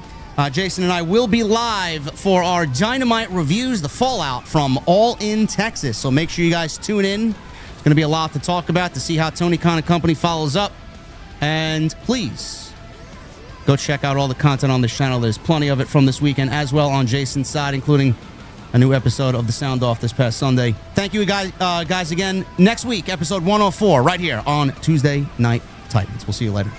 Jason and I will be live for our Dynamite reviews, the fallout from All In Texas. So make sure you guys tune in. It's going to be a lot to talk about to see how Tony Khan and company follows up. And please go check out all the content on this channel. There's plenty of it from this weekend as well on Jason's side, including a new episode of The Sound Off this past Sunday. Thank you guys again. Next week, episode 104, right here on Tuesday Night Titans. We'll see you later.